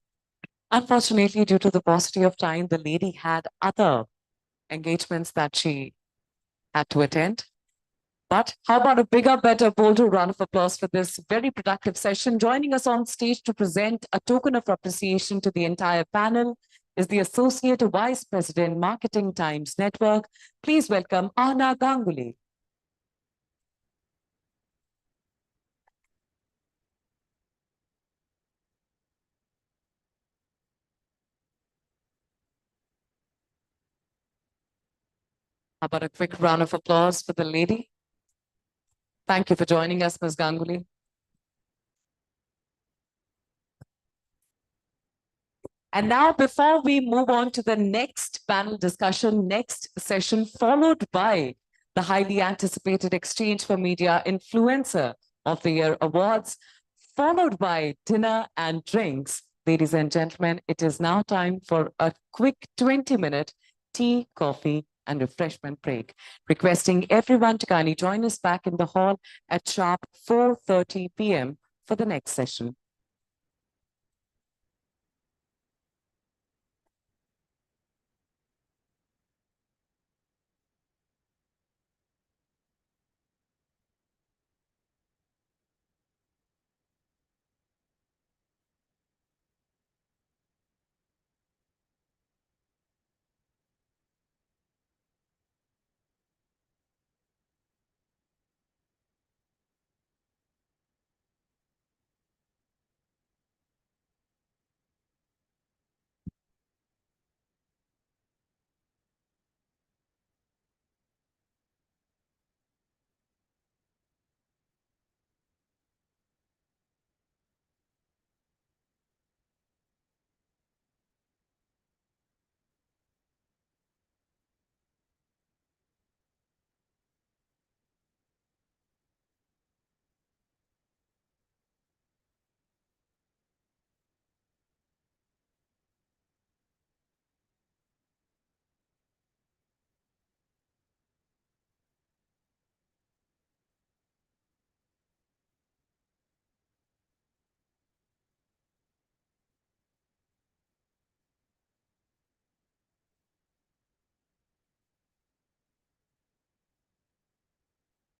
Unfortunately, due to the paucity of time, the lady had other engagements that she had to attend. But how about a bigger, better, bolder round of applause for this very productive session? Joining us on stage to present a token of appreciation to the entire panel is the Associate Vice President, Marketing Times Network. Please welcome Anna Ganguly. How about a quick round of applause for the lady? Thank you for joining us, Ms. Ganguly. And now, before we move on to the next panel discussion, next session, followed by the highly anticipated Exchange for Media Influencer of the Year Awards, followed by dinner and drinks. Ladies and gentlemen, it is now time for a quick 20-minute tea, coffee, and refreshment break. Requesting everyone to kindly join us back in the hall at sharp 4:30 p.m. for the next session.